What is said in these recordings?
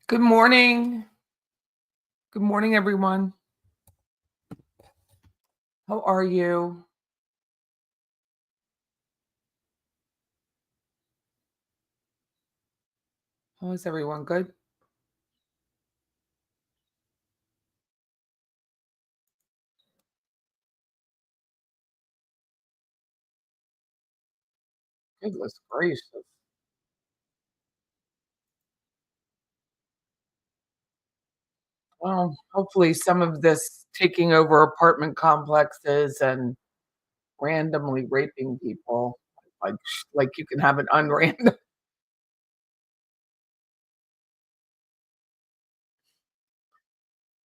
Good morning. Good morning, everyone. How are you? How is everyone? Good? Goodness gracious. Well, hopefully some of this taking over apartment complexes and randomly raping people, like you can have an unrandom.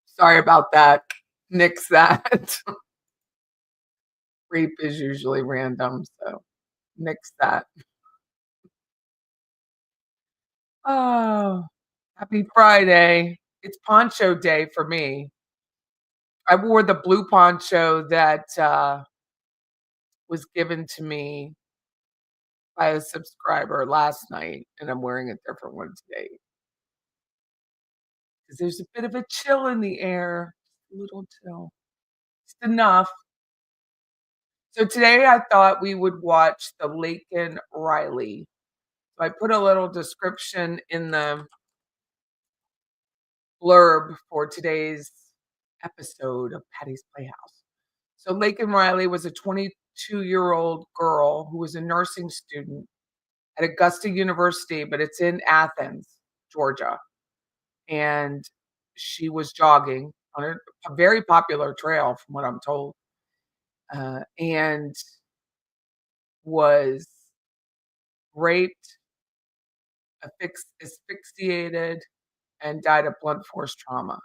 Sorry about that. Nix that. Rape is usually random, so nix that. Oh, happy Friday. It's poncho day for me. I wore the blue poncho that was given to me by a subscriber last night, and I'm wearing a different one today because there's a bit of a chill in the air, a little chill, just enough. So today I thought we would watch the Laken Riley. So I put a little description in the blurb for today's episode of Patty's Playhouse. So Laken Riley was a 22-year-old girl who was a nursing student at Augusta University, but it's in Athens, Georgia. And she was jogging on a very popular trail, from what I'm told, and was raped, asphyxiated, and died of blunt force trauma.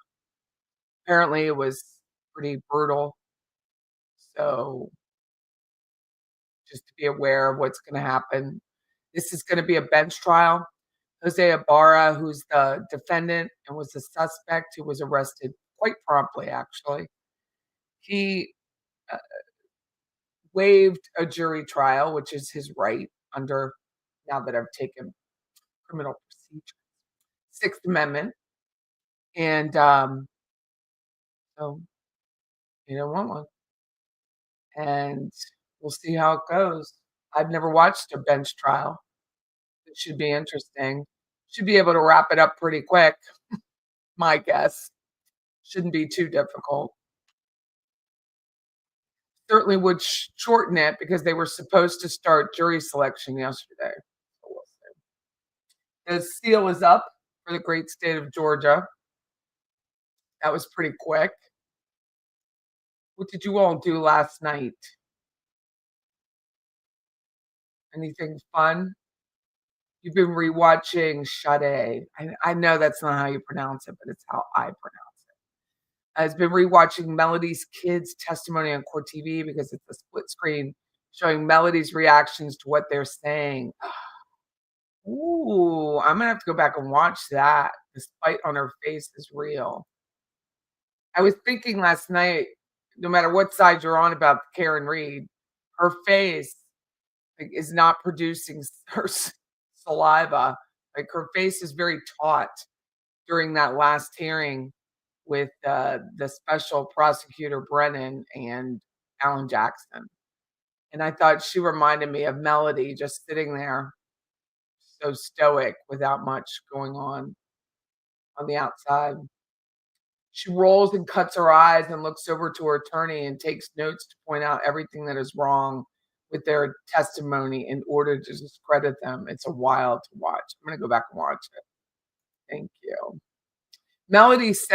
Apparently, it was pretty brutal. So, just to be aware of what's going to happen. This is going to be a bench trial. José Ibarra, who's the defendant and was the suspect who was arrested quite promptly, actually, he uh, waived a jury trial, which is his right under, now that I've taken criminal procedure, Sixth Amendment. And so he don't want one. And we'll see how it goes. I've never watched a bench trial. It should be interesting. Should be able to wrap it up pretty quick, my guess. Shouldn't be too difficult. Certainly would shorten it because they were supposed to start jury selection yesterday. So we'll see. The seal is up for the great state of Georgia. That was pretty quick. What did you all do last night? Anything fun? You've been rewatching Sade. I know that's not how you pronounce it, but it's how I pronounce it. I've been rewatching Melody's kids' testimony on Court TV because it's a split screen showing Melody's reactions to what they're saying. Ooh, I'm gonna have to go back and watch that. The spite on her face is real. I was thinking last night, no matter what side you're on about Karen Reed, her face, like, is not producing her saliva. Like, her face is very taut during that last hearing with, the special prosecutor Brennan and Alan Jackson, and I thought she reminded me of Melody just sitting there, so stoic without much going on the outside. She rolls and cuts her eyes and looks over to her attorney and takes notes to point out everything that is wrong with their testimony in order to discredit them. It's a wild to watch. I'm gonna go back and watch it. Thank you. Melody's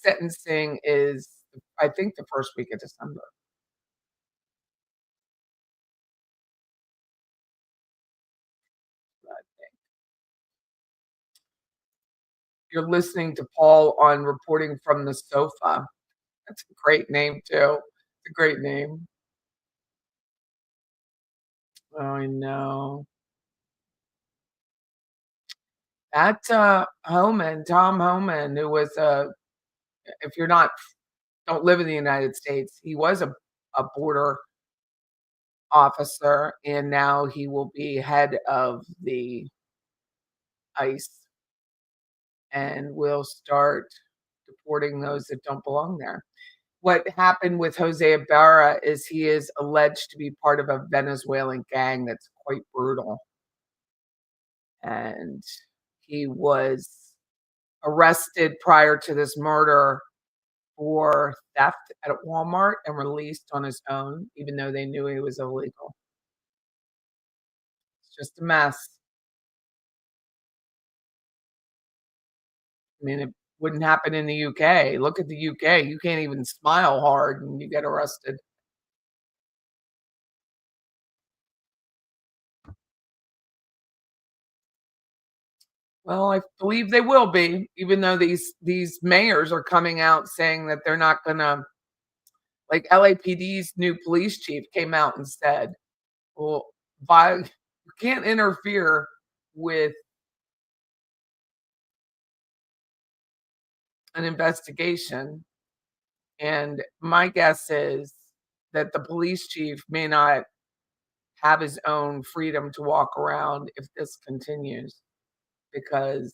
sentencing is, I think, the first week of December. I think. You're listening to Paul on Reporting from the Sofa. That's a great name too. It's a great name. Oh, I know. That, Tom Homan, who was if you're not don't live in the United States, he was a border officer, and now he will be head of the ICE, and we'll start deporting those that don't belong there. What happened with José Ibarra is he is alleged to be part of a Venezuelan gang that's quite brutal, and he was arrested prior to this murder for theft at a Walmart and released on his own, even though they knew he was illegal. It's just a mess. I mean, it wouldn't happen in the UK. Look at the UK. You can't even smile hard and you get arrested. Well, I believe they will be, even though these mayors are coming out saying that they're not gonna like LAPD's new police chief came out and said, "Well, you can't interfere with an investigation." And my guess is that the police chief may not have his own freedom to walk around if this continues because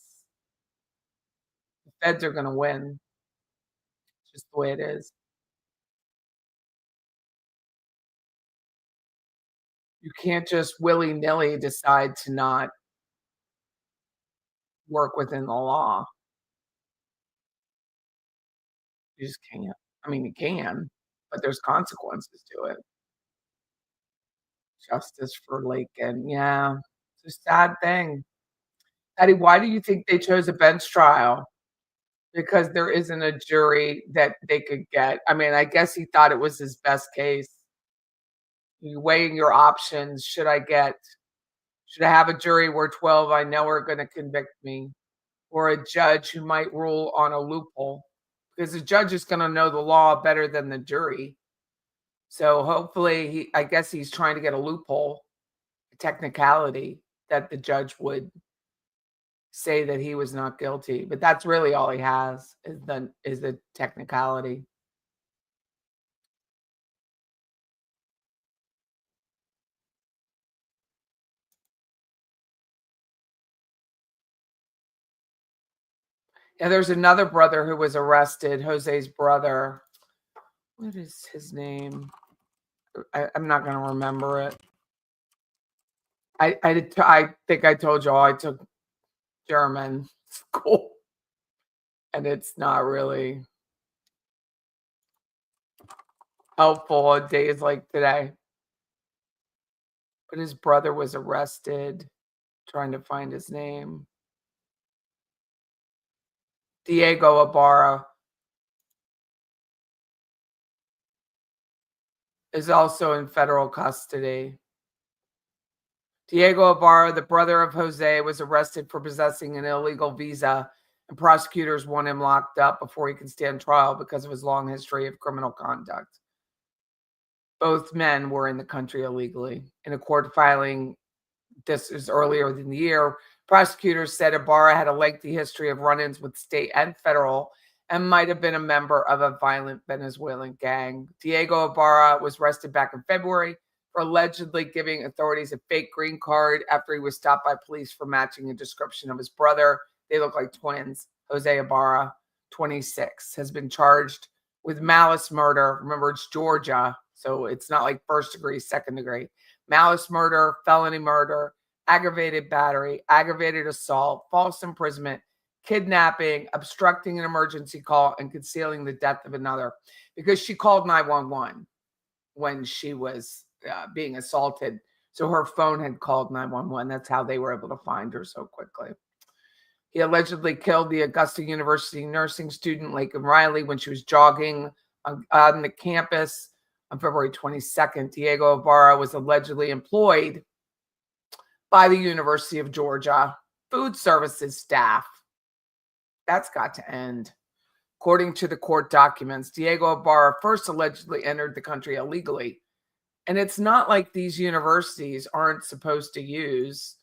the feds are gonna win. It's just the way it is. You can't just willy-nilly decide to not work within the law. You just can't. I mean, you can, but there's consequences to it. Justice for Laken, yeah, it's a sad thing. Eddie, why do you think they chose a bench trial? Because there isn't a jury that they could get. I mean, I guess he thought it was his best case. You weighing your options, should I have a jury where 12 I know are gonna convict me, or a judge who might rule on a loophole? Because the judge is gonna know the law better than the jury. So hopefully I guess he's trying to get a loophole, a technicality that the judge would say that he was not guilty, but that's really all he has is the technicality. Yeah, there's another brother who was arrested, Jose's brother. What is his name? I'm not gonna remember it. I think I told y'all I took German school, and it's not really helpful on days like today. But his brother was arrested, trying to find his name. Diego Ibarra is also in federal custody. Diego Ibarra, the brother of Jose, was arrested for possessing an illegal visa, and prosecutors want him locked up before he can stand trial because of his long history of criminal conduct. Both men were in the country illegally. In a court filing, this is earlier in the year, prosecutors said Ibarra had a lengthy history of run-ins with state and federal and might have been a member of a violent Venezuelan gang. Diego Ibarra was arrested back in February for allegedly giving authorities a fake green card after he was stopped by police for matching a description of his brother. They look like twins. Jose Ibarra, 26, has been charged with malice murder. Remember, it's Georgia, so it's not like first degree, second degree. Malice murder, felony murder, aggravated battery, aggravated assault, false imprisonment, kidnapping, obstructing an emergency call, and concealing the death of another, because she called 911 when she was being assaulted. So her phone had called 911. That's how they were able to find her so quickly. He allegedly killed the Augusta University nursing student, Laken Riley, when she was jogging on the campus on February 22nd. Diego Ibarra was allegedly employed by the University of Georgia food services staff. That's got to end. According to the court documents, Diego Ibarra first allegedly entered the country illegally. And it's not like these universities aren't supposed to use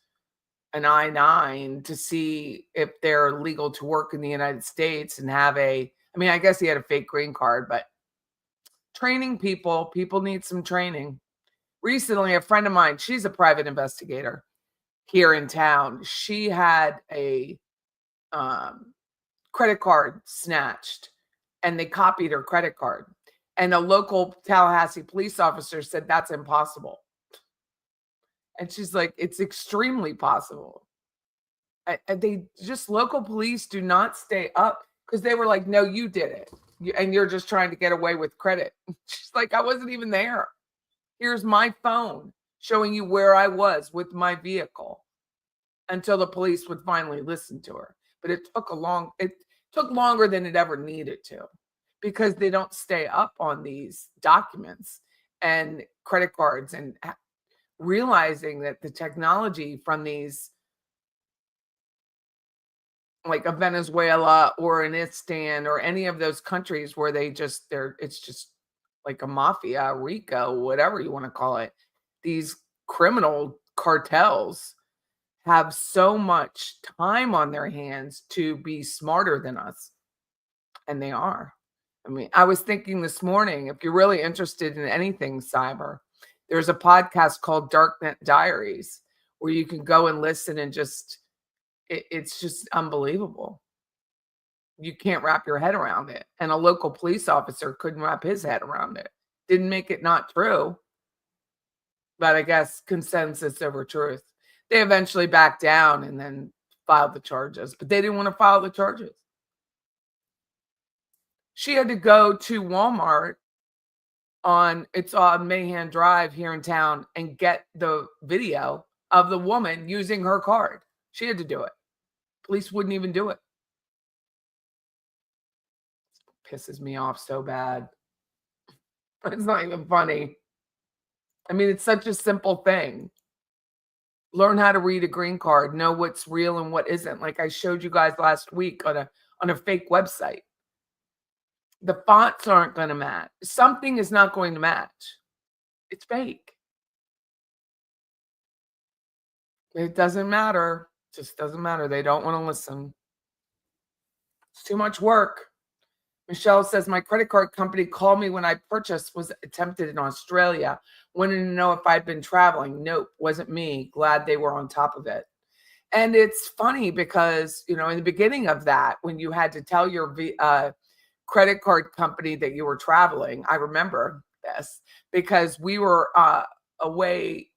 an I-9 to see if they're legal to work in the United States and have I mean, I guess he had a fake green card, but training people need some training. Recently, a friend of mine, she's a private investigator here in town. She had a credit card snatched, and they copied her credit card. And a local Tallahassee police officer said that's impossible. And she's like, it's extremely possible. And they just local police do not stay up because they were like, no, you did it. And you're just trying to get away with credit. She's like, I wasn't even there. Here's my phone showing you where I was with my vehicle until the police would finally listen to her. But it took longer than it ever needed to because they don't stay up on these documents and credit cards and realizing that the technology from these like a Venezuela or an Istan or any of those countries where it's just like a mafia, Rico, whatever you want to call it. These criminal cartels have so much time on their hands to be smarter than us. And they are. I mean, I was thinking this morning, if you're really interested in anything cyber, there's a podcast called Darknet Diaries where you can go and listen and it's just unbelievable. You can't wrap your head around it. And a local police officer couldn't wrap his head around it. Didn't make it not true, but I guess consensus over truth. They eventually backed down and then filed the charges, but they didn't want to file the charges. She had to go to Walmart it's on Mahan Drive here in town and get the video of the woman using her card. She had to do it. Police wouldn't even do it. Pisses me off so bad. It's not even funny. I mean, it's such a simple thing. Learn how to read a green card, know what's real and what isn't. Like I showed you guys last week on a fake website. The fonts aren't going to match. Something is not going to match. It's fake. It doesn't matter. It just doesn't matter. They don't want to listen. It's too much work. Michelle says, my credit card company called me when I purchased was attempted in Australia. Wanted to know if I'd been traveling. Nope, wasn't me. Glad they were on top of it. And it's funny because, in the beginning of that, when you had to tell your credit card company that you were traveling, I remember this because we were away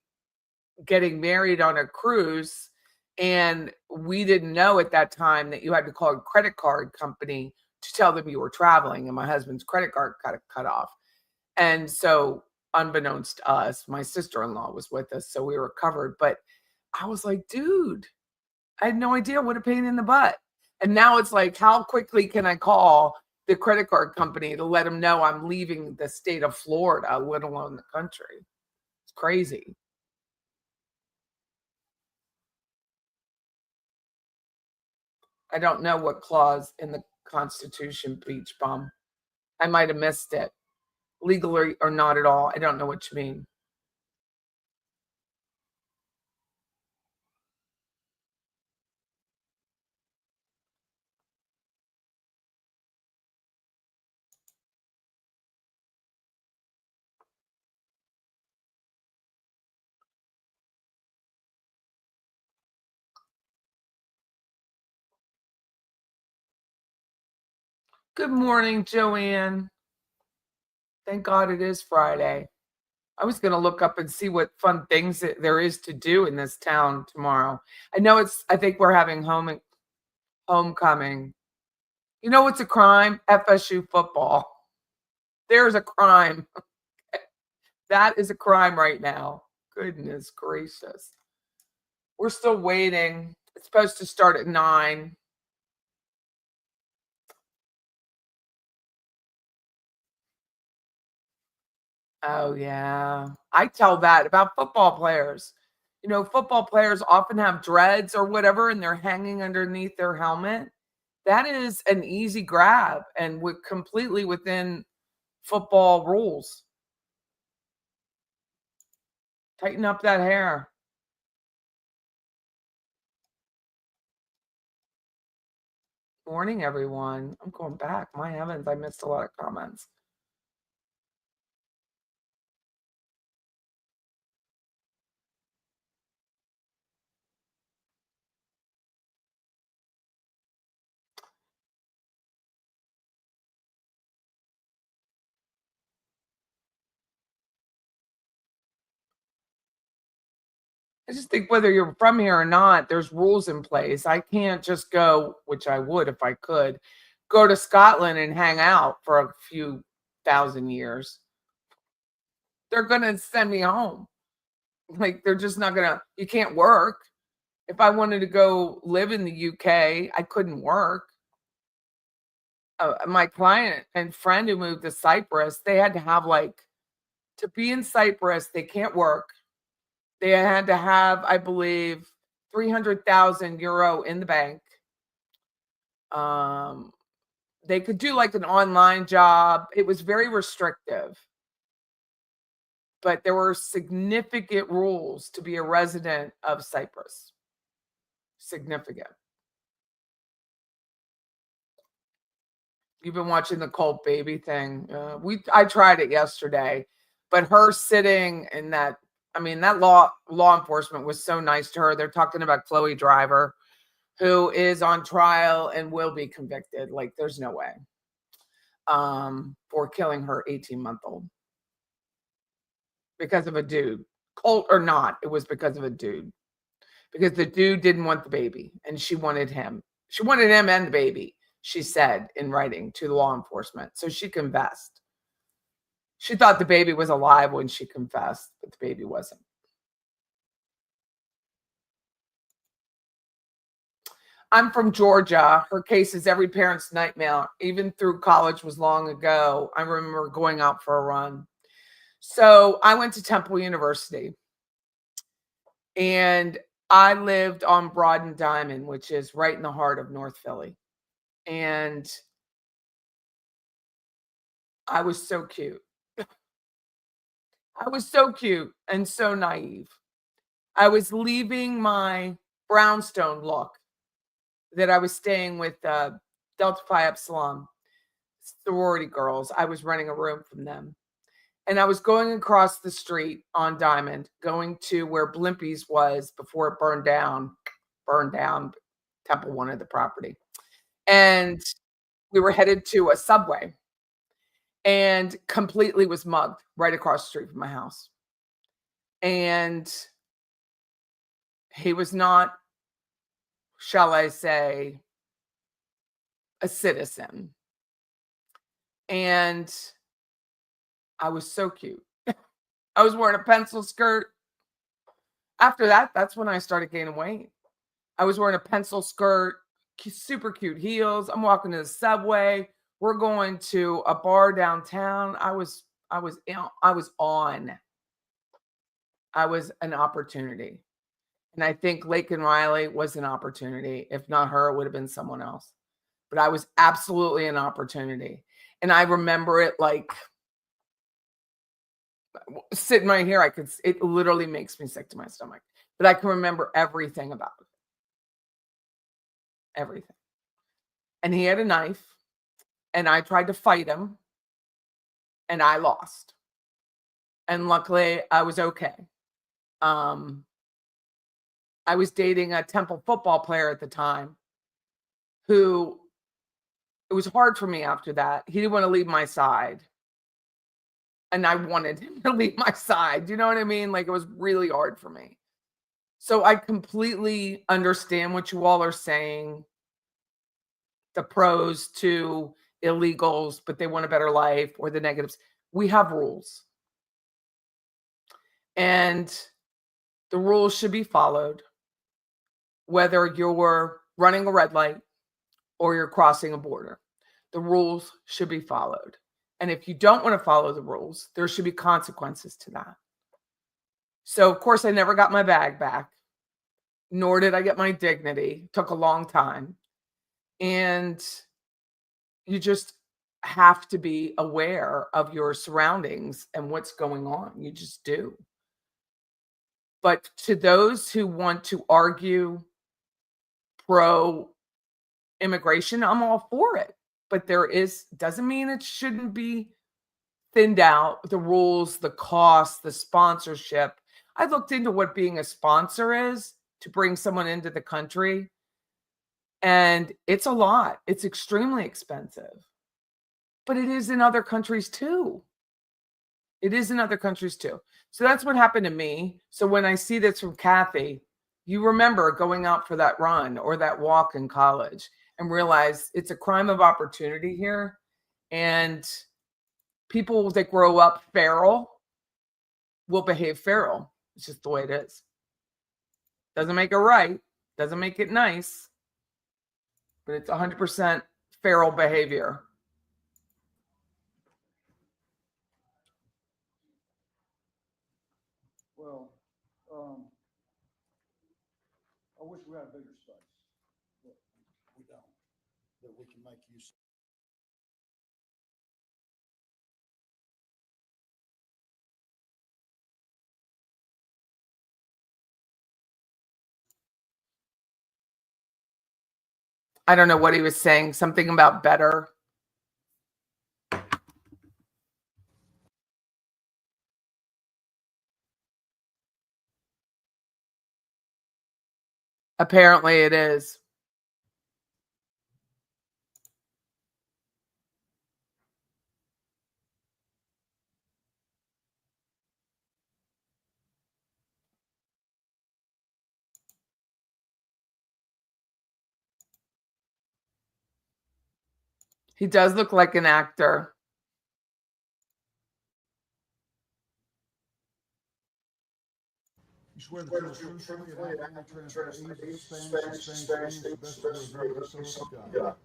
getting married on a cruise. And we didn't know at that time that you had to call a credit card company to tell them you were traveling, and my husband's credit card got cut off. And so unbeknownst to us, my sister-in-law was with us, so we were covered. But I was like, dude, I had no idea what a pain in the butt. And now it's like, how quickly can I call the credit card company to let them know I'm leaving the state of Florida, let alone the country? It's crazy. I don't know what clause in the Constitution, Beach Bum. I might have missed it. Legally or not at all. I don't know what you mean. Good morning, Joanne. Thank God it is Friday. I was going to look up and see what fun things there is to do in this town tomorrow. I think we're having homecoming. You know what's a crime? FSU football. There's a crime. That is a crime right now. Goodness gracious. We're still waiting. It's supposed to start at 9. Oh, yeah. I tell that about football players. Football players often have dreads or whatever, and they're hanging underneath their helmet. That is an easy grab and completely within football rules. Tighten up that hair. Morning, everyone. I'm going back. My heavens, I missed a lot of comments. I just think whether you're from here or not, there's rules in place. I can't just go, which I would if I could, go to Scotland and hang out for a few thousand years. They're gonna send me home. Like, they're just not gonna you can't work. If I wanted to go live in the UK, I couldn't work. My client and friend who moved to Cyprus, they had to have, like to be in Cyprus, they can't work. They had to have, I believe, 300,000 euro in the bank. Um, they could do like an online job. It was very restrictive, but there were significant rules to be a resident of Cyprus. Significant. You've been watching the cult baby thing. I tried it yesterday, but her sitting in that, I mean, that law enforcement was so nice to her. They're talking about Chloe Driver, who is on trial and will be convicted. Like, there's no way. For killing her 18-month-old because of a dude. Cult or not, it was because of a dude. Because the dude didn't want the baby and she wanted him. She wanted him and the baby, she said in writing to the law enforcement. So she confessed. She thought the baby was alive when she confessed, but the baby wasn't. I'm from Georgia. Her case is every parent's nightmare. Even through college was long ago. I remember going out for a run. So I went to Temple University and I lived on Broad and Diamond, which is right in the heart of North Philly. And I was so cute. I was so cute and so naive. I was leaving my brownstone look that I was staying with Delta Phi Epsilon sorority girls. I was renting a room from them. And I was going across the street on Diamond, going to where Blimpies was before it burned down. Temple wanted the property. And we were headed to a Subway and completely was mugged right across the street from my house. And he was not, shall I say, a citizen. And I was so cute. I was wearing a pencil skirt. After that, that's when I started gaining weight. I was wearing a pencil skirt, super cute heels. I'm walking to the Subway. We're going to a bar downtown. I was on. I was an opportunity. And I think Laken Riley was an opportunity. If not her, it would have been someone else. But I was absolutely an opportunity. And I remember it like sitting right here. It literally makes me sick to my stomach. But I can remember everything about it. Everything. And he had a knife. And I tried to fight him. And I lost. And luckily, I was okay. I was dating a Temple football player at the time who, it was hard for me after that. He didn't want to leave my side. And I wanted him to leave my side. You know what I mean? Like, it was really hard for me. So I completely understand what you all are saying. The pros to illegals, but they want a better life, or the negatives. We have rules. And the rules should be followed, whether you're running a red light or you're crossing a border. The rules should be followed. And if you don't want to follow the rules, there should be consequences to that. So, of course, I never got my bag back, nor did I get my dignity. It took a long time. And you just have to be aware of your surroundings and what's going on. You just do. But to those who want to argue pro immigration, I'm all for it. But doesn't mean it shouldn't be thinned out. The rules, the cost, the sponsorship. I looked into what being a sponsor is to bring someone into the country. And it's a lot. It's extremely expensive. But it is in other countries too. It is in other countries too. So that's what happened to me. So when I see this from Kathy, you remember going out for that run or that walk in college and realize it's a crime of opportunity here. And people that grow up feral will behave feral. It's just the way it is. Doesn't make it right. Doesn't make it nice. But it's 100% feral behavior. Well, I wish we had a bigger space. But we don't. That we can make use of. I don't know what he was saying. Something about better. Apparently it is. He does look like an actor. You swear to tell the truth, truthfully, and accurately, translate English to Spanish, and Spanish to English, the best of your ability, so help you God.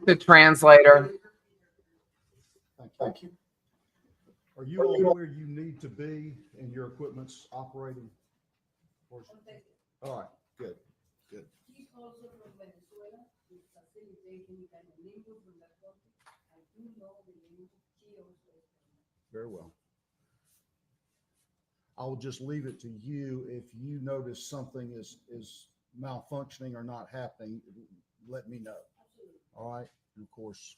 The translator. Thank you. Are you all where you need to be and your equipment's operating? All right, good, good. He's also from Venezuela. He's facilitating mecanism from the country. I do know the Univ of GA. Very well. I will just leave it to you. If you notice something is malfunctioning or not happening, let me know. Absolutely. All right. And of course,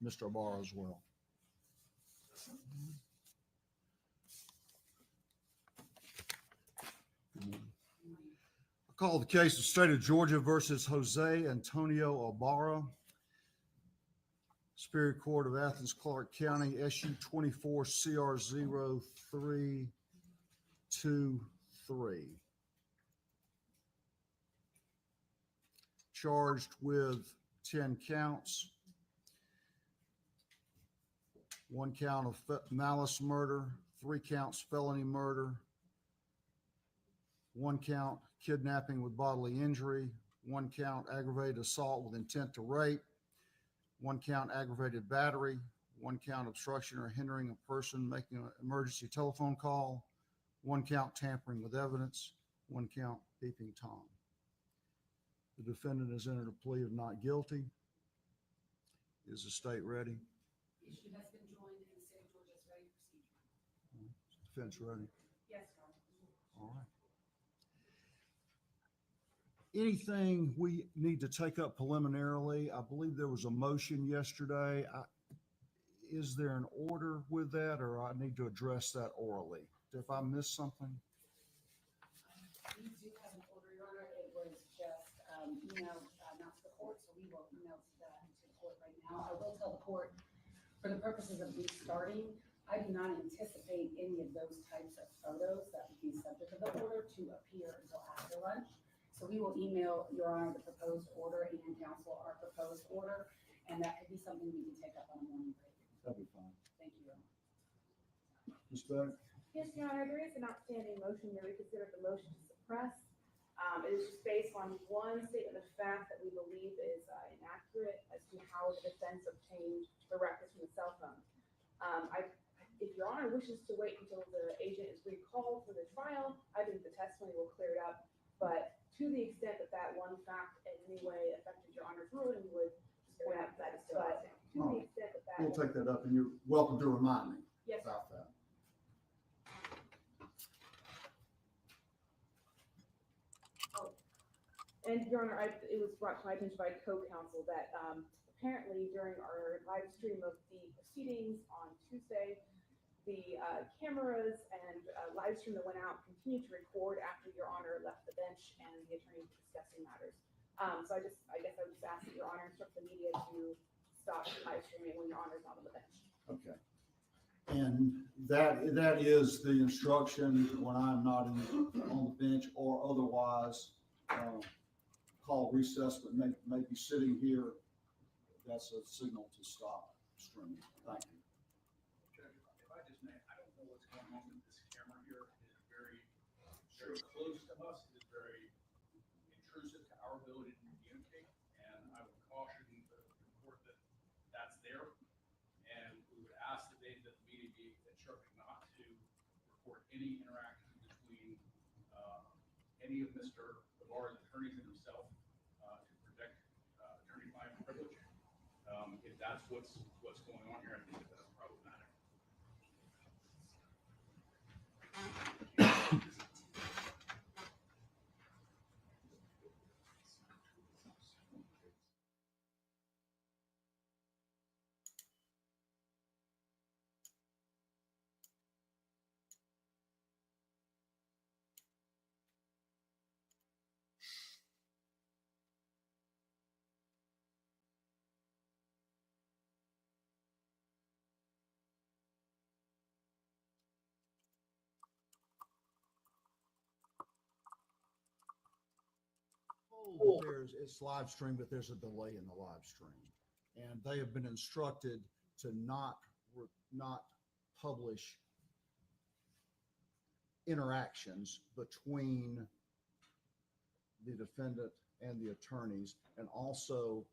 Mr. Ibarra as well. I call the case of State of Georgia versus José Antonio Ibarra. Superior Court of Athens, Clarke County, SU 24 CR 0323. Charged with 10 counts. 1 count of malice murder, 3 counts felony murder, 1 count kidnapping with bodily injury, 1 count aggravated assault with intent to rape, 1 count aggravated battery, 1 count obstruction or hindering a person making an emergency telephone call, 1 count tampering with evidence, 1 count peeping Tom. The defendant has entered a plea of not guilty. Is the state ready? Issue has been joined and the state of Georgia is ready for procedure. Defense ready? Yes, Your Honor. All right. Anything we need to take up preliminarily? I believe there was a motion yesterday. Is there an order with that, or I need to address that orally? If I missed something? We do have an order, Your Honor. It was just emailed not to the court, so we will email to the court right now. I will tell the court, for the purposes of restarting, I do not anticipate any of those types of photos that would be subject of the order to appear until after lunch. So we will email Your Honor the proposed order and counsel our proposed order, and that could be something we can take up on a morning break. That'd be fine. Thank you, Your Honor. Ms. Bennett? Yes, Your Honor, there is an outstanding motion to reconsider the motion to suppress. It is just based on one statement of fact that we believe is inaccurate as to how the defense obtained the records from the cell phone. If Your Honor wishes to wait until the agent is recalled for the trial, I think the testimony will clear it up. But to the extent that that one fact in any way affected Your Honor's ruling, we would just point out that it's still outstanding. To the extent that that. We'll take that up, and you're welcome to remind me Yes, sir. about that. And Your Honor, it was brought to my attention by co-counsel that apparently during our live stream of the proceedings on Tuesday, the cameras and live stream that went out continued to record after Your Honor left the bench and the attorneys were discussing matters. So I guess I would just ask that Your Honor instruct the media to stop live streaming when Your Honor is not on the bench. Okay. And that is the instruction when I'm not on the bench or otherwise call recess, but may be sitting here. That's a signal to stop streaming. Thank you. If I just may, I don't know what's going on with this camera here. It is very close to us. It is very intrusive to our ability to communicate. And I would caution the court that that's there. And we would ask that the media be instructed not to report any interaction between any of Mr. Ibarra's attorneys and himself to protect attorney-client privilege. If that's what's going on here, I think that's problematic. It's live stream, but there's a delay in the live stream. And they have been instructed to not publish interactions between the defendant and the attorneys. And also,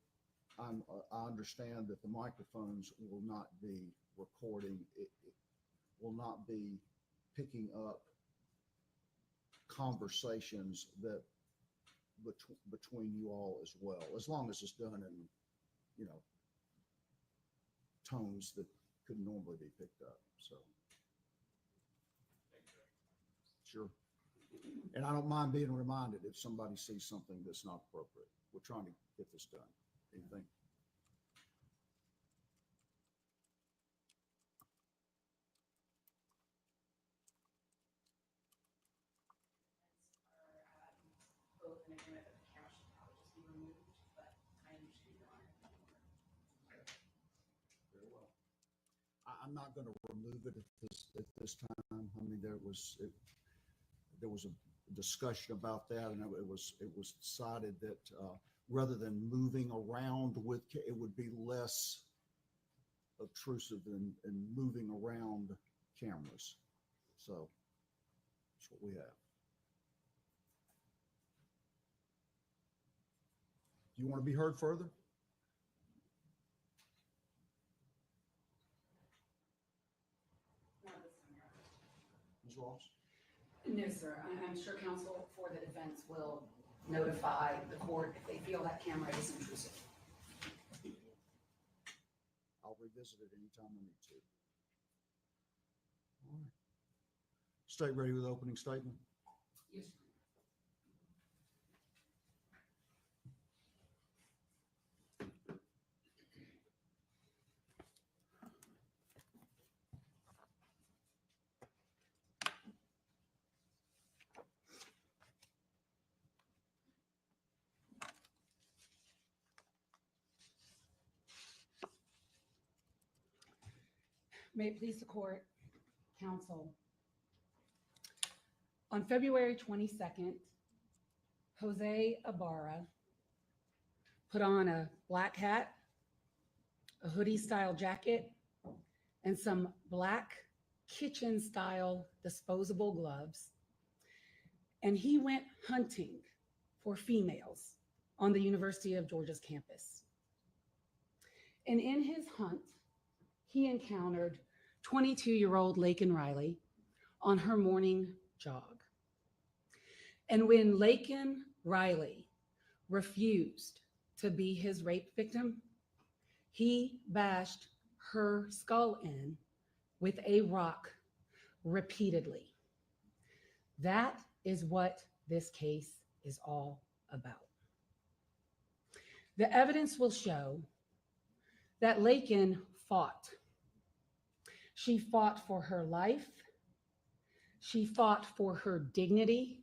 I understand that the microphones will not be recording. It will not be picking up conversations that between you all as well, as long as it's done in, tones that could normally be picked up. So, sure. And I don't mind being reminded if somebody sees something that's not appropriate. We're trying to get this done. Anything? Both in agreement that the camera should probably just be removed, but I understand Your Honor. Very well. I'm not going to remove it at this time. I mean, there was a discussion about that, and it was decided that rather than moving around it would be less obtrusive than moving around cameras. So that's what we have. Do you want to be heard further? Not this time, Your Honor. Ms. Ross? No, sir. I'm sure counsel for the defense will notify the court if they feel that camera is intrusive. I'll revisit it anytime I need to. All right. State ready with the opening statement. Yes, sir. May it please the court, counsel. On February 22nd, José Ibarra put on a black hat, a hoodie-style jacket, and some black kitchen-style disposable gloves, and he went hunting for females on the University of Georgia's campus. And in his hunt, he encountered 22-year-old Laken Riley on her morning jog. And when Laken Riley refused to be his rape victim, he bashed her skull in with a rock repeatedly. That is what this case is all about. The evidence will show that Laken fought. She fought for her life. She fought for her dignity.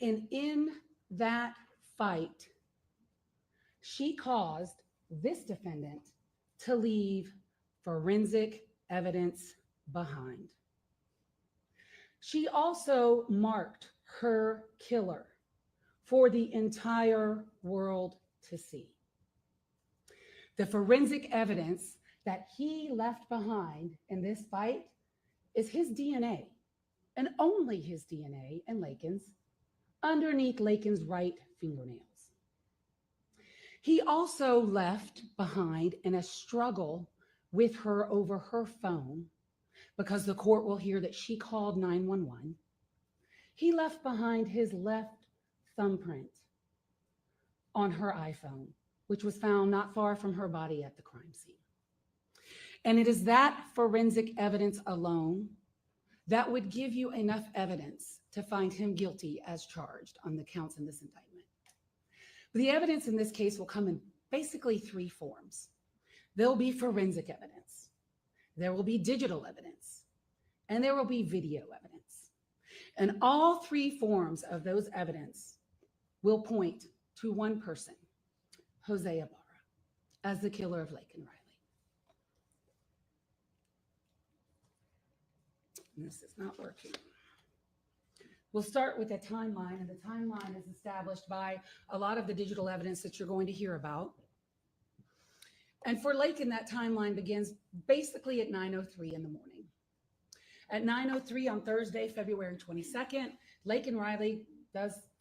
And in that fight, she caused this defendant to leave forensic evidence behind. She also marked her killer for the entire world to see. The forensic evidence that he left behind in this fight is his DNA, and only his DNA and Laken's, underneath Laken's right fingernails. He also left behind in a struggle with her over her phone, because the court will hear that she called 911. He left behind his left thumbprint on her iPhone, which was found not far from her body at the crime scene. And it is that forensic evidence alone that would give you enough evidence to find him guilty as charged on the counts in this indictment. The evidence in this case will come in basically three forms. There'll be forensic evidence, there will be digital evidence, and there will be video evidence. And all three forms of those evidence will point to one person, José Ibarra, as the killer of Laken Riley. This is not working. We'll start with a timeline, and the timeline is established by a lot of the digital evidence that you're going to hear about. And for Laken, that timeline begins basically at 9:03 in the morning. At 9:03 on Thursday, February 22nd, Laken Riley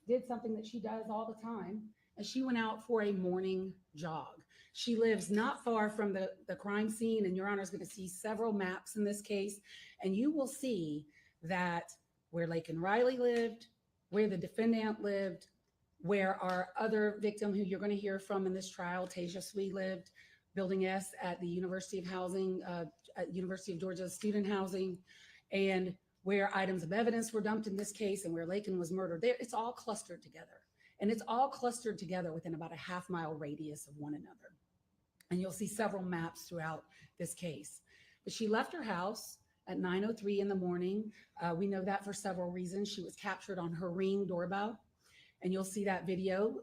did something that she does all the time, and she went out for a morning jog. She lives not far from the crime scene, and Your Honor is going to see several maps in this case, and you will see that where Laken Riley lived, where the defendant lived, where our other victim who you're going to hear from in this trial, Tasia Swee, lived, Building S at the University of Housing, at University of Georgia Student Housing, and where items of evidence were dumped in this case and where Laken was murdered. There, it's all clustered together. And it's all clustered together within about a half-mile radius of one another. And you'll see several maps throughout this case. But she left her house at 9:03 in the morning. We know that for several reasons. She was captured on her Ring doorbell, and you'll see that video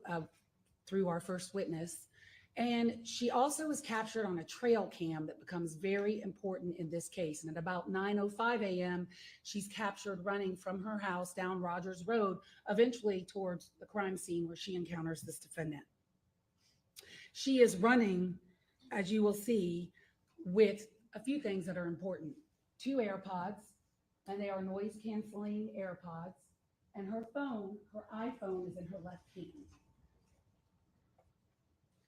through our first witness. And she also was captured on a trail cam that becomes very important in this case. And at about 9:05 a.m., she's captured running from her house down Rogers Road, eventually towards the crime scene where she encounters this defendant. She is running, as you will see, with a few things that are important. 2 AirPods, and they are noise canceling AirPods. And her phone, her iPhone, is in her left hand.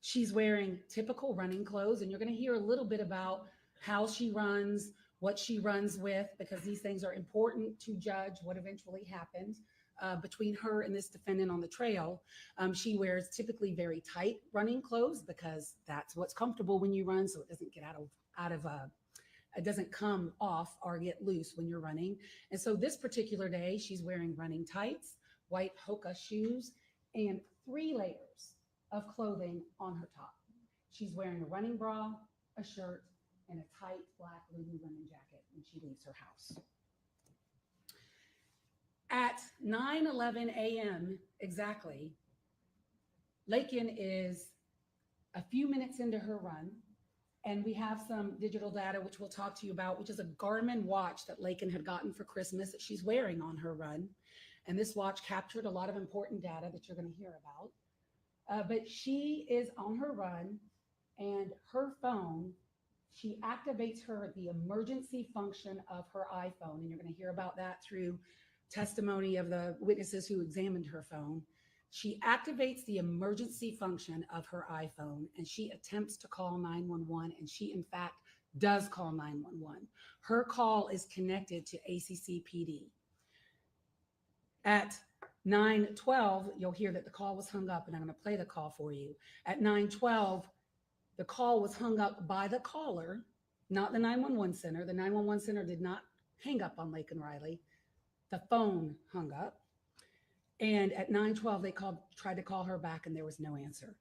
She's wearing typical running clothes, and you're going to hear a little bit about how she runs, what she runs with, because these things are important to judge what eventually happened between her and this defendant on the trail. She wears typically very tight running clothes because that's what's comfortable when you run, so it doesn't get it doesn't come off or get loose when you're running. And so this particular day, she's wearing running tights, white Hoka shoes, and 3 layers of clothing on her top. She's wearing a running bra, a shirt, and a tight black Lululemon jacket when she leaves her house. At 9:11 a.m. exactly, Laken is a few minutes into her run, and we have some digital data which we'll talk to you about, which is a Garmin watch that Laken had gotten for Christmas that she's wearing on her run. And this watch captured a lot of important data that you're going to hear about. But she is on her run, and her phone, she activates the emergency function of her iPhone. And you're going to hear about that through testimony of the witnesses who examined her phone. She activates the emergency function of her iPhone, and she attempts to call 911, and she, in fact, does call 911. Her call is connected to ACC PD. At 9:12, you'll hear that the call was hung up, and I'm going to play the call for you. At 9:12, the call was hung up by the caller, not the 911 center. The 911 center did not hang up on Laken Riley. The phone hung up. And at 9:12, they tried to call her back, and there was no answer.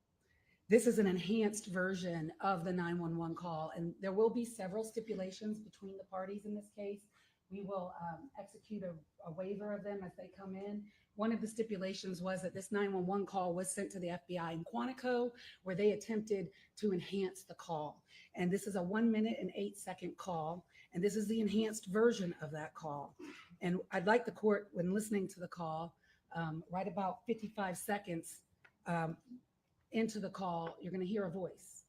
This is an enhanced version of the 911 call, and there will be several stipulations between the parties in this case. We will execute a waiver of them as they come in. One of the stipulations was that this 911 call was sent to the FBI in Quantico, where they attempted to enhance the call. And this is a 1 minute and 8 second call. And this is the enhanced version of that call. And I'd like the court, when listening to the call, right about 55 seconds into the call, you're going to hear a voice.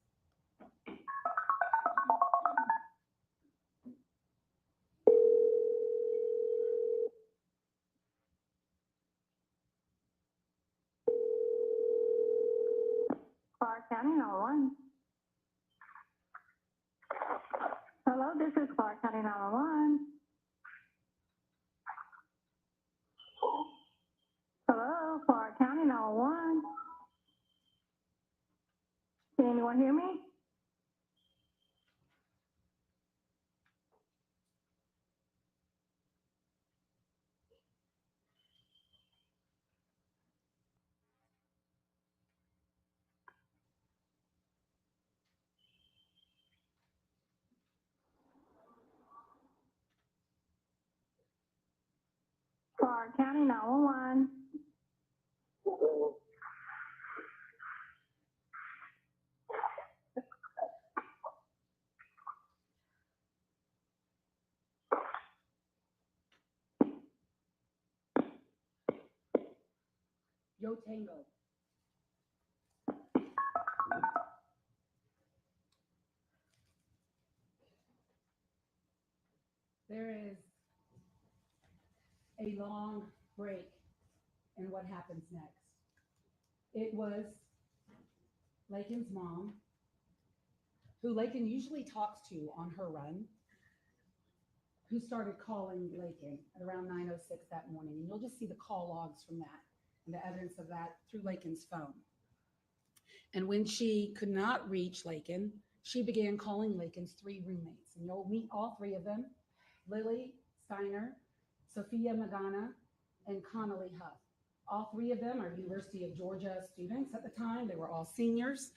Clark County 911. Hello, this is Clark County 911. Hello, Clark County 911. Can anyone hear me? Clark County 911. Yo Tango. There is a long break in what happens next. It was Laken's mom, who Laken usually talks to on her run, who started calling Laken at around 9:06 that morning. And you'll just see the call logs from that and the evidence of that through Laken's phone. And when she could not reach Laken, she began calling Laken's 3 roommates. And you'll meet all 3 of them: Lily Steiner, Sophia Magana, and Connolly Huff. All 3 of them are University of Georgia students at the time. They were all seniors.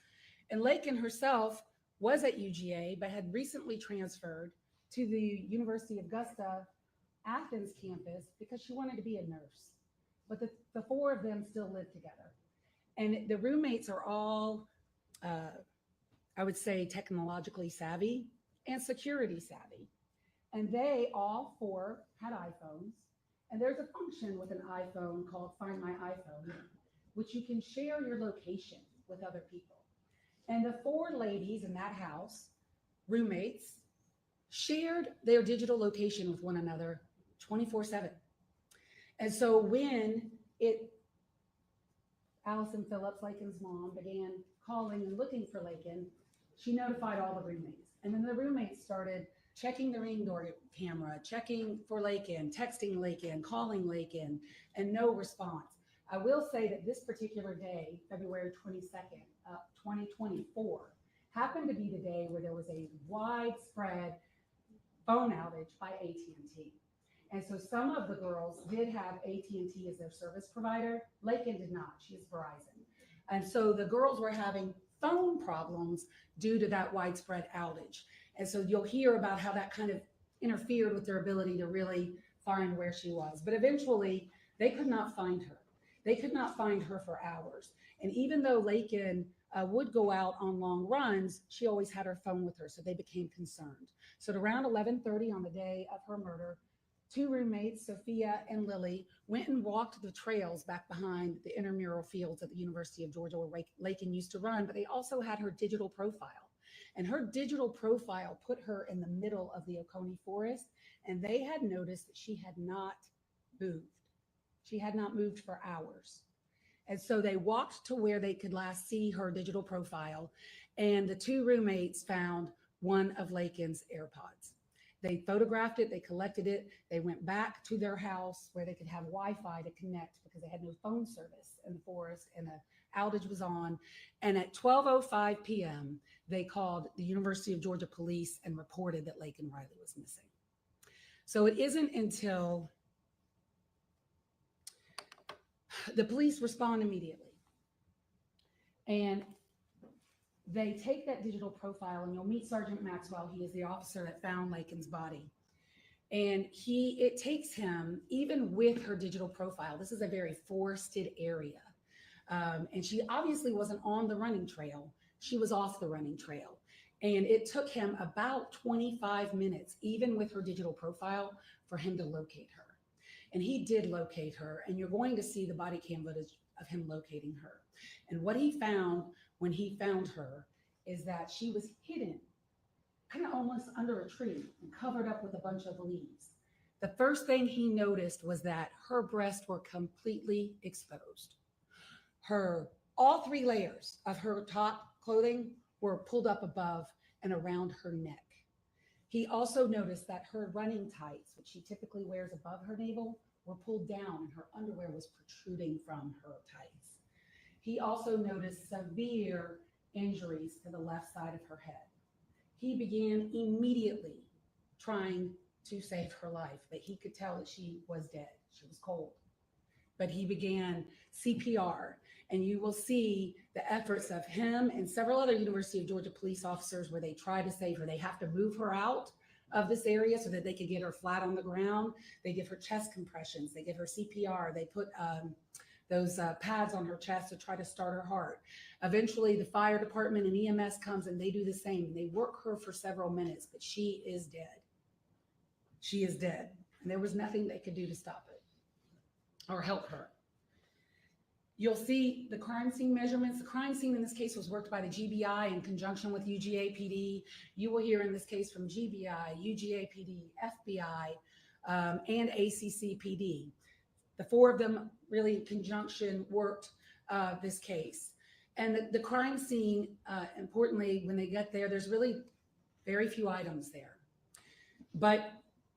And Laken herself was at UGA, but had recently transferred to the University of Augusta Athens campus because she wanted to be a nurse. But the 4 of them still live together. And the roommates are all, I would say, technologically savvy and security savvy. And they all 4 had iPhones. And there's a function with an iPhone called Find My iPhone, which you can share your location with other people. And the 4 ladies in that house, roommates, shared their digital location with one another 24/7. And so when Allison Phillips, Laken's mom, began calling and looking for Laken, she notified all the roommates. And then the roommates started checking the ring door camera, checking for Laken, texting Laken, calling Laken, and no response. I will say that this particular day, February 22nd, 2024, happened to be the day where there was a widespread phone outage by AT&T. And so some of the girls did have AT&T as their service provider. Laken did not. She is Verizon. And so the girls were having phone problems due to that widespread outage. And so you'll hear about how that kind of interfered with their ability to really find where she was. But eventually, they could not find her. They could not find her for hours. And even though Laken would go out on long runs, she always had her phone with her, so they became concerned. So at around 11:30 on the day of her murder, 2 roommates, Sophia and Lily, went and walked the trails back behind the intramural fields at the University of Georgia where Laken used to run, but they also had her digital profile. And her digital profile put her in the middle of the Oconee Forest, and they had noticed that she had not moved. She had not moved for hours. And so they walked to where they could last see her digital profile, and the 2 roommates found one of Laken's AirPods. They photographed it, they collected it, they went back to their house where they could have Wi-Fi to connect because they had no phone service in the forest and the outage was on. And at 12:05 p.m., they called the University of Georgia police and reported that Laken Riley was missing. So it isn't until the police respond immediately. And they take that digital profile, and you'll meet Sergeant Maxwell. He is the officer that found Laken's body. And it takes him, even with her digital profile, this is a very forested area. And she obviously wasn't on the running trail. She was off the running trail. And it took him about 25 minutes, even with her digital profile, for him to locate her. And he did locate her. And you're going to see the body cam footage of him locating her. And what he found when he found her is that she was hidden, kind of almost under a tree and covered up with a bunch of leaves. The first thing he noticed was that her breasts were completely exposed. All 3 layers of her top clothing were pulled up above and around her neck. He also noticed that her running tights, which she typically wears above her navel, were pulled down and her underwear was protruding from her tights. He also noticed severe injuries to the left side of her head. He began immediately trying to save her life, but he could tell that she was dead. She was cold. But he began CPR, and you will see the efforts of him and several other University of Georgia police officers where they try to save her. They have to move her out of this area so that they could get her flat on the ground. They give her chest compressions. They give her CPR. They put those pads on her chest to try to start her heart. Eventually, the fire department and EMS comes and they do the same. They work her for several minutes, but she is dead. She is dead. And there was nothing they could do to stop it or help her. You'll see the crime scene measurements. The crime scene in this case was worked by the GBI in conjunction with UGA PD. You will hear in this case from GBI, UGA PD, FBI, and ACC PD. The 4 of them really in conjunction worked this case. And the crime scene, importantly, when they get there, there's really very few items there. But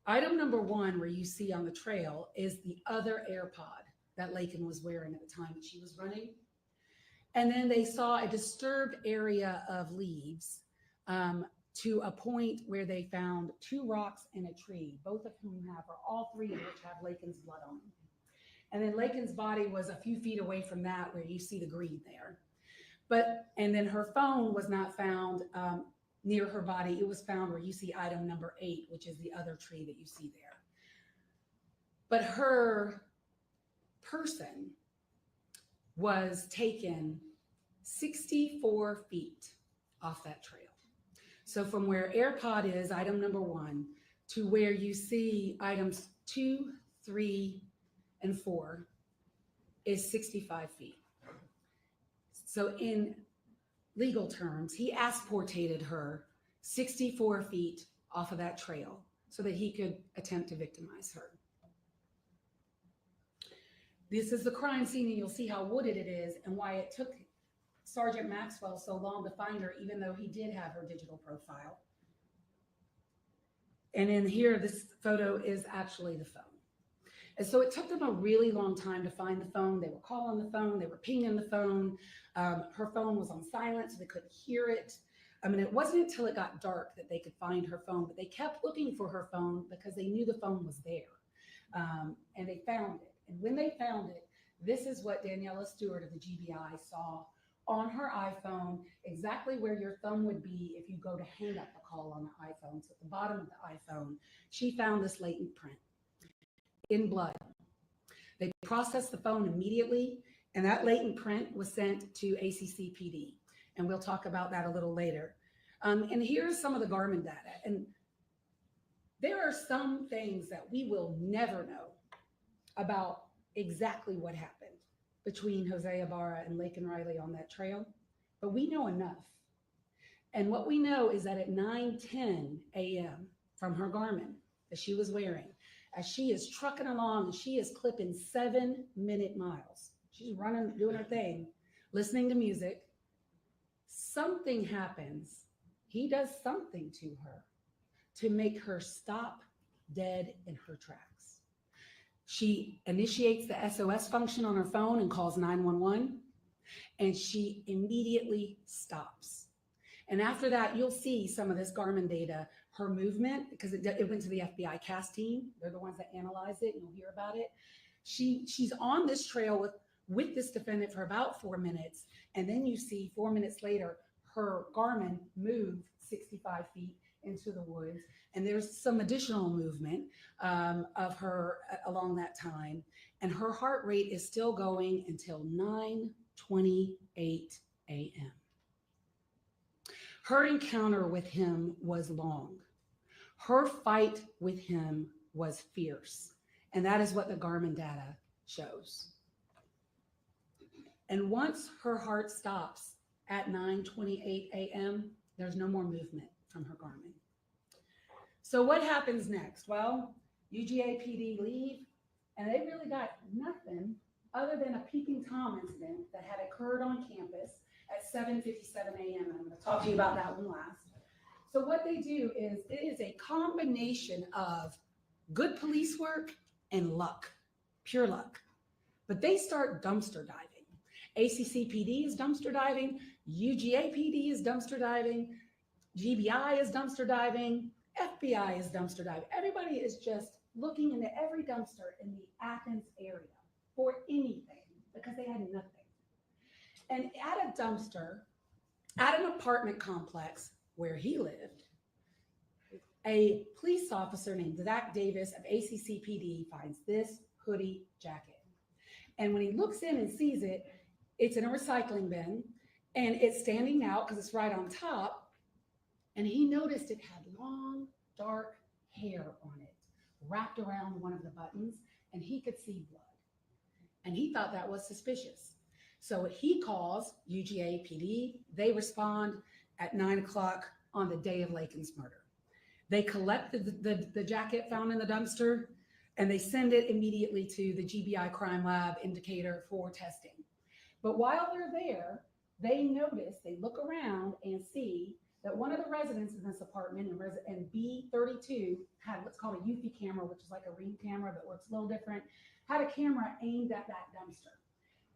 item number 1, where you see on the trail, is the other AirPod that Laken was wearing at the time that she was running. And then they saw a disturbed area of leaves to a point where they found 2 rocks and a tree, both of whom or all 3 of which have Laken's blood on them. And then Laken's body was a few feet away from that, where you see the green there. And then her phone was not found near her body. It was found where you see item number 8, which is the other tree that you see there. But her person was taken 64 feet off that trail. So from where AirPod is, item number 1, to where you see items 2, 3, and 4 is 65 feet. So in legal terms, he asportated her 64 feet off of that trail so that he could attempt to victimize her. This is the crime scene, and you'll see how wooded it is and why it took Sergeant Maxwell so long to find her, even though he did have her digital profile. And in here, this photo is actually the phone. And so it took them a really long time to find the phone. They were calling the phone, they were pinging the phone. Her phone was on silent, so they couldn't hear it. I mean, it wasn't until it got dark that they could find her phone, but they kept looking for her phone because they knew the phone was there. And they found it. And when they found it, this is what Daniela Stewart of the GBI saw on her iPhone, exactly where your thumb would be if you go to hang up a call on the iPhone. So at the bottom of the iPhone, she found this latent print in blood. They processed the phone immediately, and that latent print was sent to ACC PD. And we'll talk about that a little later. And here's some of the Garmin data. And there are some things that we will never know about exactly what happened between José Ibarra and Laken Riley on that trail, but we know enough. And what we know is that at 9:10 a.m. from her Garmin that she was wearing, as she is trucking along and she is clipping 7-minute miles, she's running, doing her thing, listening to music, something happens. He does something to her to make her stop dead in her tracks. She initiates the SOS function on her phone and calls 911, and she immediately stops. And after that, you'll see some of this Garmin data, her movement, because it went to the FBI CAS team. They're the ones that analyze it, and you'll hear about it. She's on this trail with this defendant for about 4 minutes, and then you see 4 minutes later, her Garmin moved 65 feet into the woods, And there's some additional movement of her along that time. And her heart rate is still going until 9:28 a.m. Her encounter with him was long. Her fight with him was fierce. And that is what the Garmin data shows. And once her heart stops at 9:28 a.m., there's no more movement from her Garmin. So what happens next? Well, UGA PD leave, and they really got nothing other than a peeping Tom incident that had occurred on campus at 7:57 a.m. And I'm going to talk to you about that one last. So what they do is it is a combination of good police work and luck, pure luck. But they start dumpster diving. ACCPD is dumpster diving, UGA PD is dumpster diving, GBI is dumpster diving, FBI is dumpster diving. Everybody is just looking into every dumpster in the Athens area for anything because they had nothing. And at a dumpster, at an apartment complex where he lived, a police officer named Zach Davis of ACCPD finds this hoodie jacket. And when he looks in and sees it, it's in a recycling bin and it's standing out because it's right on top. And he noticed it had long, dark hair on it, wrapped around one of the buttons, and he could see blood. And he thought that was suspicious. So he calls UGA PD. They respond at 9 o'clock on the day of Laken's murder. They collect the jacket found in the dumpster, and they send it immediately to the GBI crime lab indicator for testing. But while they're there, they notice, they look around and see that one of the residents in this apartment in B32 had what's called a Eufy camera, which is like a ring camera that works a little different, had a camera aimed at that dumpster.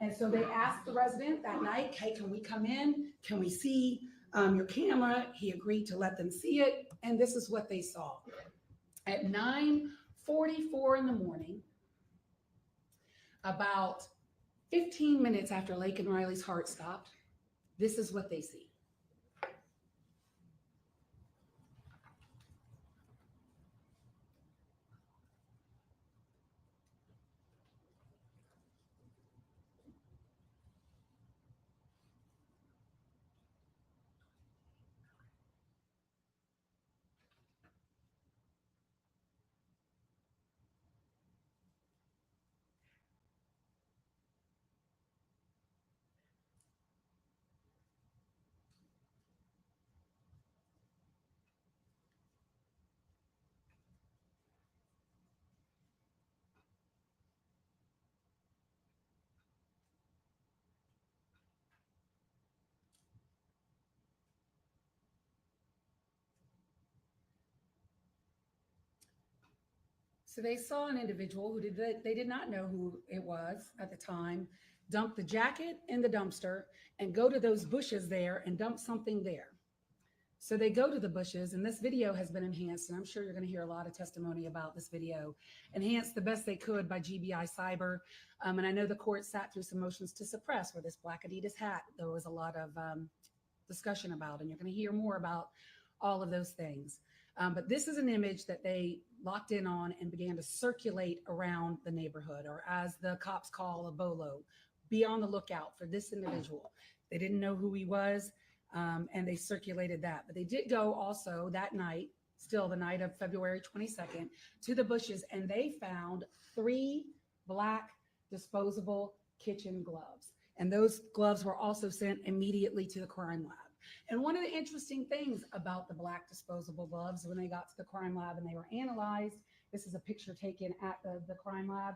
And so they asked the resident that night, hey, can we come in? Can we see your camera? He agreed to let them see it. And this is what they saw. At 9:44 in the morning, about 15 minutes after Laken Riley's heart stopped, this is what they see. So they saw an individual who they did not know who it was at the time, dump the jacket in the dumpster and go to those bushes there and dump something there. So they go to the bushes, and this video has been enhanced, and I'm sure you're going to hear a lot of testimony about this video, enhanced the best they could by GBI Cyber. And I know the court sat through some motions to suppress where this black Adidas hat, there was a lot of discussion about, and you're going to hear more about all of those things. But this is an image that they locked in on and began to circulate around the neighborhood, or as the cops call a bolo. Be on the lookout for this individual. They didn't know who he was, and they circulated that. But they did go also that night, still the night of February 22nd, to the bushes, and they found 3 black disposable kitchen gloves. And those gloves were also sent immediately to the crime lab. And one of the interesting things about the black disposable gloves when they got to the crime lab and they were analyzed, this is a picture taken at the crime lab,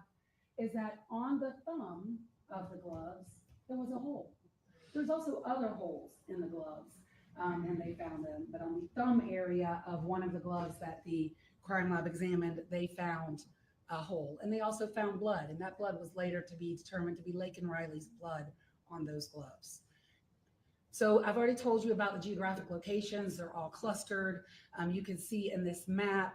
is that on the thumb of the gloves, there was a hole. There's also other holes in the gloves when they found them, but on the thumb area of one of the gloves that the crime lab examined, they found a hole. And they also found blood, and that blood was later to be determined to be Laken Riley's blood on those gloves. So I've already told you about the geographic locations. They're all clustered. You can see in this map,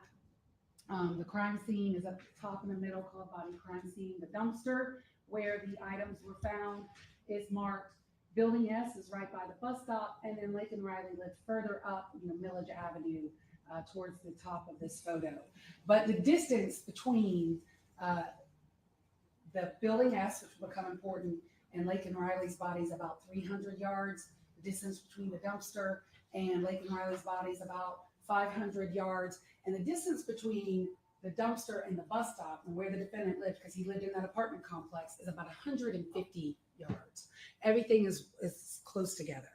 the crime scene is up at the top in the middle, called body crime scene. The dumpster where the items were found is marked. Building S is right by the bus stop, and then Laken Riley lived further up, Millage Avenue, towards the top of this photo. But the distance between the building S, which will become important, and Laken Riley's body is about 300 yards. The distance between the dumpster and Laken Riley's body is about 500 yards. And the distance between the dumpster and the bus stop and where the defendant lived, because he lived in that apartment complex, is about 150 yards. Everything is close together.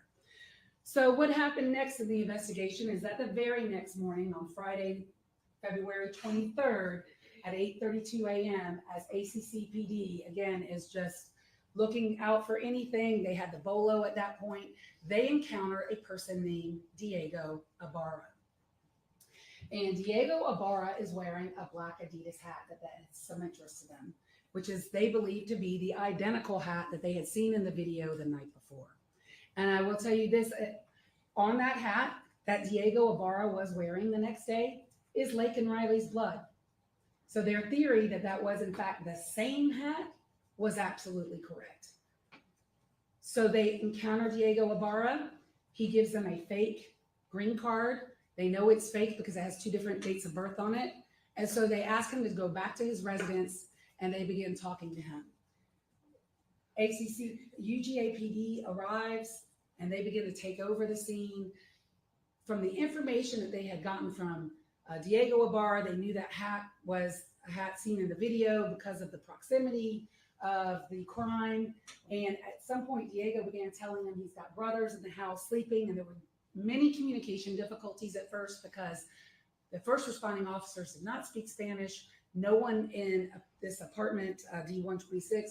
So what happened next in the investigation is that the very next morning on Friday, February 23rd at 8:32 a.m. as ACCPD, again, is just looking out for anything. They had the bolo at that point. They encounter a person named Diego Ibarra. And Diego Ibarra is wearing a black Adidas hat that has some interest to them, which is they believe to be the identical hat that they had seen in the video the night before. And I will tell you this, on that hat that Diego Ibarra was wearing the next day is Laken Riley's blood. So their theory that that was in fact the same hat was absolutely correct. So they encounter Diego Ibarra. He gives them a fake green card. They know it's fake because it has 2 different dates of birth on it. And so they ask him to go back to his residence and they begin talking to him. UGAPD arrives and they begin to take over the scene. From the information that they had gotten from Diego Ibarra, they knew that hat was a hat seen in the video because of the proximity of the crime. And at some point, Diego began telling them he's got brothers in the house sleeping, and there were many communication difficulties at first because the first responding officers did not speak Spanish. No one in this apartment, D126,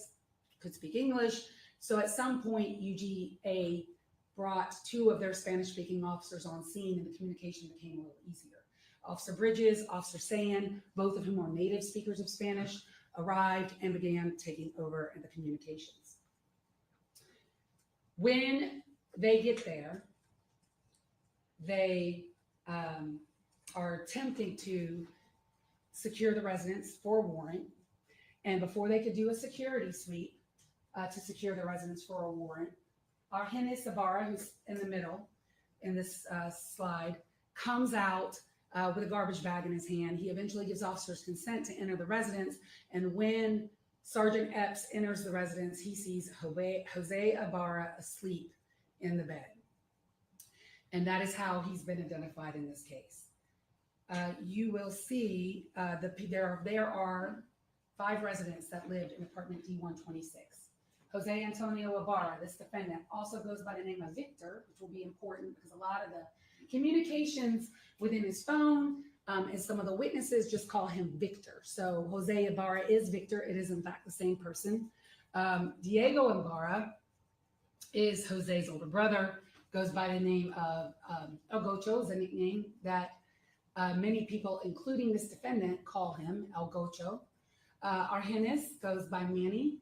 could speak English. So at some point, UGA brought 2 of their Spanish-speaking officers on scene, and the communication became a little easier. Officer Bridges, Officer Sand, both of whom are native speakers of Spanish, arrived and began taking over the communications. When they get there, they are attempting to secure the residence for a warrant. And before they could do a security sweep to secure the residence for a warrant, Athens Ibarra, who's in the middle in this slide, comes out with a garbage bag in his hand. He eventually gives officers consent to enter the residence. And when Sergeant Epps enters the residence, he sees José Ibarra asleep in the bed. And that is how he's been identified in this case. You will see there are 5 residents that lived in apartment D126. Jose Antonio Ibarra, this defendant, also goes by the name of Victor, which will be important because a lot of the communications within his phone and some of the witnesses just call him Victor. So Jose Ibarra is Victor. It is in fact the same person. Diego Ibarra is Jose's older brother, goes by the name of El Gocho, is a nickname that many people, including this defendant, call him El Gocho. Argenis goes by Manny,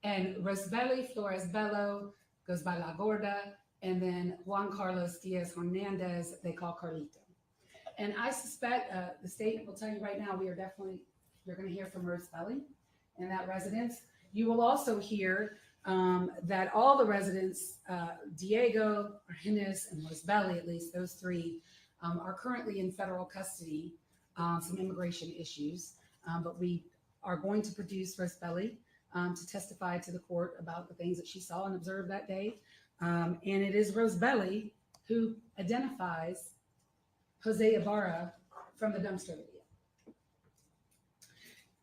and Rosbelli Flores Bello goes by La Gorda, and then Juan Carlos Diaz Hernandez, they call Carlito. And I suspect the state will tell you right now, you're going to hear from Rosbelli in that residence. You will also hear that all the residents, Diego, Argenis, and Rosbelli, at least those 3, are currently in federal custody, some immigration issues, but we are going to produce Rosbelli to testify to the court about the things that she saw and observed that day. And it is Rosbelli who identifies Jose Ibarra from the dumpster video.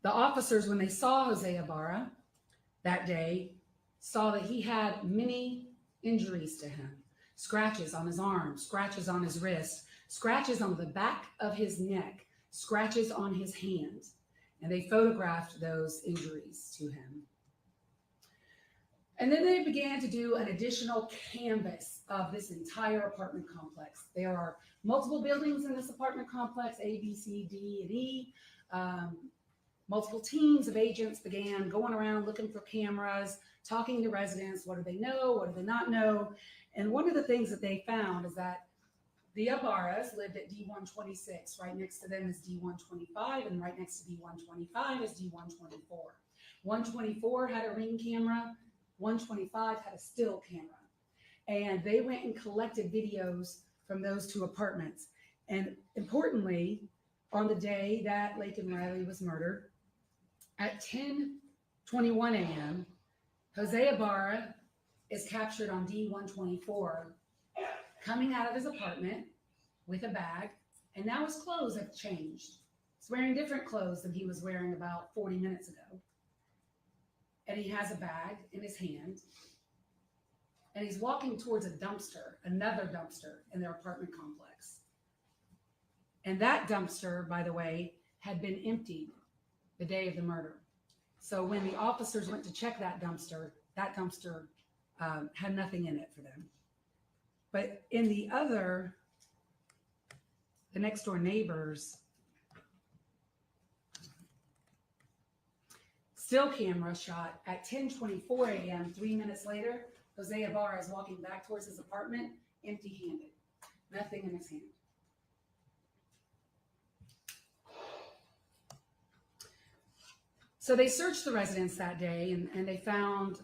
The officers, when they saw Jose Ibarra that day, saw that he had many injuries to him. Scratches on his arm, scratches on his wrist, scratches on the back of his neck, scratches on his hands. And they photographed those injuries to him. And then they began to do an additional canvas of this entire apartment complex. There are multiple buildings in this apartment complex, A, B, C, D, and E. Multiple teams of agents began going around looking for cameras, talking to residents. What do they know? What do they not know? And one of the things that they found is that the Ibarras lived at D126. Right next to them is D125, and right next to D125 is D124. 124 had a ring camera. 125 had a still camera. And they went and collected videos from those 2 apartments. And importantly, on the day that Laken Riley was murdered, at 10:21 a.m., José Ibarra is captured on D-124 coming out of his apartment with a bag, and now his clothes have changed. He's wearing different clothes than he was wearing about 40 minutes ago. And he has a bag in his hand, and he's walking towards a dumpster, another dumpster in their apartment complex. And that dumpster, by the way, had been emptied the day of the murder. So when the officers went to check that dumpster had nothing in it for them. But in the next door neighbors, still camera shot at 10:24 a.m., 3 minutes later, José Ibarra is walking back towards his apartment, empty-handed, nothing in his hand. So they searched the residence that day, and they found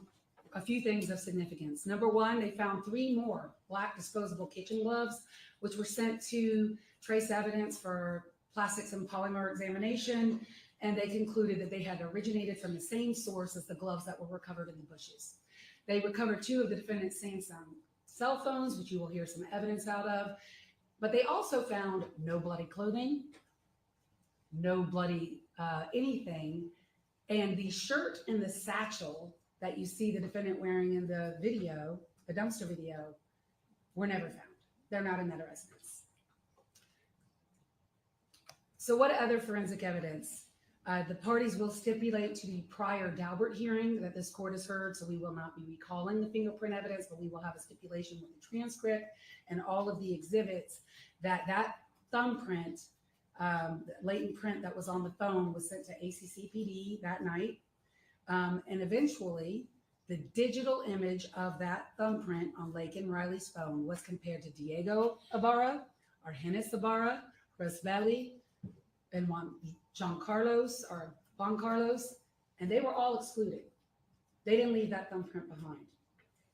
a few things of significance. Number one, they found 3 more black disposable kitchen gloves, which were sent to trace evidence for plastics and polymer examination, and they concluded that they had originated from the same source as the gloves that were recovered in the bushes. They recovered 2 of the defendant's Samsung cell phones, which you will hear some evidence out of, but they also found no bloody clothing, no bloody anything, and the shirt and the satchel that you see the defendant wearing in the video, the dumpster video, were never found. They're not in that residence. So what other forensic evidence? The parties will stipulate to the prior Daubert hearing that this court has heard, so we will not be recalling the fingerprint evidence, but we will have a stipulation with the transcript and all of the exhibits that thumbprint, the latent print that was on the phone was sent to ACCPD that night. And eventually, the digital image of that thumbprint on Laken Riley's phone was compared to Diego Ibarra, Argenis Ibarra, Rosvelli, and Juan Carlos, and they were all excluded. They didn't leave that thumbprint behind.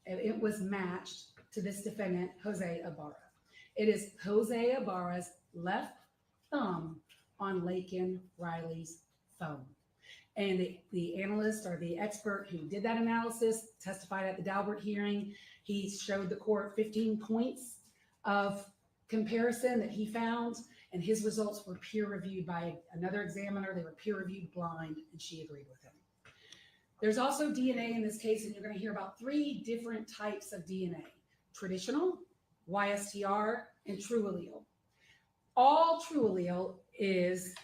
And it was matched to this defendant, José Ibarra. It is José Ibarra's left thumb on Laken Riley's phone. And the analyst or the expert who did that analysis testified at the Daubert hearing. He showed the court 15 points of comparison that he found, and his results were peer-reviewed by another examiner. They were peer-reviewed blind, and she agreed with him. There's also DNA in this case, and you're going to hear about 3 different types of DNA: traditional, YSTR, and true allele. All true allele is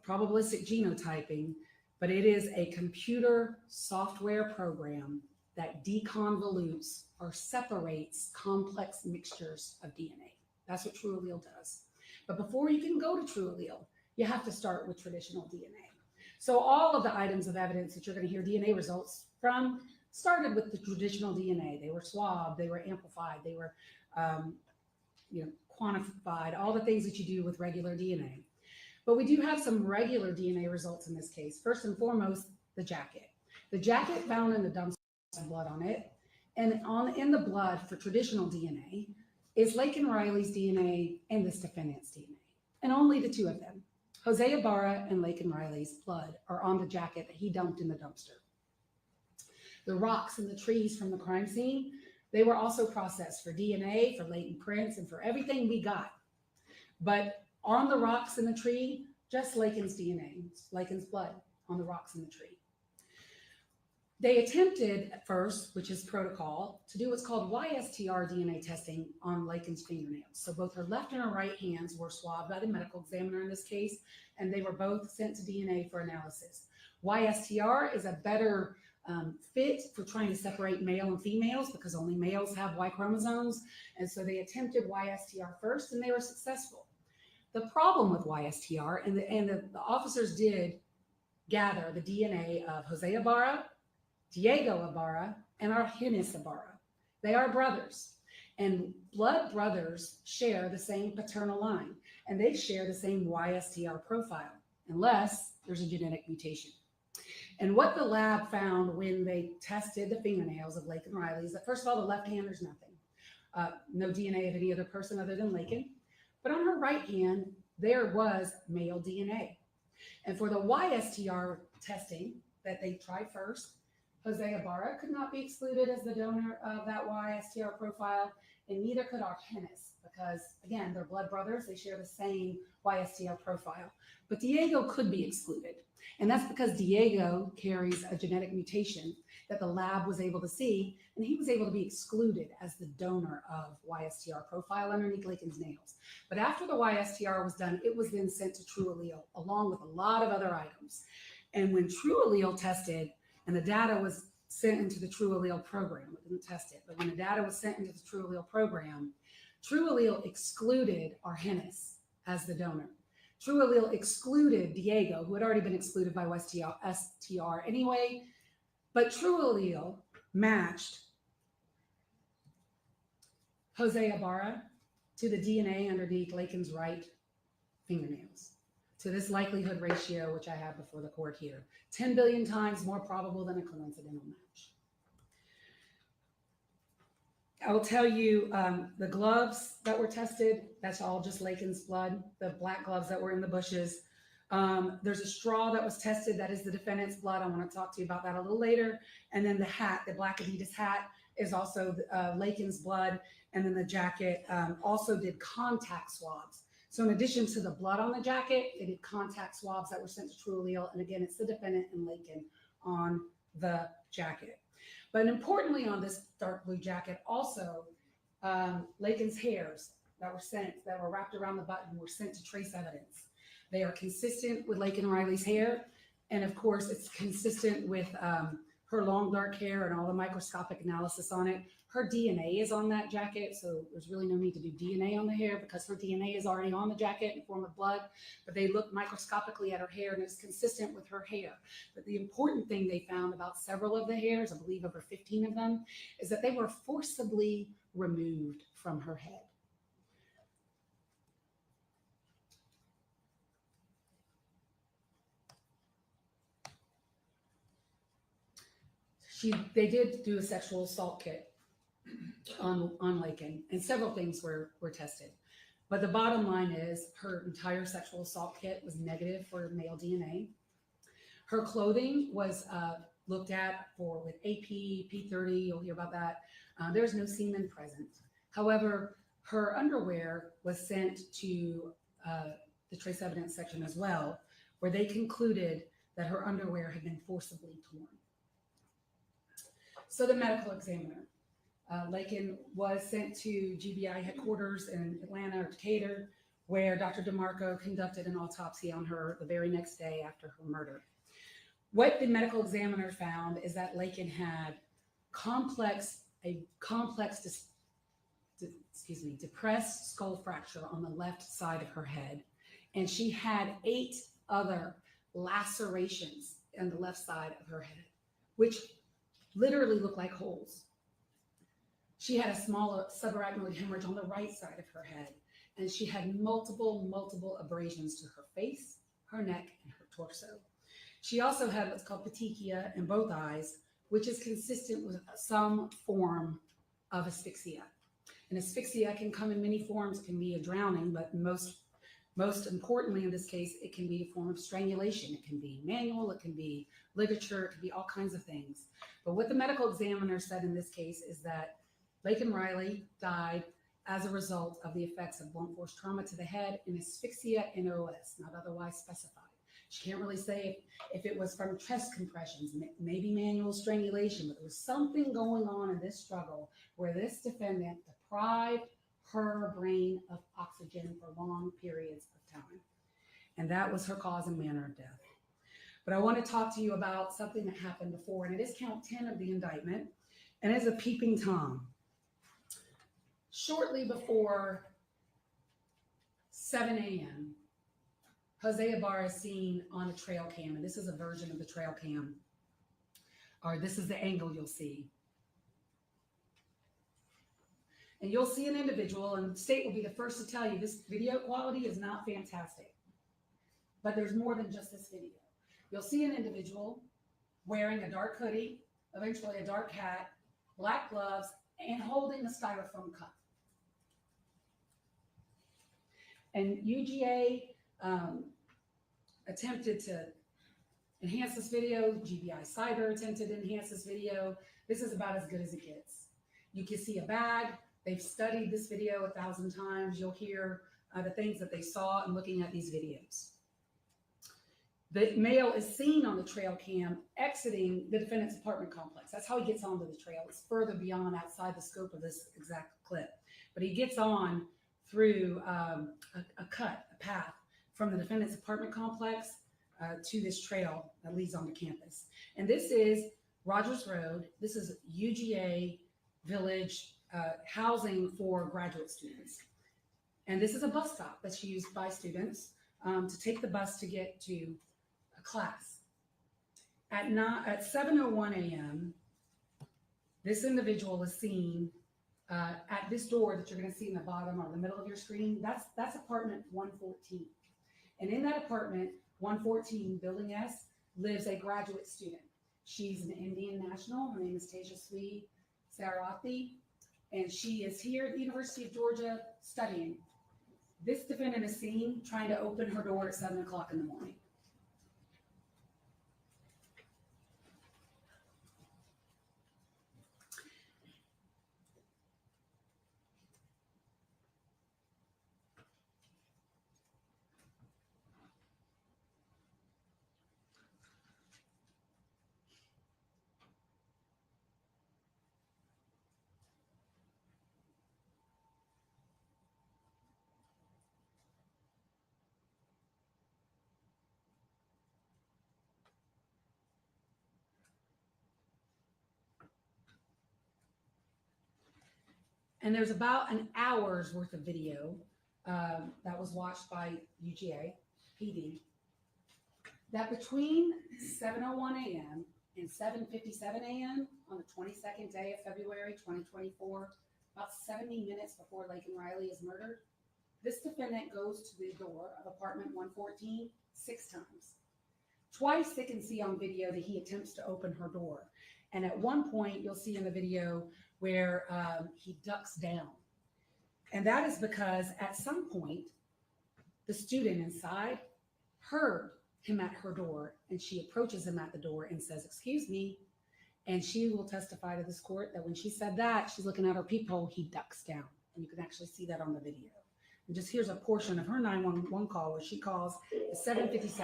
probabilistic genotyping, but it is a computer software program that deconvolutes or separates complex mixtures of DNA. That's what true allele does. But before you can go to true allele, you have to start with traditional DNA. So all of the items of evidence that you're going to hear DNA results from started with the traditional DNA. They were swabbed, they were amplified, they were quantified, all the things that you do with regular DNA. But we do have some regular DNA results in this case. First and foremost, the jacket. The jacket found in the dumpster has blood on it, and in the blood for traditional DNA is Laken Riley's DNA and this defendant's DNA, and only the 2 of them. José Ibarra and Laken Riley's blood are on the jacket that he dumped in the dumpster. The rocks and the trees from the crime scene, they were also processed for DNA, for latent prints, and for everything we got. But on the rocks in the tree, just Laken's DNA, Laken's blood on the rocks in the tree. They attempted at first, which is protocol, to do what's called YSTR DNA testing on Laken's fingernails. So both her left and her right hands were swabbed by the medical examiner in this case, and they were both sent to DNA for analysis. YSTR is a better fit for trying to separate male and females because only males have Y chromosomes. And so they attempted YSTR first, and they were successful. The problem with YSTR, and the officers did gather the DNA of José Ibarra, Diego Ibarra, and Argenis Ibarra. They are brothers, and blood brothers share the same paternal line, and they share the same YSTR profile, unless there's a genetic mutation. And what the lab found when they tested the fingernails of Laken Riley is that, first of all, the left hand, there's nothing. No DNA of any other person other than Laken. But on her right hand, there was male DNA. And for the YSTR testing that they tried first, José Ibarra could not be excluded as the donor of that YSTR profile, and neither could Argenis, because again, they're blood brothers, they share the same YSTR profile. But Diego could be excluded. And that's because Diego carries a genetic mutation that the lab was able to see, and he was able to be excluded as the donor of YSTR profile underneath Laken's nails. But after the YSTR was done, it was then sent to True Allele along with a lot of other items. And when True Allele tested, and the data was sent into the True Allele program, it didn't test it, but when the data was sent into the True Allele program, True Allele excluded Argenis as the donor. True Allele excluded Diego, who had already been excluded by STR anyway, but True Allele matched José Ibarra to the DNA underneath Laken's right fingernails, to this likelihood ratio, which I have before the court here. 10 billion times more probable than a coincidental match. I will tell you the gloves that were tested, that's all just Laken's blood, the black gloves that were in the bushes. There's a straw that was tested, that is the defendant's blood. I want to talk to you about that a little later. And then the hat, the black Adidas hat, is also Laken's blood. And then the jacket also did contact swabs. So in addition to the blood on the jacket, they did contact swabs that were sent to True Allele. And again, it's the defendant and Laken on the jacket. But importantly on this dark blue jacket, also Laken's hairs that were wrapped around the button were sent to trace evidence. They are consistent with Laken Riley's hair. And of course, it's consistent with her long dark hair and all the microscopic analysis on it. Her DNA is on that jacket, so there's really no need to do DNA on the hair because her DNA is already on the jacket in form of blood, but they looked microscopically at her hair and it's consistent with her hair. But the important thing they found about several of the hairs, I believe over 15 of them, is that they were forcibly removed from her head. They did do a sexual assault kit on Laken, and several things were tested. But the bottom line is her entire sexual assault kit was negative for male DNA. Her clothing was looked at with AP, P30, you'll hear about that. There's no semen present. However, her underwear was sent to the trace evidence section as well, where they concluded that her underwear had been forcibly torn. So the medical examiner, Laken was sent to GBI headquarters in Atlanta or Decatur, where Dr. DeMarco conducted an autopsy on her the very next day after her murder. What the medical examiner found is that Laken had depressed skull fracture on the left side of her head, and she had 8 other lacerations on the left side of her head, which literally look like holes. She had a small subarachnoid hemorrhage on the right side of her head, and she had multiple abrasions to her face, her neck, and her torso. She also had what's called petechia in both eyes, which is consistent with some form of asphyxia. And asphyxia can come in many forms. It can be a drowning, but most importantly in this case, it can be a form of strangulation. It can be manual, it can be ligature, it can be all kinds of things. But what the medical examiner said in this case is that Laken Riley died as a result of the effects of blunt force trauma to the head and asphyxia NOS, not otherwise specified. She can't really say if it was from chest compressions, maybe manual strangulation, but there was something going on in this struggle where this defendant deprived her brain of oxygen for long periods of time. And that was her cause and manner of death. But I want to talk to you about something that happened before, and it is count 10 of the indictment, and it's a peeping Tom. Shortly before 7 a.m., José Ibarra is seen on a trail cam, and this is a version of the trail cam, or this is the angle you'll see. And you'll see an individual, and the state will be the first to tell you this video quality is not fantastic. But there's more than just this video. You'll see an individual wearing a dark hoodie, eventually a dark hat, black gloves, and holding a styrofoam cup. And UGA attempted to enhance this video. GBI Cyber attempted to enhance this video. This is about as good as it gets. You can see a bag. They've studied this video 1,000 times. You'll hear the things that they saw in looking at these videos. The male is seen on the trail cam exiting the defendant's apartment complex. That's how he gets onto the trail. It's further beyond outside the scope of this exact clip. But he gets on through a path from the defendant's apartment complex to this trail that leads onto campus. And this is Rogers Road. This is UGA Village housing for graduate students. And this is a bus stop that's used by students to take the bus to get to a class. At 7:01 a.m., this individual is seen at this door that you're going to see in the bottom or the middle of your screen. That's apartment 114. And in that apartment, 114, Building S, lives a graduate student. She's an Indian national. Her name is Tejaswi Sarathi, and she is here at the University of Georgia studying. This defendant is seen trying to open her door at 7 o'clock in the morning. And there's about an hour's worth of video that was watched by UGA PD that between 7:01 a.m. and 7:57 a.m. on the 22nd day of February 2024, about 70 minutes before Laken Riley is murdered, this defendant goes to the door of apartment 114 6 times. Twice they can see on video that he attempts to open her door. And at one point, you'll see in the video where he ducks down. And that is because at some point, the student inside heard him at her door, and she approaches him at the door and says, "Excuse me." And she will testify to this court that when she said that, she's looking at her peephole, he ducks down. And you can actually see that on the video. And just here's a portion of her 911 call where she calls at 7:57.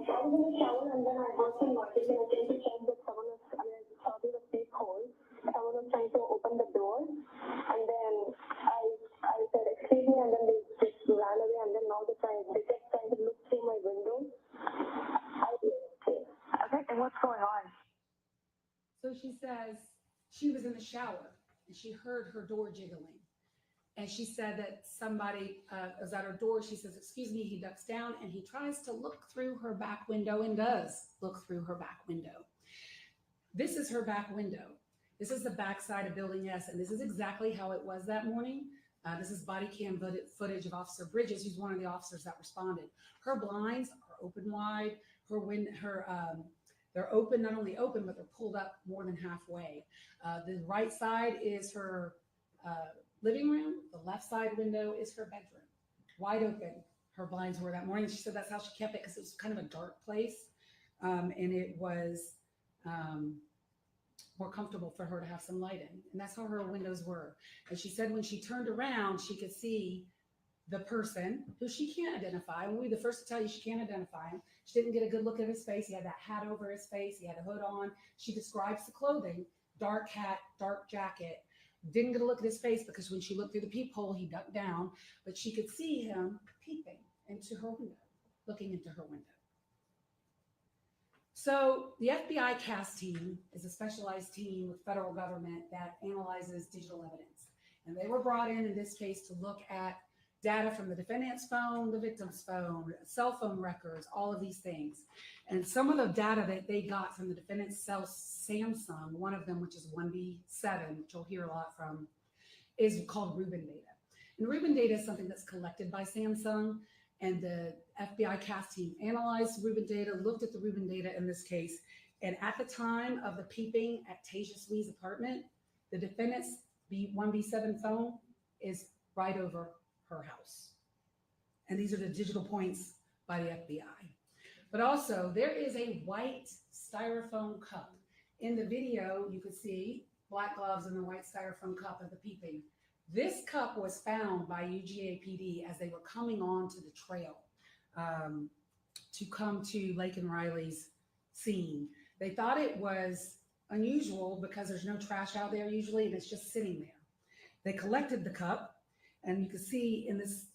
I was in the shower and then I heard some noises and I came to check that someone was, I saw through the peephole. Someone was trying to open the door, and then I said, "Excuse me," and then they just ran away, and then now they kept trying to look through my window. Okay, and what's going on? So she says she was in the shower and she heard her door jiggling. And she said that somebody was at her door. She says, "Excuse me," he ducks down and he tries to look through her back window and does look through her back window. This is her back window. This is the back side of Building S, and this is exactly how it was that morning. This is body cam footage of Officer Bridges, who's one of the officers that responded. Her blinds are open wide. They're open, not only open, but they're pulled up more than halfway. The right side is her living room. The left side window is her bedroom. Wide open, her blinds were that morning. She said that's how she kept it because it was kind of a dark place. And it was more comfortable for her to have some light in. And that's how her windows were. And she said when she turned around, she could see the person who she can't identify. And we'll be the first to tell you she can't identify him. She didn't get a good look at his face. He had that hat over his face. He had a hood on. She describes the clothing, dark hat, dark jacket. Didn't get a look at his face because when she looked through the peephole, he ducked down, but she could see him peeping into her window, looking into her window. So the FBI CAS team is a specialized team with federal government that analyzes digital evidence. And they were brought in this case to look at data from the defendant's phone, the victim's phone, cell phone records, all of these things. And some of the data that they got from the defendant's cell Samsung, one of them, which is 1B7, which you'll hear a lot from, is called Rubin data. And Rubin data is something that's collected by Samsung, and the FBI CAS team analyzed Rubin data, looked at the Rubin data in this case, and at the time of the peeping at Tejaswi's apartment, the defendant's 1B7 phone is right over her house. And these are the digital points by the FBI. But also, there is a white styrofoam cup. In the video, you could see black gloves and the white styrofoam cup of the peeping. This cup was found by UGA PD as they were coming onto the trail to come to Laken Riley's scene. They thought it was unusual because there's no trash out there usually, and it's just sitting there. They collected the cup, and you can see in this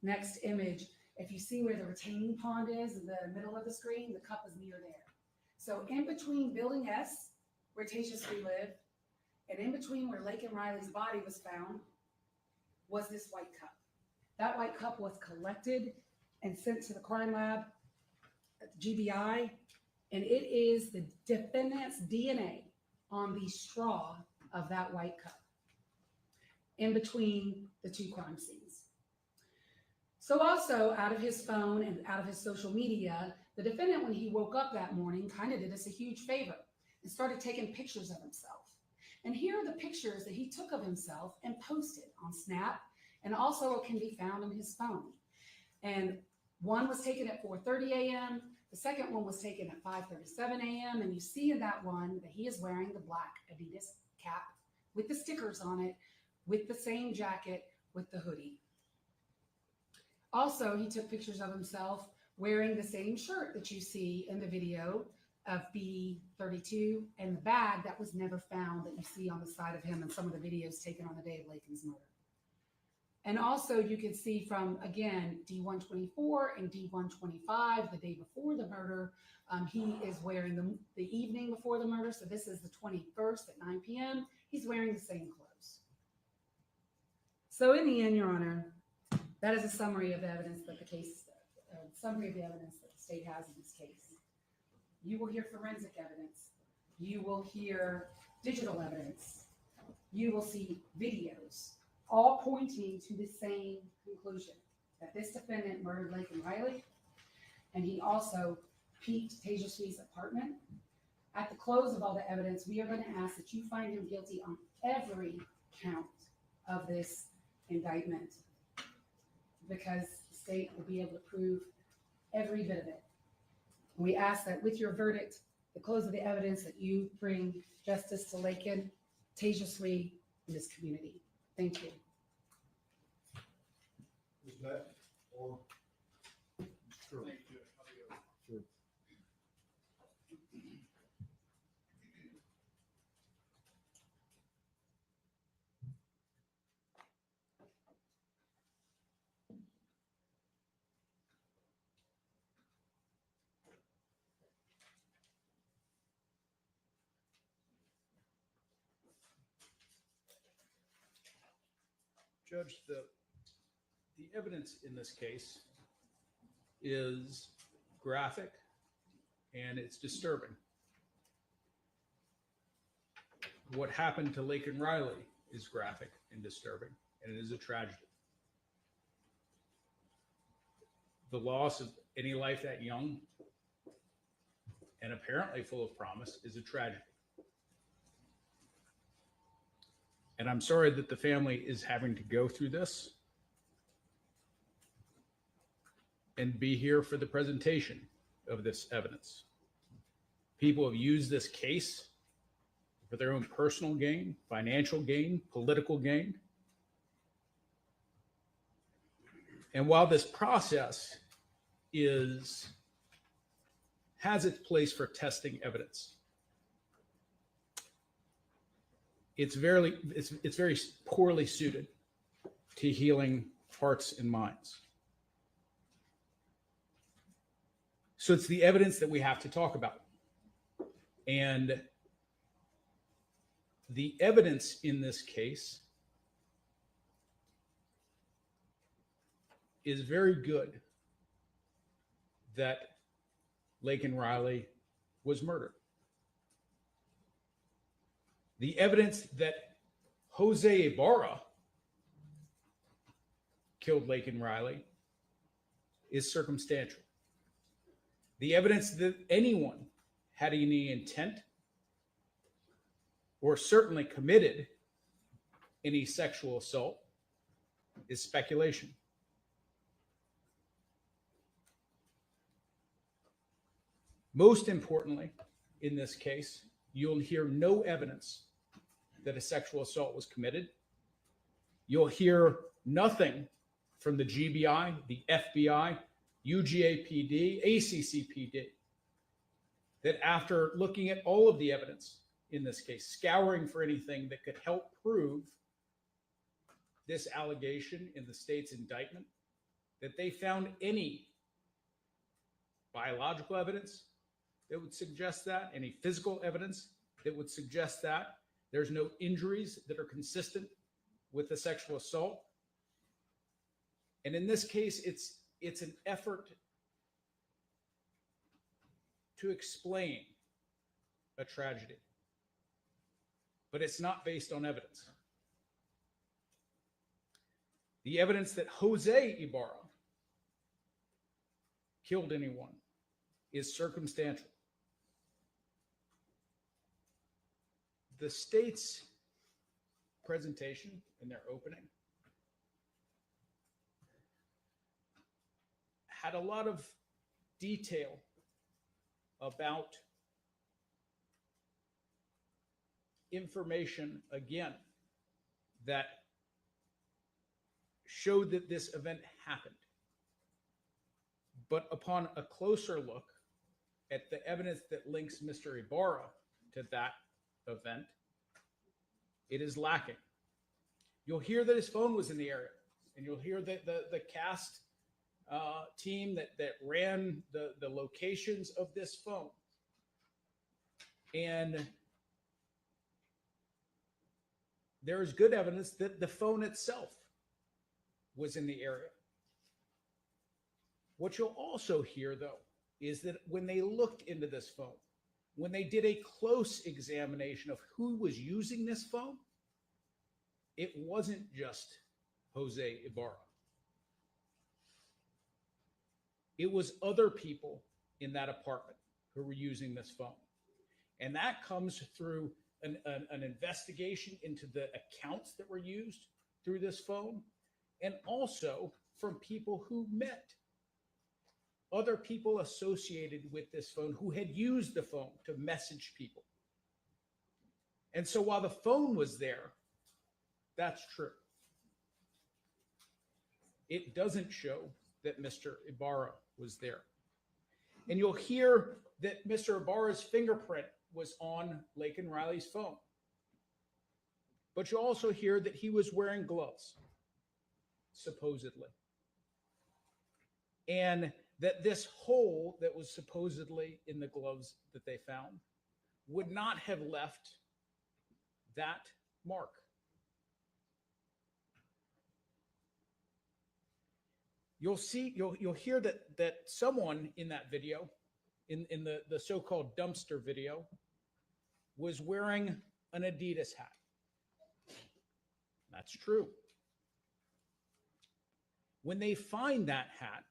next image, if you see where the retaining pond is in the middle of the screen, the cup is near there. So in between Building S, where Tasia Sui lived, and in between where Laken Riley's body was found, was this white cup. That white cup was collected and sent to the crime lab at the GBI, and it is the defendant's DNA on the straw of that white cup in between the two crime scenes. So also, out of his phone and out of his social media, the defendant, when he woke up that morning, kind of did us a huge favor and started taking pictures of himself. And here are the pictures that he took of himself and posted on Snap, and also can be found in his phone. And one was taken at 4:30 a.m., the second one was taken at 5:37 a.m., and you see in that one that he is wearing the black Adidas cap with the stickers on it, with the same jacket, with the hoodie. Also, he took pictures of himself wearing the same shirt that you see in the video of B32 and the bag that was never found that you see on the side of him in some of the videos taken on the day of Laken's murder. And also you can see from, again, D124 and D125, the day before the murder, he is wearing the evening before the murder. So this is the 21st at 9 p.m. He's wearing the same clothes. So in the end, Your Honor, that is a summary of the evidence that the state has in this case. You will hear forensic evidence. You will hear digital evidence. You will see videos, all pointing to the same conclusion, that this defendant murdered Laken Riley, and he also peeked Tasia Sui's apartment. At the close of all the evidence, we are going to ask that you find him guilty on every count of this indictment, because the state will be able to prove every bit of it. We ask that with your verdict, the close of the evidence, that you bring justice to Laken, Tasia Sui, and this community. Thank you. Is that or? Sure. Thank you. Sure. Judge, the evidence in this case is graphic and it's disturbing. What happened to Laken Riley is graphic and disturbing, and it is a tragedy. The loss of any life that young and apparently full of promise is a tragedy. And I'm sorry that the family is having to go through this and be here for the presentation of this evidence. People have used this case for their own personal gain, financial gain, political gain. And while this process has its place for testing evidence, it's very poorly suited to healing hearts and minds. So it's the evidence that we have to talk about. And the evidence in this case is very good that Laken Riley was murdered. The evidence that José Ibarra killed Laken Riley is circumstantial. The evidence that anyone had any intent or certainly committed any sexual assault is speculation. Most importantly, in this case, you'll hear no evidence that a sexual assault was committed. You'll hear nothing from the GBI, the FBI, UGAPD, ACCPD, that after looking at all of the evidence in this case, scouring for anything that could help prove this allegation in the state's indictment, that they found any biological evidence that would suggest that, any physical evidence that would suggest that. There's no injuries that are consistent with the sexual assault. And in this case, it's an effort to explain a tragedy, but it's not based on evidence. The evidence that José Ibarra killed anyone is circumstantial. The state's presentation in their opening had a lot of detail about information, again, that showed that this event happened. But upon a closer look at the evidence that links Mr. Ibarra to that event, it is lacking. You'll hear that his phone was in the area, and you'll hear that the cast team that ran the locations of this phone. And there is good evidence that the phone itself was in the area. What you'll also hear, though, is that when they looked into this phone, when they did a close examination of who was using this phone, it wasn't just José Ibarra. It was other people in that apartment who were using this phone. And that comes through an investigation into the accounts that were used through this phone, and also from people who met other people associated with this phone who had used the phone to message people. And so while the phone was there, that's true. It doesn't show that Mr. Ibarra was there. And you'll hear that Mr. Ibarra's fingerprint was on Laken Riley's phone. But you'll also hear that he was wearing gloves, supposedly. And that this hole that was supposedly in the gloves that they found would not have left that mark. You'll hear that someone in that video, in the so-called dumpster video, was wearing an Adidas hat. That's true. When they find that hat,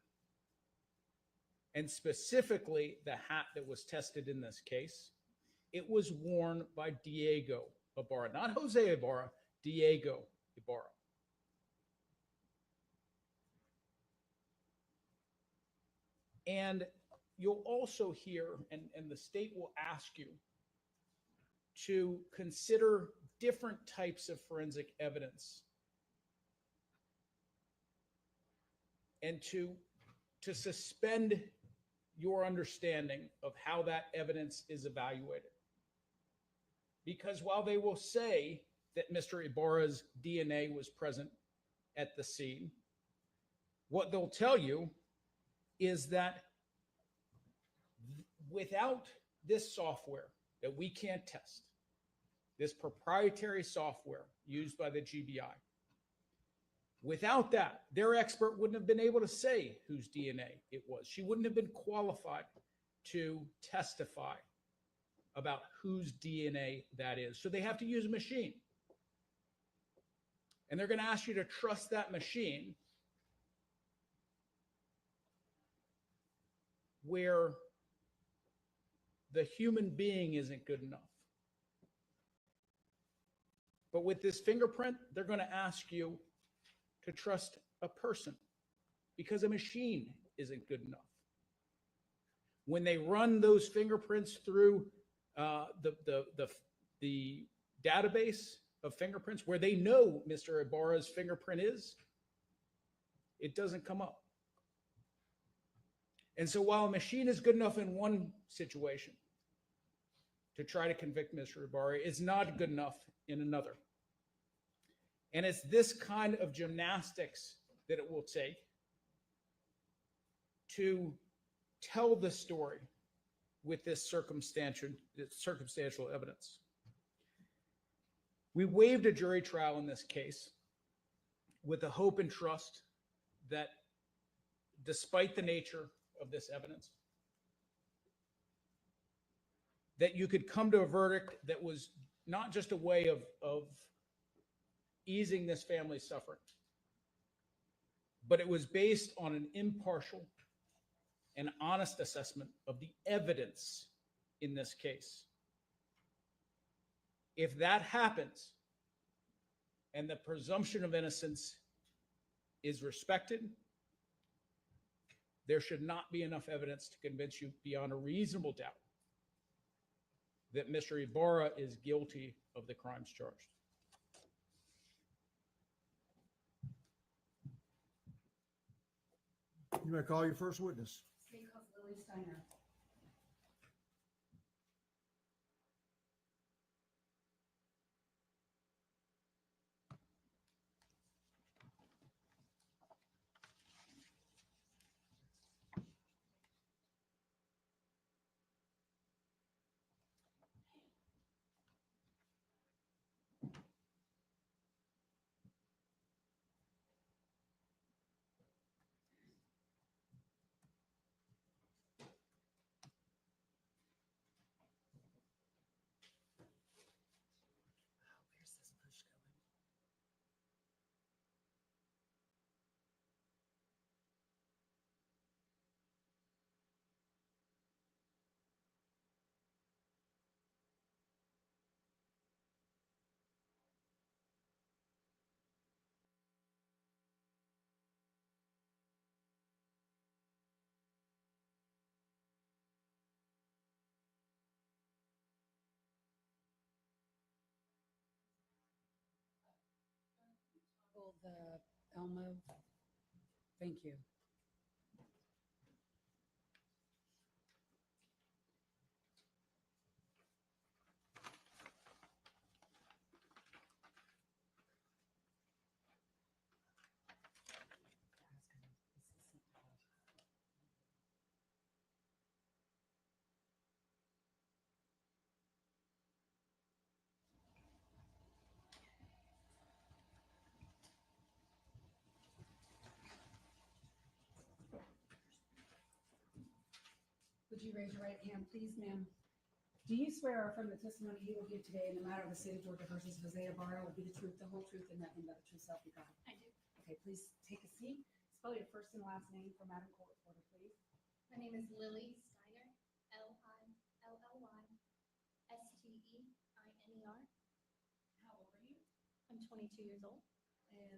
and specifically the hat that was tested in this case, it was worn by Diego Ibarra, not José Ibarra, Diego Ibarra. And you'll also hear, and the state will ask you to consider different types of forensic evidence and to suspend your understanding of how that evidence is evaluated. Because while they will say that Mr. Ibarra's DNA was present at the scene, what they'll tell you is that without this software that we can't test, this proprietary software used by the GBI, without that, their expert wouldn't have been able to say whose DNA it was. She wouldn't have been qualified to testify about whose DNA that is. So they have to use a machine. And they're going to ask you to trust that machine where the human being isn't good enough. But with this fingerprint, they're going to ask you to trust a person because a machine isn't good enough. When they run those fingerprints through the database of fingerprints where they know Mr. Ibarra's fingerprint is, it doesn't come up. And so while a machine is good enough in one situation to try to convict Mr. Ibarra, it's not good enough in another. And it's this kind of gymnastics that it will take to tell the story with this circumstantial evidence. We waived a jury trial in this case with the hope and trust that despite the nature of this evidence, that you could come to a verdict that was not just a way of easing this family's suffering, but it was based on an impartial and honest assessment of the evidence in this case. If that happens and the presumption of innocence is respected, there should not be enough evidence to convince you beyond a reasonable doubt that Mr. Ibarra is guilty of the crimes charged. You may call your first witness. State calls Lily Steiner. Where's this push going? Toggle the Elmo. Thank you. Would you raise your right hand, please, ma'am? Do you swear or affirm the testimony you will give today in the matter of the state of Georgia versus José Ibarra will be the truth, the whole truth, and nothing but the true self you got? I do. Okay, please take a seat. Spell your first and last name for Madam Court Reporter, please. My name is Lily Steiner, Lillysteiner. How old are you? I'm 22 years old. And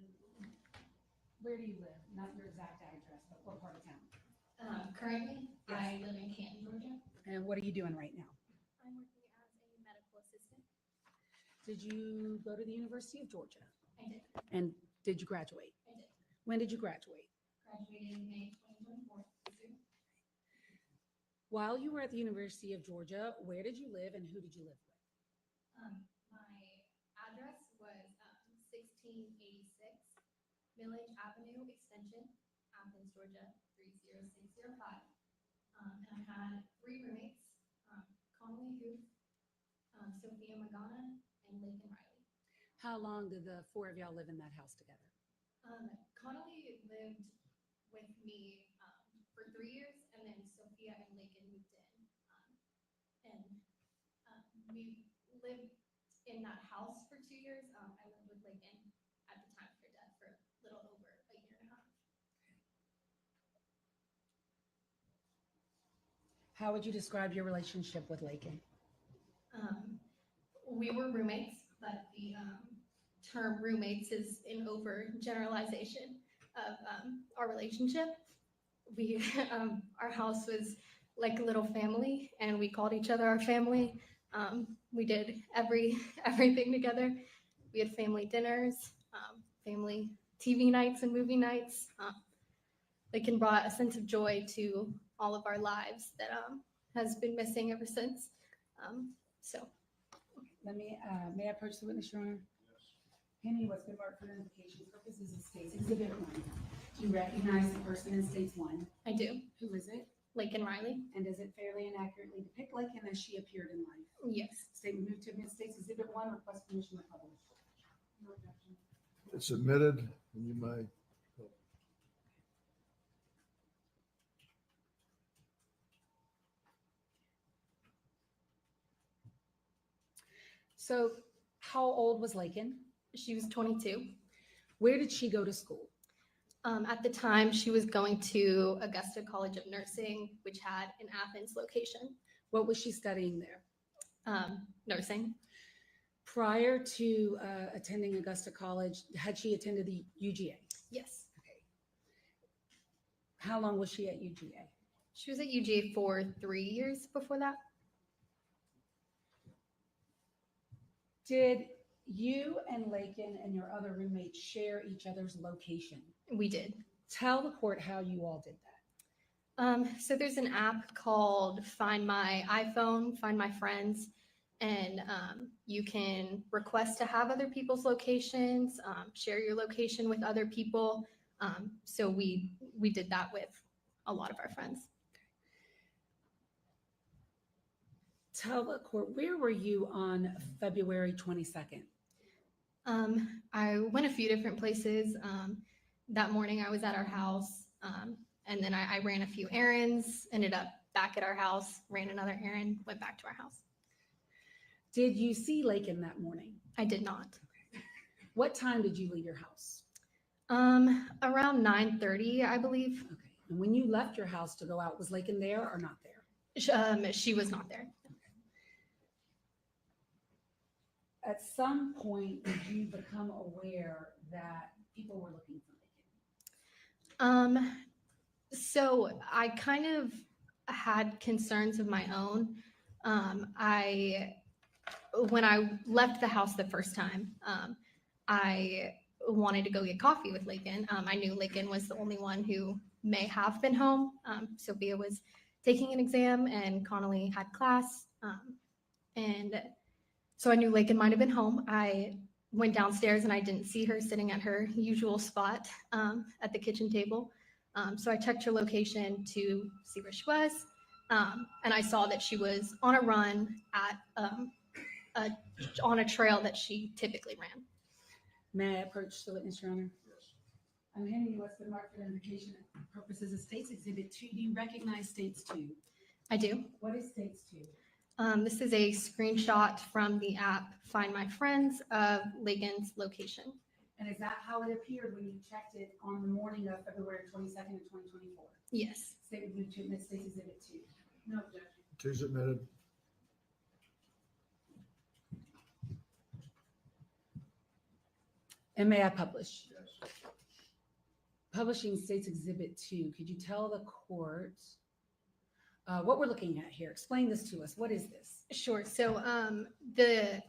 where do you live? Not your exact address, but what part of town? Currently, I live in Canton, Georgia. And what are you doing right now? I'm working as a medical assistant. Did you go to the University of Georgia? I did. And did you graduate? I did. When did you graduate? Graduated in May 2024. While you were at the University of Georgia, where did you live and who did you live with? My address was 1686 Village Avenue Extension, Athens, Georgia 30605. And I had 3 roommates, Connolly Huth, Sophia Magana, and Laken Riley. How long did the 4 of y'all live in that house together? Connolly lived with me for 3 years, and then Sophia and Laken moved in. We lived in that house for 2 years. I lived with Laken at the time of her death for a little over a year and a half. How would you describe your relationship with Laken? We were roommates, but the term roommates is an overgeneralization of our relationship. We our house was like a little family, and we called each other our family. We did everything together. We had family dinners, family TV nights and movie nights. Laken brought a sense of joy to all of our lives that has been missing ever since. So Let me, may I approach the witness, Your Honor? Henry, what's been marked for identification purposes of states exhibit 1. Do you recognize the person in states 1? I do. Who is it? Laken Riley. And does it fairly and accurately depict Laken as she appeared in life? Yes. Statement moved to admit states exhibit 1, request permission to publish. No objection. It's admitted, and you may. So how old was Laken? She was 22. Where did she go to school? At the time, she was going to Augusta College of Nursing, which had an Athens location. What was she studying there? Nursing. Prior to attending Augusta College, had she attended the UGA? Yes. Okay. How long was she at UGA? She was at UGA for 3 years before that. Did you and Laken and your other roommates share each other's location? We did. Tell the court how you all did that. So there's an app called Find My iPhone, Find My Friends, and you can request to have other people's locations, share your location with other people. So we did that with a lot of our friends. Tell the court, where were you on February 22nd? I went a few different places. That morning I was at our house, and then I ran a few errands, ended up back at our house, ran another errand, went back to our house. Did you see Laken that morning? I did not. What time did you leave your house? Around 9:30, I believe. Okay. And when you left your house to go out, was Laken there or not there? She was not there. At some point, did you become aware that people were looking for Laken? So I kind of had concerns of my own. When I left the house the first time, I wanted to go get coffee with Laken. I knew Laken was the only one who may have been home. Sophia was taking an exam and Connolly had class. And so I knew Laken might have been home. I went downstairs and I didn't see her sitting at her usual spot at the kitchen table. So I checked her location to see where she was. And I saw that she was on a run at on a trail that she typically ran. May I approach the witness, Your Honor? Yes. I'm handing you what's been marked for identification purposes of States Exhibit 2. Do you recognize States 2? I do. What is States 2? This is a screenshot from the app Find My Friends of Laken's location. And is that how it appeared when you checked it on the morning of February 22nd of 2024? Yes. Statement moved to admit States Exhibit 2. No objection. Two's admitted. And may I publish? Yes. Publishing States Exhibit 2. Could you tell the court what we're looking at here? Explain this to us. What is this? Sure. So the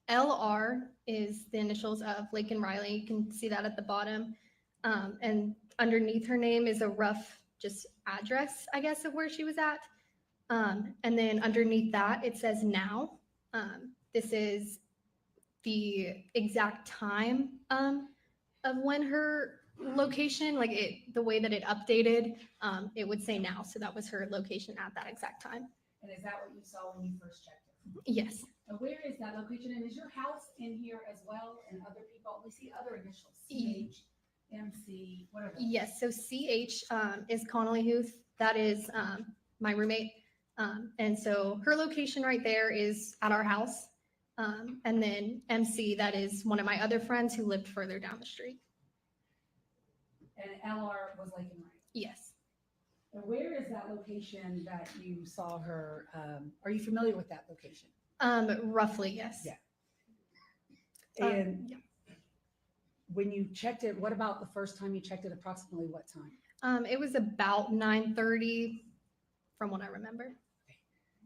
LR is the initials of Laken Riley. You can see that at the bottom. And underneath her name is a rough just address, I guess, of where she was at. And then underneath that, it says now. This is the exact time of when her location, like the way that it updated, it would say now. So that was her location at that exact time. And is that what you saw when you first checked it? Yes. And where is that location? And is your house in here as well? And other people? We see other initials. CH, MC, whatever. Yes. So CH is Connolly Huth. That is my roommate. And so her location right there is at our house. And then MC, that is one of my other friends who lived further down the street. And LR was Laken Riley. Yes. And where is that location that you saw her? Are you familiar with that location? Roughly, yes. Yeah. And yeah. When you checked it, what about the first time you checked it, approximately what time? It was about 9:30 from what I remember.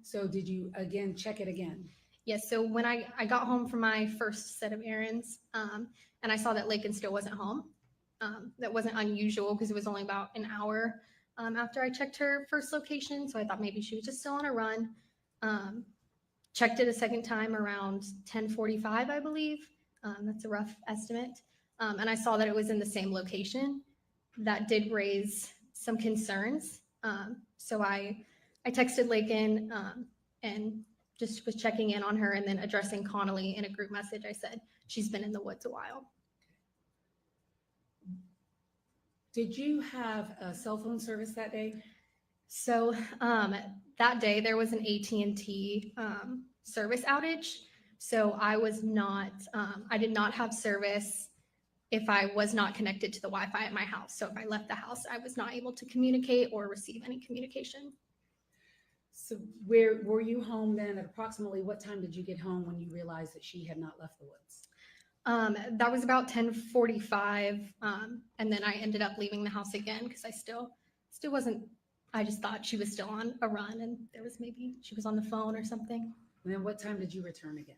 So did you again check it again? Yes, so when I got home from my first set of errands, and I saw that Laken still wasn't home. That wasn't unusual because it was only about an hour after I checked her first location. So I thought maybe she was just still on a run. Checked it a second time around 10:45, I believe. That's a rough estimate. And I saw that it was in the same location. That did raise some concerns. So I texted Laken and just was checking in on her, and then addressing Connolly in a group message. I said, she's been in the woods a while. Did you have a cell phone service that day? So that day there was an AT&T service outage. So I was not, I did not have service if I was not connected to the Wi-Fi at my house. So if I left the house, I was not able to communicate or receive any communication. So where were you home then? At approximately what time did you get home when you realized that she had not left the woods? That was about 10:45. And then I ended up leaving the house again because I still wasn't, I just thought she was still on a run, and there was maybe she was on the phone or something. And then what time did you return again?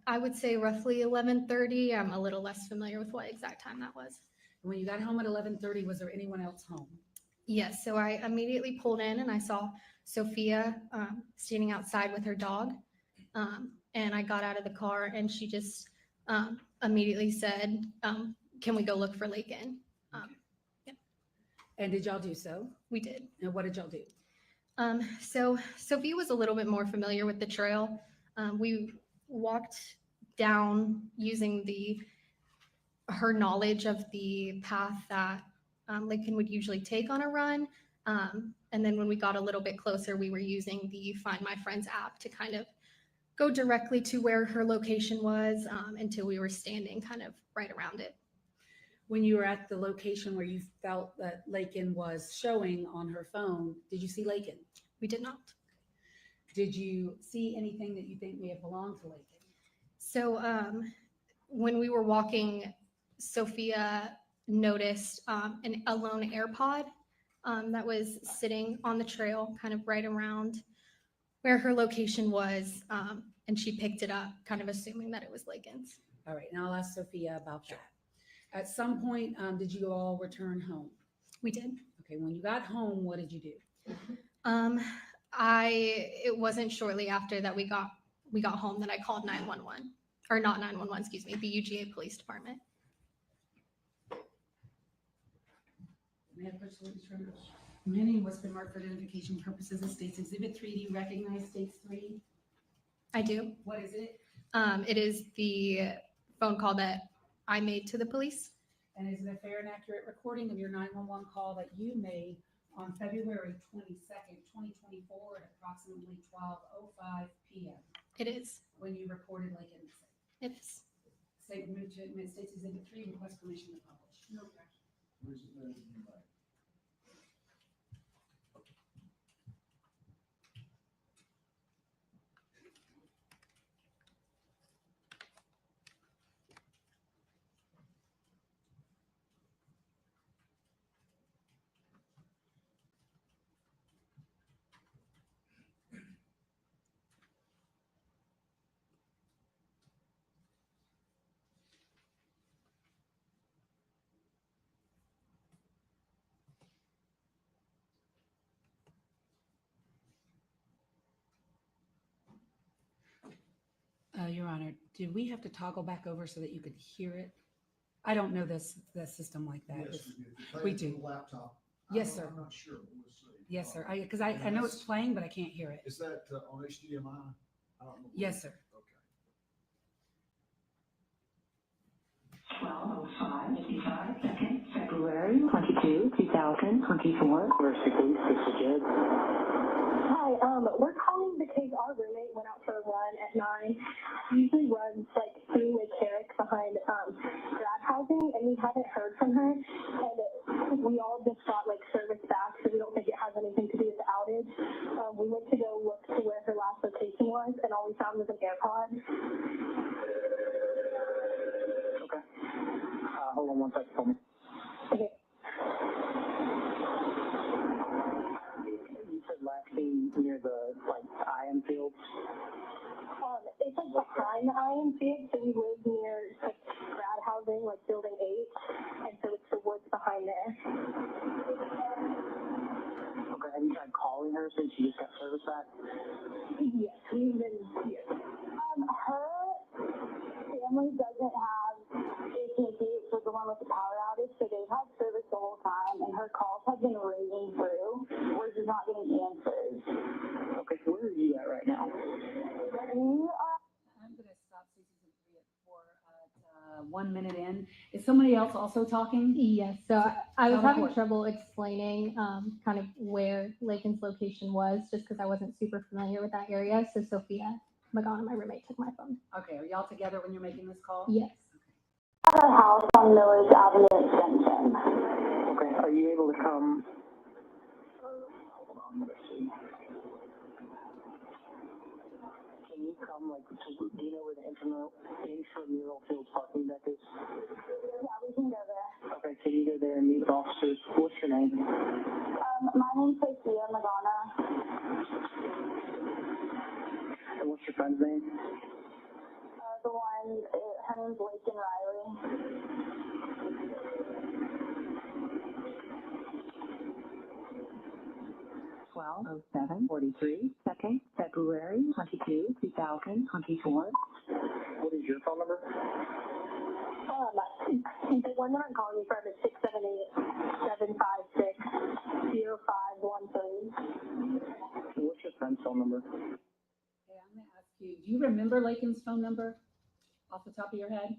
I would say roughly 11:30. I'm a little less familiar with what exact time that was. When you got home at 11:30, was there anyone else home? Yes, so I immediately pulled in and I saw Sophia standing outside with her dog. And I got out of the car and she just immediately said, can we go look for Laken? Yeah. And did y'all do so? We did. And what did y'all do? So Sophia was a little bit more familiar with the trail. We walked down using her knowledge of the path that Laken would usually take on a run. And then when we got a little bit closer, we were using the Find My Friends app to kind of go directly to where her location was until we were standing kind of right around it. When you were at the location where you felt that Laken was showing on her phone, did you see Laken? We did not. Did you see anything that you think may have belonged to Laken? So when we were walking, Sophia noticed a lone AirPod that was sitting on the trail kind of right around where her location was, and she picked it up, kind of assuming that it was Laken's. All right, now I'll ask Sophia about that. At some point, did you all return home? We did. Okay, when you got home, what did you do? It wasn't shortly after that we got home that I called 911, or not 911, excuse me, the UGA Police Department. May I push the return? Many what's been marked for identification purposes as States Exhibit 3. Do you recognize States 3? I do. What is it? It is the phone call that I made to the police. And is it a fair and accurate recording of your 911 call that you made on February 22nd, 2024 at approximately 12:05 p.m.? It is. When you reported Laken missing? It is. State move to admit States Exhibit 3, request permission to publish. No objection. Your Honor, did we have to toggle back over so that you could hear it? I don't know the system like that. Yes, we do. Laptop. Yes, sir. I'm not sure. We'll see. Yes, sir. Because I know it's playing, but I can't hear it. Is that on HDMI? I don't know. Yes, sir. Okay. 12:05:55 seconds, February 22, 2024. Mercy, please. This is Jed. Hi, we're calling because our roommate went out for a run at 9. He usually runs like through Lake Herrick behind grad housing, and we haven't heard from her. And we all just got like service back, so we don't think it has anything to do with the outage. We went to go look to where her last location was, and all we found was an AirPod. Okay. behind the IMC, so we live near like grad housing, like building 8, and so it's the woods behind there. Okay, have you tried calling her since you just got service back? Yes, we've been here. Her family doesn't have AT&T, so the one with the power outage, so they've had service the whole time, and her calls have been ringing through. We're just not getting answers. Okay, so where are you at right now? We are. I'm gonna stop Stacey's interview at 1 minute in. Is somebody else also talking? Yes, so I was Tell the having court. trouble explaining kind of where Laken's location was, just because I wasn't super familiar with that area. So Sophia Magana, my roommate, took my phone. Okay, are y'all together when you're making this call? Yes. At our house on Millers Avenue Extension. Okay, are you able to come? Hold on, let's see. Can you come, like, do you know where the intramural field parking deck is? Yeah, we can go there. Okay, can you go there and meet with officers? What's your name? My name's Sophia Magana. And what's your friend's name? The one, her name's Laken Riley. Second, February 22, 2024. What is your phone number? The one that I'm calling you from is 678-756-0513. What's your friend's phone number? Okay, I'm gonna ask you, do you remember Laken's phone number off the top of your head?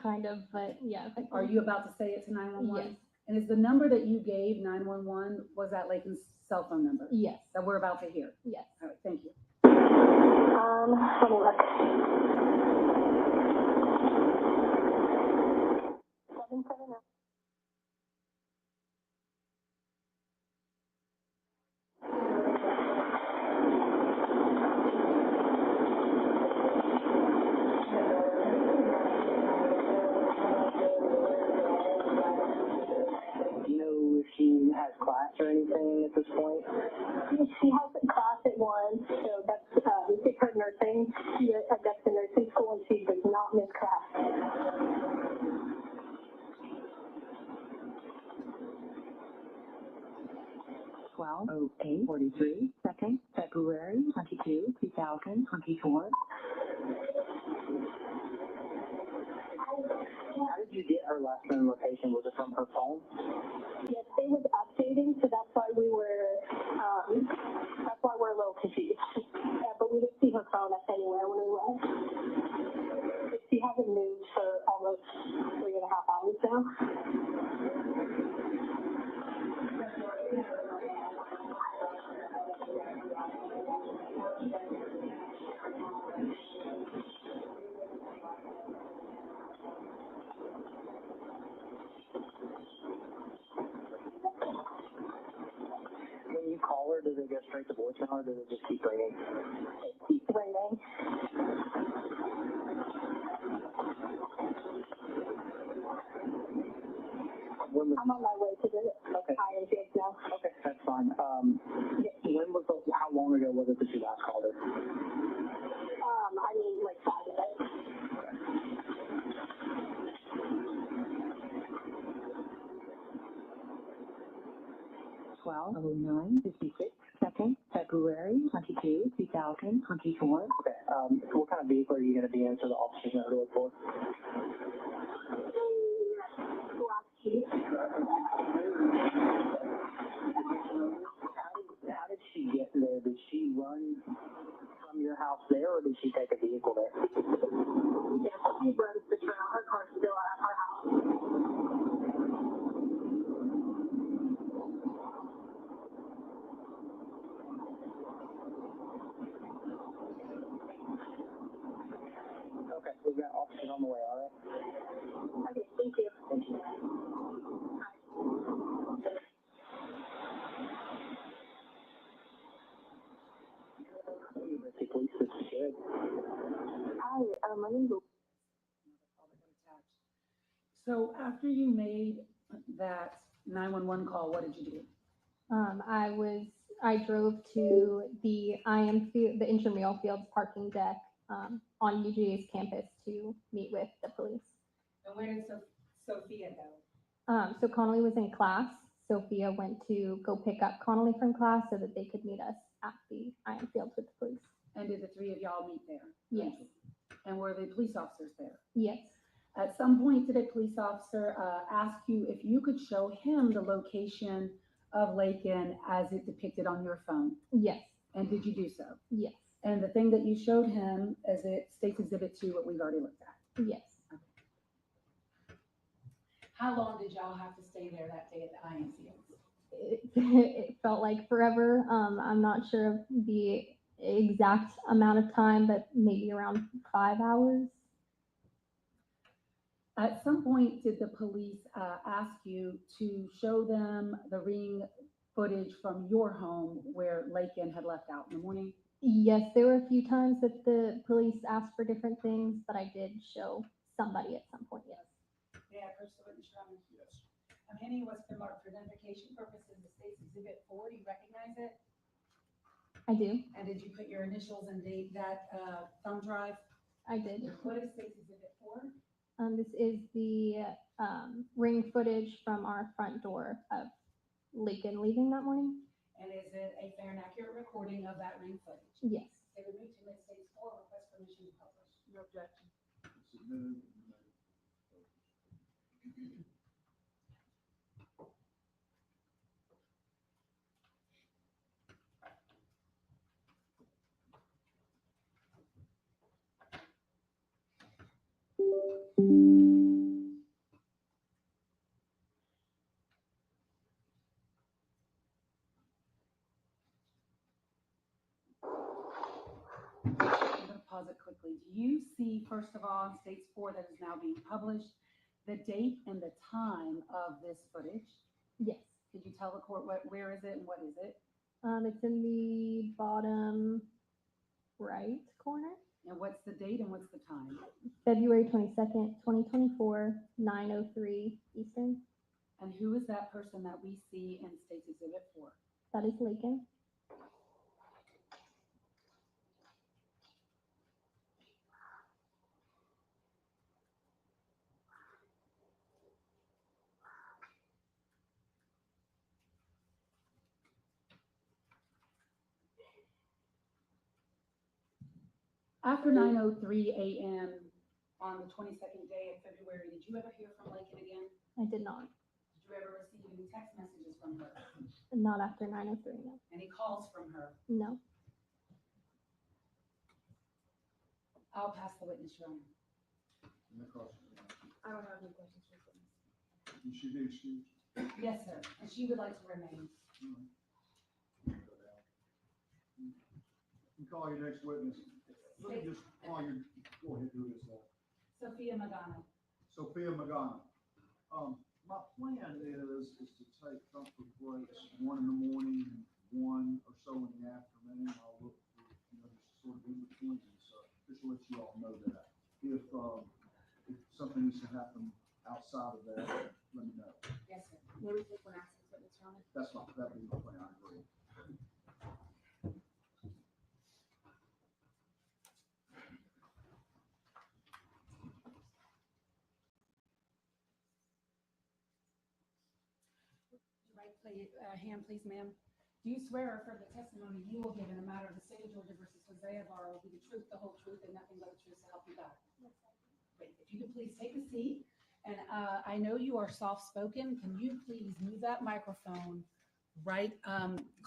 Kind of, but yeah. If I can- Are you about to say it to 911? Yes. And is the number that you gave 911, was that Laken's cell phone number Yes. that we're about to hear? Yes. All right, thank you. Let me look. 779. Do you know if she has class or anything at this point? She has a class at 1, so that's it's her nursing. She that's the nursing school, and she does not miss class. 12:08:43. Second, February 22, 2024. How did you get her last known location? Was it from her phone? Yes, it was updating, so that's why we're a little confused. But we didn't see her phone anywhere when we went. She hasn't moved for almost 3.5 hours now. When you call her, does it go straight to voicemail or does it just keep ringing? It keeps ringing. I'm on my way to the IMC now. Okay, that's fine. How long ago was it that you last called her? I mean, like 5 minutes. 12:09:56. Second, February 22, 2024. Okay, what kind of vehicle are you going to be in so the officers know to look for? Black Jeep. How did she get there? Did she run from your house there or did she take a vehicle there? Yeah, she runs the trail. Her car's still at our house. Okay, we've got officers on the way, all right? Okay, thank you. Thank you. University Police, this is good. Hi, my name's So after you made that 911 call, what did you do? I was I drove to the the intramural fields parking deck on UGA's campus to meet with the police. And where did Sophia go? So Connolly was in class. Sophia went to go pick up Connolly from class so that they could meet us at the Iron Fields with the police. And did the three of y'all meet there? Yes. And were the police officers there? Yes. At some point, did a police officer ask you if you could show him the location of Laken as it depicted on your phone? Yes. And did you do so? Yes. And the thing that you showed him, as it states Exhibit 2, what we've already looked at? Yes. How long did y'all have to stay there that day at the Iron Fields? It felt like forever. I'm not sure of the exact amount of time, but maybe around 5 hours. At some point, did the police ask you to show them the ring footage from your home where Laken had left out in the morning? Yes, there were a few times that the police asked for different things, but I did show somebody at some point, yes. Yeah, Personal Witness Sherman. Yes. Henny was been marked for identification purposes, the state's Exhibit 4. Do you recognize it? I do. And did you put your initials and date that thumb drive? I did. What is state's Exhibit 4? This is the ring footage from our front door of Laken leaving that morning. And is it a fair and accurate recording of that ring footage? Yes. They would move to Lake States 4, request permission to publish. No objection. Submitted. I'm going to pause it quickly. Do you see, first of all, in States 4 that is now being published, the date and the time of this footage? Yes. Could you tell the court where is it and what is it? It's in the bottom right corner. And what's the date and what's the time? February 22nd, 2024, 9:03 Eastern. And who is that person that we see in States Exhibit 4? That is Laken. After 9:03 a.m. on the 22nd day of February, did you ever hear from Laken again? I did not. Did you ever receive any text messages from her? Not after 9:03, no. Any calls from her? No. I'll pass the witness, Your Honor. I don't have any questions for this. You should be excused. Yes, sir. And she would like to remain. You call your next witness. Let me just call your, go ahead, who is that? Sophia Magana. Sophia Magana. My plan is to take comfort breaks, 1 in the morning and 1 or so in the afternoon. I'll look for, just sort of in between. So just to let you all know that. If something needs to happen outside of that, let me know. Yes, sir. Maybe take one after this witness, Your Honor. That's not, that'd be my plan, I agree. Right hand, please, ma'am. Do you swear or affirm the testimony you will give in a matter of the state of Georgia versus José Ibarra will be the truth, the whole truth, and nothing but the truth to help you God? Great. If you could please take a seat. And I know you are soft-spoken. Can you please move that microphone right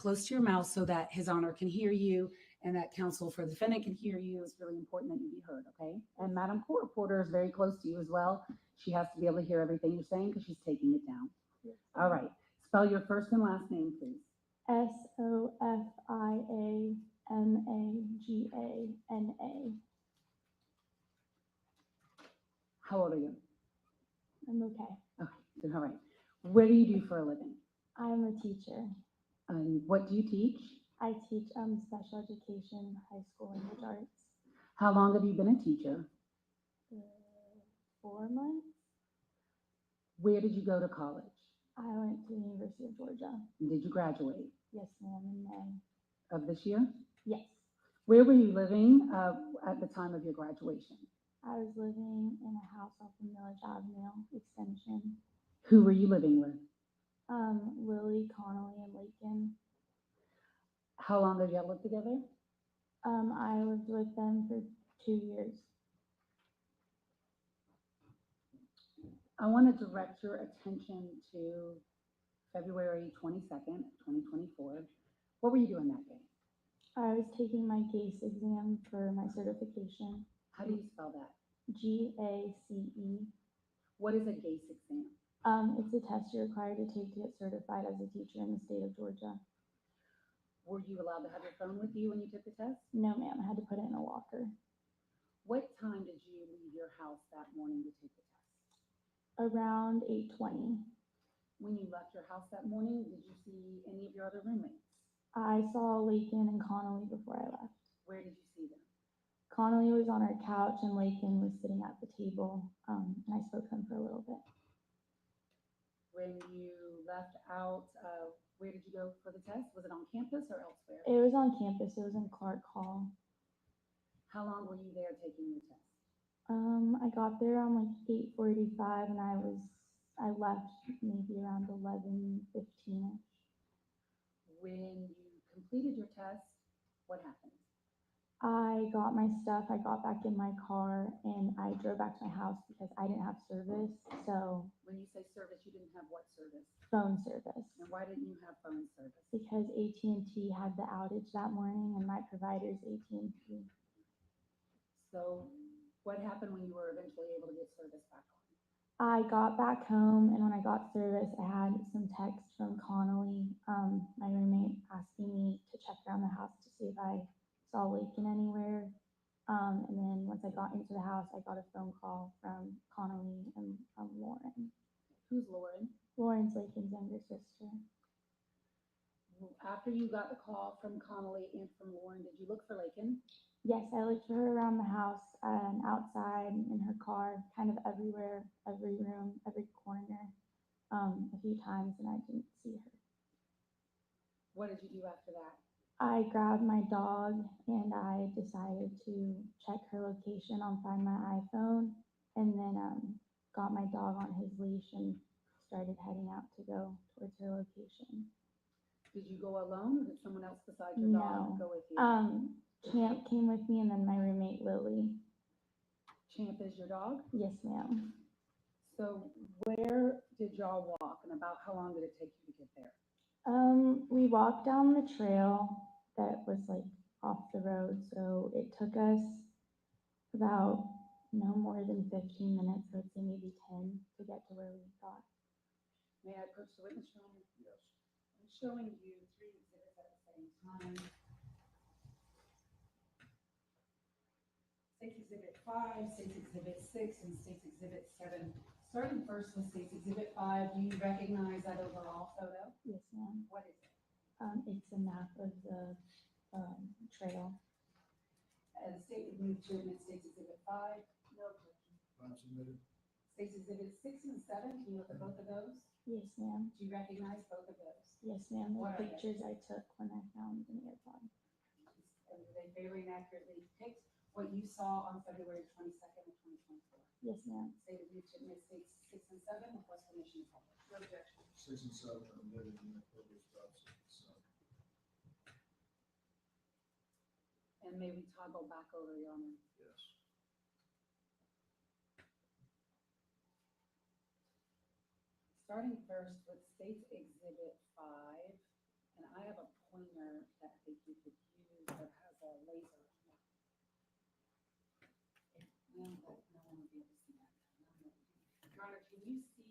close to your mouth so that His Honor can hear you and that counsel for the defendant can hear you? It's really important that you be heard, okay? And Madam Court Reporter is very close to you as well. She has to be able to hear everything you're saying because she's taking it down. All right. Spell your first and last name, please. SOFIAMAGANA. How old are you? I'm okay. Okay, all right. What do you do for a living? I'm a teacher. What do you teach? I teach special education, high school language arts. How long have you been a teacher? 4 months. Where did you go to college? I went to the University of Georgia. Did you graduate? Yes, ma'am, in May. of this year? Yes. Where were you living at the time of your graduation? I was living in a house off of Millage Avenue Extension. Who were you living with? Lily, Connolly, and Laken. How long did y'all live together? I lived with them for 2 years. I want to direct your attention to February 22nd, 2024. What were you doing that day? I was taking my GACE exam for my certification. How do you spell that? GACE. What is a GACE exam? It's a test you're required to take to get certified as a teacher in the state of Georgia. Were you allowed to have your phone with you when you took the test? No, ma'am, I had to put it in a locker. What time did you leave your house that morning to take the test? Around 8:20. When you left your house that morning, did you see any of your other roommates? I saw Laken and Connolly before I left. Where did you see them? Connolly was on her couch and Laken was sitting at the table, and I spoke to them for a little bit. When you left out, where did you go for the test? Was it on campus or elsewhere? It was on campus. It was in Clark Hall. How long were you there taking your test? I got there around like 8:45 and I left maybe around 11:15ish. When you completed your test, what happened? I got my stuff, I got back in my car and I drove back to my house because I didn't have service, so When you say service, you didn't have what service? phone service. And why didn't you have phone service? Because AT&T had the outage that morning and my provider is AT&T. So what happened when you were eventually able to get service back on? I got back home and when I got service, I had some text from Connolly, my roommate, asking me to check around the house to see if I saw Laken anywhere. And then once I got into the house, I got a phone call from Connolly and from Lauren. Who's Lauren? Lauren's Laken's younger sister. After you got the call from Connolly and from Lauren, did you look for Laken? Yes, I looked for her around the house and outside, in her car, kind of everywhere, every room, every corner, a few times, and I didn't see her. What did you do after that? I grabbed my dog and I decided to check her location on Find My iPhone, and then got my dog on his leash and started heading out to go towards her location. Did you go alone or did someone else besides your dog go with you? Champ came with me and then my roommate Lily. Champ is your dog? Yes, ma'am. So where did y'all walk and about how long did it take you to get there? We walked down the trail that was like off the road, so it took us about no more than 15 minutes, so I'd say maybe 10 to get to where we got. May I approach the witness, Your Honor? Yes. I'm showing you 3 exhibits at the same time. State's Exhibit 5, State's Exhibit 6, and State's Exhibit 7. Starting first with State's Exhibit 5, do you recognize that overall photo? Yes, ma'am. What is it? It's a map of the trail. And the state would move to admit State's Exhibit 5. No objection. Five submitted. State's Exhibit 6 and 7, can you look at both of those? Yes, ma'am. Do you recognize both of those? Yes, ma'am. The What are they? pictures I took when I found an AirPod. And they very accurately depict what you saw on February 22nd of 2024. Yes, ma'am. State would move to admit States 6 and 7, request permission to publish. No objection. 6 and 7 are admitted in the purpose of so. And may we toggle back over, Your Honor? Yes. Starting first with State's Exhibit 5, and I have a pointer that I think you could use that has a laser on it. No, but no one will be able to see that. Your Honor, can you see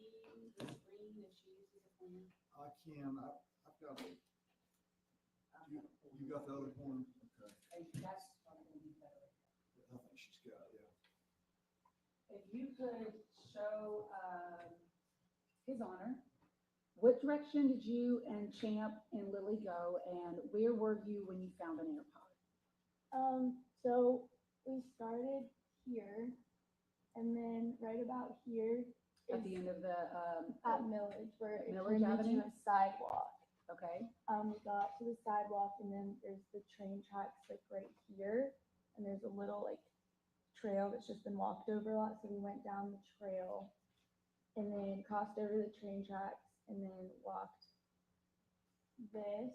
the screen if she uses a pointer? I can. I've got it. You got the other one? Okay. And that's probably going to be better. I think she's got it, yeah. If you could show His Honor, what direction did you and Champ and Lily go, and where were you when you found an AirPod? So we started here, and then right about here At the end of the at Millage, where it Millage turned Avenue? into a sidewalk. Okay, We got to the sidewalk and then there's the train tracks like right here. And there's a little like trail that's just been walked over a lot. So we went down the trail and then crossed over the train tracks and then walked this.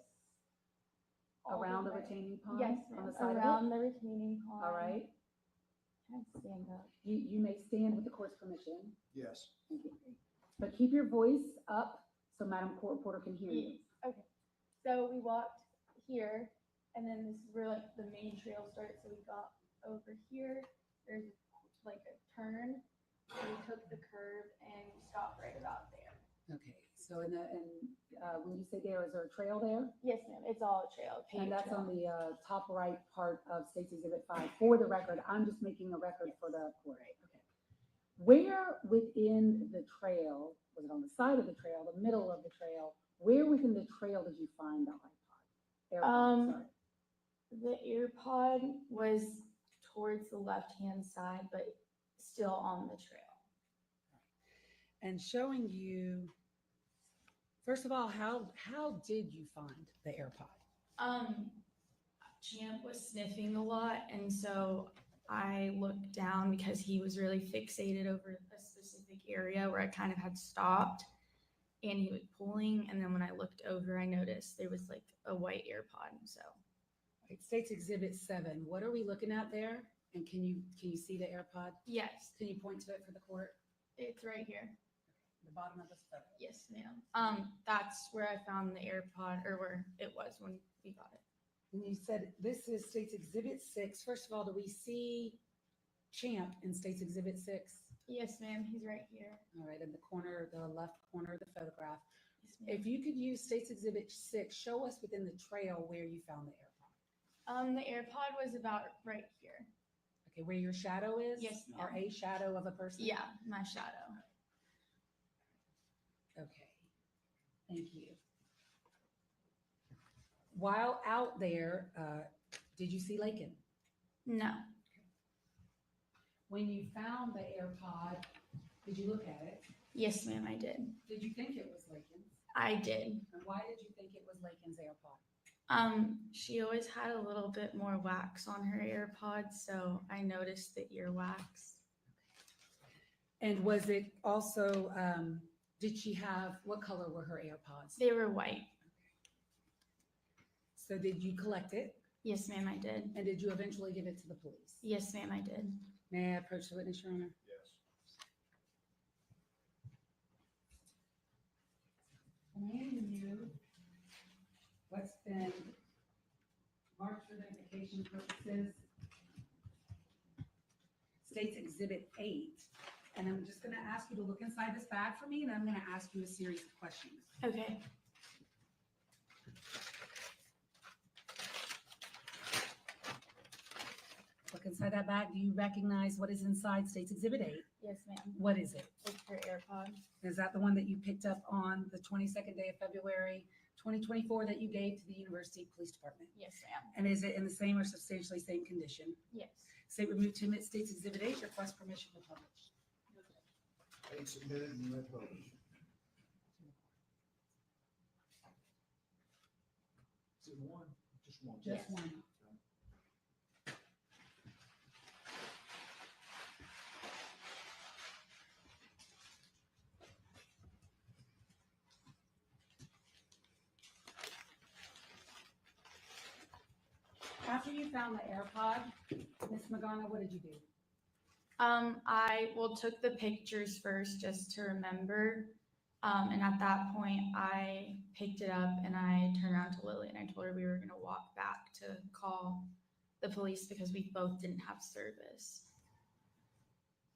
all around the way. retaining pond? Yes, On ma'am, the side of it? around the retaining pond. All right, Can I stand up? you may stand with the court's permission. Yes. Thank you. But keep your voice up so Madam Court Reporter can hear you. Okay, so we walked here, and then this is where like the main trail starts, so we got over here, there's like a turn, so we took the curve and stopped right about there. Okay, so when you say there, is there a trail there? Yes, ma'am, it's all a trail, And paved that's trail. on the top right part of State's Exhibit 5. For the record, I'm just making a record for the court. Okay. Where within the trail, was it on the side of the trail, the middle of the trail, where within the trail did you find the iPod? AirPod, sorry. The AirPod was towards the left-hand side, but still on the trail. And showing you, first of all, how did you find the AirPod? Champ was sniffing a lot, and so I looked down because he was really fixated over a specific area where I kind of had stopped, and he was pulling, and then when I looked over, I noticed there was like a white AirPod, so. Right, State's Exhibit 7, what are we looking at there? And can you see the AirPod? Yes, Can you point to it for the court? it's right here. The bottom of the photo. Yes, ma'am. That's where I found the AirPod, or where it was when we got it. And you said this is State's Exhibit 6. First of all, do we see Champ in State's Exhibit 6? Yes, ma'am, he's right here. All right, in the corner, the left corner of the photograph. Yes, ma'am. If you could use State's Exhibit 6, show us within the trail where you found the AirPod. The AirPod was about right here. Okay, where your shadow is? Yes, ma'am. Or a shadow of a person? Yeah, my shadow. Okay, thank you. While out there, did you see Laken? No. When you found the AirPod, did you look at it? Yes, ma'am, I did. Did you think it was Laken's? I did. And why did you think it was Laken's AirPod? She always had a little bit more wax on her AirPods, so I noticed the earwax. And was it also, did she have, what color were her AirPods? They were white. So did you collect it? Yes, ma'am, I did. And did you eventually give it to the police? Yes, ma'am, I did. May I approach the witness, Your Honor? Yes. Handing you what's been marked for identification purposes, State's Exhibit 8. And I'm just going to ask you to look inside this bag for me, and I'm going to ask you a series of questions. Okay. Look inside that bag. Do you recognize what is inside State's Exhibit 8? Yes, ma'am. What is it? It's her AirPod. Is that the one that you picked up on the 22nd day of February, 2024 that you gave to the University Police Department? Yes, ma'am. And is it in the same or substantially same condition? Yes. State would move to admit State's Exhibit 8, request permission to publish. 8 submitted and you may publish. Is it one? Just one? Just one. After you found the AirPod, Ms. Magana, what did you do? I took the pictures first just to remember. And at that point, I picked it up and I turned around to Lily and I told her we were going to walk back to call the police because we both didn't have service.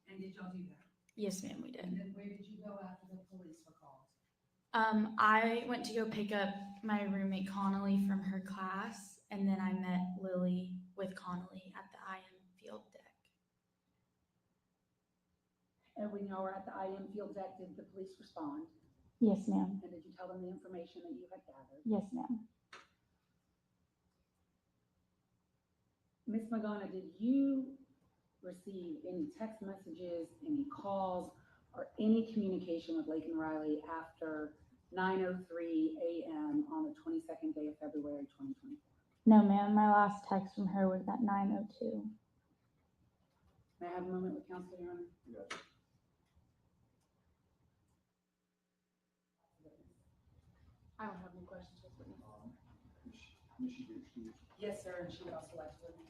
And did y'all do that? Yes, ma'am, we And did. then where did you go after the police were called? I went to go pick up my roommate Connolly from her class, and then I met Lily with Connolly at the IM field deck. And when y'all were at the IM field deck, did the police respond? Yes, ma'am. And did you tell them the information that you had gathered? Yes, ma'am. Ms. Magana, did you receive any text messages, any calls, or any communication with Laken Riley after 9:03 a.m. on the 22nd day of February 2024. No, ma'am. My last text from her was at 9:02. May I have a moment with counsel, Your Honor? Yes. I don't have any questions with witness. Yes, sir, and she would also like to remain.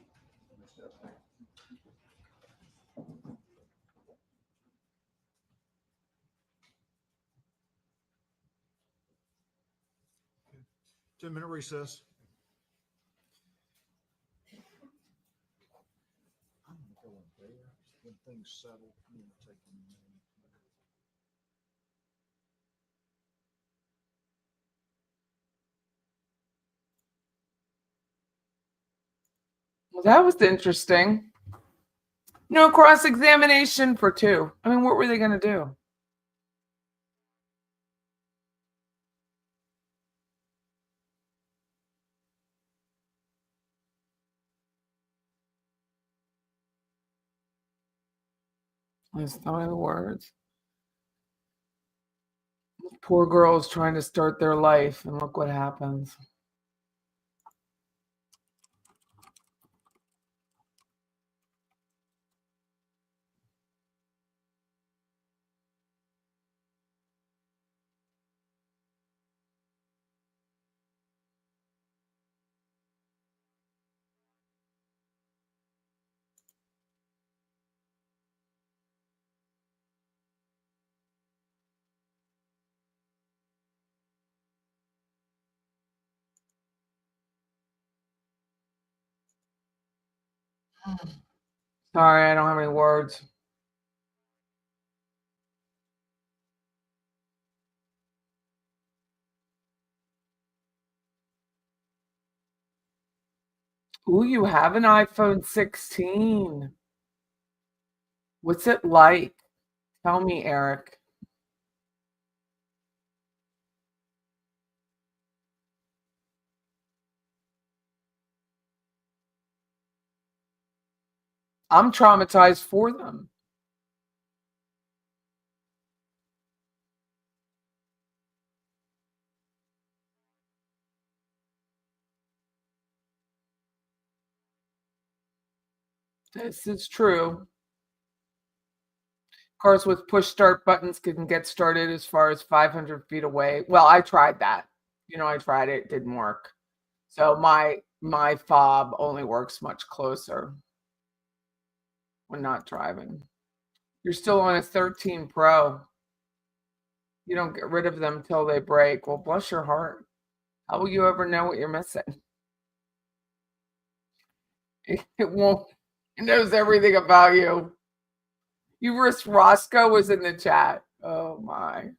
Ten-minute recess. I'm going there. When things settle, I'm gonna take them. Well, that was interesting. No cross-examination for 2. I mean, what were they going to do? That's not the words. Poor girls trying to start their life, and look what happens. Sorry, I don't have any words. Ooh, you have an iPhone 16. What's it like? Tell me, Eric. I'm traumatized for them. This is true. Cars with push start buttons can get started as far as 500 feet away. Well, I tried that. I tried it. It didn't work. So my fob only works much closer when not driving. You're still on a 13 Pro. You don't get rid of them till they break. Well, bless your heart. How will you ever know what you're missing? It won't. It knows everything about you. Roscoe was in the chat. Oh my.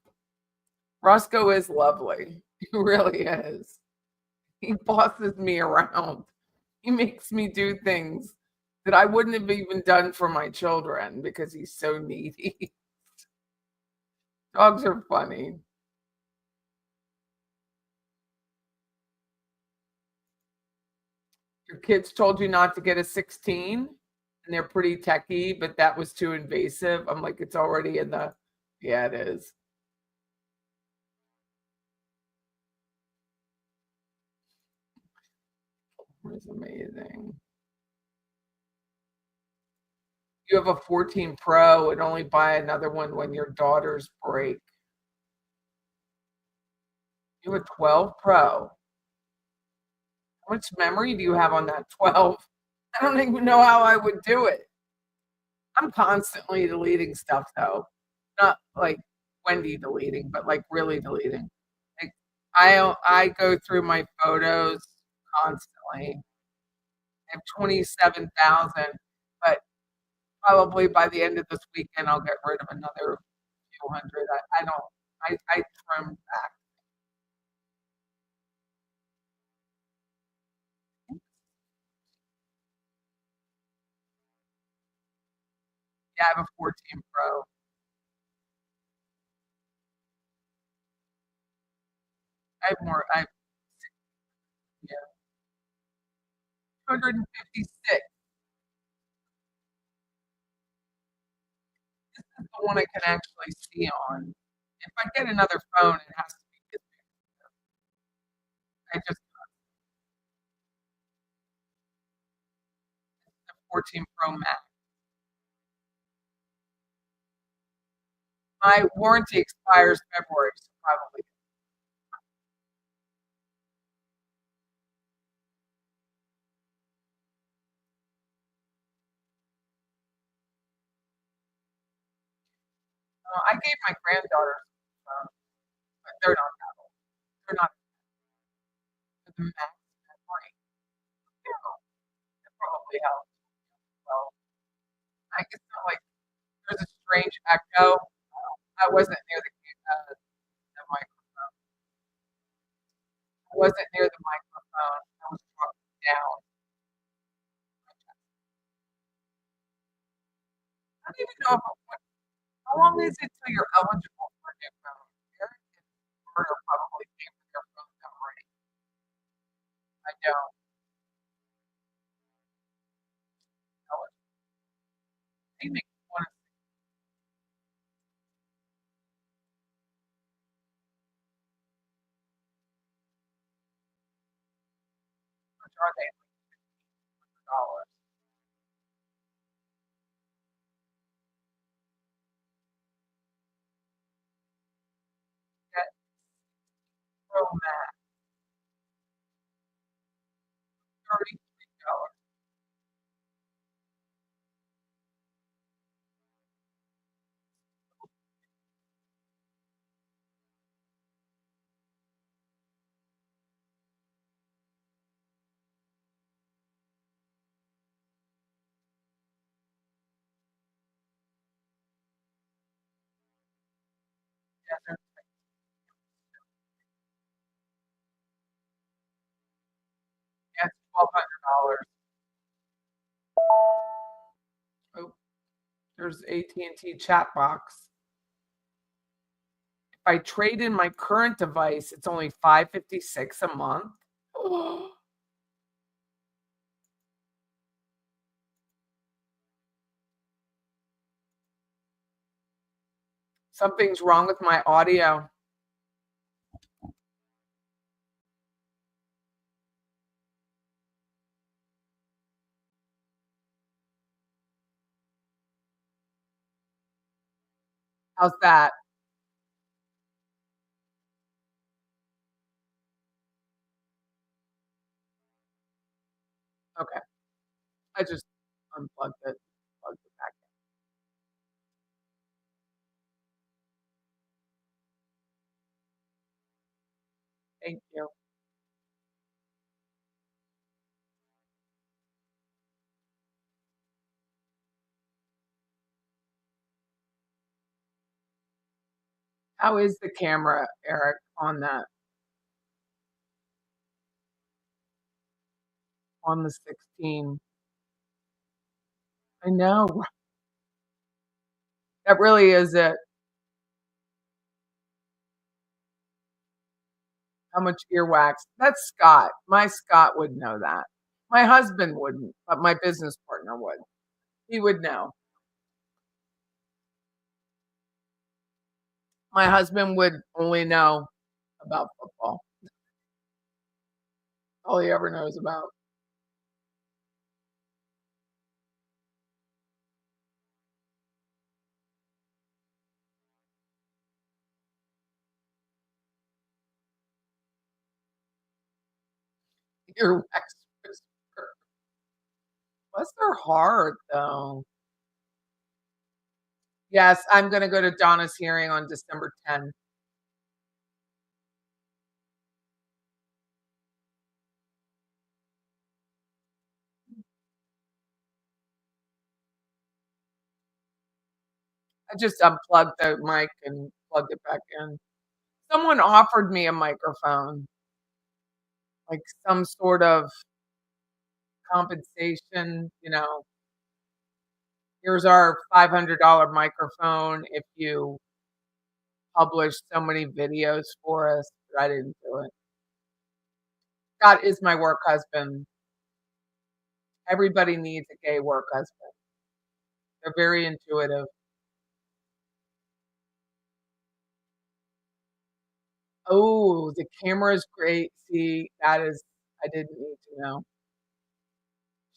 Roscoe is lovely. He really is. He bosses me around. He makes me do things that I wouldn't have even done for my children because he's so needy. Dogs are funny. Your kids told you not to get a 16 and they're pretty techy, but that was too invasive. I'm like, it's already in the, yeah, it is. It's amazing. You have a 14 Pro and only buy another one when your daughters break. You have a 12 Pro. How much memory do you have on that 12? I don't even know how I would do it. I'm constantly deleting stuff though. Not like Wendy deleting, but like really deleting. Like I go through my photos constantly. I have 27,000, but probably by the end of this weekend I'll get rid of another few hundred. I don't I trim back. Yeah, I have a 14 Pro. I have yeah, 256. This is the one I can actually see on. If I get another phone, it has to be I just the 14 Pro Max. My warranty expires February, so probably. I gave my granddaughters, but they're not that old. They're not the max memory. No, it probably helps. Well, I guess not like there's a strange echo. I wasn't near the microphone. I wasn't near the microphone. I was talking down. I don't even know how long is it till you're eligible for a new phone? Eric and Roberta probably came with their phones already. I don't. Eligible. They make me want to much are they? $100. Get Pro Max, $33. Desert, that's $1,200. Oh, there's AT&T chat box. If I trade in my current device, it's only $556 a month. Something's wrong with my audio. How's that? Okay. I just unplugged it, plugged it back in. Thank you. How is the camera, Eric, on that? On the 16? I know. That really is it. How much earwax? That's Scott. My Scott would know that. My husband wouldn't, but my business partner would. He would know. My husband would only know about football. All he ever knows about. Earwax whisperer. Bless their heart, though. Yes, I'm gonna go to Donna's hearing on December 10th. I just unplugged the mic and plugged it back in. Someone offered me a microphone, like some sort of compensation, here's our $500 microphone if you publish so many videos for us, but I didn't do it. Scott is my work husband. Everybody needs a gay work husband. They're very intuitive. Oh, the camera is great. See, that is, I didn't need to know.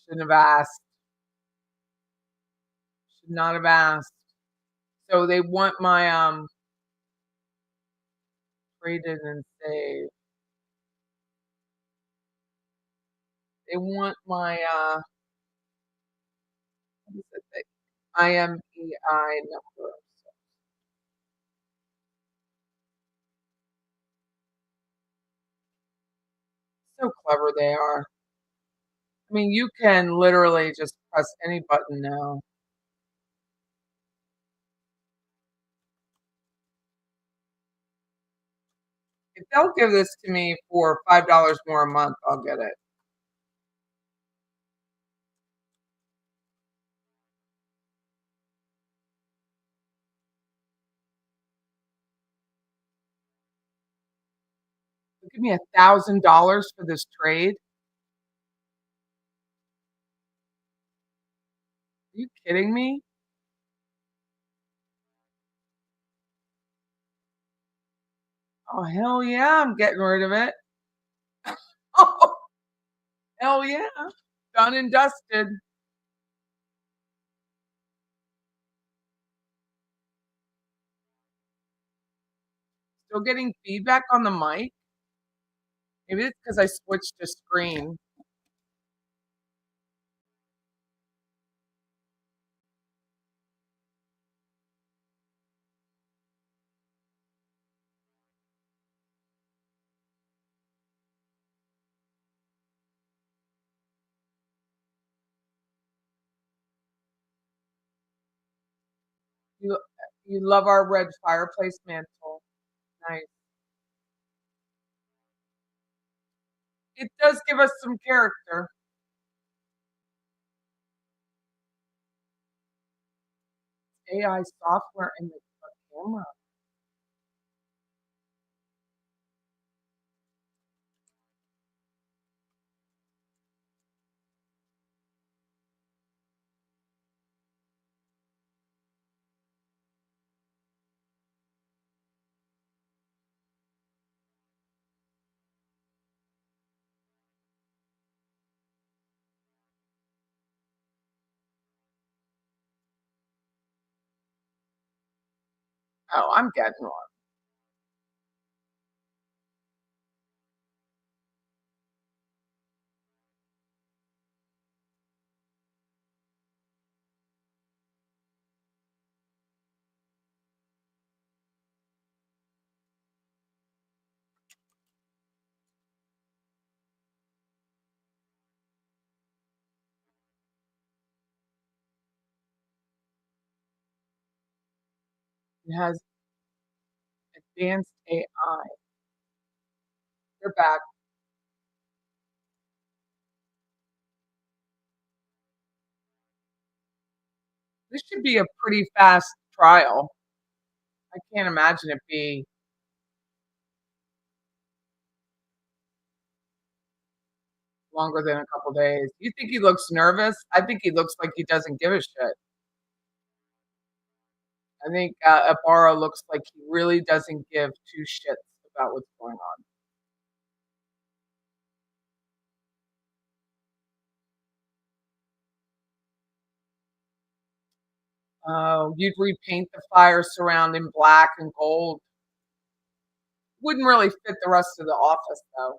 Shouldn't have asked. Should not have asked. So they want my traded and saved. They want my what is it? The IMEI number. So clever they are. I mean, you can literally just press any button now. If they'll give this to me for $5 more a month, I'll get it. They'll give me $1,000 for this trade. Are you kidding me? Oh, hell yeah, I'm getting rid of it. Oh, hell yeah. Done and dusted. Still getting feedback on the mic? Maybe it's because I switched to screen. You, you love our red fireplace mantle. Nice. It does give us some character. AI software in the camera. Oh, I'm getting one. It has advanced AI. They're back. This should be a pretty fast trial. I can't imagine it be longer than a couple days. You think he looks nervous? I think he looks like he doesn't give a shit. I think Ibarra looks like he really doesn't give two shits about what's going on. You'd repaint the fire surrounding black and gold. Wouldn't really fit the rest of the office, though.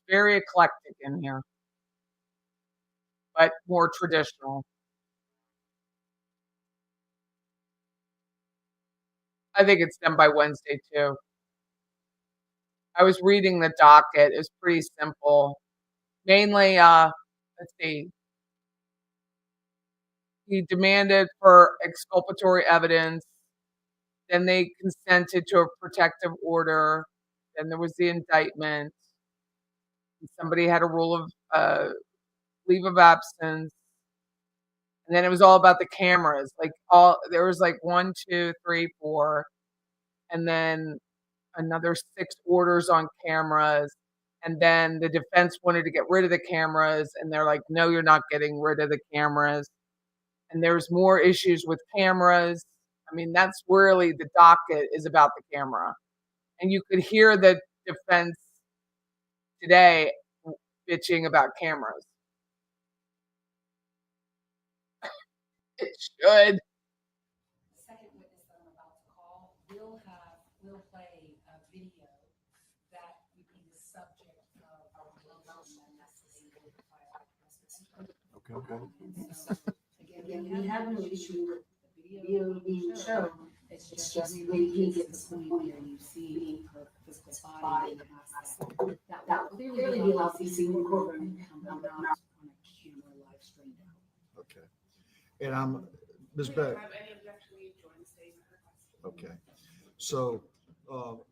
It's very eclectic in here, but more traditional. I think it's done by Wednesday, too. I was reading the docket. It's pretty simple. Mainly, let's see. He demanded for exculpatory evidence. Then they consented to a protective order. Then there was the indictment. Somebody had a rule of leave of absence. And then it was all about the cameras. There was like 1, 2, 3, 4, and then another 6 orders on cameras. And then the defense wanted to get rid of the cameras, and they're like, no, you're not getting rid of the cameras. and there's more issues with cameras. I mean, that's really the docket is about the camera. And you could hear the defense today bitching about cameras. It should. The second witness that I'm about to call will play a video that would be the subject of our motion and that's the single file asphyxiation. Okay. And so, again, we have no issue with the video being shown. It's just really you get to the point where you see her physical body and ask that will clearly be allowed to be seen in the courtroom, but not on a camera live streamed out. Okay. And Ms. We Beck. don't have any objection, we join the statement request. Okay. So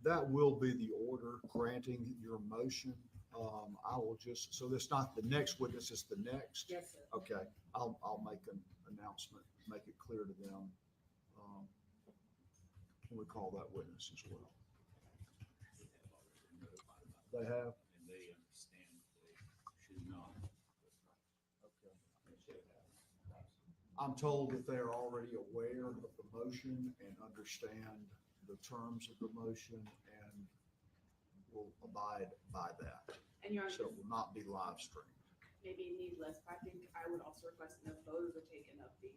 that will be the order granting your motion. I will just, so that's not the next witness, it's the next? Yes, sir. Okay. I'll make an announcement, make it clear to them. Can we call that witness as well? They have? And they understand they should not. Okay. I'm told that they are already aware of the motion and understand the terms of the motion and will abide by that. And Your Honor, So it will not be live streamed. maybe needless, I think I would also request no photos are taken of the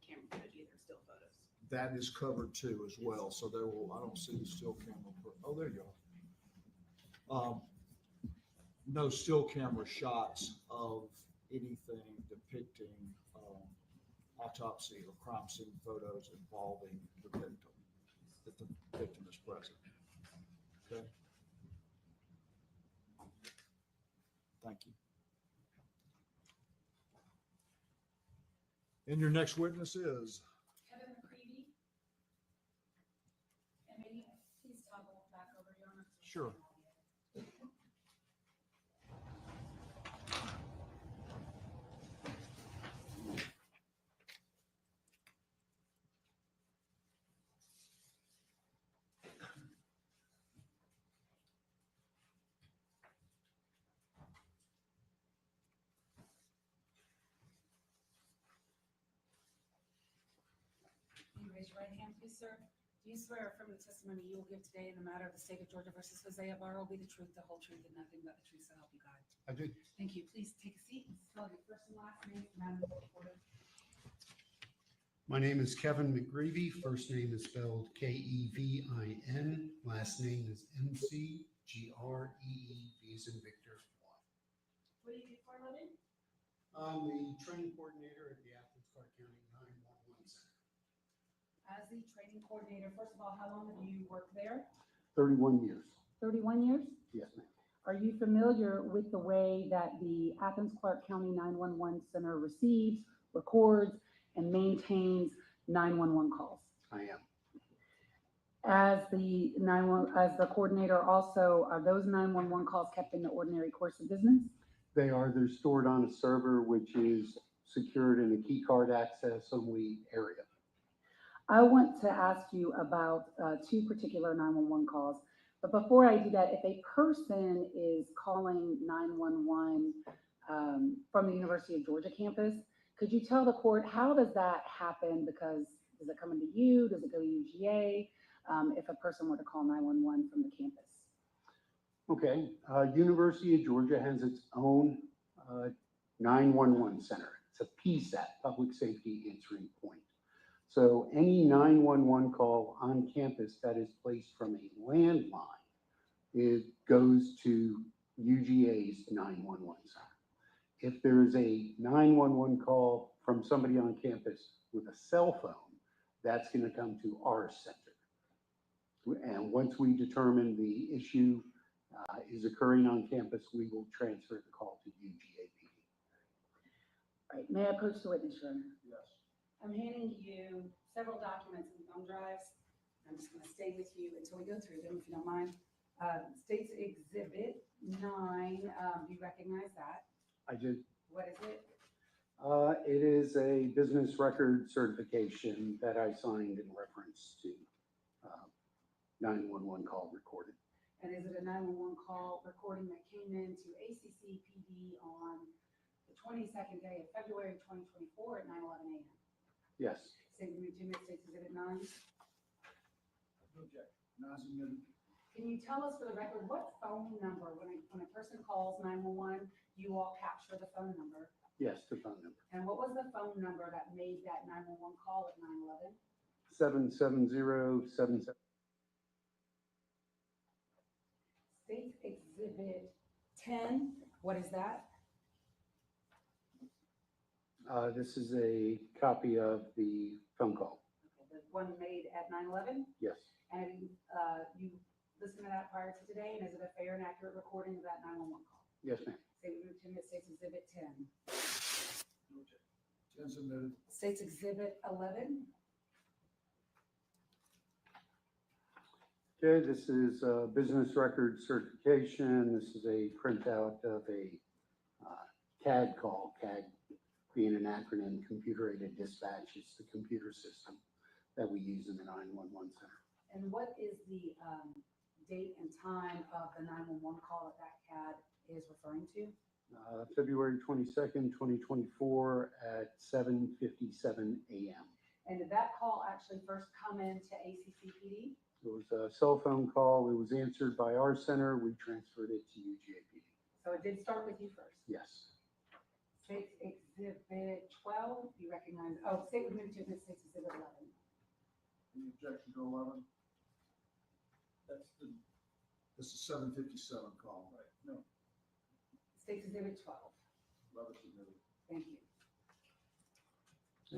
camera footage, either still photos. That is covered too as well. So there will, I don't see the still camera. Oh, there you are. No still camera shots of anything depicting autopsy or crime scene photos involving the victim, that the victim is present. Okay. Thank you. And your next witness is? Kevin McCreevy. And maybe please toggle back over, Your Honor. Sure. Can you raise your right hand, please, sir? Do you swear from the testimony you will give today in the matter of the state of Georgia versus José Ibarra will be the truth, the whole truth, and nothing but the truth, so help you God? I do. Thank you. Please take a seat and spell your first and last name, Madam Reporter. My name is Kevin McGreevy. First name is spelled Kevin. Last name is McGreevy. V as in Victor. What do you do for a living? I'm the training coordinator at the Athens Her County 911 Center. As the training coordinator, first of all, how long have you worked there? 31 years. 31 years? Yes, ma'am. Are you familiar with the way that the Athens Clarke County 911 Center receives, records, and maintains 911 calls? I am. As the coordinator also, are those 911 calls kept in the ordinary course of business? They're stored on a server, which is secured in a key card access only area. I want to ask you about two particular 911 calls. But before I do that, if a person is calling 911 from the University of Georgia campus, could you tell the court, how does that happen? Because does it come into you? Does it go to UGA? If a person were to call 911 from the campus? Okay. University of Georgia has its own 911 center. It's a PSAT, Public Safety Answering Point. So any 911 call on campus that is placed from a landline, it goes to UGA's 911 center. If there is a 911 call from somebody on campus with a cell phone, that's going to come to our center. And once we determine the issue is occurring on campus, we will transfer the call to UGA PD. All right, may I approach the witness, Your Honor? Yes. I'm handing you several documents in thumb drives. I'm just going to stay with you until we go through them, if you don't mind. State's Exhibit 9, do you recognize that? I did. What is it? It is a business record certification that I signed in reference to 911 call recorded. And is it a 911 call recording that came into ACC PD on the 22nd day of February 2024 at 9:11 a.m.? Yes. State Univ States Exhibit 9. No objection. Nine's admitted. Can you tell us for the record, what phone number, when a person calls 911, you all capture the phone number? Yes, the phone number. And what was the phone number that made that 911 call at 911? 77077. State Exhibit 10, what is that? This is a copy of the phone call. Okay, the one made at 911? Yes. And you listened to that prior to today, and is it a fair and accurate recording of that 911 call? Yes, ma'am. State Univ States Exhibit 10. No objection. 10's admitted. States Exhibit 11. Okay, this is a business record certification. This is a printout of a CAD call. CAD being an acronym, Computer Aided Dispatch. It's the computer system that we use in the 911 center. And what is the date and time of the 911 call that CAD is referring to? February 22nd, 2024 at 7:57 a.m. And did that call actually first come into ACCPD? It was a cell phone call. It was answered by our center. We transferred it to UGAPD. So it did start with you first. Yes. States Exhibit 12, you recognize, oh, State Univ States Exhibit 11. Any objection to 11? That's the. This is 757 call. Right. No. States Exhibit 12. 11's admitted. Thank you.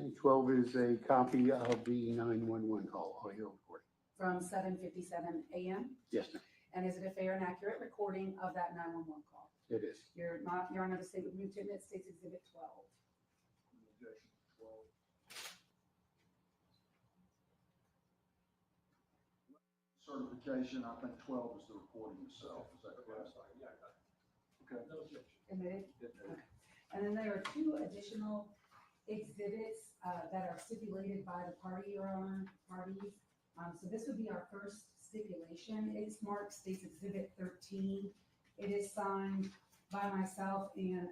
And 12 is a copy of the 911 call, audio recording. From 7:57 a.m. Yes, ma'am. And is it a fair and accurate recording of that 911 call? It is. You're under the State Univ States Exhibit 12. No objection. 12. Certification, I think 12 is the recording itself. Is that correct? Yeah, I got it. Okay. No objection. Admitted? Admitted. Okay. And then there are two additional exhibits that are stipulated by the parties. So this would be our first stipulation. It's marked States Exhibit 13. It is signed by myself and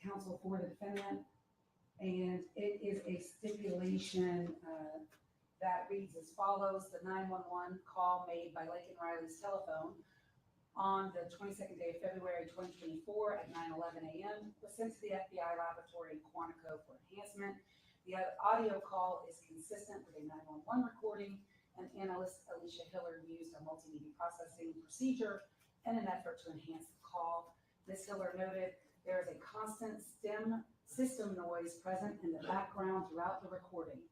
counsel for the defendant. And it is a stipulation that reads as follows. The 911 call made by Laken Riley's telephone on the 22nd day of February 2024 at 9:11 a.m. was sent to the FBI laboratory in Quantico for enhancement. The audio call is consistent with a 911 recording, and analyst Alicia Hiller used a multimedia processing procedure in an effort to enhance the call. Ms. Hiller noted there is a constant system noise present in the background throughout the recording.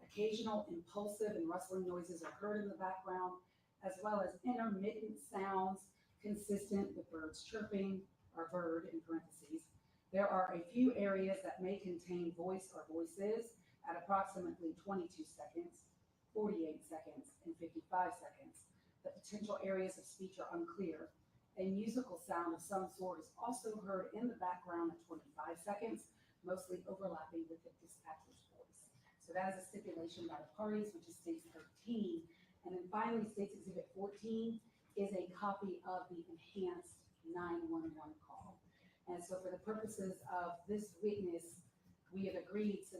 Occasional impulsive and rustling noises are heard in the background, as well as intermittent sounds consistent with birds chirping, or bird in parentheses. There are a few areas that may contain voice or voices at approximately 22 seconds, 48 seconds, and 55 seconds. The potential areas of speech are unclear. A musical sound of some sort is also heard in the background at 25 seconds, mostly overlapping with the dispatcher's voice. So that is a stipulation by the parties, which is States 13. And then finally, States Exhibit 14 is a copy of the enhanced 911 call. And so for the purposes of this witness, we have agreed, so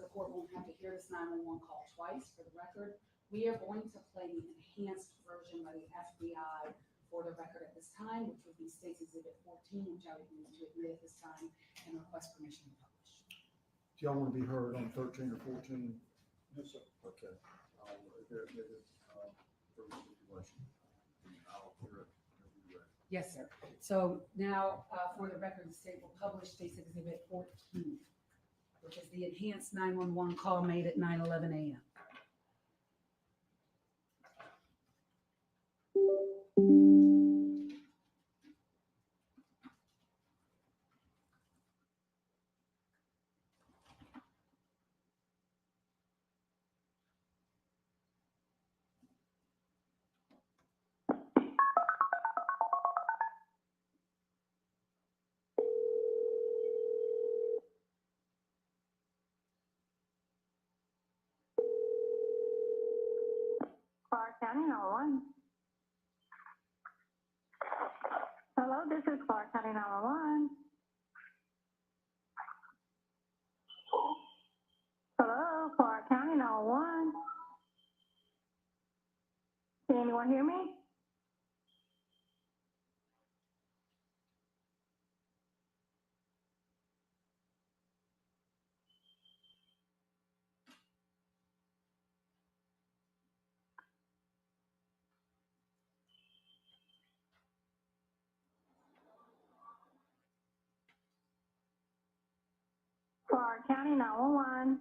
the court won't have to hear this 911 call twice for the record, we are going to play the enhanced version by the FBI for the record at this time, which would be States Exhibit 14, which I would need to admit at this time and request permission to publish. Do y'all want to be heard on 13 or 14? Yes, sir. Okay. If they're admitted, for the stipulation, I'll hear it whenever you're ready. Yes, sir. So now, for the record, the state will publish States Exhibit 14, which is the enhanced 911 call made at 9:11 a.m. Clark County 911. Hello, this is Clark County 911. Hello. all hear me? For County 911.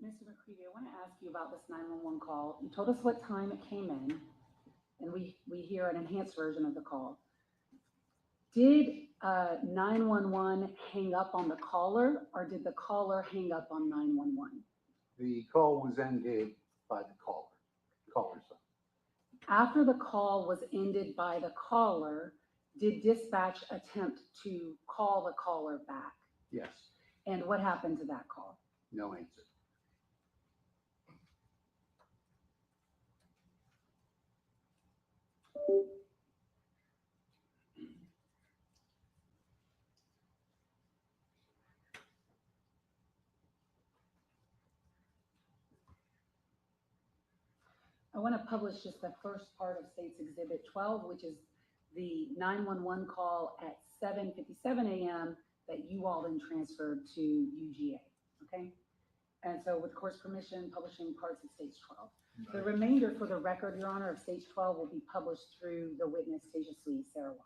Mr. McCready, I want to ask you about this 911 call. You told us what time it came in, and we hear an enhanced version of the call. Did 911 hang up on the caller, or did the caller hang up on 911? The call was ended by the caller's phone. After the call was ended by the caller, did dispatch attempt to call the caller back? Yes, And what happened to that call? no answer. I want to publish just the first part of State's Exhibit 12, which is the 911 call at 7:57 a.m. that you all then transferred to UGA, okay? And so with court's permission, publishing parts of Stage 12. The remainder for the record, Your Honor, of Stage 12 will be published through the witness, Tejaswi Sarawati.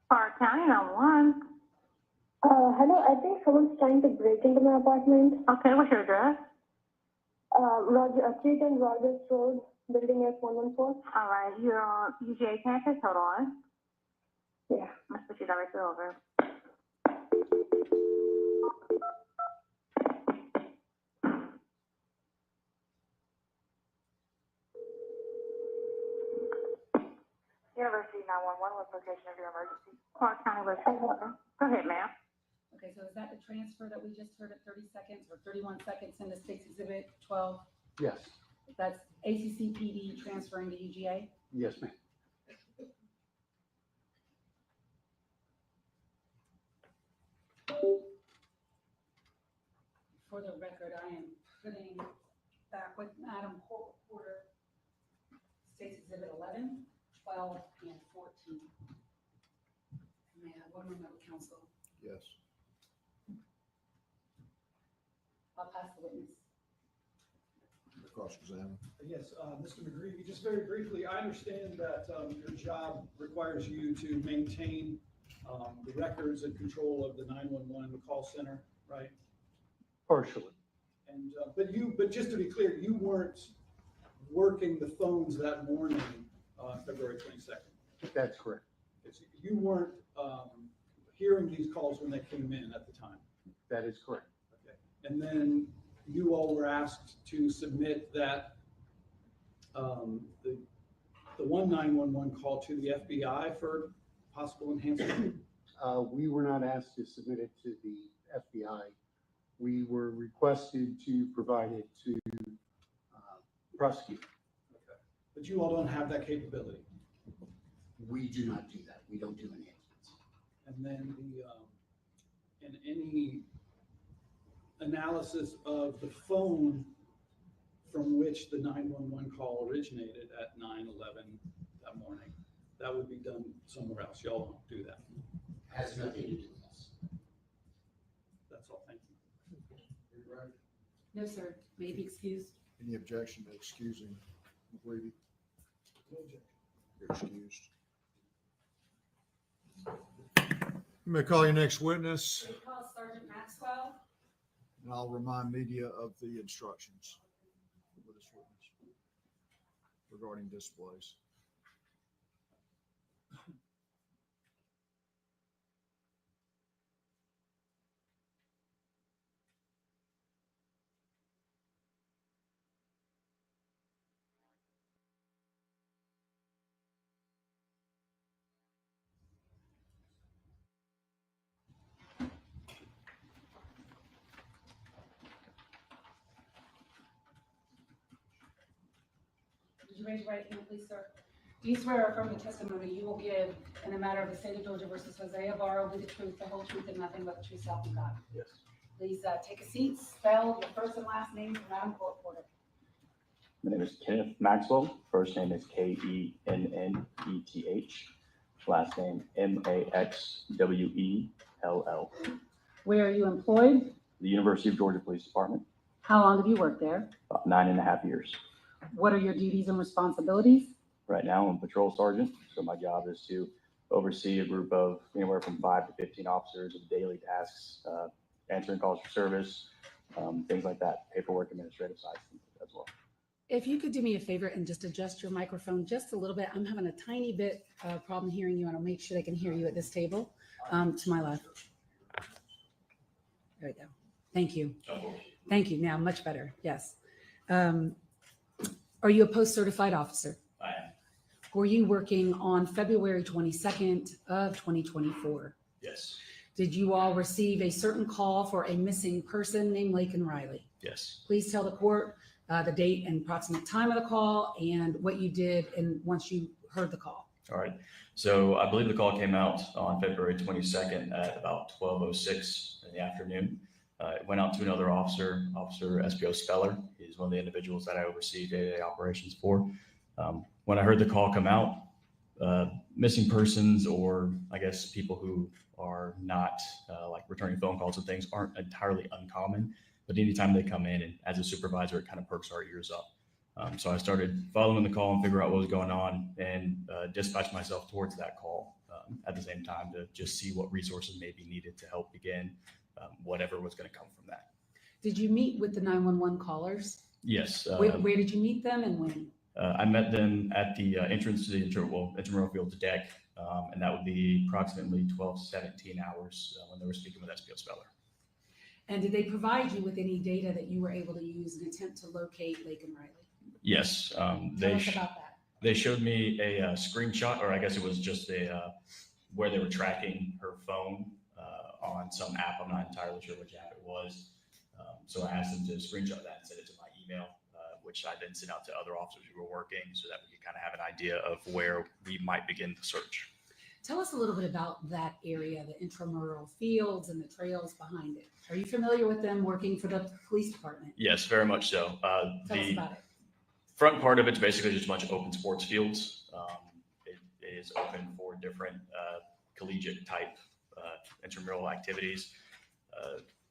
For County 911. Hello, I think someone's trying to break into my apartment. Okay, what's your address? Street and Rogers Road, building F114. All right, you're on UGA campus. Hold on. Yeah. Let's put you directly over. University 911, what's location of your emergency? Clark County, Go ahead, ma'am. Okay, so is that the transfer that we just heard at 30 seconds or 31 seconds in the State's Exhibit 12? Yes, That's ACCPD transferring to UGA? yes, ma'am. For the record, I am putting back with Madam Porter, State's Exhibit 11, 12, and 14. May I have one moment with counsel? Yes. I'll pass the witness. Cross-examine. Yes, Mr. McGreevy, just very briefly, I understand that your job requires you to maintain the records and control of the 911 call center, right? Partially. And but just to be clear, you weren't working the phones that morning, February 22nd. That's correct. You weren't hearing these calls when they came in at the time. That is correct. Okay. And then you all were asked to submit that the 911 call to the FBI for possible enhancement. We were not asked to submit it to the FBI. We were requested to provide it to prosecute. Okay. But you all don't have that capability. We do not do that. We don't do enhancements. And then and any analysis of the phone from which the 911 call originated at 9:11 that morning, that would be done somewhere else. Y'all don't do that. Has nothing to do with us. That's all. Thank you. No, sir. May be excused. Any objection to excusing McGreevy? You're excused. You may call your next witness, We call Sergeant Maxwell. and I'll remind media of the instructions for this witness regarding displays. you raise your right hand, please, sir? Do you swear or affirm the testimony you will give in the matter of the state of Georgia versus José Ibarra will be the truth, the whole truth, and nothing but the truth, self and God? Yes. Please take a seat, spell your first and last name for Madam Court Reporter. My name is Kenneth Maxwell. First name is Kenneth. Last name Maxwell. Where are you employed? The University of Georgia Police Department. How long have you worked there? About 9.5 years. What are your duties and responsibilities? Right now, I'm a patrol sergeant, so my job is to oversee a group of anywhere from 5 to 15 officers with daily tasks, answering calls for service, things like that, paperwork, administrative side as well. If you could do me a favor and just adjust your microphone just a little bit. I'm having a tiny bit of problem hearing you, and I'll make sure they can hear you at this table to my left. There we go. Thank you. Thank you. Now, much better. Yes. Are you a post-certified officer? I am. Were you working on February 22nd of 2024? Yes. Did you all receive a certain call for a missing person named Laken Riley? Yes. Please tell the court the date and approximate time of the call and what you did and once you heard the call. All right. So I believe the call came out on February 22nd at about 12:06 in the afternoon. It went out to another officer, Officer SPO Speller. He's one of the individuals that I oversee day-to-day operations for. When I heard the call come out, missing persons, or I guess people who are not like returning phone calls and things, aren't entirely uncommon, but anytime they come in, and as a supervisor, it kind of perks our ears up. So I started following the call and figure out what was going on, and dispatched myself towards that call at the same time to just see what resources may be needed to help begin whatever was going to come from that. Did you meet with the 911 callers? Yes. Where did you meet them and when? I met them at the entrance to the intramural fields deck, and that would be approximately 12-17 hours when they were speaking with SPO Speller. And did they provide you with any data that you were able to use in an attempt to locate Laken Riley? Yes. Tell us about that. They showed me a screenshot, or I guess it was just where they were tracking her phone on some app. I'm not entirely sure which app it was. So I asked them to screenshot that and send it to my email, which I then sent out to other officers who were working so that we could kind of have an idea of where we might begin the search. Tell us a little bit about that area, the intramural fields and the trails behind it. Are you familiar with them working for the police department? Yes, very much so. Tell us about it. Front part of it's basically just a bunch of open sports fields. It is open for different collegiate type intramural activities.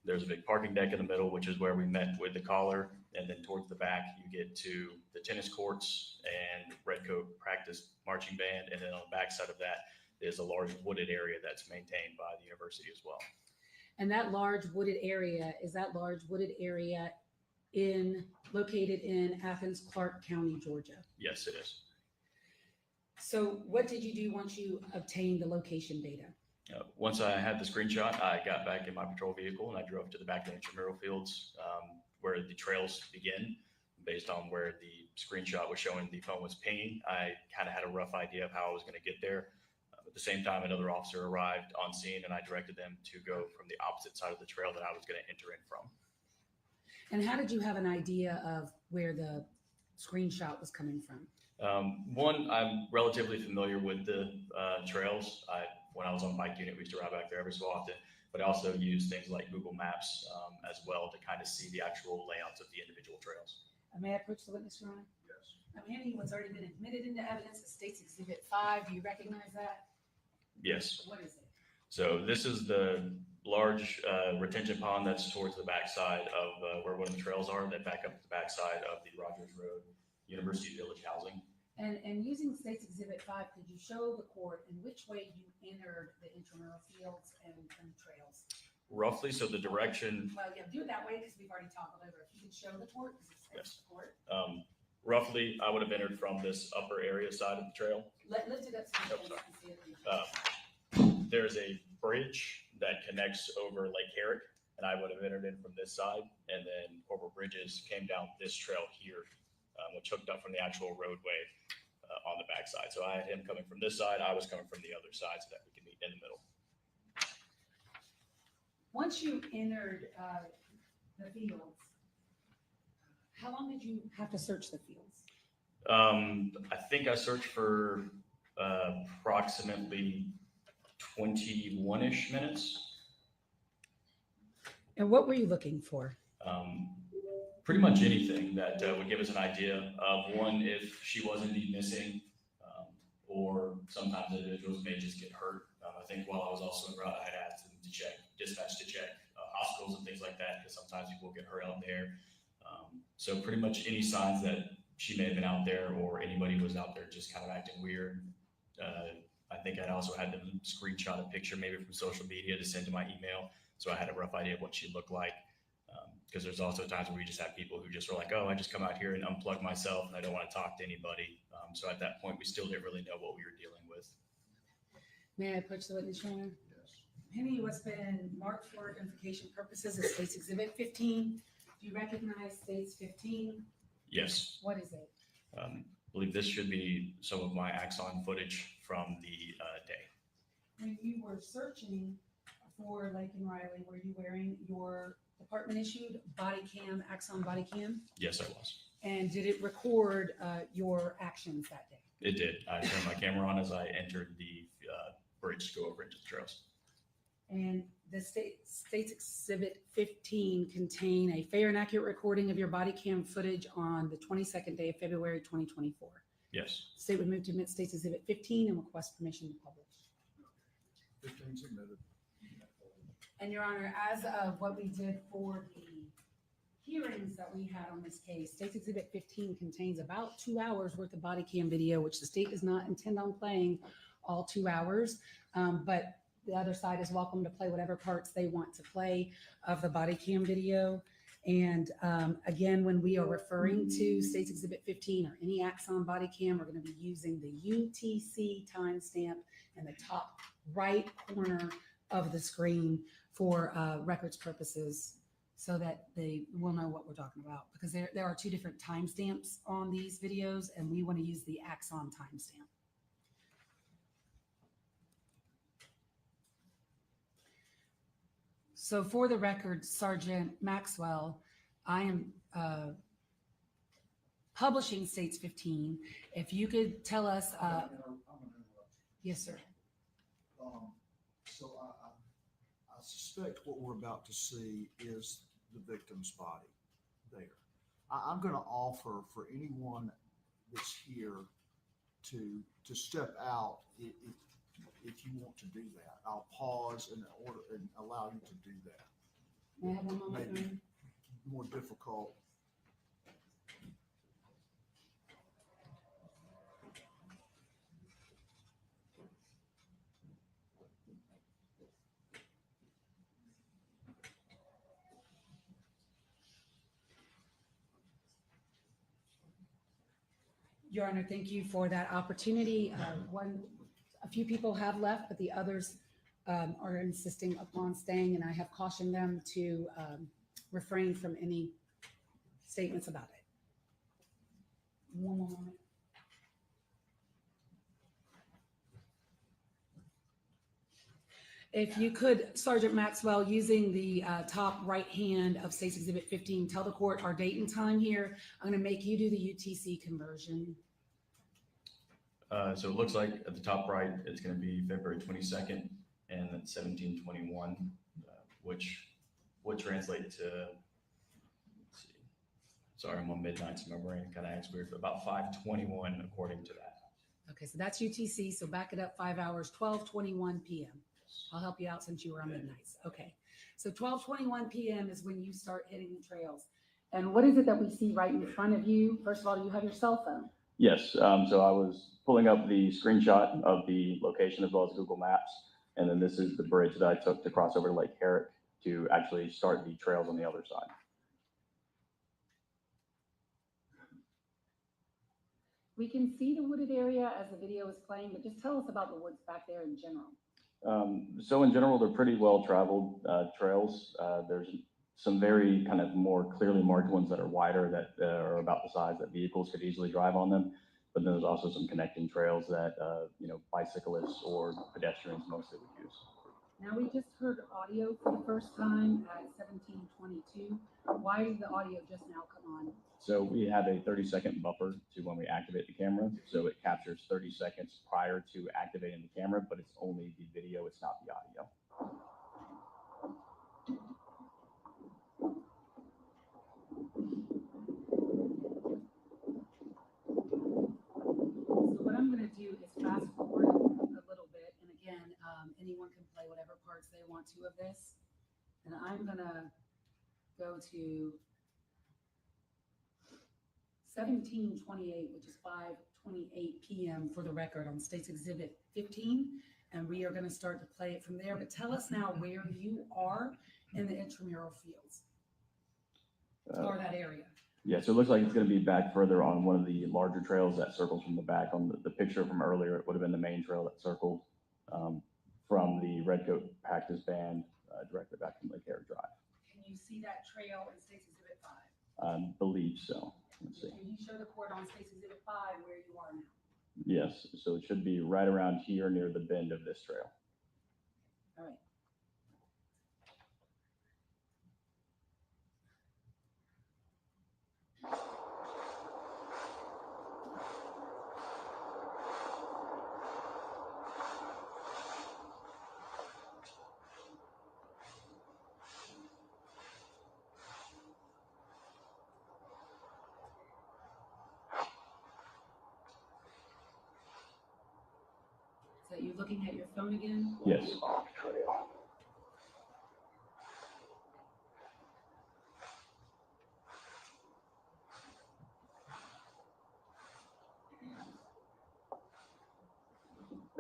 There's a big parking deck in the middle, which is where we met with the caller. And then towards the back, you get to the tennis courts and Redcoat practice marching band. And then on the back side of that is a large wooded area that's maintained by the university as well. And that large wooded area, is that large wooded area located in Athens, Clarke County, Georgia? Yes, it is. So what did you do once you obtained the location data? Once I had the screenshot, I got back in my patrol vehicle and I drove to the back of the intramural fields where the trails begin. Based on where the screenshot was showing the phone was pinging, I kind of had a rough idea of how I was going to get there. At the same time, another officer arrived on scene and I directed them to go from the opposite side of the trail that I was going to enter in from. And how did you have an idea of where the screenshot was coming from? One, I'm relatively familiar with the trails. When I was on the bike unit, we used to ride back there every so often, but I also use things like Google Maps as well to kind of see the actual layouts of the individual trails. May I approach the witness, Your Honor? Yes. I'm handing what's already been admitted into evidence. It states Exhibit 5. Do you recognize that? Yes. What is it? So this is the large retention pond that's towards the backside of where one of the trails are that back up to the backside of the Rogers Road University Village housing. And using State's Exhibit 5, could you show the court in which way you entered the intramural fields and trails? Roughly, so the direction. Well, yeah, do it that way because we've already talked over. If you can show the court, because it's Yes. the court. Roughly, I would have entered from this upper area side of the trail. Lift it up so you Oh, can see it. There's a bridge that connects over Lake Herrick, and I would have entered in from this side, and then Corporal Bridges came down this trail here, which hooked up from the actual roadway on the backside. So I had him coming from this side, I was coming from the other side so that we could meet in the middle. Once you entered the fields, how long did you have to search the fields? I think I searched for approximately 21-ish minutes. And what were you looking for? Pretty much anything that would give us an idea of, one, if she was indeed missing, or sometimes individuals may just get hurt. I think while I was also en route, I had asked them to check, dispatch to check hospitals and things like that, because sometimes people get hurt out there. So pretty much any signs that she may have been out there or anybody was out there just kind of acting weird. I think I'd also had them screenshot a picture maybe from social media to send to my email, so I had a rough idea of what she looked like. Because there's also times where we just have people who just were like, oh, I just come out here and unplug myself and I don't want to talk to anybody. So at that point, we still didn't really know what we were dealing with. May I approach the witness, Your Honor? Yes. Penny, what's been marked for identification purposes is State's Exhibit 15. Do you recognize State's 15? Yes. What is it? I believe this should be some of my Axon footage from the day. When you were searching for Laken Riley, were you wearing your department issued body cam, Axon body cam? Yes, I was. And did it record your actions that day? It did. I turned my camera on as I entered the bridge to go over into the trails. And the State's Exhibit 15 contain a fair and accurate recording of your body cam footage on the 22nd day of February 2024. Yes. The state would move to admit State's Exhibit 15 and request permission to publish. 15 submitted. And Your Honor, as of what we did for the hearings that we had on this case, State's Exhibit 15 contains about 2 hours worth of body cam video, which the state does not intend on playing all 2 hours. But the other side is welcome to play whatever parts they want to play of the body cam video. And again, when we are referring to State's Exhibit 15 or any Axon body cam, we're going to be using the UTC timestamp in the top right corner of the screen for records purposes, so that they will know what we're talking about, because there are two different timestamps on these videos, and we want to use the Axon timestamp. So for the record, Sergeant Maxwell, I am publishing State's 15. If you could tell us. I'm gonna interrupt you. Yes, sir. So I suspect what we're about to see is the victim's body there. I'm going to offer for anyone that's here to step out if you want to do that. I'll pause and order and allow you to do that. May I have one moment? Maybe more difficult. Your Honor, thank you for that opportunity. A few people have left, but the others are insisting upon staying, and I have cautioned them to refrain from any statements about it. One more moment. If you could, Sergeant Maxwell, using the top right hand of State's Exhibit 15, tell the court our date and time here. I'm going to make you do the UTC conversion. So it looks like at the top right, it's going to be February 22nd and 1721, which would translate to, let's see, sorry, I'm on midnight, so my brain kind of acts weird, but about 5:21 according to that. Okay, so that's UTC, so back it up 5 hours, 12:21 p.m. I'll help you out since you were on midnights. Okay, so 12:21 p.m. is when you start hitting the trails. And what is it that we see right in front of you? First of all, you have your cell phone. Yes, so I was pulling up the screenshot of the location as well as Google Maps. And then this is the bridge that I took to cross over to Lake Herrick to actually start the trails on the other side. We can see the wooded area as the video is playing, but just tell us about the woods back there in general. So in general, they're pretty well traveled trails. There's some very kind of more clearly marked ones that are wider that are about the size that vehicles could easily drive on them. But then there's also some connecting trails that, bicyclists or pedestrians mostly would use. Now, we just heard audio for the first time at 17:22. Why did the audio just now come on? So we have a 30-second buffer to when we activate the camera. So it captures 30 seconds prior to activating the camera, but it's only the video, it's not the audio. So what I'm going to do is fast forward a little bit, and again, anyone can play whatever parts they want to of this. And I'm going to go to 17:28, which is 5:28 p.m. for the record on State's Exhibit 15, and we are going to start to play it from there. But tell us now where you are in the intramural fields or that area. Yeah, so it looks like it's going to be back further on one of the larger trails that circles from the back. On the picture from earlier, it would have been the main trail that circled from the Redcoat practice band directly back from Lake Herrick Drive. Can you see that trail in State's Exhibit 5? I believe so. Let's see. Can you show the court on State's Exhibit 5 where you are now? Yes, so it should be right around here near the bend of this trail. All right. So you're looking at your phone again? Yes.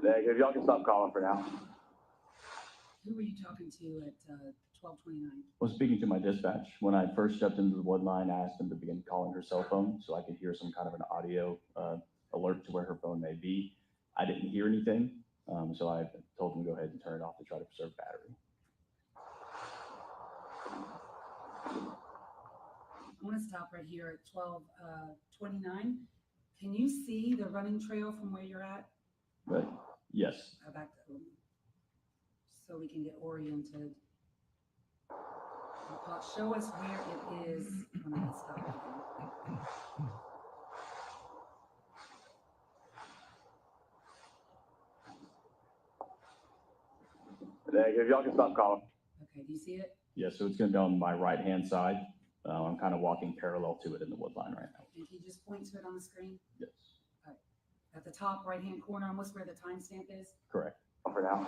If y'all can stop calling for now. Who were you talking to at 12:29? I was speaking to my dispatch. When I first stepped into the wood line, I asked them to begin calling her cell phone so I could hear some kind of an audio alert to where her phone may be. I didn't hear anything, so I told them to go ahead and turn it off to try to preserve battery. I want to stop right here at 12:29. Can you see the running trail from where you're at? But yes. Back to, so we can get oriented. Show us where it is. I'm going to stop again. If y'all can stop calling. Okay, do you see it? Yeah, so it's going to be on my right-hand side. I'm kind of walking parallel to it in the wood line right now. And can you just point to it on the screen? Yes. All right. At the top right-hand corner, almost where the timestamp is? Correct. For now.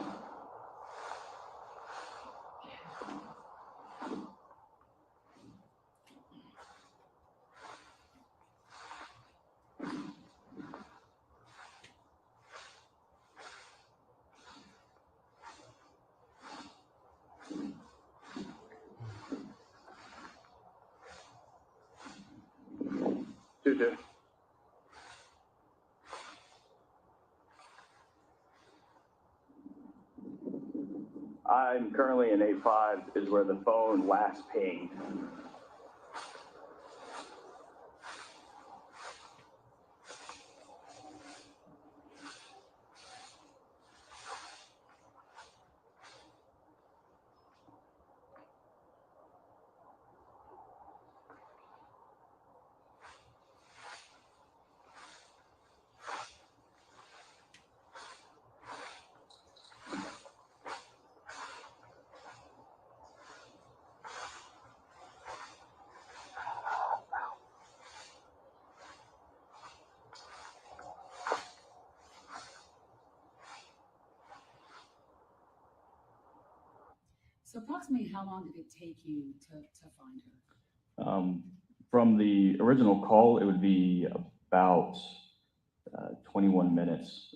Two. I'm currently in 85 is where the phone last pinged. So approximately how long did it take you to find her? From the original call, it would be about 21 minutes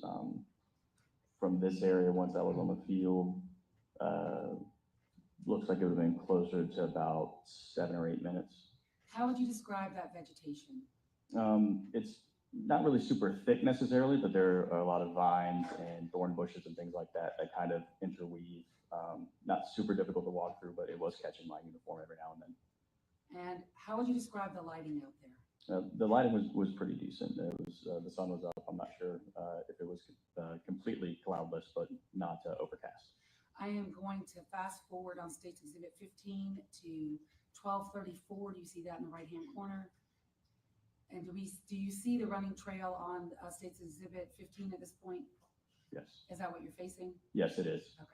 from this area. Once I was on the field, looks like it would have been closer to about 7 or 8 minutes. How would you describe that vegetation? It's not really super thick necessarily, but there are a lot of vines and thorn bushes and things like that that kind of interweave. Not super difficult to walk through, but it was catching my uniform every now and then. And how would you describe the lighting out there? The lighting was pretty decent. It was the sun was up. I'm not sure if it was completely cloudless, but not overcast. I am going fast forward on State's Exhibit 15 to 1234. Do you see that in the right-hand corner? And do you see the running trail on State's Exhibit 15 at this point? Yes. Is that what you're facing? Yes, it is. Okay.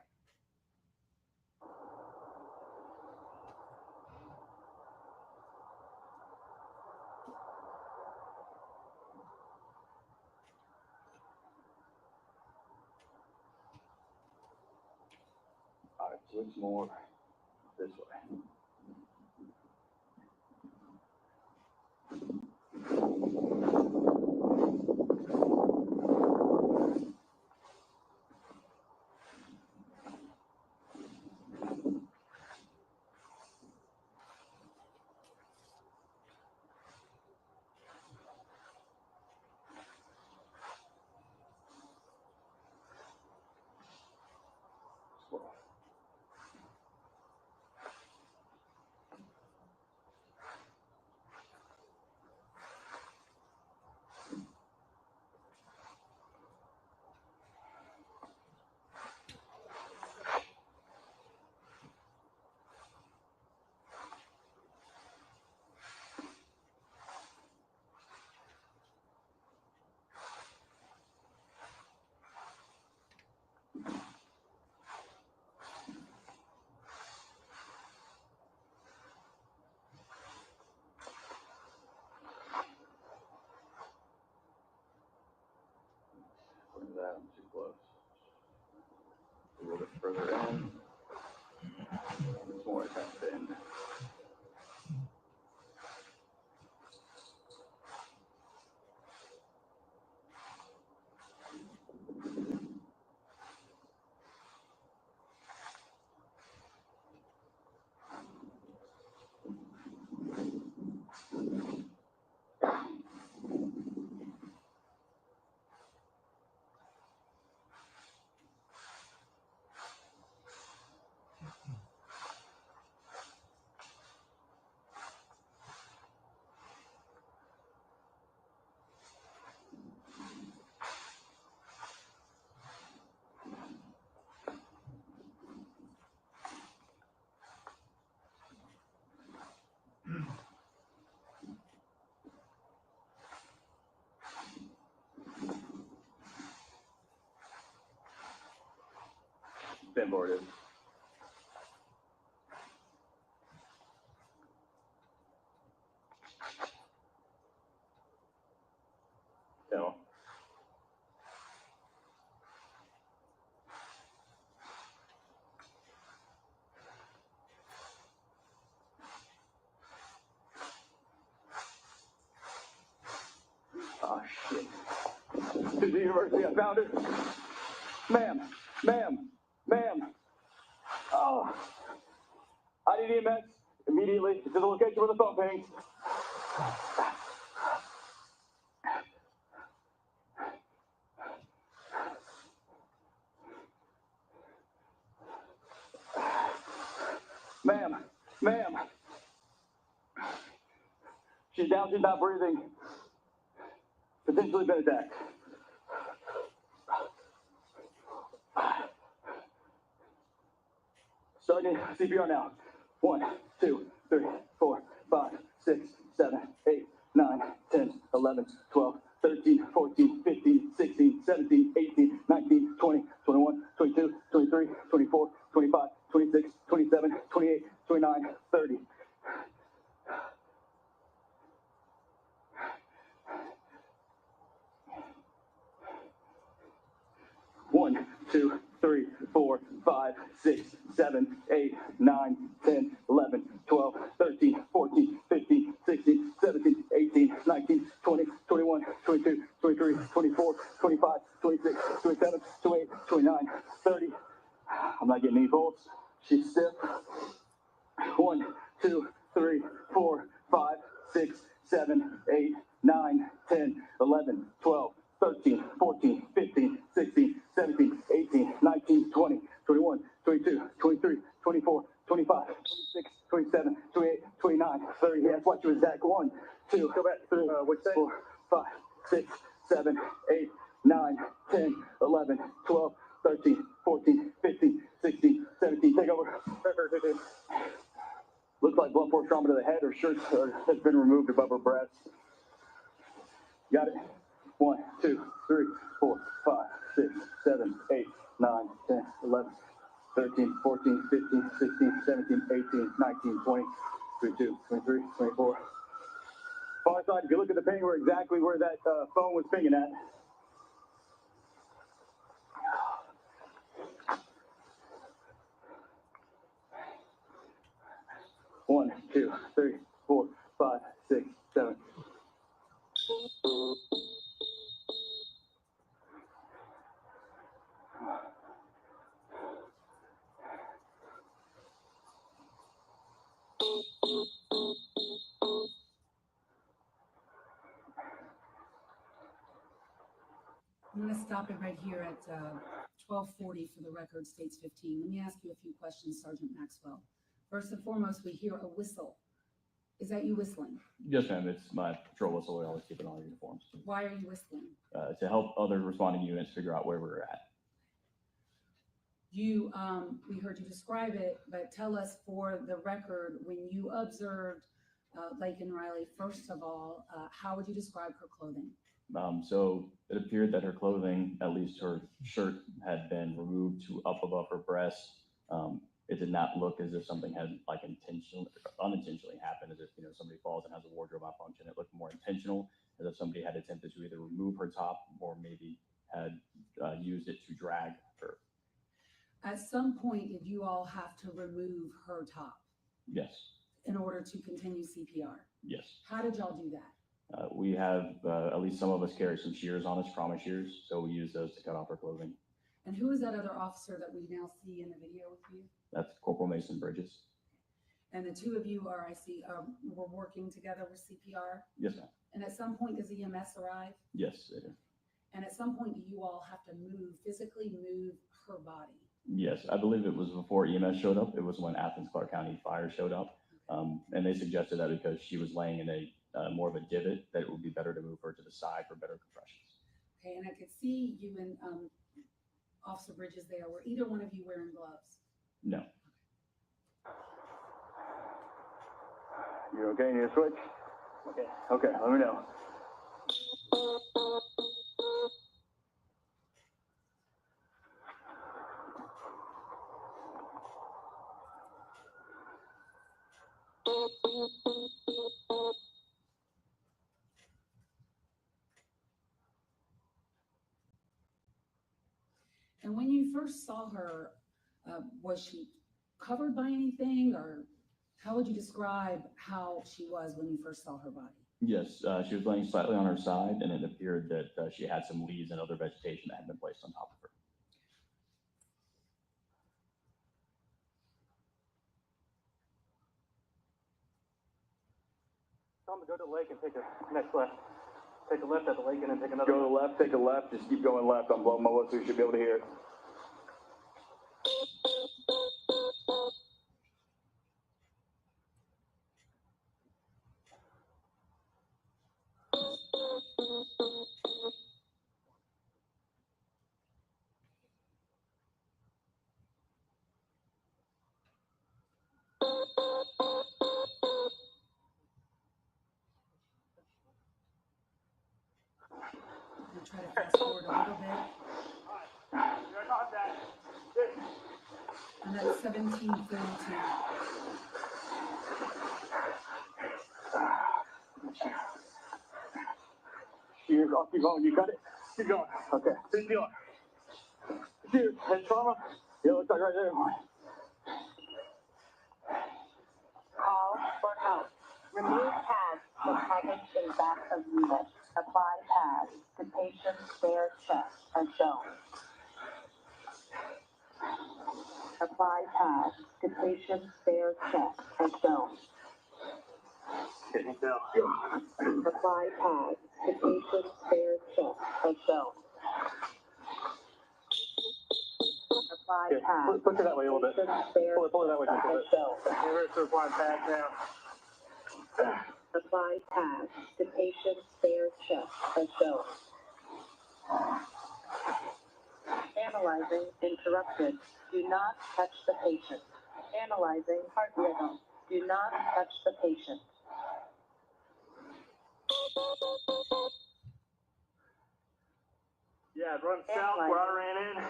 All right, so it's more this way. Look at that, I'm too close. A little bit further in. It's more attempt in. Pinboard is. No. Oh shit. To the university, I found her. Ma'am, ma'am. Oh. I need EMS immediately to the location where the phone pings. Ma'am. She's down, she's not breathing. Potentially been attacked. Starting CPR now. 1, 2, 3, 4, 5, 6, 7, 8, 9, 10, 11, 12, 13, 14, 15, 16, 17, 18, 19, 20, 21, 22, 23, 24, 25, 26, 27, 28, 29, 30. One, 2, 3, 4, 5, 6, 7, 8, 9, 10, 11, 12, 13, 14, 15, 16, 17, 18, 19, 20, 21, 22, 23, 24, 25, 26, 27, 28, 29, 30. I'm not getting any volts. She's stiff. 1, 2, 3, 4, 5, 6, 7, 8, 9, 10, 11, 12, 13, 14, 15, 16, 17, 18, 19, 20, 21, 22, 23, 24, 25, 26, 27, 28, 29, 30. Yeah, that's what you was at. 1, 2, 3, 4, 5, 6, 7, 8, 9, 10, 11, 12, 13, 14, 15, 16, 17. Take over. that her shirt has been removed above her breasts. Got it? 1, 2, 3, 4, 5, 6, 7, 8, 9, 10, 11, 13, 14, 15, 16, 17, 18, 19, 20, 22, 23, 24. Far side, if you look at the ping, we're exactly where that phone was pinging at. One, 2, 3, 4, 5, 6, 7. I'm going to stop it right here at 12:40 for the record, states 15. Let me ask you a few questions, Sergeant Maxwell. First and foremost, we hear a whistle. Is that you whistling? Yes, ma'am. It's my patrol whistle. We always keep it on our uniforms. Why are you whistling? To help other responding units figure out where we're at. You, we heard you describe it, but tell us for the record, when you observed Laken Riley, first of all, how would you describe her clothing? So it appeared that her clothing, at least her shirt, had been removed to up above her breast. It did not look as if something had like unintentionally happened, as if, you know, somebody falls and has a wardrobe malfunction. It looked more intentional, as if somebody had attempted to either remove her top or maybe had used it to drag her. At some point, did you all have to remove her top? Yes. In order to continue CPR? Yes. How did y'all do that? We have, at least some of us carry some shears on us, trauma shears, so we use those to cut off our clothing. And who is that other officer that we now see in the video with you? That's Corporal Mason Bridges. And the two of you are, I see, were working together with CPR? Yes, ma'am. And at some point, does EMS arrive? Yes, they do. And at some point, do you all have to physically move her body? Yes, I believe it was before EMS showed up. It was when Athens Clark County Fire showed up. And they suggested that because she was laying in a more of a divot, that it would be better to move her to the side for better compressions. Okay, and I could see you and Officer Bridges there. Were either one of you wearing gloves? No. You okay? Need a switch? Okay. Okay, let me know. And when you first saw her, was she covered by anything, or how would you describe how she was when you first saw her body? Yes, she was laying slightly on her side, and it appeared that she had some leaves and other vegetation that had been placed on top of her. Tell them to go to the lake and take a next left. Take a left at the lake and then take another. Go to the left, take a left, just keep going left. I'm blowing my whistle, you should be able to hear it. I'm going to try to fast forward a little bit. And that's 17:32. You're keep going, you got it? Keep going. Okay. CPR. Cheers. Head trauma? Yeah, looks like right there. Call for help. Remove pads from package in back of unit. Apply pads to patient's bare chest as shown. Apply pads to patient's bare chest as shown. Apply pads to patient's bare chest as shown. Apply pads. Push it that way a little bit. Pull it that way just a little bit. Reverse to apply pads now. Apply pads to patient's bare chest as shown. Analyzing interrupted. Do not touch the patient. Analyzing heart rhythm. Do not touch the patient. Yeah, run south where I ran in.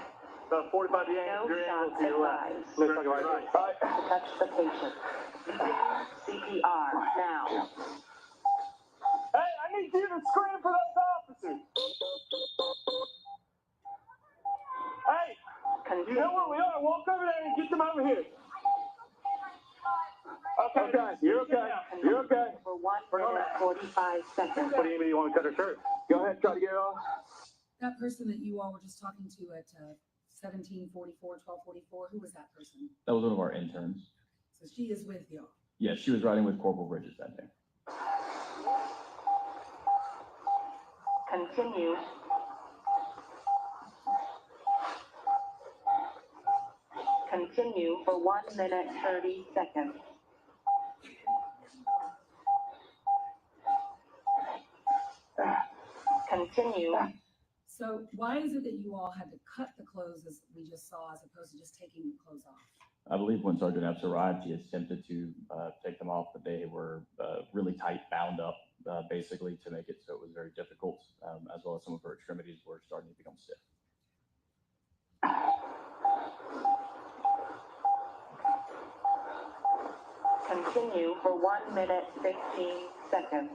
About 45 degrees angle to your left. Looks like right. Right. To touch the patient. Begin CPR now. Hey, I need you to scream for those officers. Hey, you know where we are. Walk over there and get them over here. Okay, you're okay. You're okay. For 1 minute, 45 seconds. What do you mean you want to cut her shirt? Go ahead, try to get it off. That person that you all were just talking to at 1744, 1244, who was that person? That was one of our interns. So she is with y'all. Yeah, she was riding with Corporal Bridges that day. Continue. Continue for 1 minute, 30 seconds. Continue. So why is it that you all had to cut the clothes as we just saw, as opposed to just taking the clothes off? I believe when Sergeant Epps arrived, he attempted to take them off, but they were really tight, bound up, basically, to make it so it was very difficult, as well as some of her extremities were starting to become stiff. Continue for 1 minute, 15 seconds.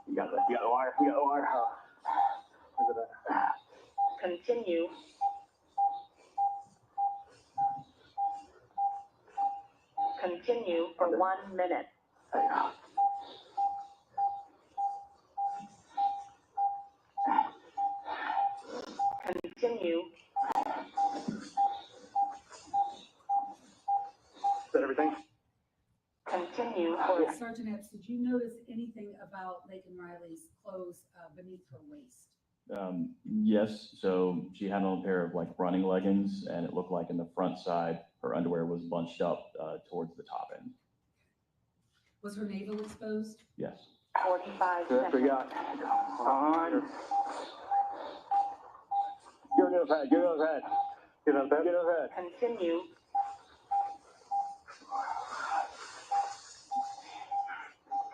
You got the wire. You got the wire. Look at that. Continue. Continue for 1 minute. Continue. Is that everything? Continue for Sergeant Epps, did you notice anything about Laken Riley's clothes beneath her waist? Yes, so she had on a pair of like running leggings, and it looked like in the front side, her underwear was bunched up towards the top end. Was her navel exposed? Yes. 45 That's what we seconds. got. On. Give those head. Give those head. Give those head. Give those head. Continue.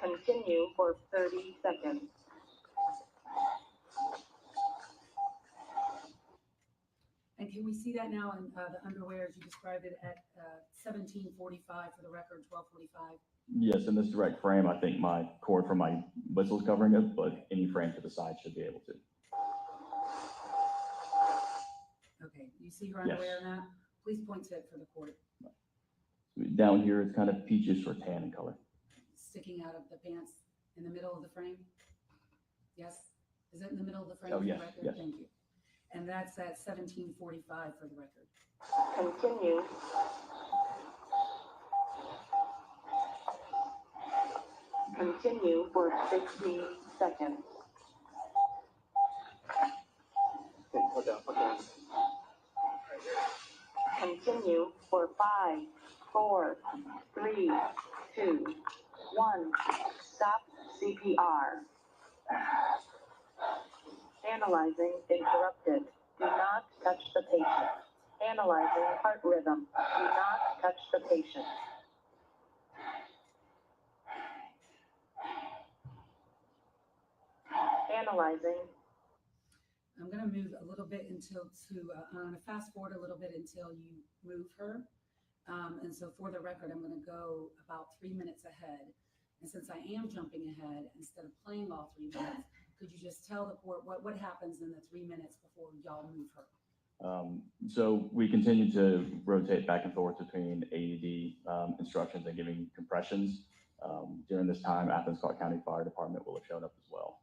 Continue for 30 seconds. And can we see that now in the underwear as you described it at 1745 for the record, 1245? Yes, in this direct frame, I think my cord from my whistle's covering it, but any frame to the side should be able to. Okay, you see her underwear in that? Please point to it for the court. Down here, it's kind of peachish or tan in color. Sticking out of the pants in the middle of the frame? Yes? Is it in the middle of the frame Oh, for the yes, record? yes. Thank you. And that's at 1745 for the record. Continue. Continue for 60 seconds. Okay, put down, put down. Continue for 5, 4, 3, 2, 1. Stop CPR. Analyzing interrupted. Do not touch the patient. Analyzing heart rhythm. Do not touch the patient. Analyzing. I'm going to move a little bit I'm going to fast forward a little bit until you move her. And so for the record, I'm going to go about 3 minutes ahead. And since I am jumping ahead, instead of playing all 3 minutes, could you just tell the court what happens in the 3 minutes before y'all move her? So we continue to rotate back and forth between AED instructions and giving compressions. During this time, Athens County Fire Department will have shown up as well.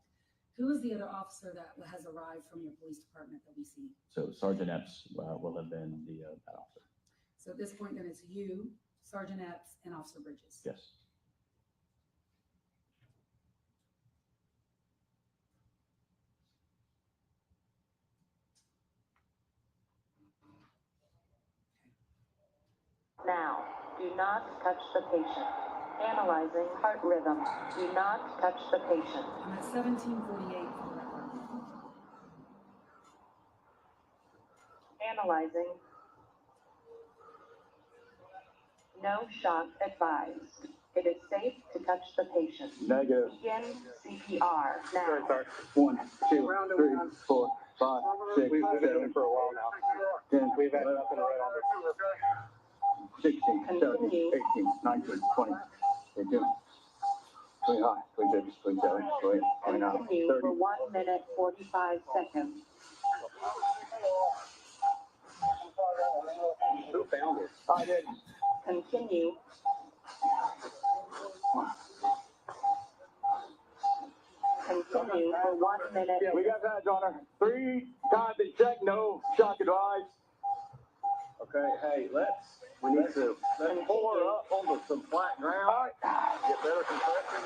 Who is the other officer that has arrived from your police department that we see? So Sergeant Epps will have been that officer. So at this point, then it's you, Sergeant Epps, and Officer Bridges. Yes. Now, do not touch the patient. Analyzing heart rhythm. Do not touch the patient. I'm at 1748 for the record. Analyzing. No shock advised. It is safe to touch the patient. Negative. Begin CPR now. Sorry. 1, 2, 3, 4, 5, 6, We've been 7, doing for a while now. 10, We've had up in the red on this. 16, 17, 18, 19, 20, 22, 25, 26, 27, 28, 29, 30. For 1 minute, 45 seconds. Who found it? I did. Continue. Continue for 1 minute. Yeah, we got badge on her. 3 times in check, no shock advised. Okay, hey, let's pull her up onto some flat ground. Get better compression.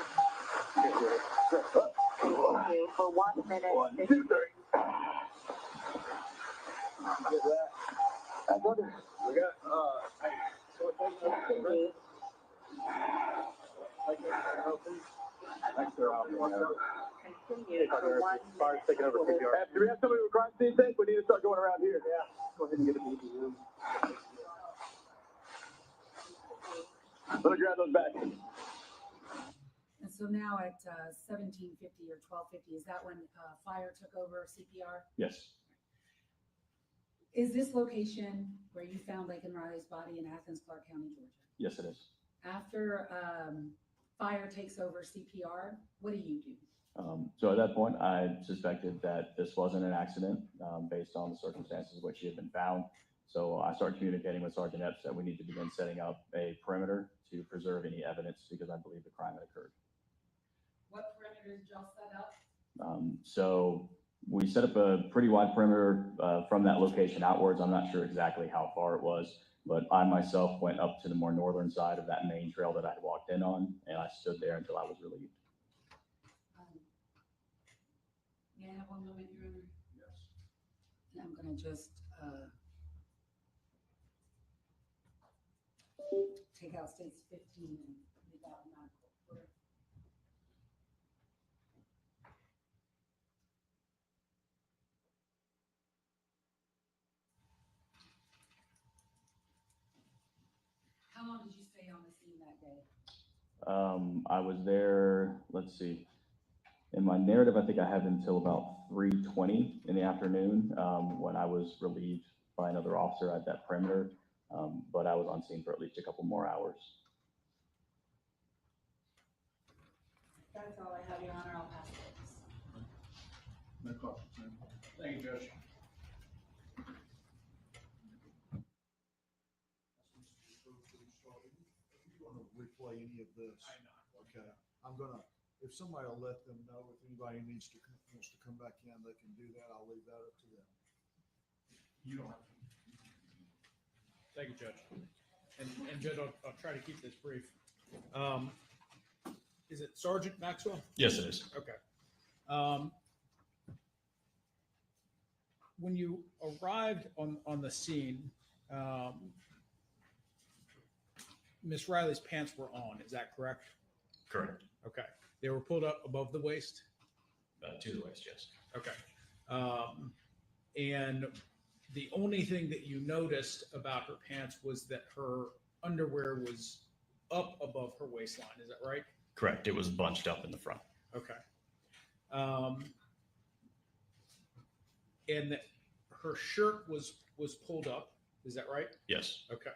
Continue for 1 minute. 1, 2, 3. Get that. That's under. We got, hey, so it takes us to Continue. Thanks, sir. Continue for 1 minute. taking over CPR. Do we have somebody with crime scene tape? We need to start going around here. Yeah, go ahead and get a BBU. Let me grab those back. And so now at 1750 or 1250, is that when fire took over CPR? Yes. Is this location where you found Laken Riley's body in Athens, Clark County, Georgia? Yes, it is. After fire takes over CPR, what do you do? So at that point, I suspected that this wasn't an accident based on the circumstances in which she had been found. So I started communicating with Sergeant Epps that we need to begin setting up a perimeter to preserve any evidence because I believe the crime had occurred. What perimeter did y'all set up? So we set up a pretty wide perimeter from that location outwards. I'm not sure exactly how far it was, but I myself went up to the more northern side of that main trail that I had walked in on, and I stood there until I was relieved. May I have 1 moment, Your Honor? Yes. And I'm gonna just take out states 15 and leave out 9. How long did you stay on the scene that day? I was there, let's see. In my narrative, I think I had until about 3:20 in the afternoon when I was relieved by another officer at that perimeter. But I was on scene for at least a couple more hours. That's all I have, Your Honor. I'll pass it. No questions. Thank you, Judge. You want to replay any of this? Okay, I'm gonna, if somebody will let them know, if anybody wants to come back in, they can do that. I'll leave that up to them. You don't have to. Thank you, Judge. And Judge, I'll try to keep this brief. Is it Sergeant Maxwell? Yes, it is. Okay. When you arrived on the scene, Miss Riley's pants were on, is that correct? Correct. Okay. They were pulled up above the waist? To the waist, yes. Okay. And the only thing that you noticed about her pants was that her underwear was up above her waistline. Is that right? Correct. It was bunched up in the front. Okay. And her shirt was pulled up. Is that right? Yes. Okay.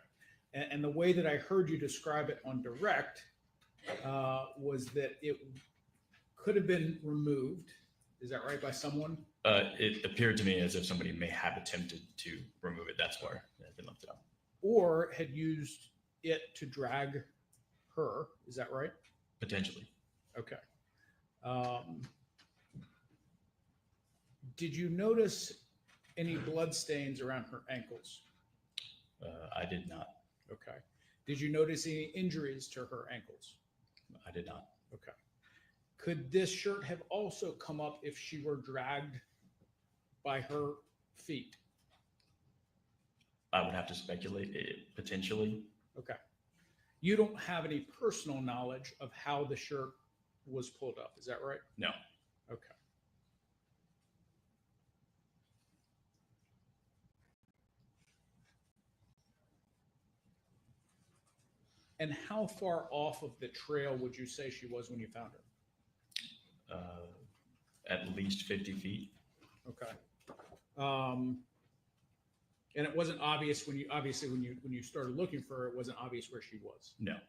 And the way that I heard you describe it on direct was that it could have been removed. Is that right, by someone? It appeared to me as if somebody may have attempted to remove it. That's where it had been lifted up. Or had used it to drag her. Is that right? Potentially. Okay. Did you notice any blood stains around her ankles? I did not. Okay. Did you notice any injuries to her ankles? I did not. Okay. Could this shirt have also come up if she were dragged by her feet? I would have to speculate, potentially. Okay. You don't have any personal knowledge of how the shirt was pulled up. Is that right? No. Okay. And how far off of the trail would you say she was when you found her? At least 50 feet. Okay. And it wasn't obvious when you started looking for her, it wasn't obvious where she was. No. Okay.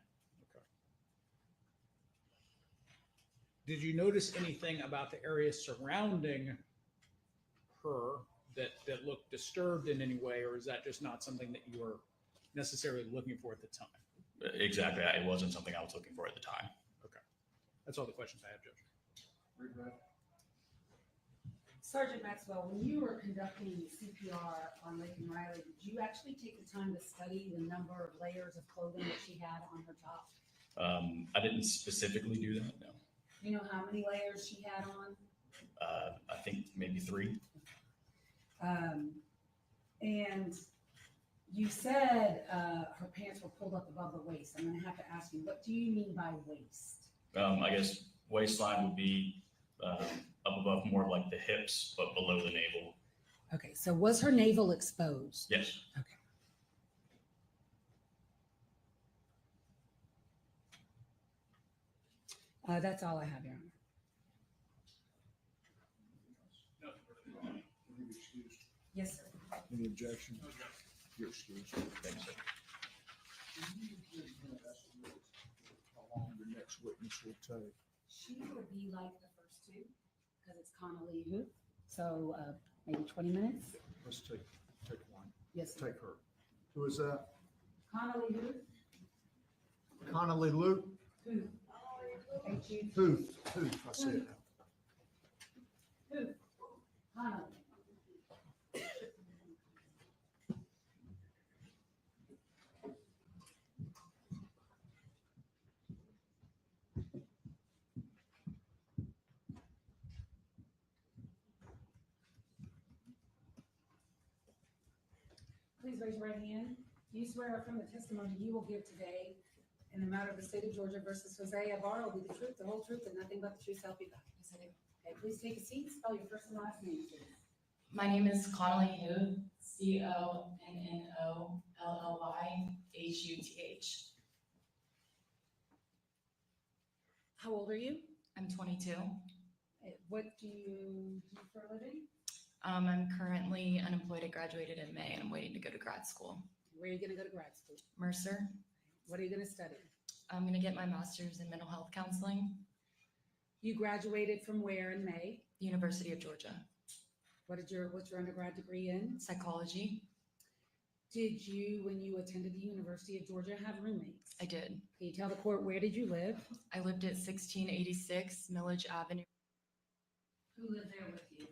Did you notice anything about the area surrounding her that looked disturbed in any way, or is that just not something that you were necessarily looking for at the time? Exactly. It wasn't something I was looking for at the time. Okay. That's all the questions I have, Judge. Sergeant Maxwell, when you were conducting CPR on Laken Riley, did you actually take the time to study the number of layers of clothing that she had on her top? I didn't specifically do that, no. Do you know how many layers she had on? I think maybe 3. And you said her pants were pulled up above the waist. I'm going to have to ask you, what do you mean by waist? I guess waistline would be up above more like the hips, but below the navel. Okay, so was her navel exposed? Yes. Okay. That's all I have, Your Honor. Yes, sir. Any objection? You're excused. Thanks, sir. How long the next witness will take? She will be like the first two, because it's Connolly who? So maybe 20 minutes? Let's take one. Yes, sir. Take her. Who is that? Connolly who? Connolly Luke? Who? H-U- Who? I see it now. Who? Connolly. Please raise your right hand. Do you swear affirm the testimony you will give today in the matter of the state of Georgia versus José Ibarra will be the truth, the whole truth, and nothing but the truth, so help you God? Yes, I do. Okay, please take a seat. Spell your first and last name, please. My name is Connolly Hu, CONNOLLYHUTH. How old are you? I'm 22. What do you do for a living? I'm currently unemployed. I graduated in May and I'm waiting to go to grad school. Where are you going to go to grad school? Mercer. What are you going to study? I'm going to get my master's in mental health counseling. You graduated from where in May? University of Georgia. What's your undergrad degree in? Psychology. Did you, when you attended the University of Georgia, have roommates? I did. Can you tell the court, where did you live? I lived at 1686 Millage Avenue. Who lived there with you?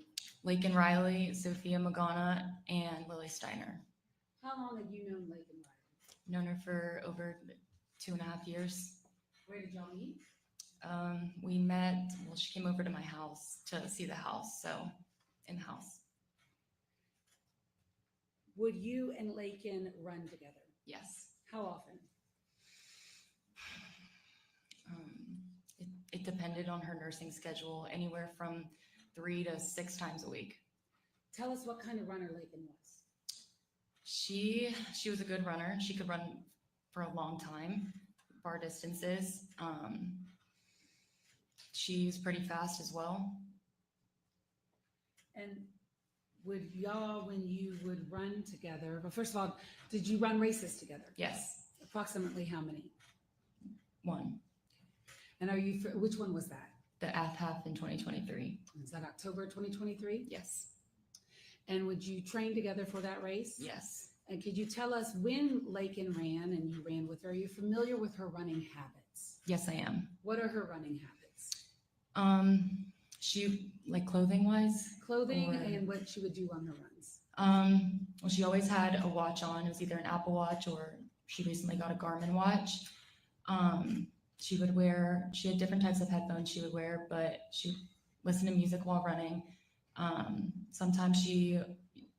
Laken Riley, Sophia Magana, and Lily Steiner. How long have you known Laken Riley? Known her for over 2.5 years. Where did y'all meet? We met, well, she came over to my house to see the house, so in the house. Would you and Laken run together? Yes. How often? It depended on her nursing schedule, anywhere from 3 to 6 times a week. Tell us what kind of runner Laken was. She was a good runner. She could run for a long time, far distances. She's pretty fast as well. And would y'all, when you would run together, well, first of all, did you run races together? Yes. Approximately how many? 1. And which one was that? The Half in 2023. Is that October 2023? Yes. And would you train together for that race? Yes. And could you tell us when Laken ran and you ran with her, are you familiar with her running habits? Yes, I am. What are her running habits? She, like clothing wise? Clothing and what she would do on her runs. Well, she always had a watch on. It was either an Apple Watch or she recently got a Garmin watch. She had different types of headphones she would wear, but she would listen to music while running. Sometimes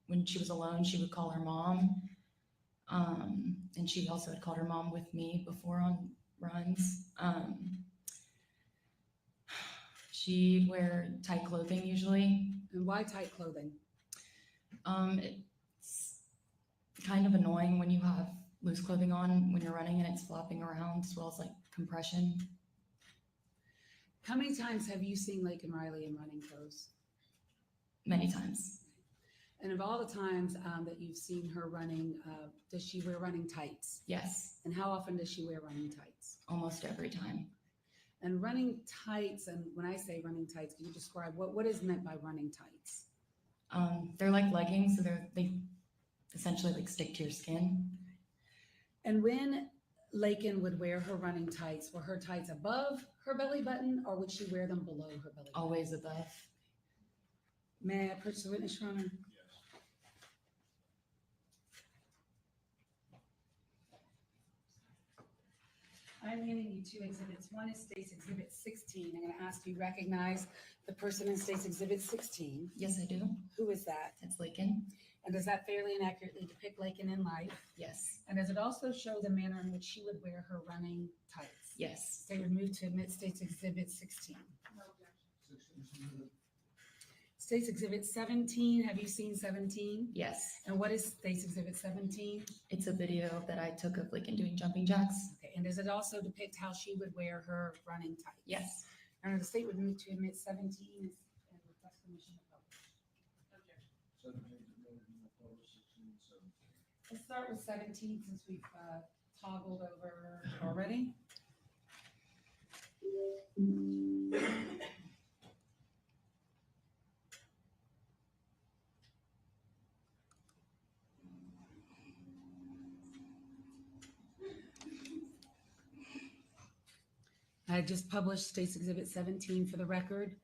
when she was alone, she would call her mom. And she also had called her mom with me before on runs. She'd wear tight clothing usually. And why tight clothing? It's kind of annoying when you have loose clothing on when you're running and it's flopping around, as well as like compression. How many times have you seen Laken Riley in running clothes? Many times. And of all the times that you've seen her running, does she wear running tights? Yes, And how often does she wear running tights? almost every time. And running tights, and when I say running tights, can you describe what is meant by running tights? They're like leggings, so they essentially like stick to your skin. And when Laken would wear her running tights, were her tights above her belly button, or would she wear them below her belly button? Always above. May I approach the witness, Your Honor? I'm handing you two exhibits. One is State's Exhibit 16. I'm going to ask you recognize the person in State's Exhibit 16. Yes, I do. Who is that? It's Laken. And does that fairly and accurately depict Laken in life? Yes. And does it also show the manner in which she would wear her running tights? Yes. State would move to admit State's Exhibit 16. State's Exhibit 17, have you seen 17? Yes. And what is State's Exhibit 17? It's a video that I took of Laken doing jumping jacks. Okay, and does it also depict how she would wear her running tights? Yes. And the state would move to admit 17 and request permission to publish. Let's start with 17 since we've toggled over already. I just published State's Exhibit 17 for the record.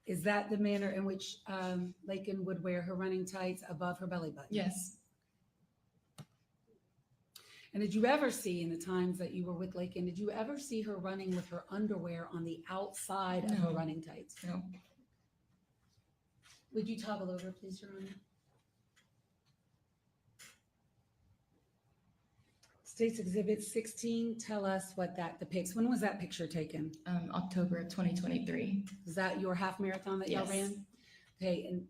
Is that the manner in which Laken would wear her running tights above her belly button? Yes. And did you ever see, in the times that you were with Laken, did you ever see her running with her underwear on the outside of her No. running tights? No. Would you toggle over, please, Your Honor? State's Exhibit 16, tell us what that depicts. When was that picture taken? October of 2023. Is that your half marathon that y'all Yes. ran? Okay, and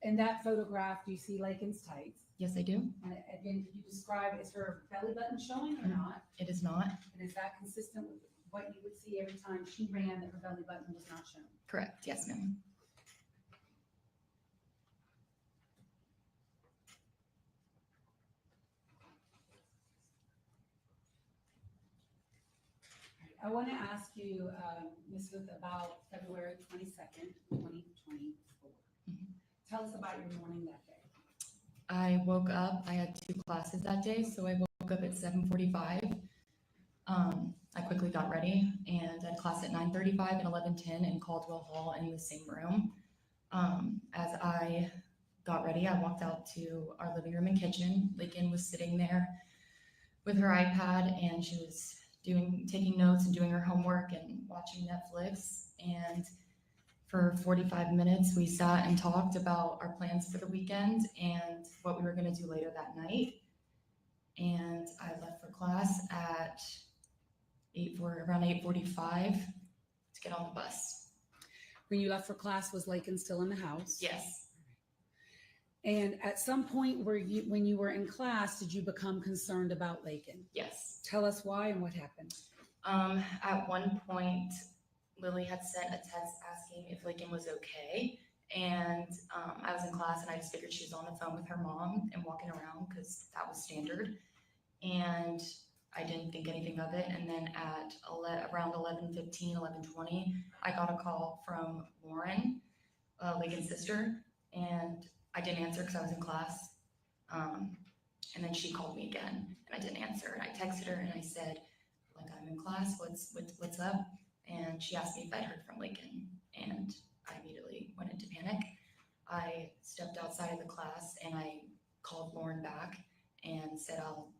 in that photograph, do you see Laken's tights? Yes, I do. And again, could you describe, is her belly button showing or not? It is not. And is that consistent with what you would see every time she ran that her belly button was not shown? Correct. Yes, ma'am. I want to ask you, Ms. Smith, about February 22nd, 2024. Tell us about your morning that day. I woke up, I had 2 classes that day, so I woke up at 7:45. I quickly got ready and I had class at 9:35 and 11:10 in Caldwell Hall in the same room. As I got ready, I walked out to our living room and kitchen. Laken was sitting there with her iPad and she was taking notes and doing her homework and watching Netflix. And for 45 minutes, we sat and talked about our plans for the weekend and what we were going to do later that night. And I left for class at around 8:45 to get on the bus. When you left for class, was Laken still in the house? Yes. And at some point when you were in class, did you become concerned about Laken? Yes. Tell us why and what happened. At one point, Lily had sent a text asking if Laken was okay. And I was in class and I just figured she was on the phone with her mom and walking around because that was standard. And I didn't think anything of it. And then at around 11:15, 11:20, I got a call from Lauren, Laken's sister, and I didn't answer because I was in class. And then she called me again and I didn't answer. And I texted her and I said, like, I'm in class, what's up? And she asked me if I'd heard from Laken, and I immediately went into panic. I stepped outside of the class and I called Lauren back and said I'll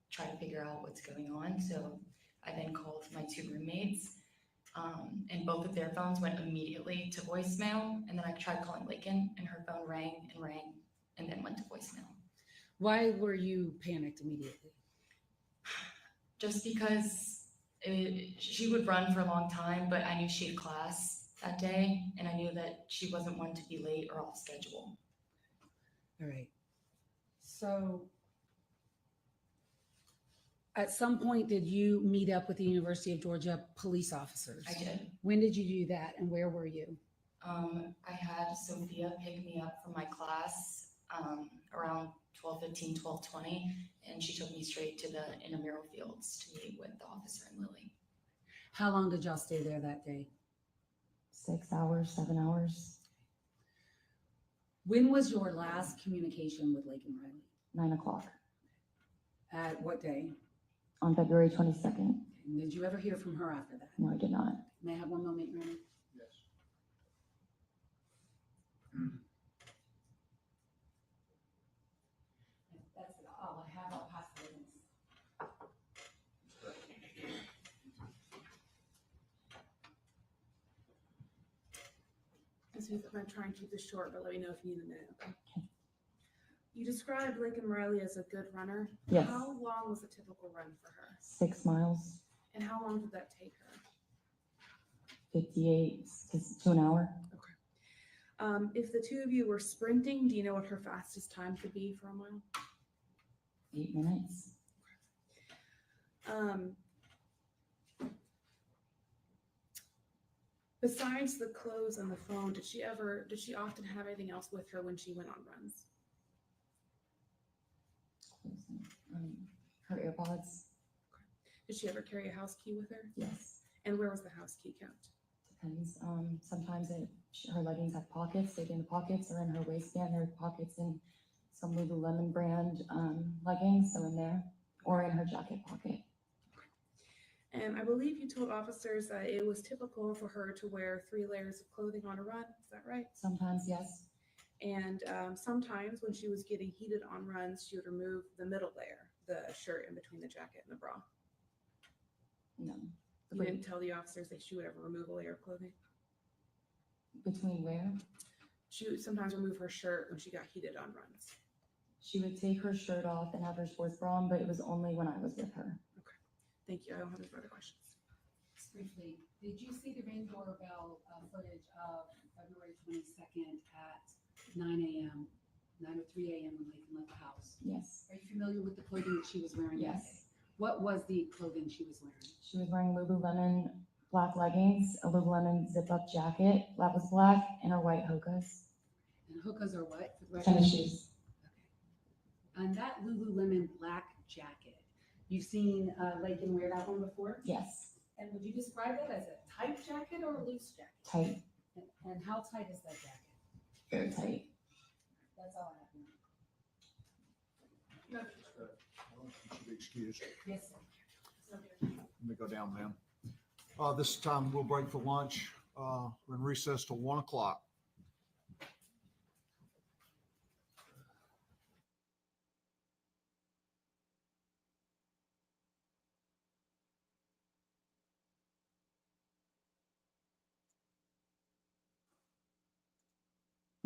try to figure out what's going on. So I then called my 2 roommates, and both of their phones went immediately to voicemail. And then I tried calling Laken and her phone rang and then went to voicemail. Why were you panicked immediately? Just because she would run for a long time, but I knew she had class that day and I knew that she wasn't one to be late or off schedule. All right. So at some point, did you meet up with the University of Georgia police officers? I did. When did you do that and where were you? I had Sophia pick me up from my class around 12:15, 12:20, and she took me straight to the intramural fields to meet with the officer and Lily. How long did y'all stay there that day? 6 hours, 7 hours, When was your last communication with Laken Riley? 9 o'clock At what day? on February 22nd. And did you ever hear from her after that? No, I did not. May I have one moment, Your Honor? Yes. That's all I have. I'll pass the witness. I'm going to try and keep this short, but let me know if you need a minute, okay? You described Laken Riley as a good runner. Yes. How long was a typical run for her? 6 miles, And how long did that take her? 58 to an hour. If the two of you were sprinting, do you know what her fastest time could be for a mile? 8 minutes. Besides the clothes and the phone, did she often have anything else with her when she went on runs? Her AirPods. Did she ever carry a house key with her? Yes. And where was the house key kept? Depends. Sometimes her leggings have pockets. They're in the pockets or in her waistband. There are pockets in some Lululemon brand leggings, so in there, or in her jacket pocket. And I believe you told officers that it was typical for her to wear 3 layers of clothing on a run. Is that right? Sometimes, yes. And sometimes when she was getting heated on runs, she would remove the middle layer, the shirt in between the jacket and the bra. No. You didn't tell the officers that she would ever remove a layer of clothing? Between where? She would sometimes remove her shirt when she got heated on runs. She would take her shirt off and have her sports bra on, but it was only when I was with her. Okay. Thank you. I don't have any further questions. Just briefly, did you see the Ring doorbell footage of February 22nd at 9 a.m., 9:03 a.m. when Laken left the house? Yes. Are you familiar with the clothing that she was wearing? that Yes. day? What was the clothing she was wearing? She was wearing Lululemon black leggings, a Lululemon zip-up jacket, that was black, and her white hokas. And hookahs are what? For the record? Tennis shoes. Okay. And that Lululemon black jacket, you've seen Laken wear that one before? Yes. And would you describe that as a tight jacket or a loose jacket? Tight. And how tight is that jacket? Very tight. That's all I have. You should be excused. Yes, sir. Let me go down, ma'am. This time we'll break for lunch. We're in recess till 1 o'clock.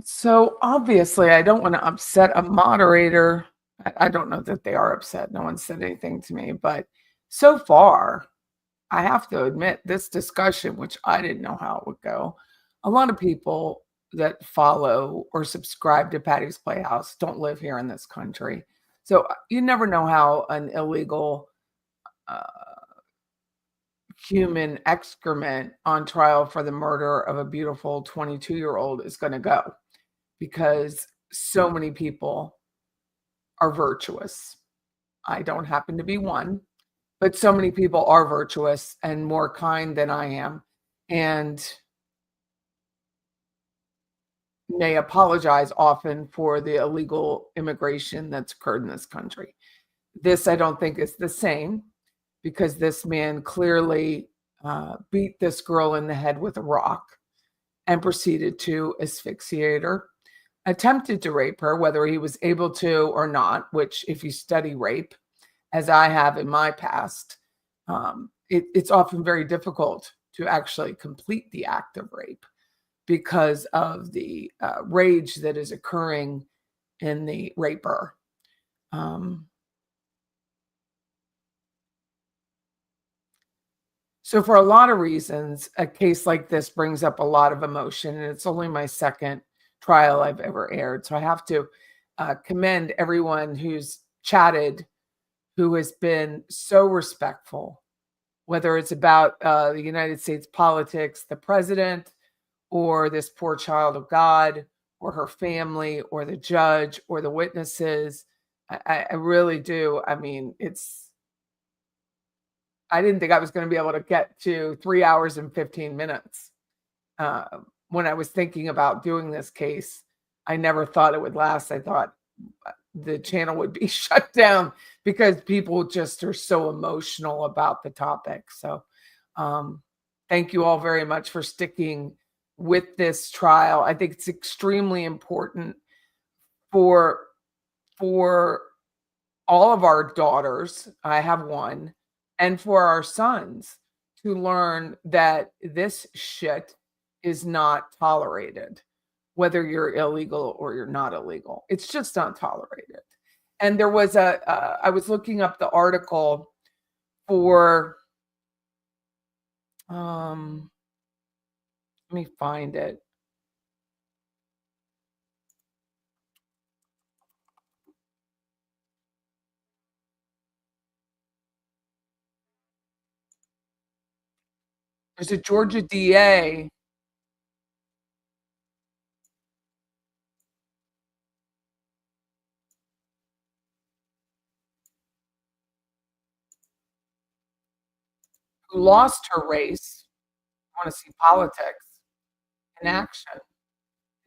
So obviously, I don't want to upset a moderator. I don't know that they are upset. No one said anything to me, but so far, I have to admit this discussion, which I didn't know how it would go. A lot of people that follow or subscribe to Patty's Playhouse don't live here in this country. So you never know how an illegal human excrement on trial for the murder of a beautiful 22-year-old is going to go, because so many people are virtuous. I don't happen to be one, but so many people are virtuous and more kind than I am, and may apologize often for the illegal immigration that's occurred in this country. This, I don't think, is the same, because this man clearly beat this girl in the head with a rock and proceeded to asphyxiate her, attempted to rape her, whether he was able to or not, which if you study rape, as I have in my past, it's often very difficult to actually complete the act of rape because of the rage that is occurring in the raper. So for a lot of reasons, a case like this brings up a lot of emotion, and it's only my second trial I've ever aired. So I have to commend everyone who's chatted, who has been so respectful, whether it's about the United States politics, the president, or this poor child of God or her family or the judge or the witnesses. I really do. I mean, I didn't think I was going to be able to get to 3 hours and 15 minutes. When I was thinking about doing this case, I never thought it would last. I thought the channel would be shut down because people just are so emotional about the topic. So, thank you all very much for sticking with this trial. I think it's extremely important for all of our daughters, I have one, and for our sons to learn that this shit is not tolerated, whether you're illegal or you're not illegal. It's just not tolerated. And there was I was looking up the article for, let me find it. There's a Georgia DA who lost her race. Want to see politics in action.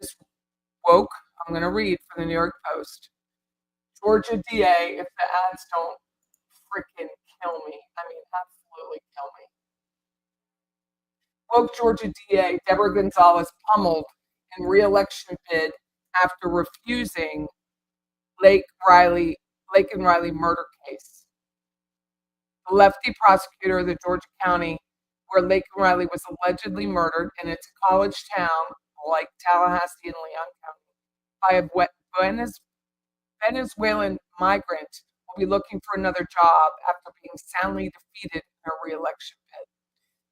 This woke, I'm going to read from the New York Post. Georgia DA, if the ads don't freaking kill me, I mean, absolutely kill me. Woke Georgia DA Deborah Gonzalez pummeled in re-election bid after refusing Laken Riley murder case. The lefty prosecutor of the Georgia County where Laken Riley was allegedly murdered, and it's a college town like Tallahassee and Leon County, by a Venezuelan migrant will be looking for another job after being soundly defeated in a re-election bid.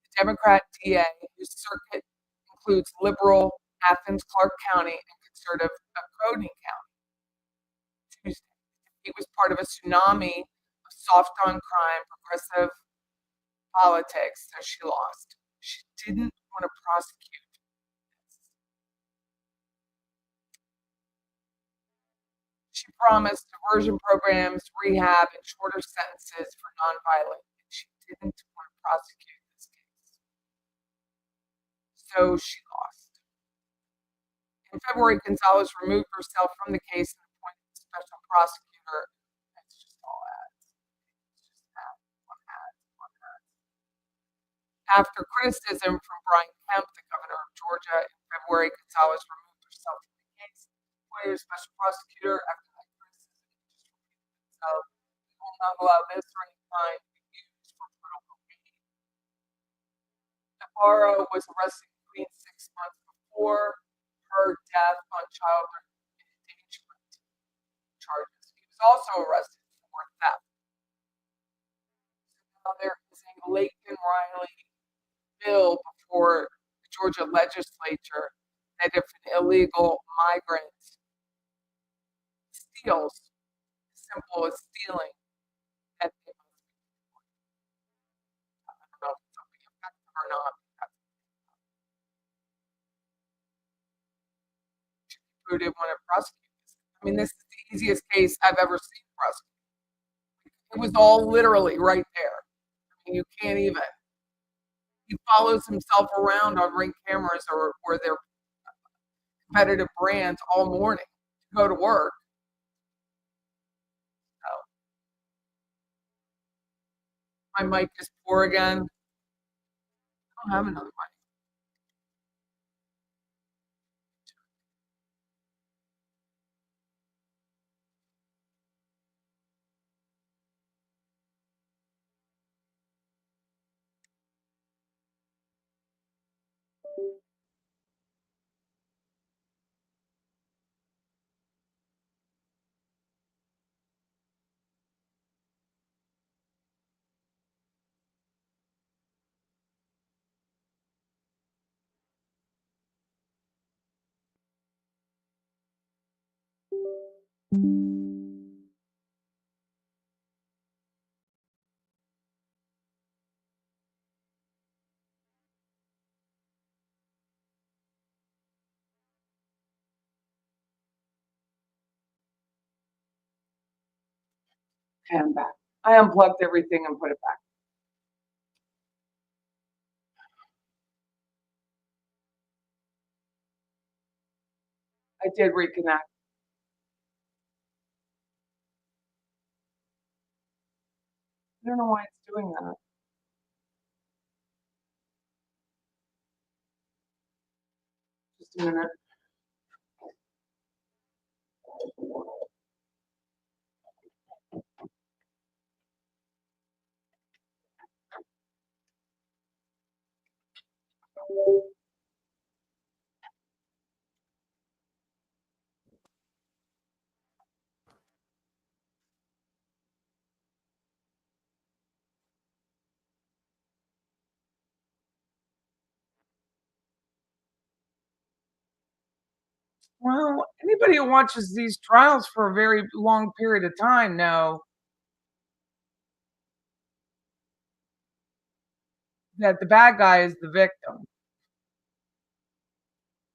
The Democrat DA, whose circuit includes liberal Athens Clark County and conservative Oconee County, Tuesday. He was part of a tsunami of soft on crime, progressive politics, so she lost. She didn't want to prosecute this. She promised diversion programs, rehab, and shorter sentences for nonviolent, and she didn't want to prosecute this case. So she lost. In February, Gonzalez removed herself from the case and appointed a special prosecutor. That's just all ads. It's just ads, one ad, one ad. After criticism from Brian Kemp, the governor of Georgia, in February, Gonzalez removed herself from the case, appointed a special prosecutor after that criticism. So we will not allow this or any crime to be used for political gain. Ibarra was arrested in Queens 6 months before her death on child endangerment charges. He was also arrested for theft. So now there is a Laken Riley bill before the Georgia legislature that if an illegal migrant steals, as simple as stealing, that they must be deported. I don't know if it's something effective or not. Who didn't want to prosecute this? I mean, this is the easiest case I've ever seen prosecuted. It was all literally right there. I mean, you can't even. He follows himself around on Ring cameras or their competitive brands all morning to go to work. So, my mic is poor again. I don't have another mic. Okay, I'm back. I unplugged everything and put it back. I did reconnect. I don't know why it's doing that. Just a minute. Well, anybody who watches these trials for a very long period of time know that the bad guy is the victim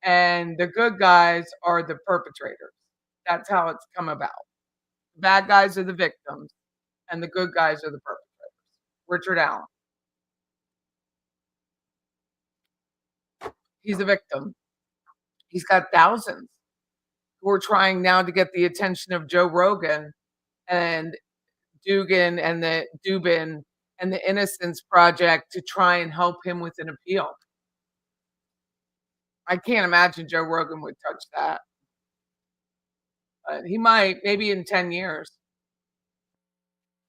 and the good guys are the perpetrators. That's how it's come about. The bad guys are the victims and the good guys are the perpetrators. Richard Allen. He's a victim. He's got thousands who are trying now to get the attention of Joe Rogan and Dubin and the Innocence Project to try and help him with an appeal. I can't imagine Joe Rogan would touch that. But he might, maybe in 10 years.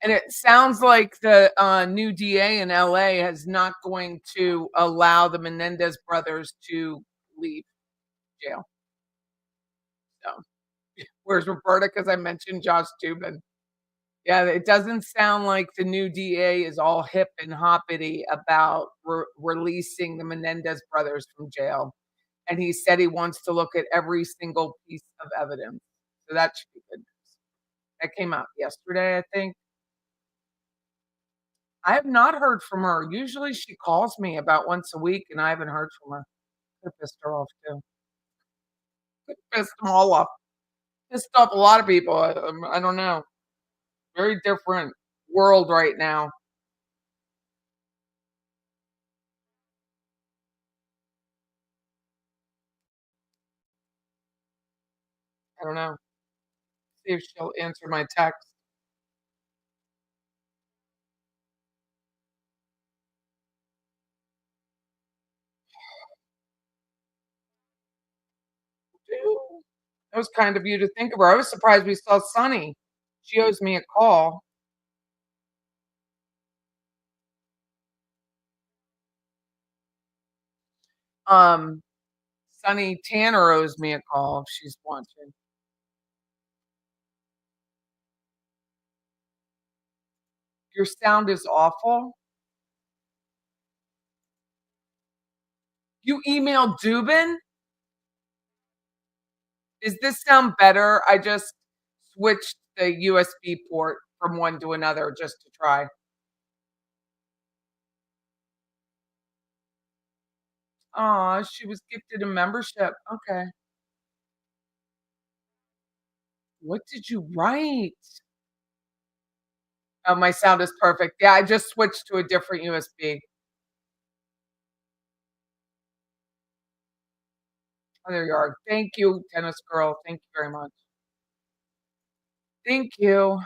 And it sounds like the new DA in LA is not going to allow the Menendez brothers to leave jail. So, where's Roberta? Because I mentioned Josh Dubin. Yeah, it doesn't sound like the new DA is all hip and hoppity about releasing the Menendez brothers from jail. And he said he wants to look at every single piece of evidence. So that should be good news. That came out yesterday, I think. I have not heard from her. Usually she calls me about once a week, and I haven't heard from her. Could pissed her off too. Could pissed them all off. Pissed off a lot of people. I don't know. Very different world right now. I don't know. See if she'll answer my text. That was kind of you to think of her. I was surprised we saw Sunny. She owes me a call. Sunny Tanner owes me a call if she's watching. Your sound is awful. You emailed Dubin? Does this sound better? I just switched the USB port from one to another just to try. Aw, she was gifted a membership. Okay. What did you write? Oh, my sound is perfect. Yeah, I just switched to a different USB. Oh, there you are. Thank you, tennis girl. Thank you very much. Thank you.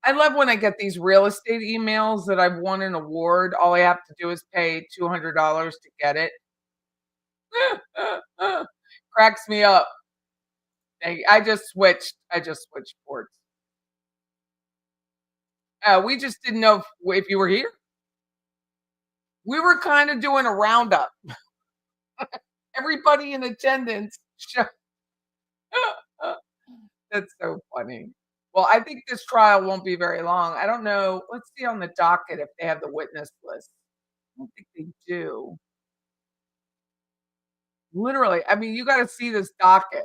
I love when I get these real estate emails that I've won an award. All I have to do is pay $200 to get it. Cracks me up. I just switched ports. We just didn't know if you were here. We were kind of doing a roundup. Everybody in attendance. That's so funny. Well, I think this trial won't be very long. I don't know. Let's see on the docket if they have the witness list. I don't think they do. Literally, I mean, you got to see this docket.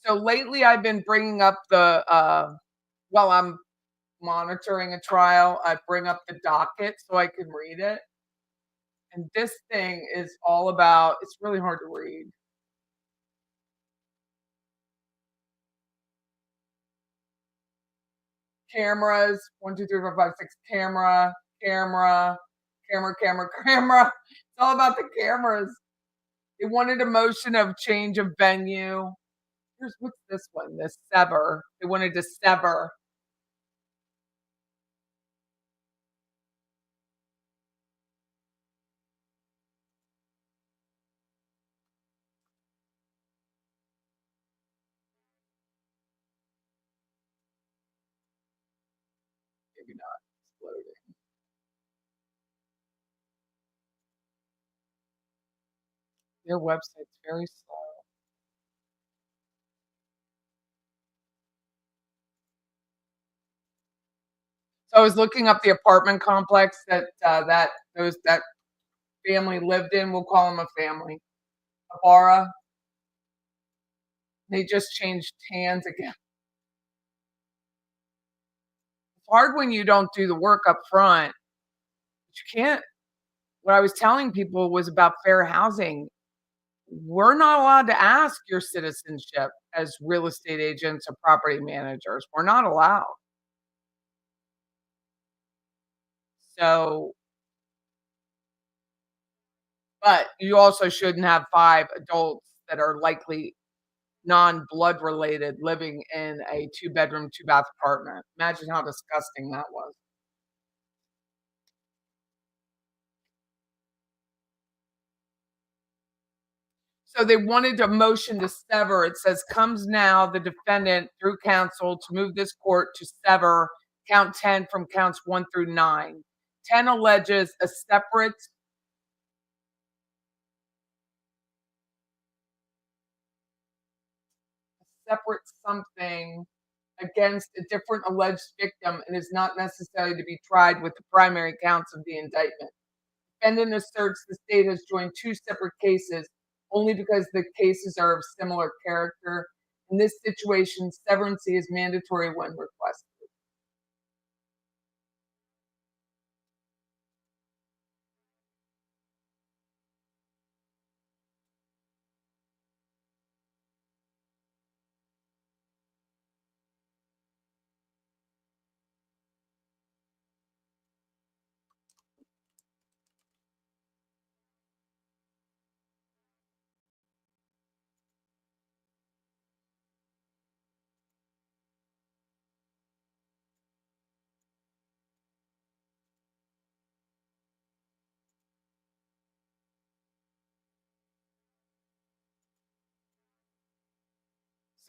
So lately, I've been bringing up the while I'm monitoring a trial, I bring up the docket so I can read it. And this thing is all about, it's really hard to read. Cameras, 1, 2, 3, 4, 5, 6, camera, camera, camera, camera, camera. It's all about the cameras. They wanted a motion of change of venue. What's this one? This sever. They wanted to sever. Maybe not. It's loading. Their website's very slow. So I was looking up the apartment complex that that family lived in. We'll call them a family. Ibarra. They just changed hands again. It's hard when you don't do the work up front. But you can't. What I was telling people was about fair housing. We're not allowed to ask your citizenship as real estate agents or property managers. We're not allowed. So, but you also shouldn't have 5 adults that are likely non-blood related living in a 2-bedroom, 2-bath apartment. Imagine how disgusting that was. So they wanted a motion to sever. It says, comes now the defendant through counsel to move this court to sever count 10 from counts 1 through 9. 10 alleges a separate something against a different alleged victim and is not necessary to be tried with the primary counts of the indictment. Defendant asserts the state has joined 2 separate cases only because the cases are of similar character. In this situation, severancy is mandatory when requested.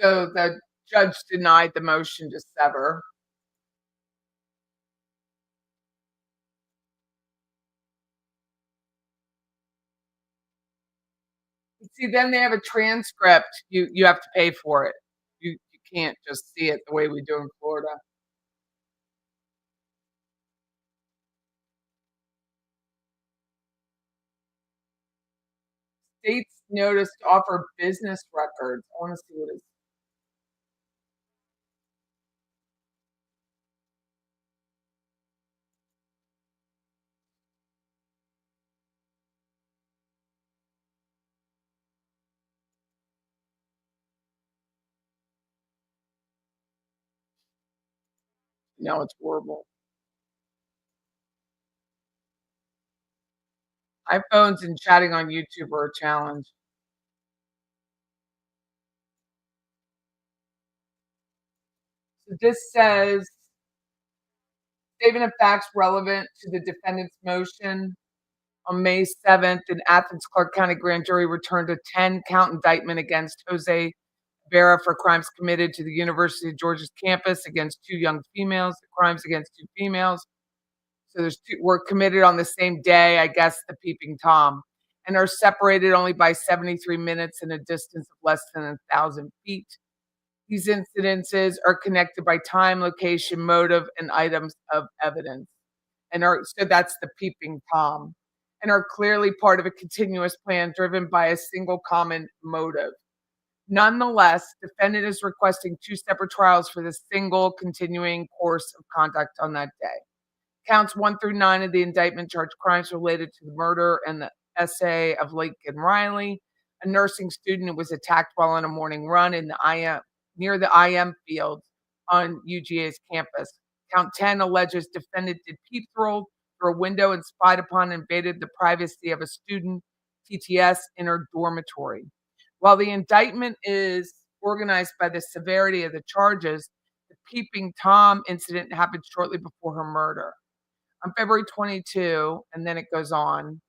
So the judge denied the motion to sever. See, then they have a transcript. You have to pay for it. You can't just see it the way we do in Florida. States notice to offer business records. I want to see what it is. No, it's horrible. iPhones and chatting on YouTube are a challenge. So this says, statement of facts relevant to the defendant's motion. On May 7th, an Athens Clark County grand jury returned a 10-count indictment against José Ibarra for crimes committed to the University of Georgia's campus against 2 young females, crimes against 2 females. So there's 2 were committed on the same day, I guess, the peeping Tom, and are separated only by 73 minutes and a distance of less than 1,000 feet. These incidences are connected by time, location, motive, and items of evidence. So that's the peeping Tom, and are clearly part of a continuous plan driven by a single common motive. Nonetheless, defendant is requesting 2 separate trials for the single continuing course of conduct on that day. Counts 1 through 9 of the indictment charge crimes related to the murder and the essay of Laken Riley, a nursing student who was attacked while on a morning run in the near the IM field on UGA's campus. Count 10 alleges defendant did peep through a window and spied upon and invaded the privacy of a student TTS in her dormitory. While the indictment is organized by the severity of the charges, the peeping Tom incident happened shortly before her murder. On February 22, and then it goes on.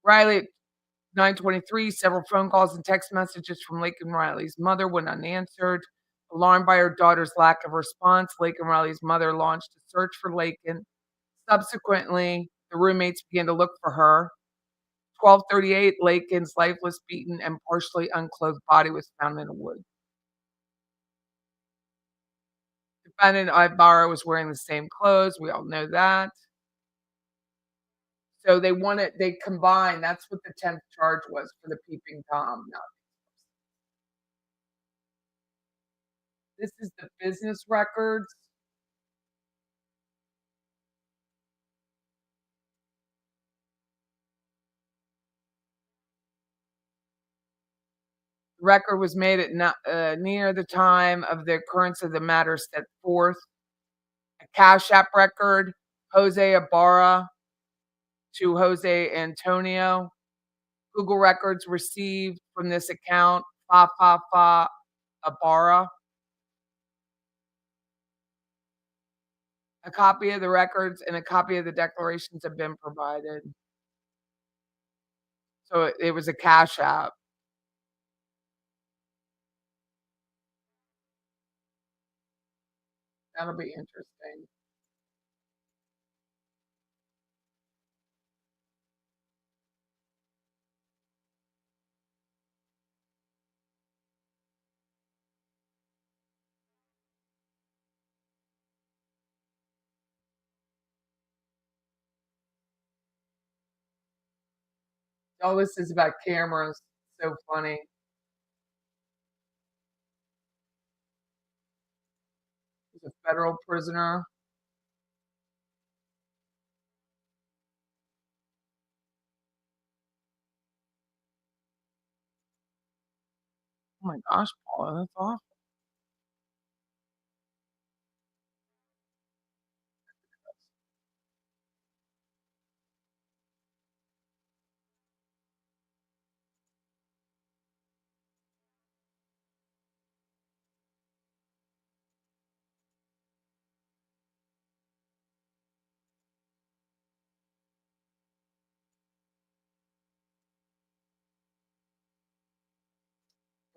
Riley at 9:23, several phone calls and text messages from Laken Riley's mother went unanswered. Alarmed by her daughter's lack of response, Laken Riley's mother launched a search for Laken. Subsequently, the roommates began to look for her. 12:38, Laken's lifeless, beaten, and partially unclothed body was found in a wood. Defendant Ibarra was wearing the same clothes. We all know that. So they combined. That's what the 10th charge was for the peeping Tom. No. This is the business records. The record was made at near the time of the occurrence of the matter set forth. A Cash App record, José Ibarra to Jose Antonio. Google records received from this account, Fa Ibarra. A copy of the records and a copy of the declarations have been provided. So it was a Cash App. That'll be interesting. All this is about cameras. So funny. He's a federal prisoner. Oh my gosh, Paula, that's awful.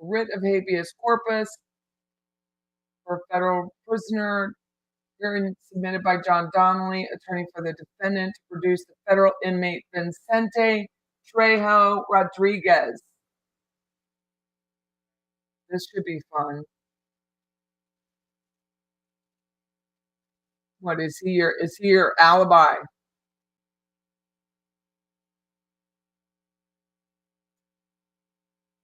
Writ of habeas corpus for a federal prisoner, hearing submitted by John Donnelly, attorney for the defendant, to produce the federal inmate Vicente Trejo Rodriguez. This should be fun. What is he your alibi?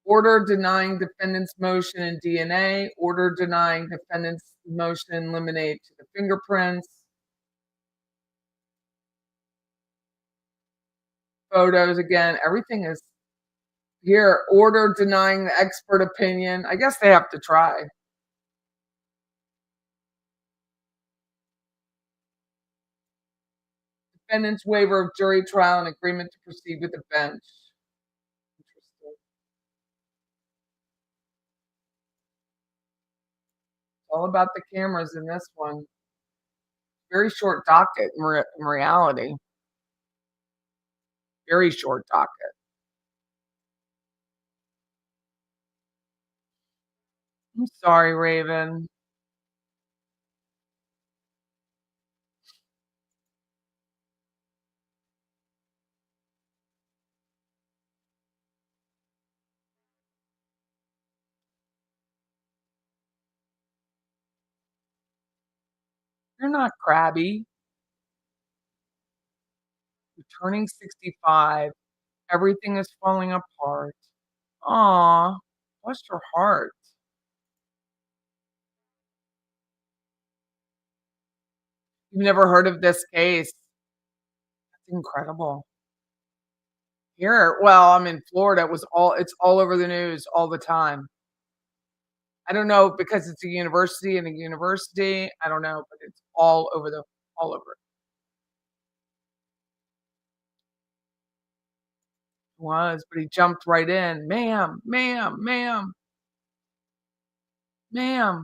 Order denying defendant's motion in DNA, order denying defendant's motion in eliminate to the fingerprints. Photos again, everything is here. Order denying the expert opinion. I guess they have to try. Defendant's waiver of jury trial and agreement to proceed with the bench. Interesting. It's all about the cameras in this one. Very short docket in reality. Very short docket. I'm sorry, Raven. You're not crabby. You're turning 65. Everything is falling apart. Aw, bless your heart. You've never heard of this case? That's incredible. Here, well, I'm in Florida. It's all over the news all the time. I don't know because it's a university and a university. I don't know, but it's all over. It was, but he jumped right in. Ma'am, ma'am, ma'am, ma'am.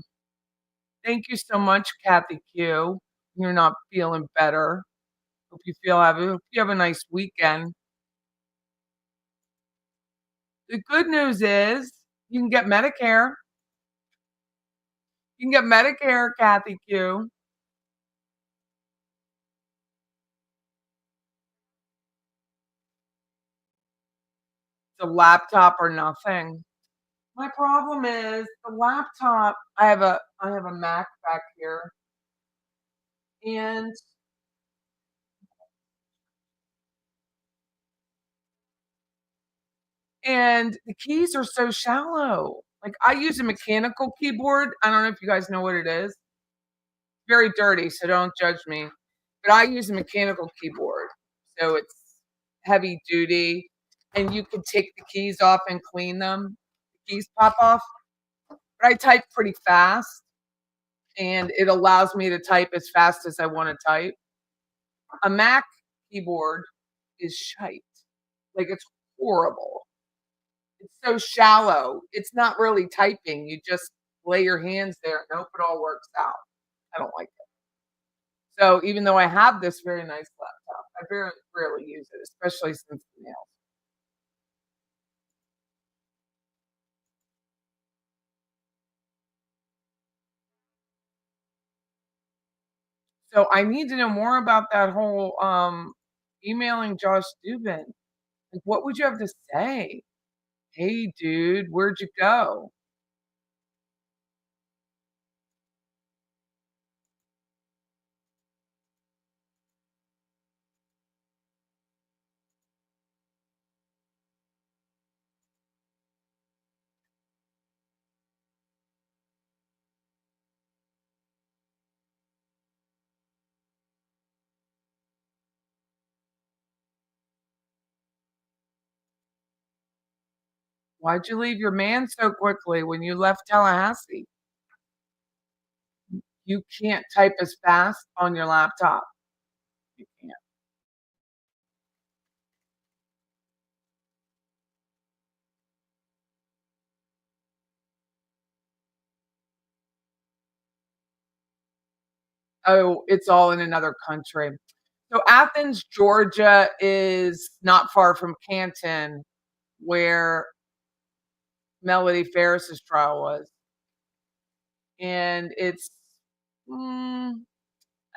Thank you so much, Kathy Q. You're not feeling better. Hope you have a nice weekend. The good news is you can get Medicare. You can get Medicare, Kathy Q. It's a laptop or nothing. My problem is the laptop. I have a Mac back here, and the keys are so shallow. Like I use a mechanical keyboard. I don't know if you guys know what it is. Very dirty, so don't judge me. But I use a mechanical keyboard, so it's heavy duty, and you can take the keys off and clean them. The keys pop off. But I type pretty fast, and it allows me to type as fast as I want to type. A Mac keyboard is shite. Like it's horrible. It's so shallow. It's not really typing. You just lay your hands there and hope it all works out. I don't like it. So even though I have this very nice laptop, I very rarely use it, especially since the nails. So I need to know more about that whole emailing Josh Dubin. Like, what would you have to say? Hey, dude, where'd you go? Why'd you leave your man so quickly when you left Tallahassee? You can't type as fast on your laptop. You can't. Oh, it's all in another country. So Athens, Georgia is not far from Canton, where Melody Ferris's trial was. And it's, I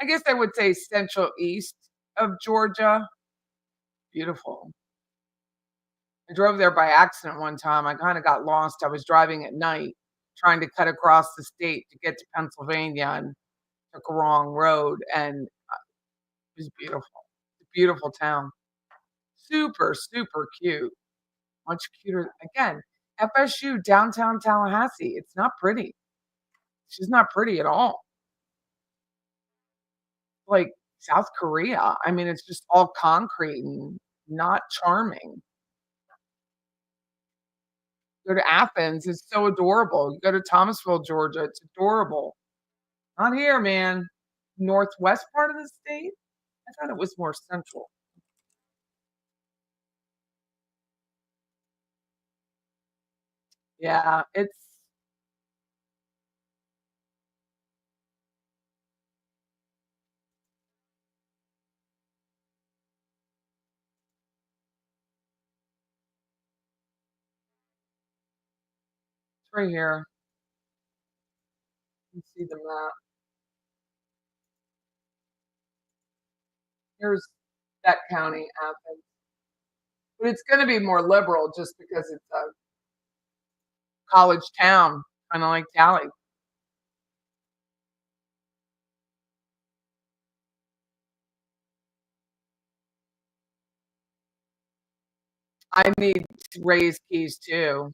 guess I would say central east of Georgia. Beautiful. I drove there by accident one time. I kind of got lost. I was driving at night trying to cut across the state to get to Pennsylvania and took a wrong road. And it was beautiful. It's a beautiful town. Super, super cute. Much cuter. Again, FSU, downtown Tallahassee. It's not pretty. She's not pretty at all. Like South Korea. I mean, it's just all concrete and not charming. Go to Athens, it's so adorable. You go to Thomasville, Georgia, it's adorable. Not here, man. Northwest part of the state? I thought it was more central. Yeah, it's right here. You can see the map. Here's that county, Athens. But it's going to be more liberal just because it's a college town, kind of like Cali. I need raised keys too.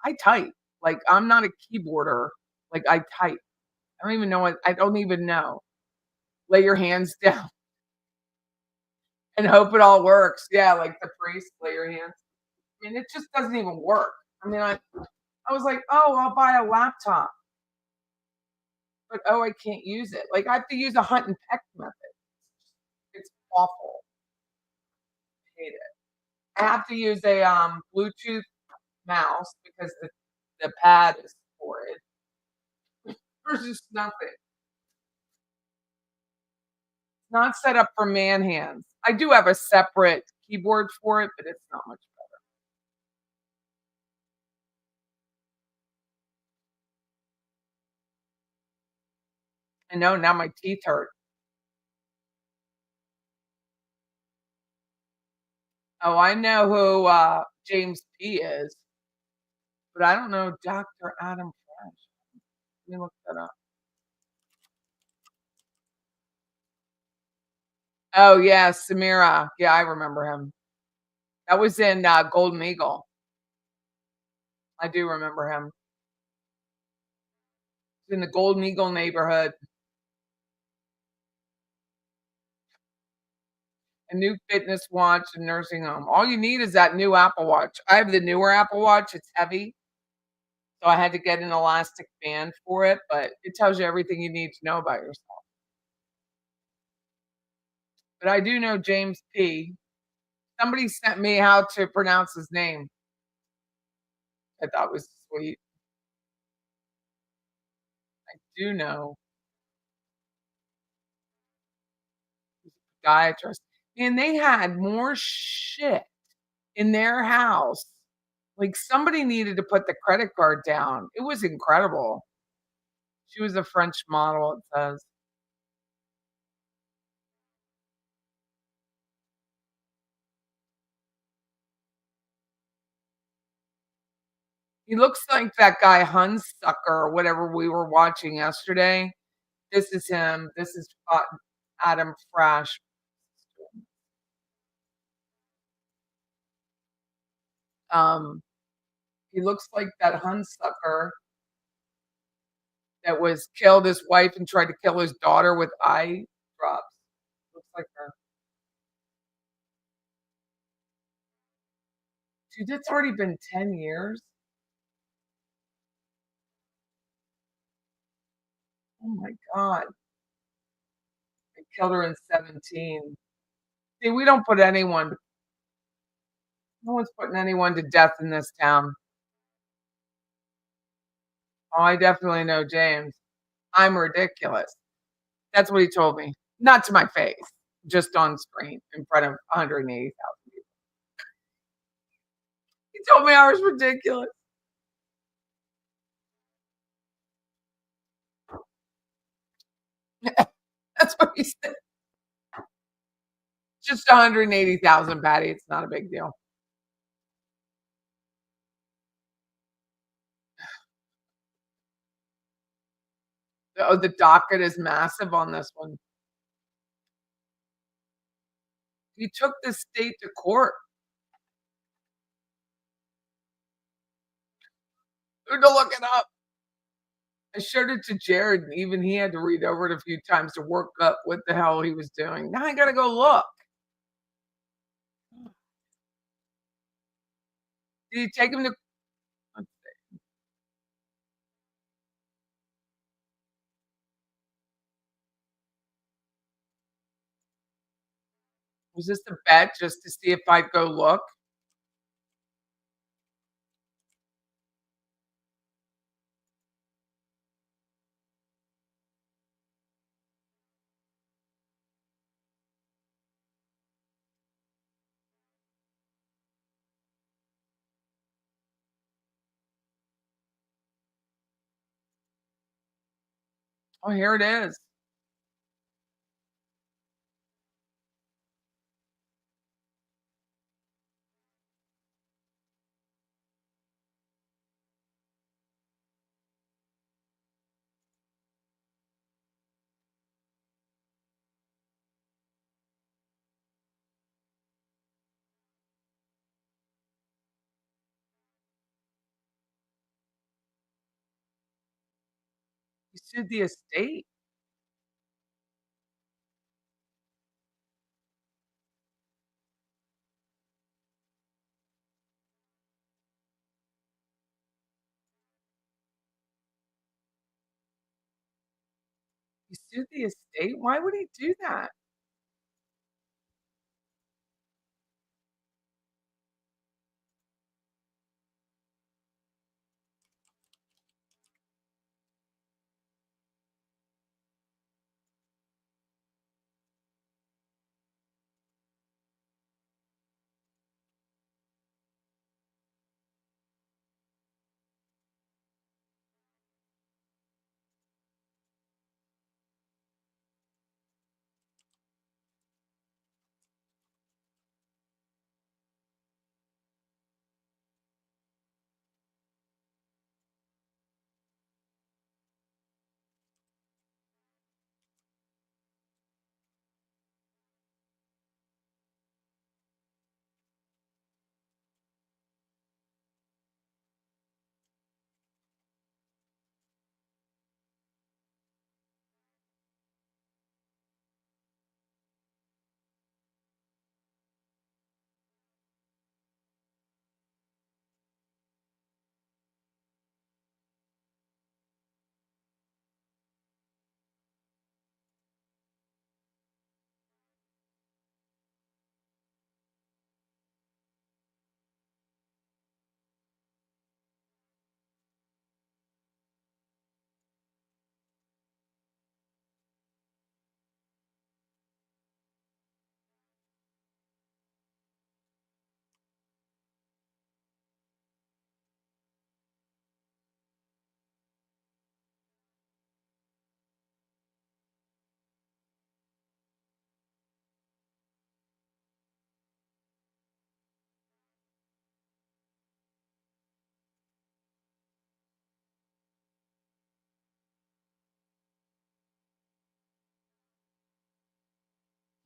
I type. Like I'm not a keyboarder. Like I type. I don't even know. I don't even know. lay your hands down and hope it all works. Yeah, like the priest, lay your hands. I mean, it just doesn't even work. I mean, I was like, oh, I'll buy a laptop, but oh, I can't use it. Like I have to use a hunt and peck method. It's awful. I hate it. I have to use a Bluetooth mouse because the pad is horrid. There's just nothing. It's not set up for man hands. I do have a separate keyboard for it, but it's not much better. I know now my teeth hurt. Oh, I know who James P is, but I don't know Dr. Adam Fresh. Let me look that up. Oh yeah, Samira. Yeah, I remember him. That was in Golden Eagle. I do remember him. He's in the Golden Eagle neighborhood. A new fitness watch and nursing home. All you need is that new Apple Watch. I have the newer Apple Watch. It's heavy, so I had to get an elastic band for it, but it tells you everything you need to know about yourself. But I do know James P. Somebody sent me how to pronounce his name. I thought was sweet. I do know he's a podiatrist. And they had more shit in their house. Like somebody needed to put the credit card down. It was incredible. She was a French model, it says. He looks like that guy Hunsucker or whatever we were watching yesterday. This is him. This is Adam Fresh. He looks like that Hunsucker that was killed his wife and tried to kill his daughter with eye drops. Looks like her. Dude, it's already been 10 years. Oh my God. They killed her in 17. See, we don't put anyone, no one's putting anyone to death in this town. Oh, I definitely know James. I'm ridiculous. That's what he told me. Not to my face, just on screen in front of 180,000 people. He told me I was ridiculous. That's what he said. Just 180,000, Patty. It's not a big deal. Oh, the docket is massive on this one. He took the state to court. Who to look it up? I showed it to Jared, and even he had to read over it a few times to work up what the hell he was doing. Now I gotta go look. Did he take him to? Let's see. Was this a bet just to see if I'd go look? Oh, here it is. He sued the estate. He sued the estate? Why would he do that?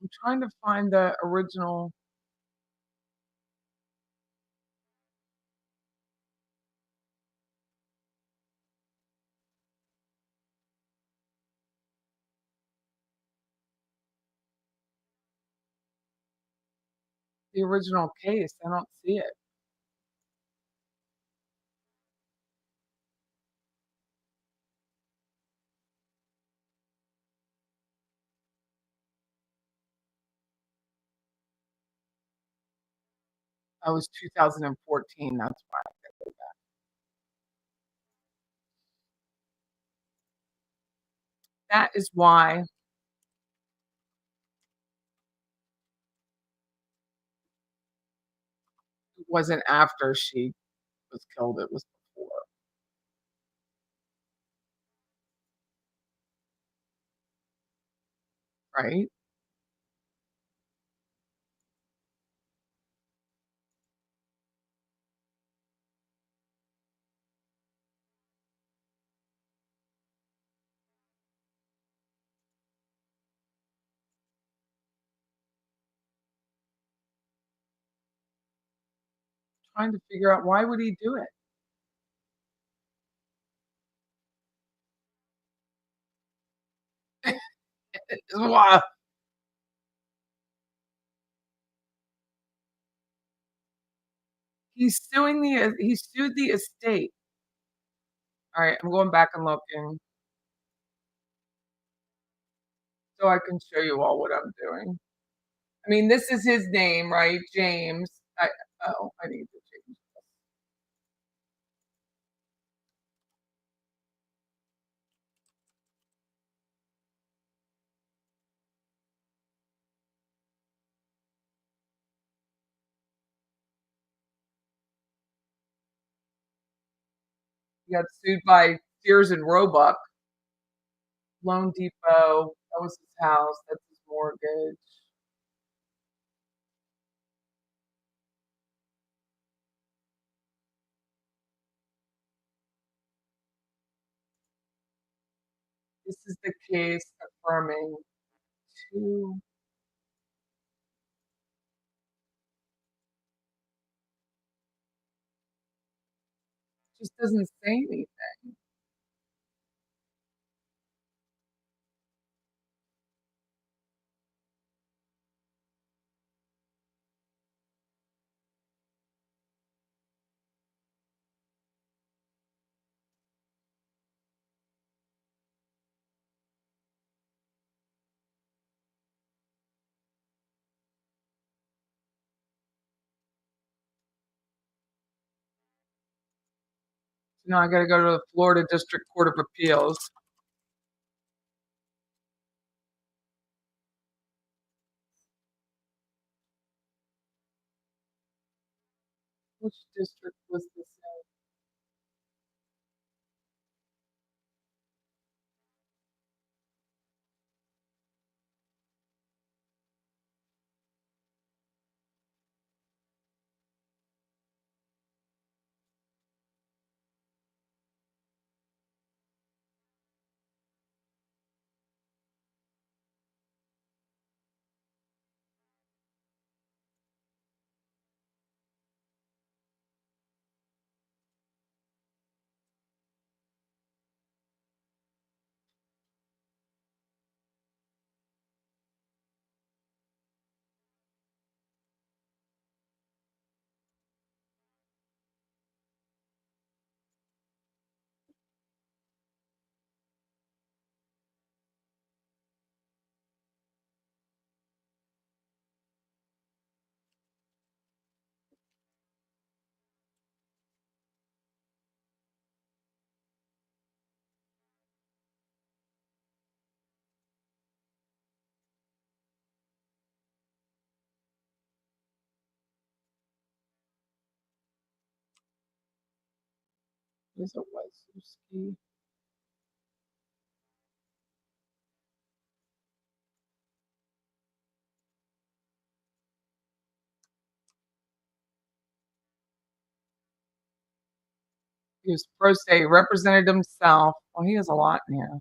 I'm trying to find the original. The original case. I don't see it. That was 2014. That's why I can do that. That is why it wasn't after she was killed. It was before, right? Trying to figure out why would he do it? Wow. He sued the estate. All right, I'm going back and looking so I can show you all what I'm doing. I mean, this is his name, right? James. I need to change. He got sued by Sears and Roebuck, Loan Depot. That was his house. That's his mortgage. This is the case affirming two. Just doesn't say anything. Now I gotta go to the Florida District Court of Appeals. Which district was this in? Is it Wysowski? He was pro se, represented himself. Well, he has a lot in here.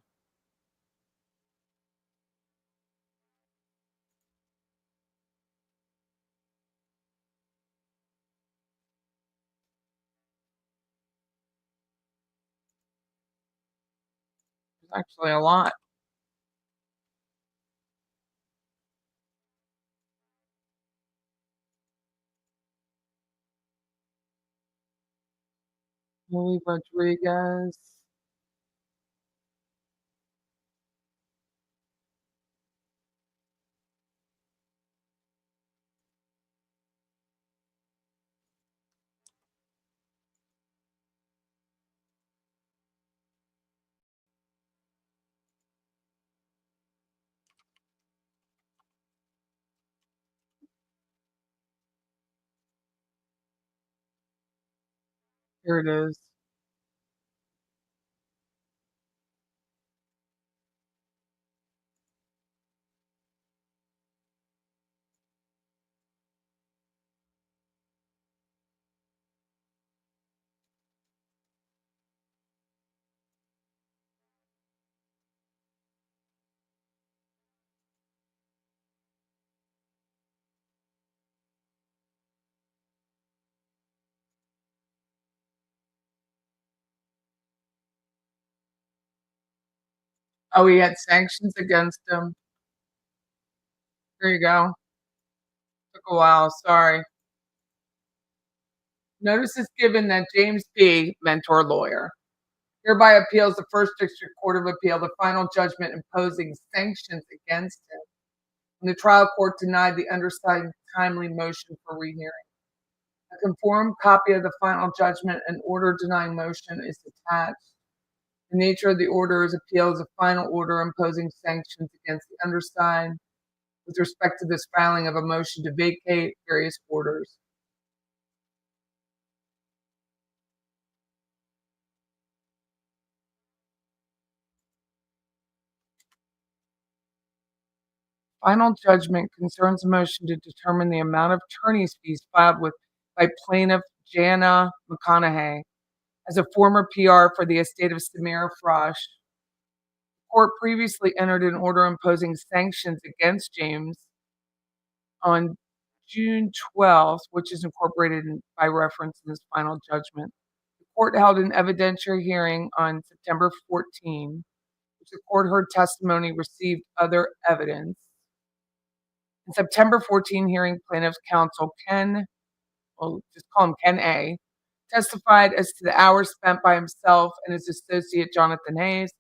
There's actually a lot. Lily Rodriguez. Here it is. Oh, he had sanctions against him. There you go. Took a while, sorry. Notice is given that James P., mentor lawyer, hereby appeals the First District Court of Appeal the final judgment imposing sanctions against him. And the trial court denied the undersigned timely motion for rehearing. A conformed copy of the final judgment and order denying motion is attached. The nature of the order is appeal is a final order imposing sanctions against the undersigned with respect to this filing of a motion to vacate various orders. Final judgment concerns a motion to determine the amount of attorney's fees filed by plaintiff Jana McConaughey as a former PR for the estate of Samira Frosh. The court previously entered an order imposing sanctions against James on June 12th, which is incorporated by reference in this final judgment. The court held an evidentiary hearing on September 14, which the court heard testimony, received other evidence. In September 14 hearing, plaintiff's counsel we'll just call him Ken A., testified as to the hours spent by himself and his associate Jonathan Hayes.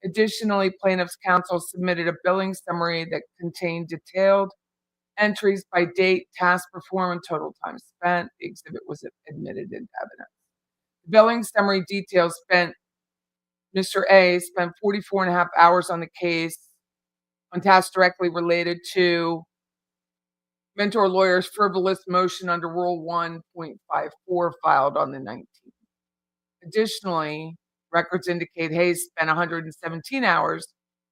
Additionally, plaintiff's counsel submitted a billing summary that contained detailed entries by date, task performed, and total time spent. The exhibit was admitted into evidence. The billing summary details Mr. A spent 44 and a half hours on the case on tasks directly related to mentor lawyer's frivolous motion under Rule 1.54 filed on the 19th. Additionally, records indicate Hayes spent 117 hours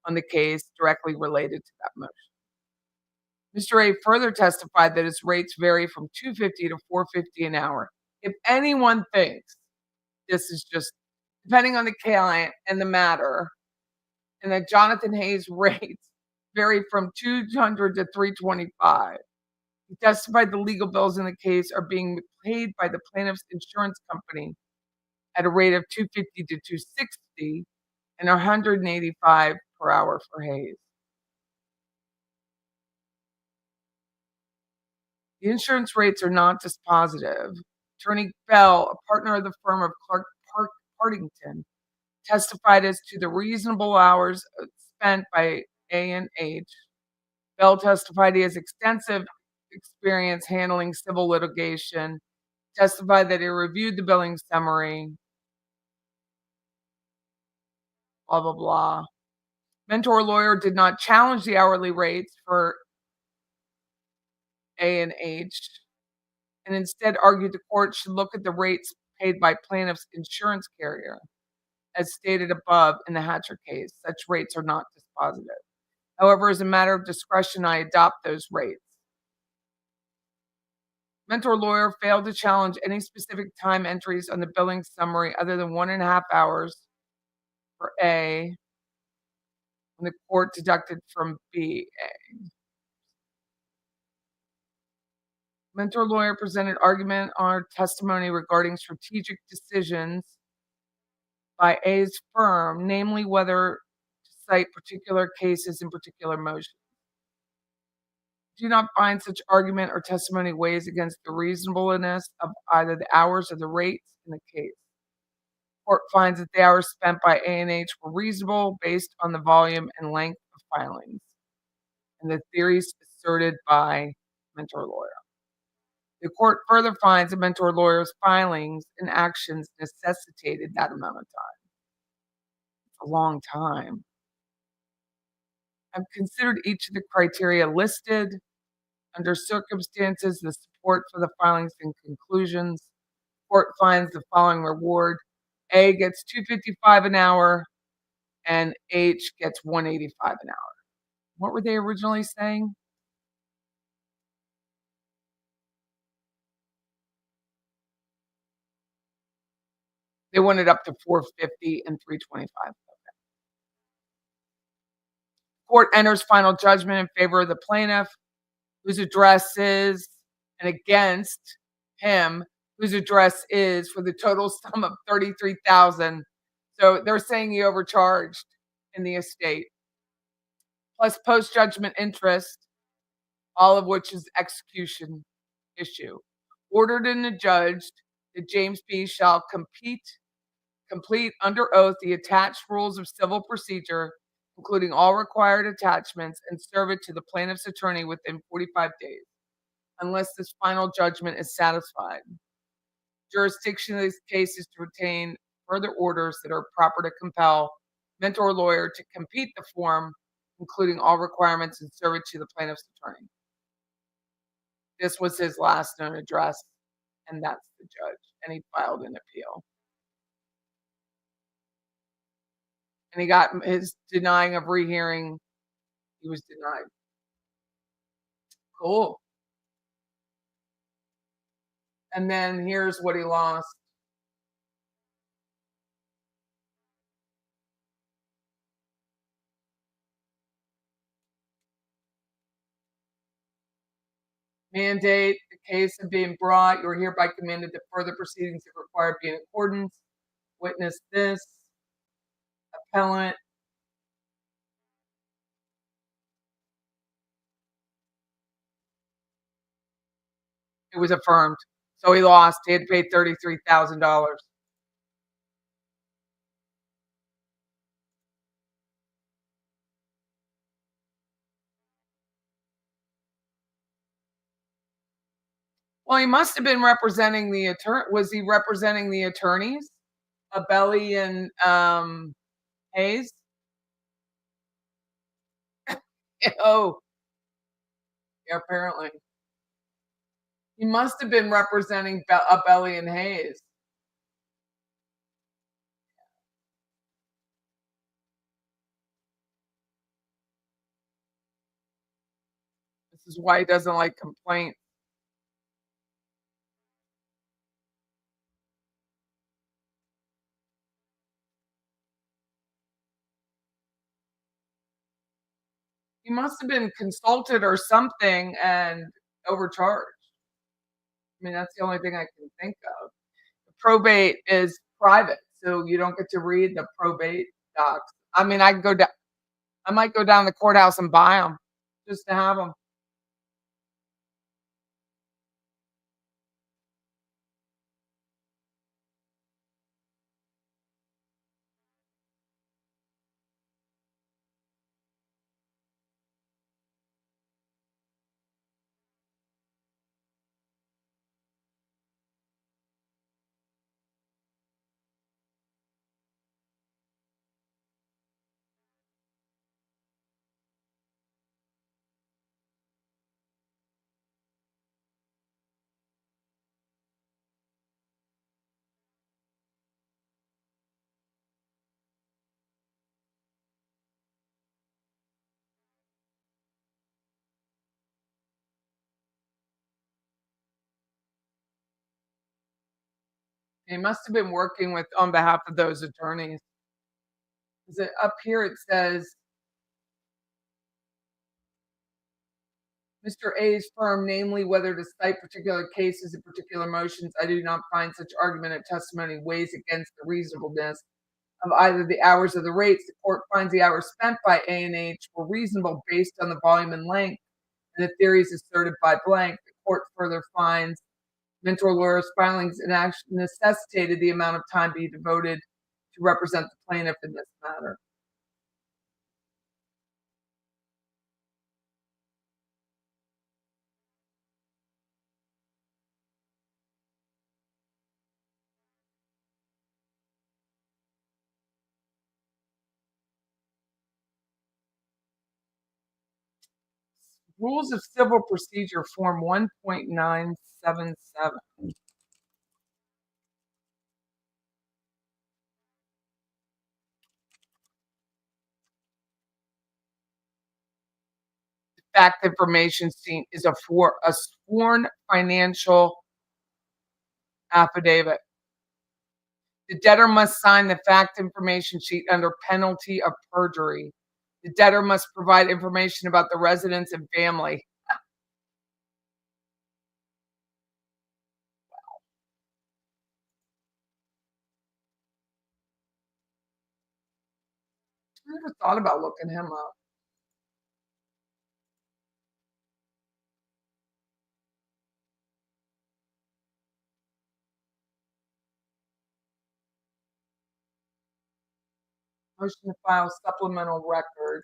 on the case directly related to that motion. Mr. A further testified that his rates vary from $250 to $450 an hour. If anyone thinks this is just depending on the client and the matter, and that Jonathan Hayes' rates vary from $200 to $325, he testified the legal bills in the case are being paid by the plaintiff's insurance company at a rate of $250 to $260 and $185 per hour for Hayes. The insurance rates are not dispositive. Attorney Bell, a partner of the firm of Clark Partington, testified as to the reasonable hours spent by A&H. Bell testified he has extensive experience handling civil litigation, testified that he reviewed the billing summary, blah, blah, blah. Mentor lawyer did not challenge the hourly rates for A&H and instead argued the court should look at the rates paid by plaintiff's insurance carrier. As stated above in the Hatcher case, such rates are not dispositive. However, as a matter of discretion, I adopt those rates. Mentor lawyer failed to challenge any specific time entries on the billing summary other than 1.5 hours for A, when the court deducted from B. Mentor lawyer presented argument on testimony regarding strategic decisions by A's firm, namely whether to cite particular cases in particular motions. Do not find such argument or testimony weighs against the reasonableness of either the hours or the rates in the case. Court finds that the hours spent by A&H were reasonable based on the volume and length of filings and the theories asserted by mentor lawyer. The court further finds that mentor lawyer's filings and actions necessitated that amount of time. It's a long time. I've considered each of the criteria listed. Under circumstances, the support for the filings and conclusions. Court finds the following reward. A gets $255 an hour and H gets $185 an hour. What were they originally saying? They wanted up to $450 and $325. Okay. Court enters final judgment in favor of the plaintiff, whose address is, and against him, whose address is, for the total sum of $33,000. So they're saying he overcharged in the estate, plus post-judgment interest, all of which is execution issue. Ordered and adjudged that James B. shall complete under oath the attached rules of civil procedure, including all required attachments, and serve it to the plaintiff's attorney within 45 days, unless this final judgment is satisfied. Jurisdiction of this case is to retain further orders that are proper to compel mentor lawyer to complete the form, including all requirements, and serve it to the plaintiff's attorney. This was his last known address, and that's the judge, and he filed an appeal. And he got his denying of rehearing. He was denied. Cool. And then here's what he lost. Mandate, the case of being brought, you are hereby commanded that further proceedings if required be in accordance. Witness this. Appellant. It was affirmed. So he lost. He had to pay $33,000. Well, he must have been representing the attorney. Was he representing the attorneys? Abelli and Hayes? Oh, yeah, apparently. He must have been representing Abelli and Hayes. This is why he doesn't like complaints. He must have been consulted or something and overcharged. I mean, that's the only thing I can think of. Probate is private, so you don't get to read the probate docs. I mean, I might go down to the courthouse and buy them just to have them. He must have been working with on behalf of those attorneys. Is it up here? It says Mr. A's firm, namely whether to cite particular cases and particular motions, I do not find such argument or testimony weighs against the reasonableness of either the hours or the rates. The court finds the hours spent by A&H were reasonable based on the volume and length and the theories asserted by blank. The court further finds mentor lawyer's filings and action necessitated the amount of time be devoted to represent the plaintiff in this matter. Rules of Civil Procedure Form 1.977. Fact information sheet is a sworn financial affidavit. The debtor must sign the fact information sheet under penalty of perjury. The debtor must provide information about the residents and family. I never thought about looking him up. Motion to file supplemental record.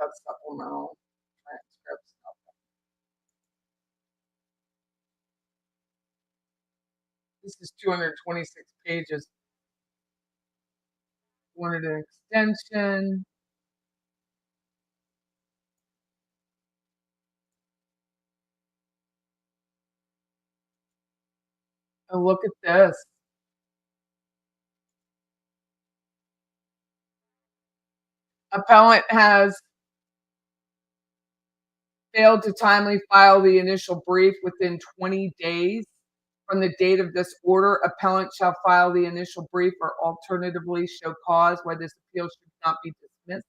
Got supplemental transcripts. This is 226 pages. Wanted an extension. Oh, look at this. Appellant has failed to timely file the initial brief within 20 days from the date of this order. Appellant shall file the initial brief or alternatively show cause why this appeal should not be dismissed.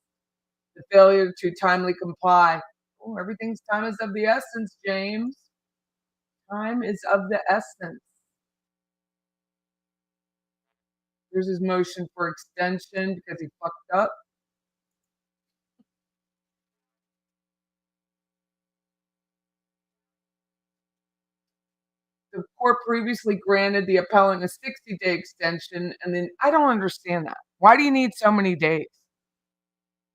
The failure to timely comply. Oh, everything's time is of the essence, James. Time is of the essence. Here's his motion for extension because he fucked up. The court previously granted the appellant a 60-day extension, and then I don't understand that. Why do you need so many days?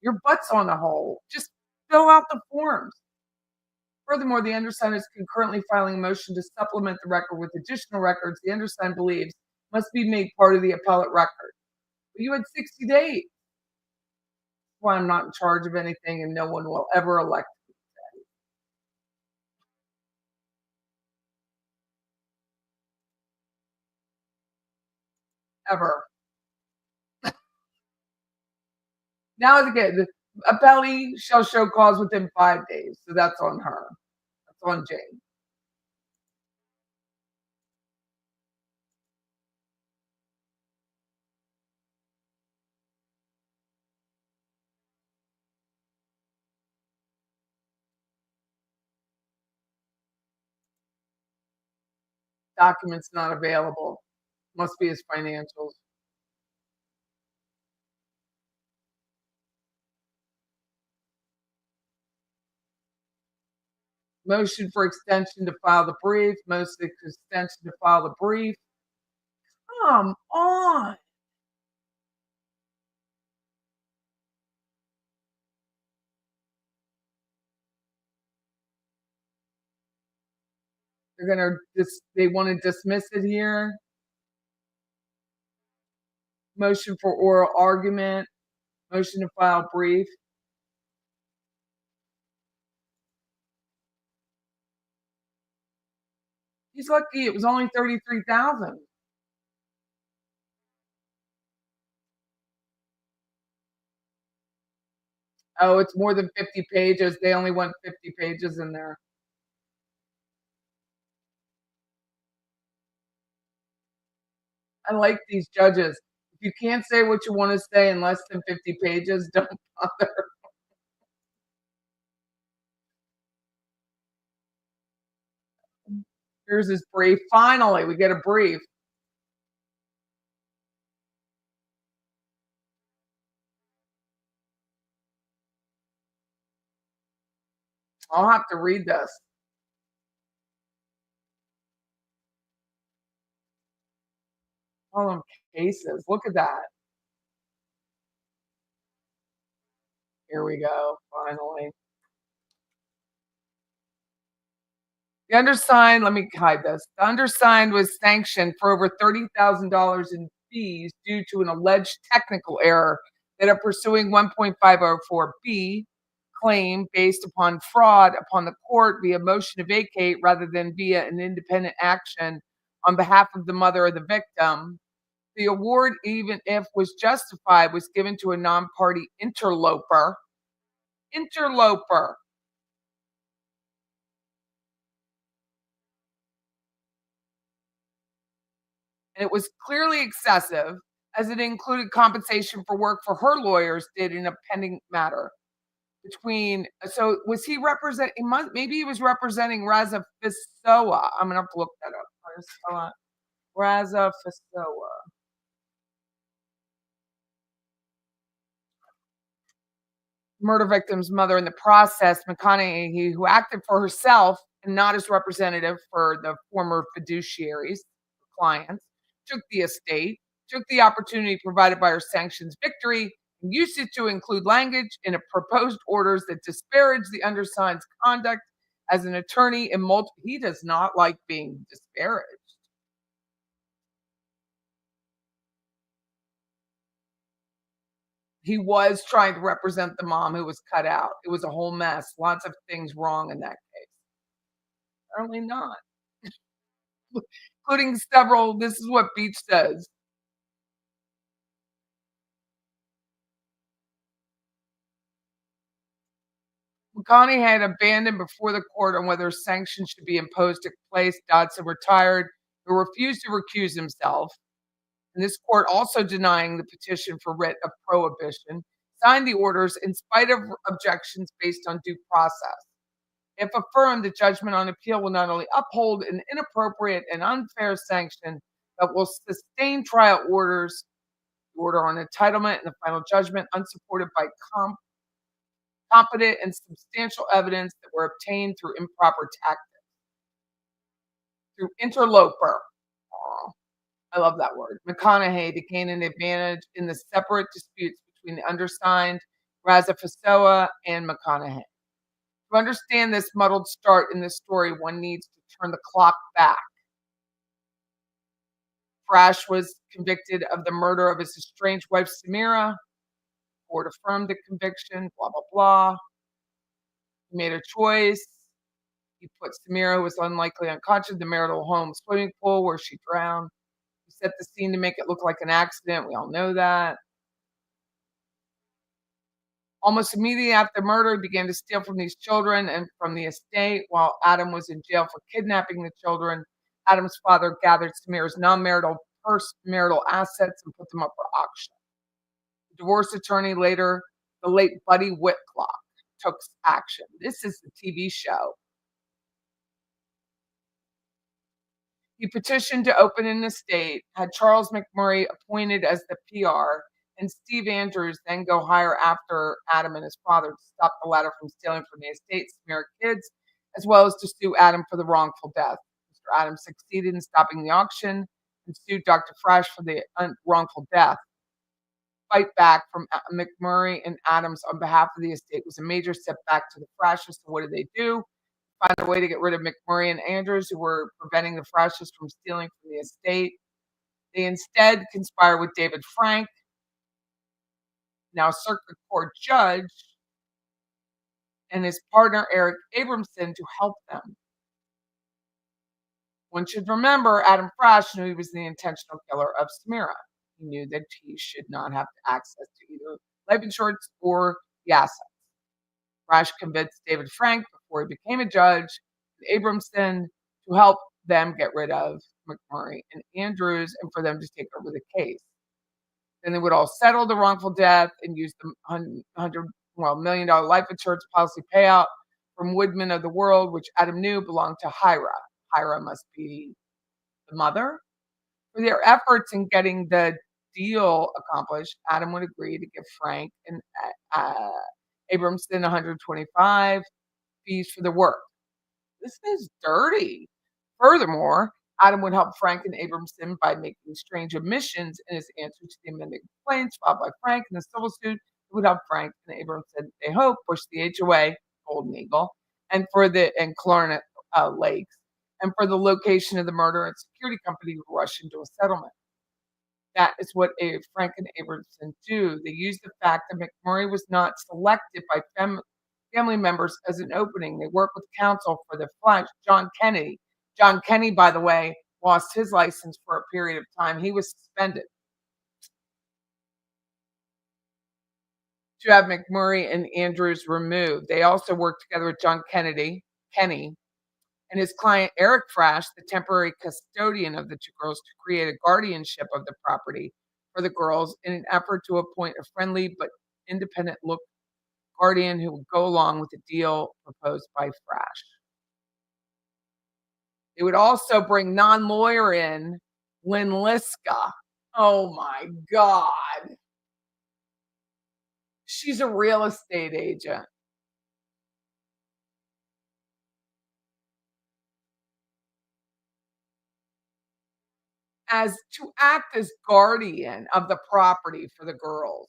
Your butt's on the hole. Just fill out the forms. Furthermore, the undersigned is concurrently filing a motion to supplement the record with additional records the undersigned believes must be made part of the appellate record. But you had 60 days. That's why I'm not in charge of anything, and no one will ever elect me today. Ever. Now again, the appellee shall show cause within 5 days. So that's on her. That's on Jane. Documents not available. Must be his financials. Motion for extension to file the brief. Motion for extension to file the brief. Come on. They want to dismiss it here. Motion for oral argument. Motion to file brief. He's lucky it was only 33,000. Oh, it's more than 50 pages. They only want 50 pages in there. I like these judges. If you can't say what you want to say in less than 50 pages, don't bother. Here's his brief. Finally, we get a brief. I'll have to read this. All them cases. Look at that. Here we go. Finally. The undersigned, let me hide this. The undersigned was sanctioned for over $30,000 in fees due to an alleged technical error that are pursuing 1.504B claim based upon fraud upon the court via motion to vacate rather than via an independent action on behalf of the mother of the victim. The award, even if was justified, was given to a non-party interloper. Interloper. And it was clearly excessive as it included compensation for work for her lawyers did in a pending matter. So was he maybe he was representing Raza Fisoa. I'm gonna have to look that up. Raza Fisoa. Murder victim's mother in the process, McConaughey, who acted for herself and not as representative for the former fiduciaries, clients, took the estate, took the opportunity provided by her sanctions victory, and used it to include language in a proposed orders that disparage the undersigned's conduct as an attorney in multiple. He does not like being disparaged. He was trying to represent the mom who was cut out. It was a whole mess. Lots of things wrong in that case. Apparently not. Including several, this is what Beach says. McConaughey had abandoned before the court on whether sanctions should be imposed took place. Dodson retired, who refused to recuse himself. And this court, also denying the petition for writ of prohibition, signed the orders in spite of objections based on due process. If affirmed, the judgment on appeal will not only uphold an inappropriate and unfair sanction, but will sustain trial orders order on entitlement and the final judgment unsupported by competent and substantial evidence that were obtained through improper tactics. Through interloper. Oh, I love that word. McConaughey to gain an advantage in the separate disputes between the undersigned, Raza Fasoa, and McConaughey. To understand this muddled start in this story, one needs to turn the clock back. Frash was convicted of the murder of his estranged wife, Samira. Court affirmed the conviction, blah, blah, blah. He made a choice. He put Samira, who was unlikely unconscious, in the marital home swimming pool where she drowned. He set the scene to make it look like an accident. We all know that. Almost immediately after murder, he began to steal from these children and from the estate. While Adam was in jail for kidnapping the children, Adam's father gathered Samira's non-marital marital assets and put them up for auction. The divorce attorney later, the late Buddy Whitlock, took action. This is the TV show. He petitioned to open an estate, had Charles McMurray appointed as the PR, and Steve Andrews then go hire after Adam and his father to stop the latter from stealing from the estate, Samira kids, as well as to sue Adam for the wrongful death. Mr. Adams succeeded in stopping the auction and sued Dr. Frash for the wrongful death. Fight back from McMurray and Adams on behalf of the estate was a major setback to the Frashes. So what did they do? Find a way to get rid of McMurray and Andrews, who were preventing the Frashes from stealing from the estate. They instead conspired with David Frank, now circuit court judge, and his partner Eric Abramson to help them. One should remember Adam Frash knew he was the intentional killer of Samira. He knew that he should not have access to either life insurance or the assets. Frash convinced David Frank before he became a judge and Abramson to help them get rid of McMurray and Andrews and for them to take over the case. Then they would all settle the wrongful death and use the $100 million life insurance policy payout from Woodman of the World, which Adam knew belonged to Hira. Hira must be the mother. For their efforts in getting the deal accomplished, Adam would agree to give Frank and Abramson $125 fees for the work. This is dirty. Furthermore, Adam would help Frank and Abramson by making strange admissions in his answer to the amended complaints filed by Frank in the civil suit. It would help Frank and Abramson, they hope, push the HOA, Golden Eagle, and Clarendon Lakes, and for the location of the murder and security company to rush into a settlement. That is what Frank and Abramson do. They use the fact that McMurray was not selected by family members as an opening. They work with counsel for the Flash, John Kennedy. John Kennedy, by the way, lost his license for a period of time. He was suspended. To have McMurray and Andrews removed. They also worked together with John Kenny, and his client Eric Frash, the temporary custodian of the two girls, to create a guardianship of the property for the girls in an effort to appoint a friendly but independent look guardian who would go along with the deal proposed by Frash. They would also bring non-lawyer in Lynn Liska. Oh my God. She's a real estate agent. As to act as guardian of the property for the girls.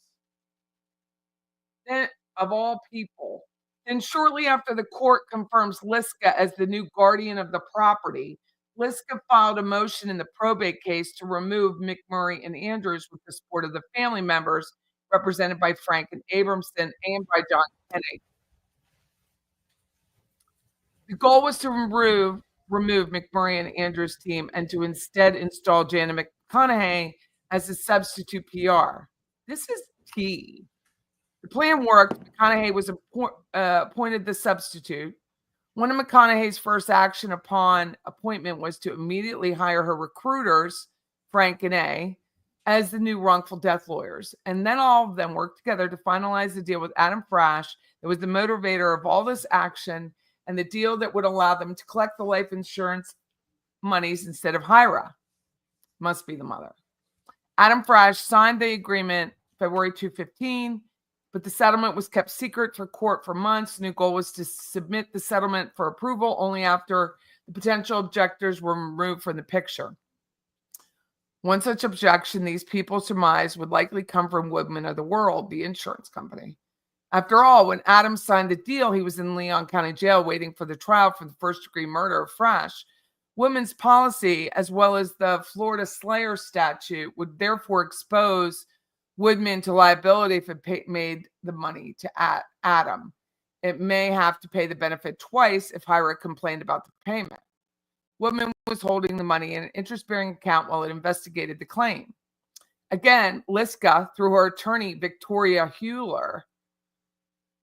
Then, of all people, then shortly after the court confirms Liska as the new guardian of the property, Liska filed a motion in the probate case to remove McMurray and Andrews with the support of the family members represented by Frank and Abramson and by John Kennedy. The goal was to remove McMurray and Andrews' team and to instead install Janet McConaughey as a substitute PR. This is key. The plan worked. McConaughey was appointed the substitute. One of McConaughey's first action upon appointment was to immediately hire her recruiters, Frank and A, as the new wrongful death lawyers. And then all of them worked together to finalize the deal with Adam Frash that was the motivator of all this action and the deal that would allow them to collect the life insurance monies instead of Hira. Must be the mother. Adam Frash signed the agreement February 2015, but the settlement was kept secret for court for months. The new goal was to submit the settlement for approval only after the potential objectors were removed from the picture. One such objection these people surmised would likely come from Woodman of the World, the insurance company. After all, when Adam signed the deal, he was in Leon County Jail waiting for the trial for the first-degree murder of Frash. Women's policy, as well as the Florida Slayer statute, would therefore expose Woodman to liability if it made the money to Adam. It may have to pay the benefit twice if Herrick complained about the payment. Woodman was holding the money in an interest-bearing account while it investigated the claim. Again, Liska, through her attorney Victoria Hewler,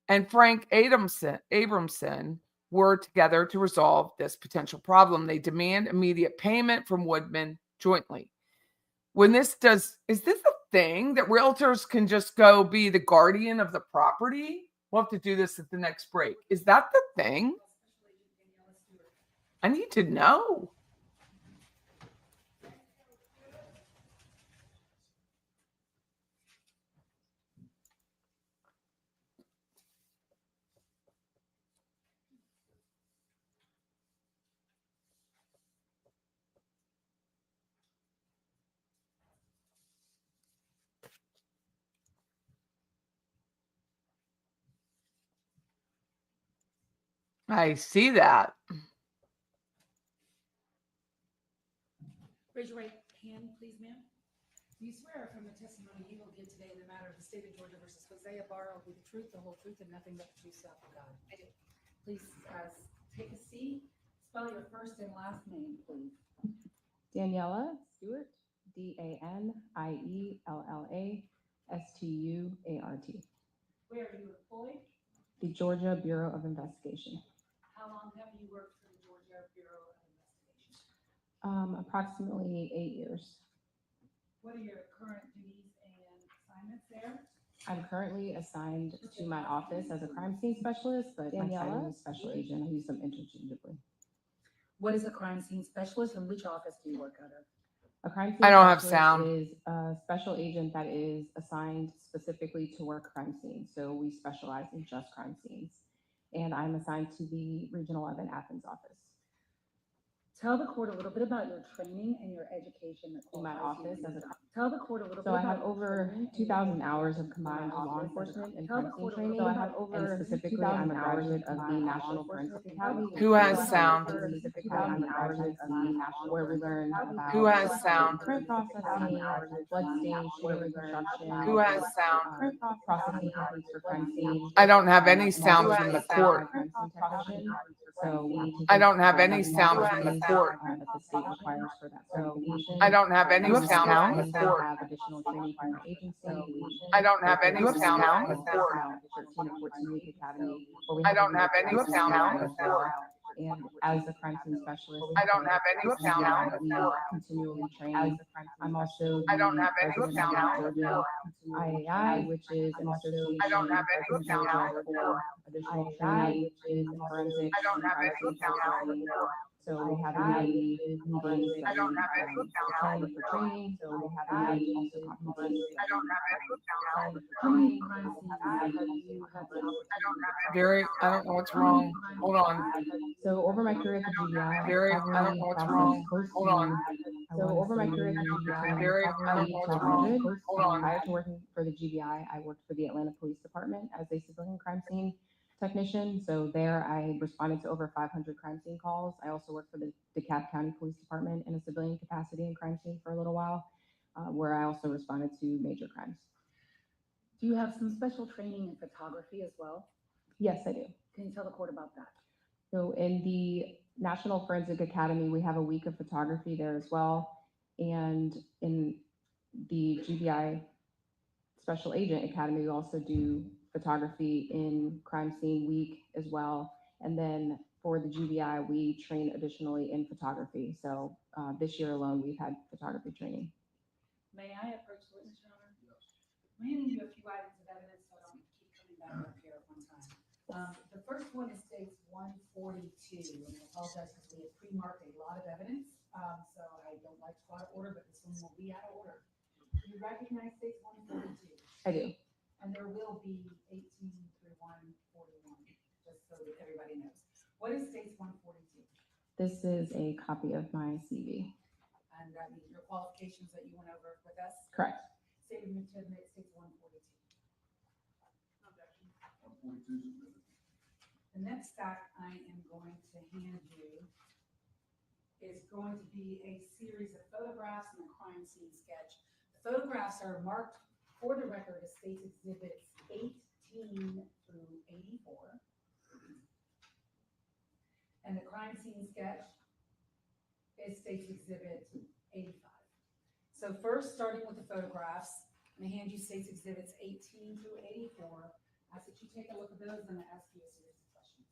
and Frank Abramson were together to resolve this potential problem. They demand immediate payment from Woodman jointly. Is this a thing that realtors can just go be the guardian of the property? We'll have to do this at the next break. Is that the thing? I need to know. I see that. Raise your right hand, please, ma'am. Do you swear from the testimony you will give today in the matter of the state of Georgia versus José Ibarra will be the truth, the whole truth, and nothing but the true self of God? I do. Please take a seat. Spell your first and last name, please. Daniela Stewart, DanielaStuart. Where are you employed? The Georgia Bureau of Investigation. How long have you worked for the Georgia Bureau of Investigation? Approximately 8 years. What are your current duties and assignments there? I'm currently assigned to my office as a crime scene specialist, but my title is special agent. I use them interchangeably. What is a crime scene specialist and which office do you work out of? A crime scene I don't have specialist sound. is a special agent that is assigned specifically to work crime scenes. So we specialize in just crime scenes. And I'm assigned to the Regional 11 Athens office. Tell the court a little bit about your training and your education. In my office as a Tell the court a little bit So I about have over 2,000 hours of combined law enforcement and crime scene training. So I have And specifically, I'm a graduate of the National Forensic Academy. Who has sound? Specifically, I'm a graduate of the National, where we learn about Who has sound? crime processing, blood stain, shooting reconstruction. Who has sound? Crime processing techniques for crime scene. I don't have any sound from the court. Crime scene technician. So we take I don't have any sound from the court. that the state requires for that certification. I don't have any sound from We the also court. have additional training from our agency. I don't have any sound from the court. 13 or 14 week academy. Where we I don't have any crime scene sound from as the well. court. And as the crime scene specialist, I don't have any sound from the we court. continually train. I'm also I don't have any president sound of from the Georgia court. IAI, which is an association I don't have any in sound Georgia from the for court. additional training, which is in forensics I don't and have crime any scene sound from the training. court. So we have immediate meetings I that don't we have any sound attend for training. So we have immediate also competencies. I don't have any sound. How many crime scenes have you had the opportunity? Gary, I don't know what's wrong. Hold on. So over my career at the GBI, Gary, I've I don't know what's wrong. Hold on. So over my career at the GBI, Gary, I don't know what's wrong. Hold on. Prior to working for the GBI, I worked for the Atlanta Police Department as a civilian crime scene technician. So there I responded to over 500 crime scene calls. I also worked for the DeKalb County Police Department in a civilian capacity in crime scene for a little while, where I also responded to major crimes. Do you have some special training in photography as well? Yes, I do. Can you tell the court about that? So in the National Forensic Academy, we have a week of photography there as well. And in the GBI Special Agent Academy, we also do photography in crime scene week as well. And then for the GBI, we train additionally in photography. So this year alone, we've had photography training. May I approach the witness, Your Honor? I'm handing you a few items of evidence so I don't keep coming back up here at one time. The first one is states 142, and I apologize because we had pre-marked a lot of evidence, so I don't like to go out of order, but this one will be out of order. recognize states 142? I do. And there will be 18 through 141, just so that everybody knows. What is states 142? This is a copy of my CV. And that means your qualifications that you went over with us? Correct. Statement to admit states 142. Objection. 142 submitted. The next fact I am going to hand you is going to be a series of photographs and a crime scene sketch. The photographs are marked for the record as States Exhibits 18 through 84. And the crime scene sketch is States Exhibit 85. So first, starting with the photographs, I'm going to hand you States Exhibits 18 through 84. I ask that you take a look at those and I ask you a series of questions.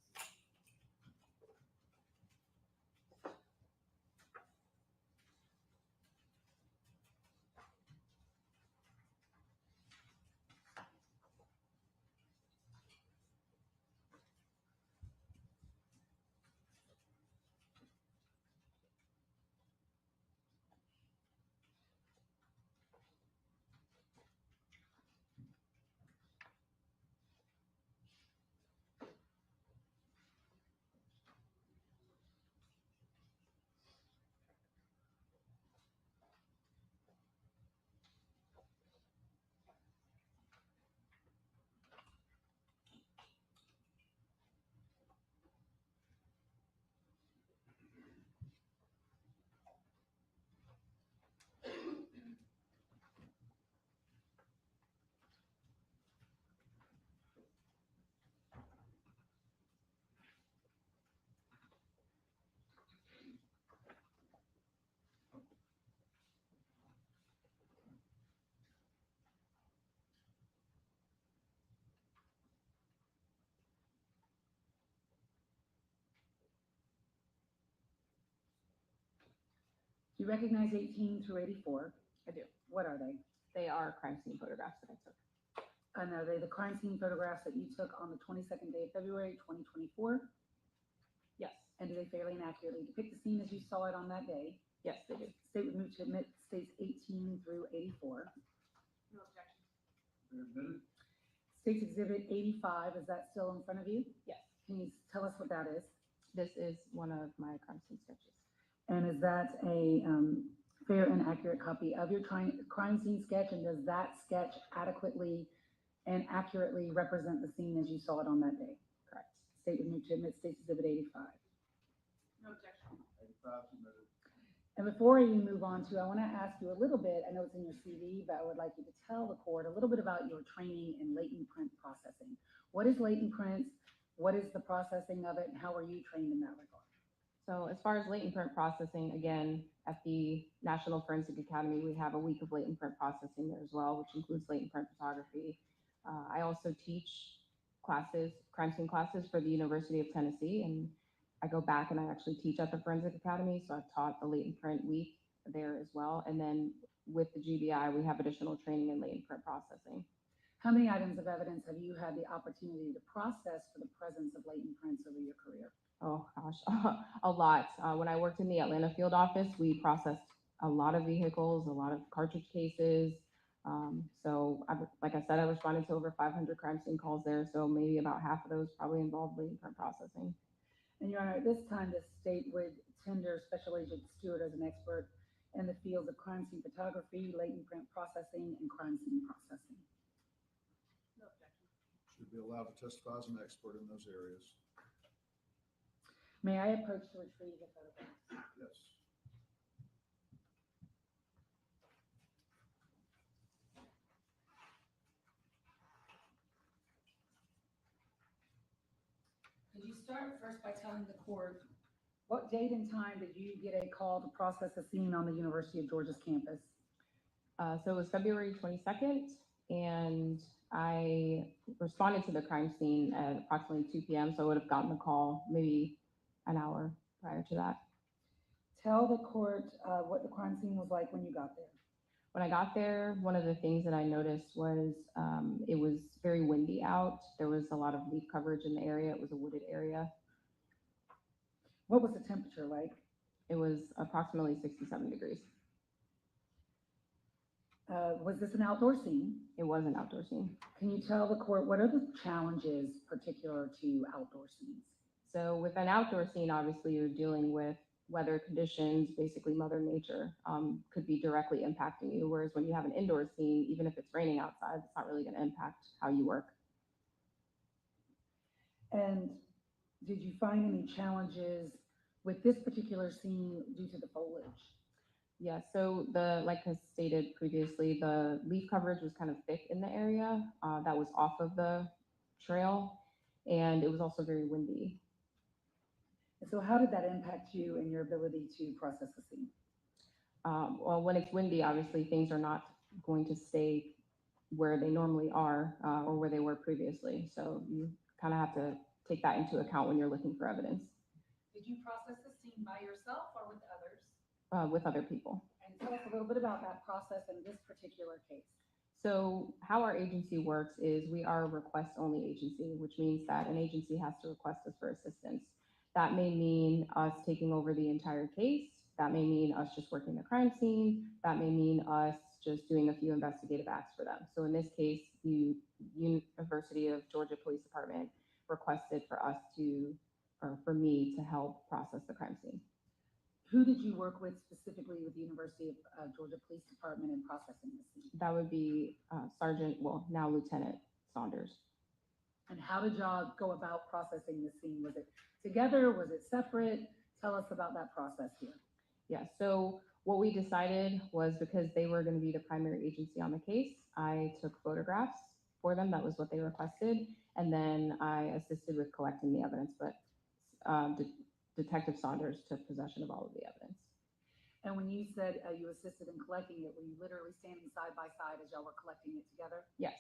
Do you recognize 18 through 84? I do. What are they? They are crime scene photographs that I took. And are they the crime scene photographs that you took on the 22nd day of February, 2024? Yes. And do they fairly and accurately depict the scene as you saw it on that day? Yes, they do. State would move to admit states 18 through 84. No objection. They're admitted. States Exhibit 85, is that still in front of you? Yes. Can you tell us what that is? This is one of my crime scene sketches. And is that a fair and accurate copy of your crime scene sketch? And does that sketch adequately and accurately represent the scene as you saw it on that day? Correct. State would move to admit States Exhibit 85. No objection. 85 submitted. And before you move on to, I want to ask you a little bit, I know it's in your CV, but I would like you to tell the court a little bit about your training in latent print processing. What is latent print? What is the processing of it? And how are you trained in that regard? So as far as latent print processing, again, at the National Forensic Academy, we have a week of latent print processing there as well, which includes latent print photography. I also teach classes, crime scene classes for the University of Tennessee, and I go back and I actually teach at the Forensic Academy, so I've taught the latent print week there as well. And then with the GBI, we have additional training in latent print processing. How many items of evidence have you had the opportunity to process for the presence of latent prints over your career? Oh gosh, a lot. When I worked in the Atlanta field office, we processed a lot of vehicles, a lot of cartridge cases. Like I said, I responded to over 500 crime scene calls there, so maybe about half of those probably involved latent print processing. And Your Honor, at this time, the state would tender Special Agent Stewart as an expert in the fields of crime scene photography, latent print processing, and crime scene processing. No objection. Should be allowed to testify as an expert in those areas. May I approach to retrieve the photograph? Yes. Could you start first by telling the court what date and time did you get a call to process a scene on the University of Georgia's campus? So it was February 22nd, and I responded to the crime scene at approximately 2 p.m., so I would have gotten the call maybe an hour prior to that. Tell the court what the crime scene was like when you got there. When I got there, one of the things that I noticed was it was very windy out. There was a lot of leaf coverage in the area. It was a wooded area. What was the temperature like? It was approximately 67 degrees. Was this an outdoor scene? It was an outdoor scene. Can you tell the court what are the challenges particular to outdoor scenes? So with an outdoor scene, obviously you're dealing with weather conditions, basically Mother Nature could be directly impacting you. Whereas when you have an indoor scene, even if it's raining outside, it's not really going to impact how you work. And did you find any challenges with this particular scene due to the foliage? Yeah, so like I stated previously, the leaf coverage was kind of thick in the area that was off of the trail, and it was also very windy. And so how did that impact you and your ability to process the scene? Well, when it's windy, obviously things are not going to stay where they normally are or where they were previously. So you kind of have to take that into account when you're looking for evidence. Did you process the scene by yourself or with others? With other people. And tell us a little bit about that process in this particular case. So how our agency works is we are a request-only agency, which means that an agency has to request us for assistance. That may mean us taking over the entire case. That may mean us just working the crime scene. That may mean us just doing a few investigative acts for them. So in this case, the University of Georgia Police Department requested for us to, or for me to help process the crime scene. Who did you work with specifically with the University of Georgia Police Department in processing the scene? That would be Sergeant, well, now Lieutenant Saunders. And how did y'all go about processing the scene? Was it together? Was it separate? Tell us about that process here. Yeah, so what we decided was because they were going to be the primary agency on the case, I took photographs for them. That was what they requested. And then I assisted with collecting the evidence, but Detective Saunders took possession of all of the evidence. And when you said you assisted in collecting it, were you literally standing side by side as y'all were collecting it together? Yes.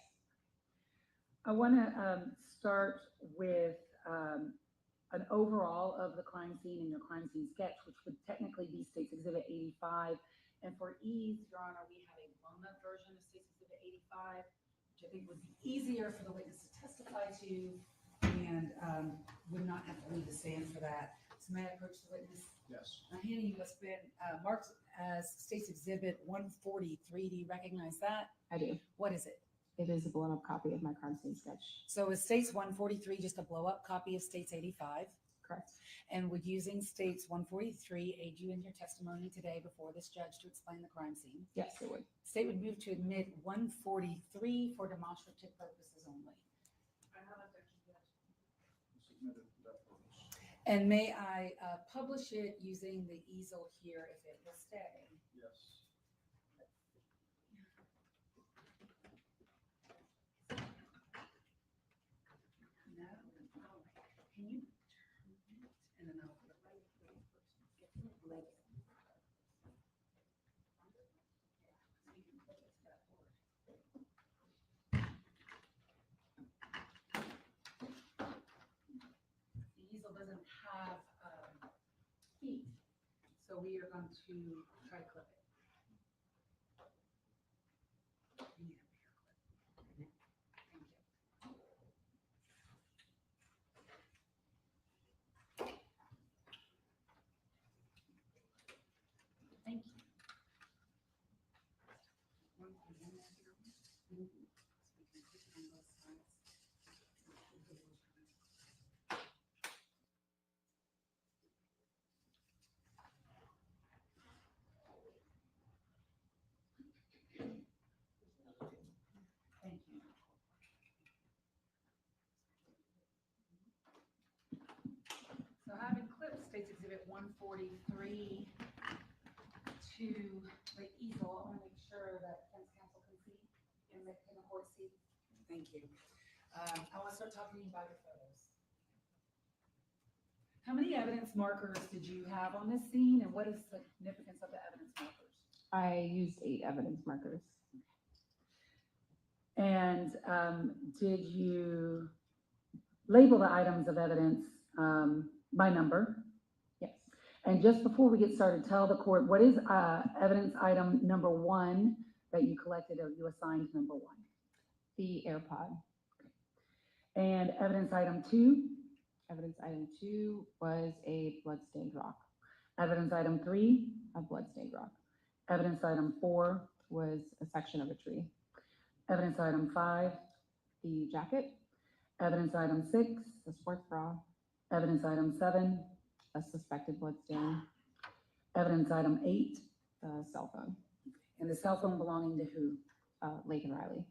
I want to start with an overall of the crime scene and your crime scene sketch, which would technically be State's Exhibit 85. And for ease, Your Honor, we have a blown-up version of State's Exhibit 85, which I think would be easier for the witness to testify to and would not have to leave the stand for that. So may I approach the witness? Yes. I'm handing you what's been marked as State's Exhibit 143. Do you recognize that? I do. What is it? It is a blown-up copy of my crime scene sketch. So is State's 143 just a blow-up copy of State's 85? Correct. And would using State's 143 aid you in your testimony today before this judge to explain the crime scene? Yes, it would. State would move to admit 143 for demonstrative purposes only. I have objection to that. Submitted that purpose. And may I publish it using the easel here if it will stay? Yes. No. Can you turn it and then I'll put it right here first. Get the leg. So you can put it to that board. The easel doesn't have feet, so we are going to try to clip it. We need a bigger clip. Thank you. Thank you. One thing in there here. So we can clip it on both sides. Thank you. So having clipped State's Exhibit 143 to the easel, I want to make sure that defense counsel can see in the court see. Thank you. I want to start talking to you about your photos. How many evidence markers did you have on this scene, and what is the significance of the evidence markers? I used 8 evidence markers. And did you label the items of evidence by number? Yes. And just before we get started, tell the court, what is evidence item number 1 that you collected or you assigned number 1? The AirPod. And evidence item 2? Evidence item 2 was a bloodstained rock. Evidence item 3? A bloodstained rock. Evidence item 4? was a section of a tree. Evidence item 5, The jacket, evidence item 6, the sports bra, evidence item 7, a suspected blood stain, evidence item 8, the cell phone, and the cell phone belonging to who? Laken Riley.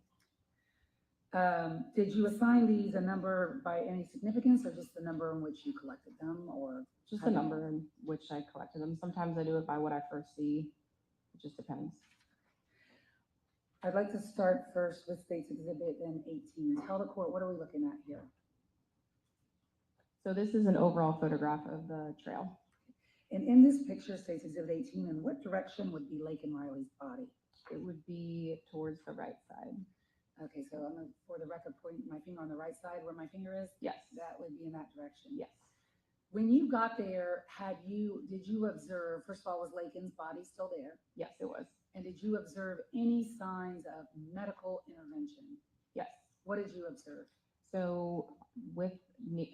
Did you assign these a number by any significance, or just the number in which you collected them, or? Just how the do you- number in which I collected them. Sometimes I do it by what I first see. It just depends. I'd like to start first with State's Exhibit in 18. Tell the court, what are we looking at here? So this is an overall photograph of the trail. And in this picture, State's Exhibit 18, in what direction would be Laken Riley's body? It would be towards the right side. Okay, so I'm gonna, for the record, point my finger on the right side where my finger is? Yes. That would be in that direction? Yes. When you got there, did you observe, first of all, was Laken's body still there? Yes, it was. And did you observe any signs of medical intervention? Yes. What did you observe? So with the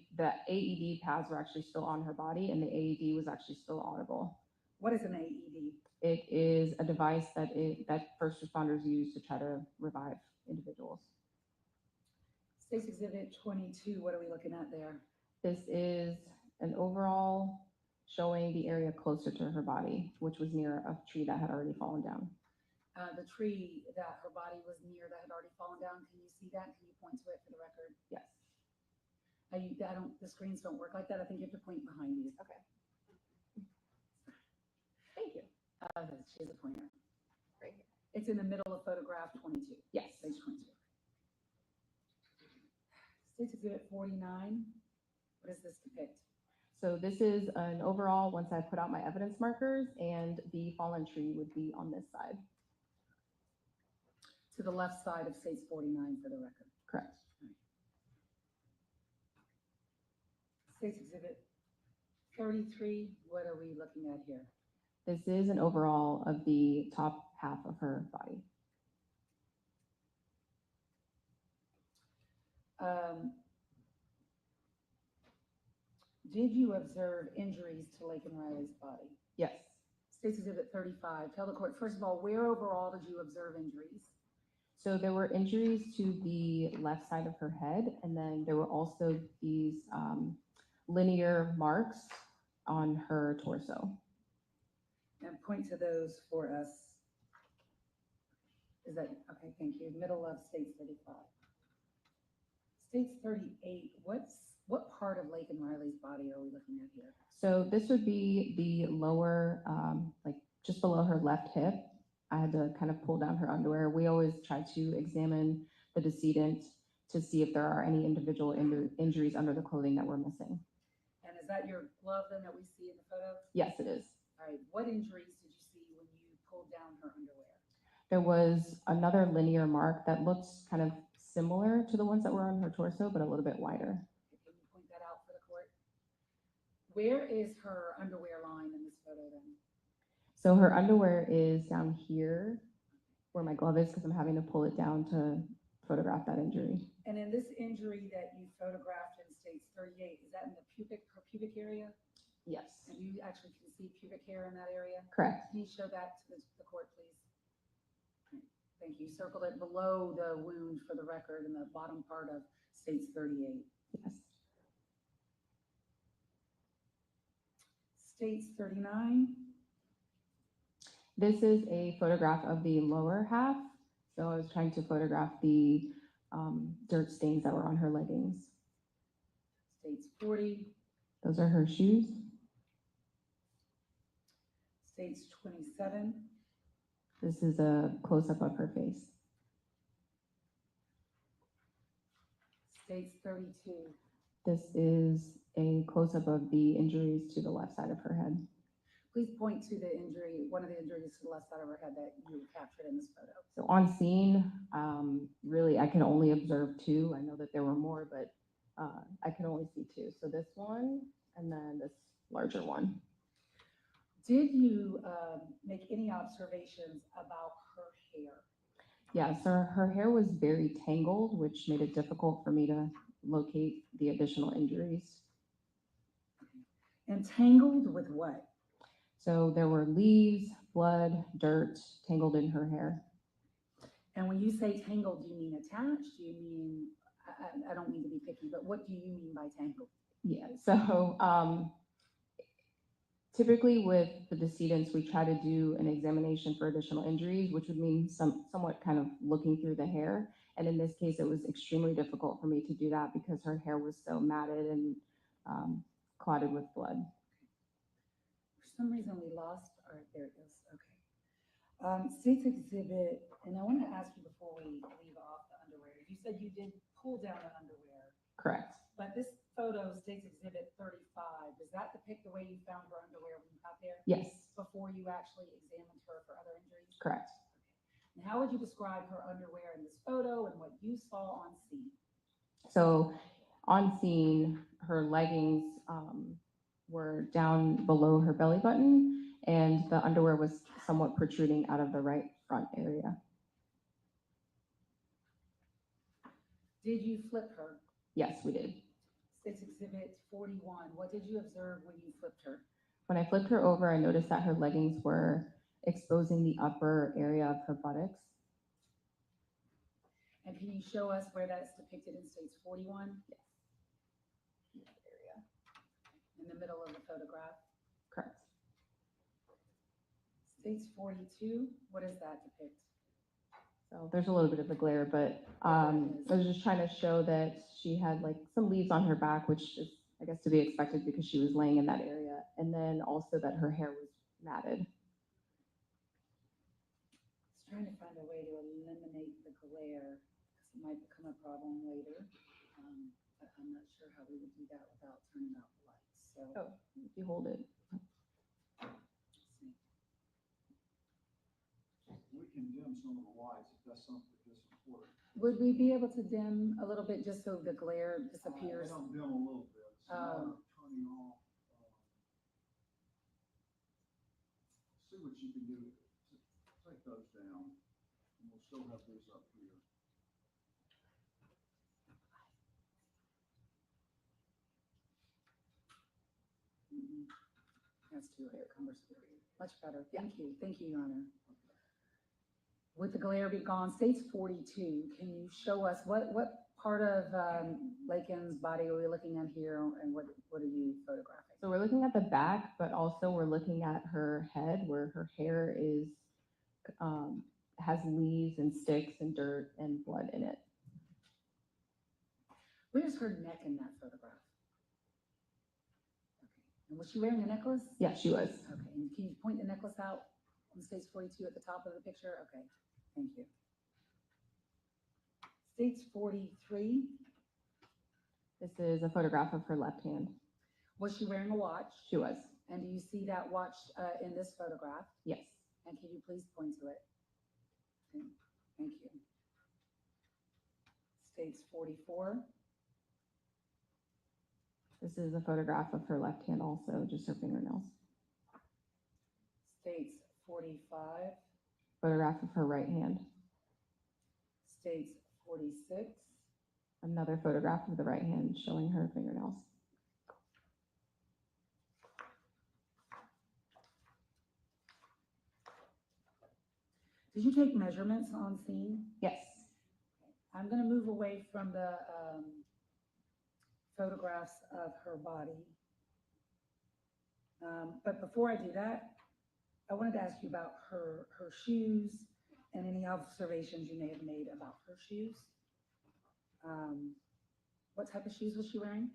AED pads were actually still on her body, and the AED was actually still audible. What is an AED? It is a device that first responders use to try to revive individuals. State's Exhibit 22, what are we looking at there? This is an overall showing the area closer to her body, which was near a tree that had already fallen down. The tree that her body was near that had already fallen down, can you see that? Can you point to it for the record? Yes. The screens don't work like that. I think you have to point behind you. Okay. Thank you. She has a pointer. Right here. It's in the middle of photograph 22. Yes. Page 22. State's Exhibit 49. What does this depict? So this is an overall, once I put out my evidence markers, and the fallen tree would be on this side. To the left side of State's 49 for the record. Correct. State's Exhibit 33, what are we looking at here? This is an overall of the top half of her body. Did you observe injuries to Laken Riley's body? Yes. State's Exhibit 35, tell the court, first of all, where overall did you observe injuries? So there were injuries to the left side of her head, and then there were also these linear marks on her torso. And point to those for us. Is that, okay, thank you. Middle of State's 35. State's 38, what part of Laken Riley's body are we looking at here? So this would be the lower, like just below her left hip. I had to kind of pull down her underwear. We always try to examine the decedent to see if there are any individual injuries under the clothing that we're missing. And is that your glove then that we see in the photo? Yes, it is. All right, what injuries did you see when you pulled down her underwear? There was another linear mark that looks kind of similar to the ones that were on her torso, but a little bit wider. Can you point that out for the court? Where is her underwear line in this photo then? So her underwear is down here where my glove is, because I'm having to pull it down to photograph that injury. And in this injury that you photographed in States 38, is that in her pubic area? Yes. And you actually can see pubic hair in that area? Correct. Can you show that to the court, please? Thank you. Circle it below the wound for the record in the bottom part of States 38. Yes. States 39. This is a photograph of the lower half. So I was trying to photograph the dirt stains that were on her leggings. States 40. Those are her shoes. States 27. This is a close-up of her face. States 32. This is a close-up of the injuries to the left side of her head. Please point to the injury, one of the injuries to the left side of her head that you captured in this photo. So on scene, really, I can only observe two. I know that there were more, but I can only see two. So this one, and then this larger one. Did you make any observations about her hair? Yeah, so her hair was very tangled, which made it difficult for me to locate the additional injuries. And tangled with what? So there were leaves, blood, dirt tangled in her hair. And when you say tangled, do you mean attached? Do you mean, I don't mean to be picky, but what do you mean by tangled? Yeah, so typically with the decedents, we try to do an examination for additional injuries, which would mean somewhat kind of looking through the hair. And in this case, it was extremely difficult for me to do that because her hair was so matted and clotted with blood. For some reason, we lost our, there it goes, okay. State's exhibit, and I want to ask you before we leave off the underwear, you said you did pull down the underwear, Correct. but this photo, State's exhibit 35, does that depict the way you found her underwear when you got there? Yes. Before you actually examined her for other injuries? Correct. And how would you describe her underwear in this photo and what you saw on scene? So on scene, her leggings were down below her belly button, and the underwear was somewhat protruding out of the right front area. Did you flip her? Yes, we did. State's exhibit 41, what did you observe when you flipped her? When I flipped her over, I noticed that her leggings were exposing the upper area of her buttocks. And can you show us where that's depicted in State's 41? Yes. In that area. In the middle of the photograph? Correct. State's 42, what does that depict? So there's a little bit of a glare, but I was just trying to show that she had like some leaves on her back, which is, I guess, to be expected because she was laying in that area. And then also that her hair was matted. I was trying to find a way to eliminate the glare because it might become a problem later. But I'm not sure how we would do that without turning out the lights. So if you hold it. We can dim some of the lights if that's something that's important. would we be able to dim a little bit just so the glare disappears? They don't dim a little bit. It's a matter of turning off. See what you can do. Take those down, and we'll still have these up here. That's too cumbersome. Much better. Thank you, Your Honor. With the glare be gone, State's 42, can you show us what part of Laken's body are we looking at here, and what are you photographing? So we're looking at the back, but also we're looking at her head where her hair is, has leaves and sticks and dirt and blood in it. Where's her neck in that photograph? Okay. And was she wearing a necklace? Yeah, she was. Okay. And can you point the necklace out on State's 42 at the top of the picture? Okay. Thank you. State's 43. This is a photograph of her left hand. Was she wearing a watch? She was. And do you see that watch in this photograph? Yes. And can you please point to it? Okay. Thank you. State's 44. This is a photograph of her left hand also, just her fingernails. State's 45. Photograph of her right hand. State's 46. Another photograph of the right hand showing her fingernails. Did you take measurements on scene? Yes. I'm going to move away from the photographs of her body. But before I do that, I wanted to ask you about her shoes and any observations you may have made about her shoes. What type of shoes was she wearing?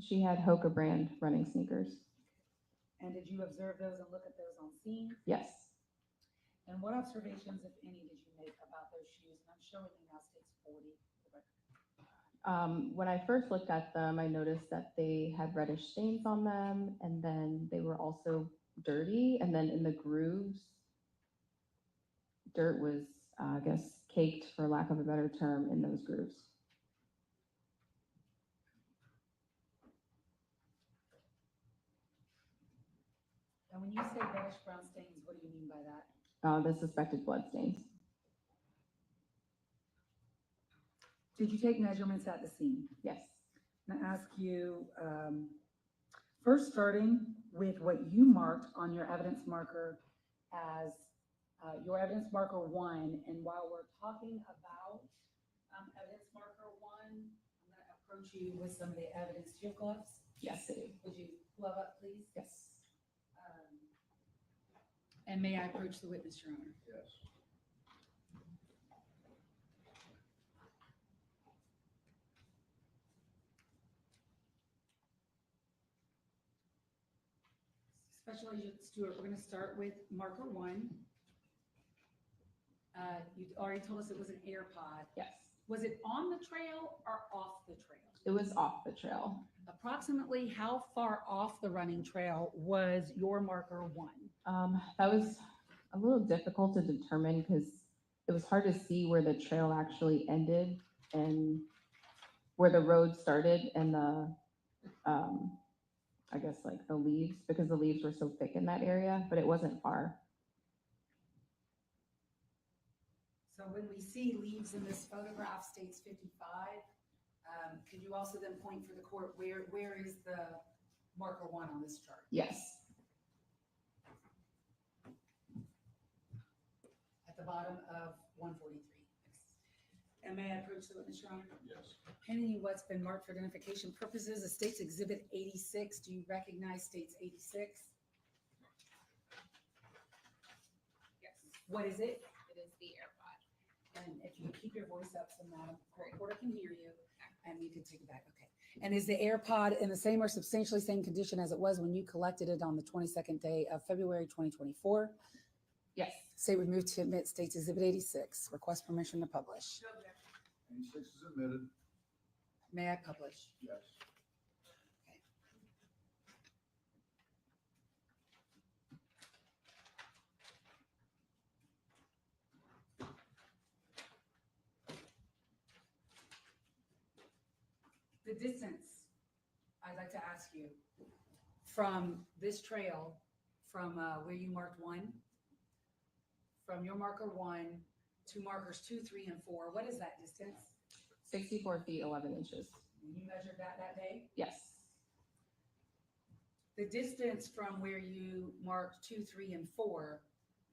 She had Hoka brand running sneakers. And did you observe those and look at those on scene? Yes. And what observations, if any, did you make about those shoes? And I'm showing you now State's 40. When I first looked at them, I noticed that they had reddish stains on them, and then they were also dirty. And then in the grooves, dirt was, I guess, caked, for lack of a better term, in those grooves. And when you say reddish brown stains, what do you mean by that? The suspected blood stains. Did you take measurements at the scene? Yes. I'm gonna ask you, first starting with what you marked on your evidence marker as your evidence marker 1, and while we're talking about evidence marker 1, I'm going to approach you with some of the evidence. Do you have gloves? Yes, I do. Would you glove up, please? Yes. And may I approach the witness, Your Honor? Yes. Special Agent Stewart, we're going to start with marker 1. You already told us it was an AirPod. Yes. Was it on the trail or off the trail? It was off the trail. Approximately how far off the running trail was your marker 1? That was a little difficult to determine because it was hard to see where the trail actually ended and where the road started and the, I guess like the leaves, because the leaves were so thick in that area, but it wasn't far. So when we see leaves in this photograph states 55, could you also then point for the court where is the marker 1 on this chart? Yes. At the bottom of 143. And may I approach the witness, Your Honor? Yes. Handing you what's been marked for identification purposes, the state's exhibit 86. Do you recognize state's 86? Yes. What is it? It is the AirPod. And if you keep your voice up so Madam Court Reporter can hear you, and you can take it back, okay. And is the AirPod in the same or substantially same condition as it was when you collected it on the 22nd day of February 2024? Yes. State would move to admit state's exhibit 86. Request permission to publish. 86 is admitted. May I publish? Yes. The distance, I'd like to ask you, from this trail, from where you marked 1, from your marker 1 to markers 2, 3, and 4, what is that distance? 64 feet, 11 inches. You measured that day? Yes. The distance from where you marked 2, 3, and 4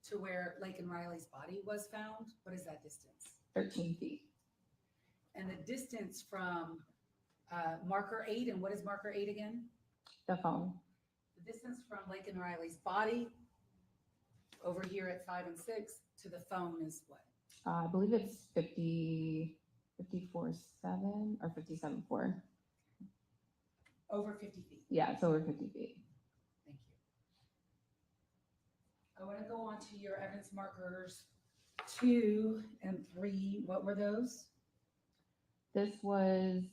to where Laken Riley's body was found, what is that distance? 13 feet. And the distance from marker 8, and what is marker 8 again? The phone. The distance from Laken Riley's body over here at 5 and 6 to the phone is what? I believe it's 54.7 or 57.4. Over 50 feet. Yeah, it's over 50 feet. Thank you. I want to go on to your evidence markers 2 and 3. What were those? This was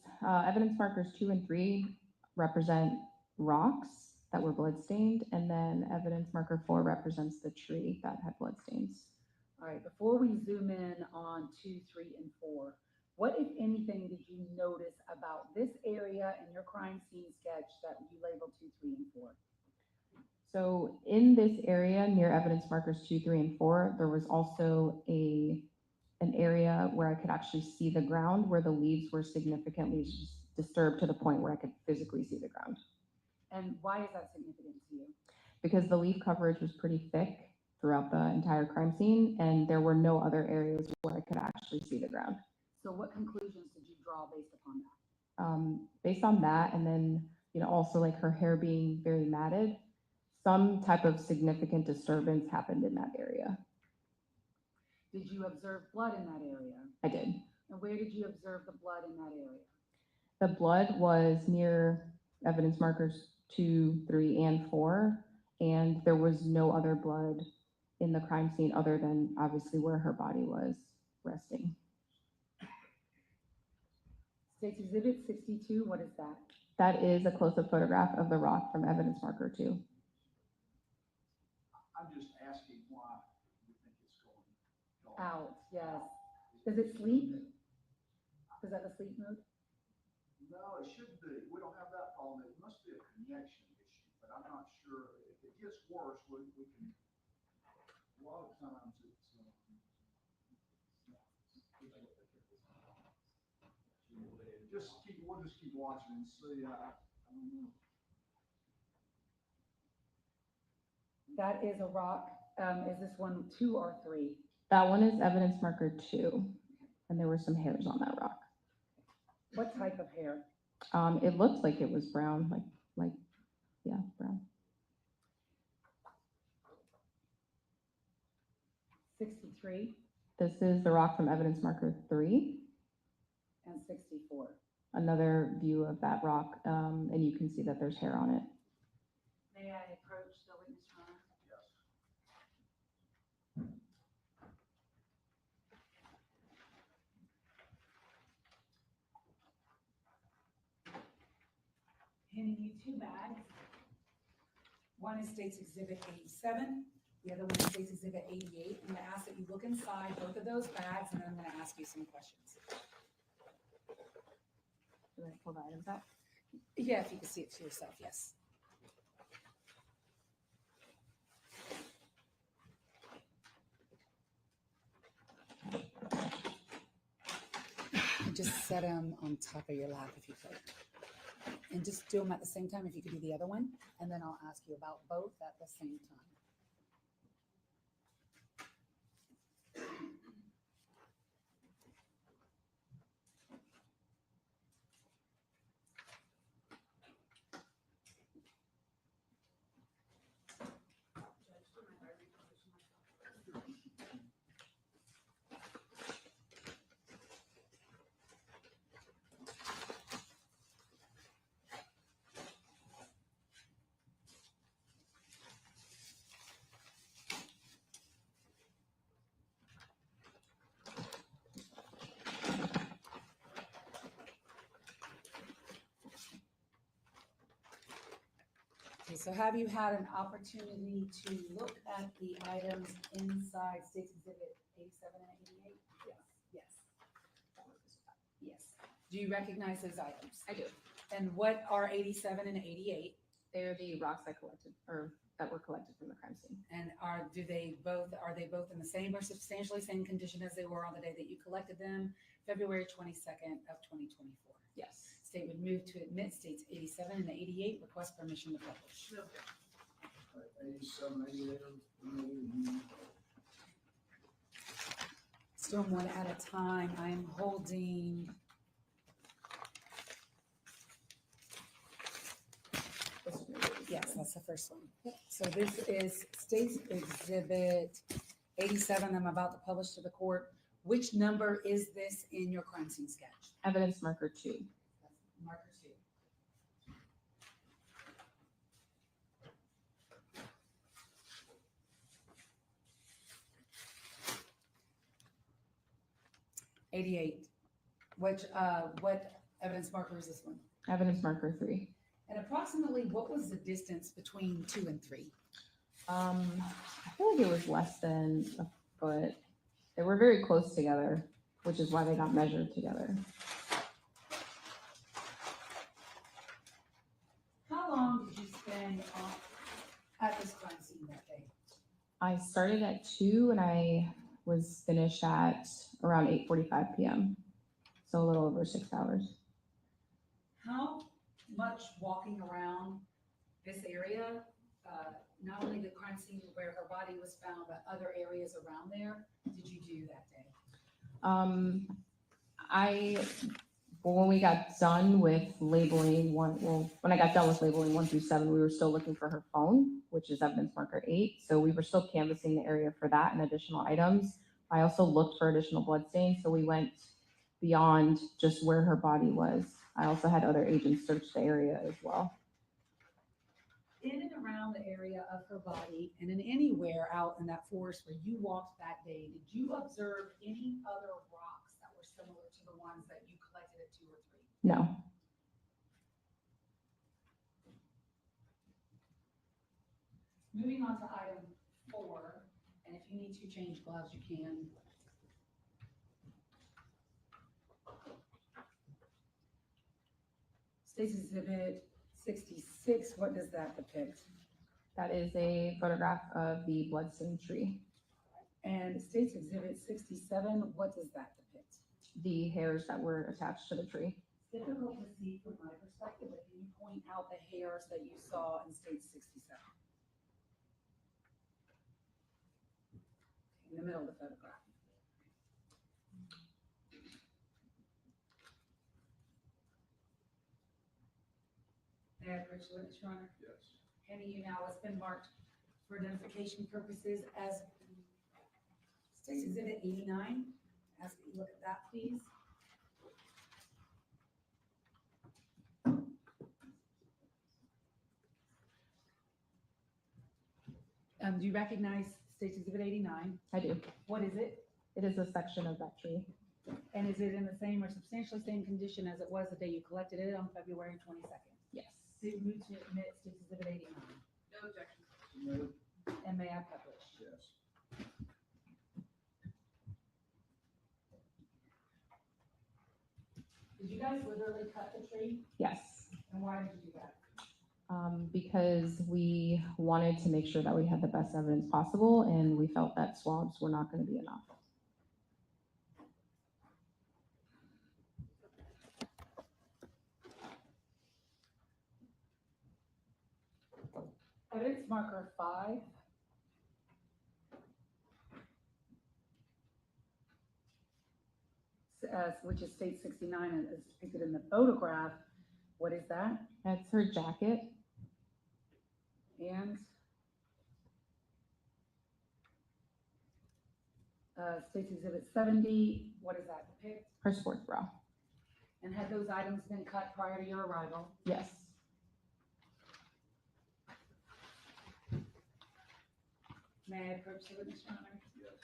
evidence markers 2 and 3 represent rocks that were bloodstained, and then evidence marker 4 represents the tree that had bloodstains. All right, before we zoom in on 2, 3, and 4, what, if anything, did you notice about this area in your crime scene sketch that you labeled 2, 3, and 4? So in this area near evidence markers 2, 3, and 4, there was also an area where I could actually see the ground, where the leaves were significantly disturbed to the point where I could physically see the ground. And why is that significant to you? Because the leaf coverage was pretty thick throughout the entire crime scene, and there were no other areas where I could actually see the ground. So what conclusions did you draw based upon that? Based on that, and then also like her hair being very matted, some type of significant disturbance happened in that area. Did you observe blood in that area? I did. And where did you observe the blood in that area? The blood was near evidence markers 2, 3, and 4, and there was no other blood in the crime scene other than obviously where her body was resting. State's Exhibit 62, what is that? That is a close-up photograph of the rock from evidence marker 2. I'm just asking why you think it's going Out, yes. Does it sleep? Is that a sleep mode? No, it should be. We don't have that problem. It must be a connection issue, but I'm not sure. If it gets worse, we can, a lot of times it's, we'll just keep watching and see. I don't know. That is a rock Is this one 2 or 3? That one is evidence marker 2, and there were some hairs on that rock. What type of hair? It looked like it was brown, yeah, brown. 63 This is the rock from evidence marker 3. and 64. Another view of that rock, and you can see that there's hair on it. May I approach the witness, Your Honor? Handing you 2 bags. One is State's Exhibit 87, the other one is State's Exhibit 88. I'm gonna ask that you look inside both of those bags, and then I'm gonna ask you some questions. Do I pull the items out? Yeah, if you can see it for yourself, yes. Just set them on top of your lap if you could. And just do them at the same time if you could do the other one, and then I'll ask you about both at the same time. Okay, so have you had an opportunity to look at the items inside State's Exhibit 87 and 88? Yes. Yes. Do you recognize those items? I do. And what are 87 and 88? They're the rocks I collected, or that were collected from the crime scene. And are they both in the same or substantially same condition as they were on the day that you collected them, February 22nd of 2024? Yes. State would move to admit States 87 and 88, request permission to publish. 87, 88. Let's do them one at a time. I'm holding. Yes, that's the first one. So this is State's Exhibit 87 I'm about to publish to the court. Which number is this in your crime scene sketch? Evidence marker 2. Marker 2. '88. What evidence marker is this one? Evidence marker 3. And approximately what was the distance between 2 and 3? I feel like it was less than a foot. They were very close together, which is why they got measured together. How long did you spend at this crime scene that day? I started at 2 and I was finished at around 8:45 p.m. So a little over 6 hours. How much walking around this area, not only the crime scene where her body was found, but other areas around there, did you do that day? When we got done with labeling when I got done with labeling 1 through 7, we were still looking for her phone, which is evidence marker 8. So we were still canvassing the area for that and additional items. I also looked for additional blood stains, so we went beyond just where her body was. I also had other agents search the area as well. In and around the area of her body and in anywhere out in that forest where you walked that day, did you observe any other rocks that were similar to the ones that you collected at 2 or 3? No. Moving on to item 4, and if you need to change gloves, you can. State's Exhibit 66, what does that depict? That is a photograph of the bloodstain tree. And State's Exhibit 67, what does that depict? The hairs that were attached to the tree. It's difficult to see from my perspective, but can you point out the hairs that you saw in State 67? middle of the photograph. May I approach the witness, Your Honor? Yes. Handing you now what's been marked for identification purposes as State Exhibit 89. Ask that you look at that, please. Do you recognize State Exhibit 89? I do. What is it? It is a section of that tree. And is it in the same or substantially same condition as it was the day you collected it on February 22nd? Yes. Do you move to admit State Exhibit 89? No objection. Moved. And may I publish? Yes. Did you guys literally cut the tree? Yes. And why did you do that? Because we wanted to make sure that we had the best evidence possible, and we felt that swabs were not going to be enough. Evidence marker 5. Which is State 69 and is depicted in the photograph. What is that? That's her jacket. And State Exhibit 70, what does that depict? Her sports bra. And had those items been cut prior to your arrival? Yes. May I approach the witness, Your Honor? Yes.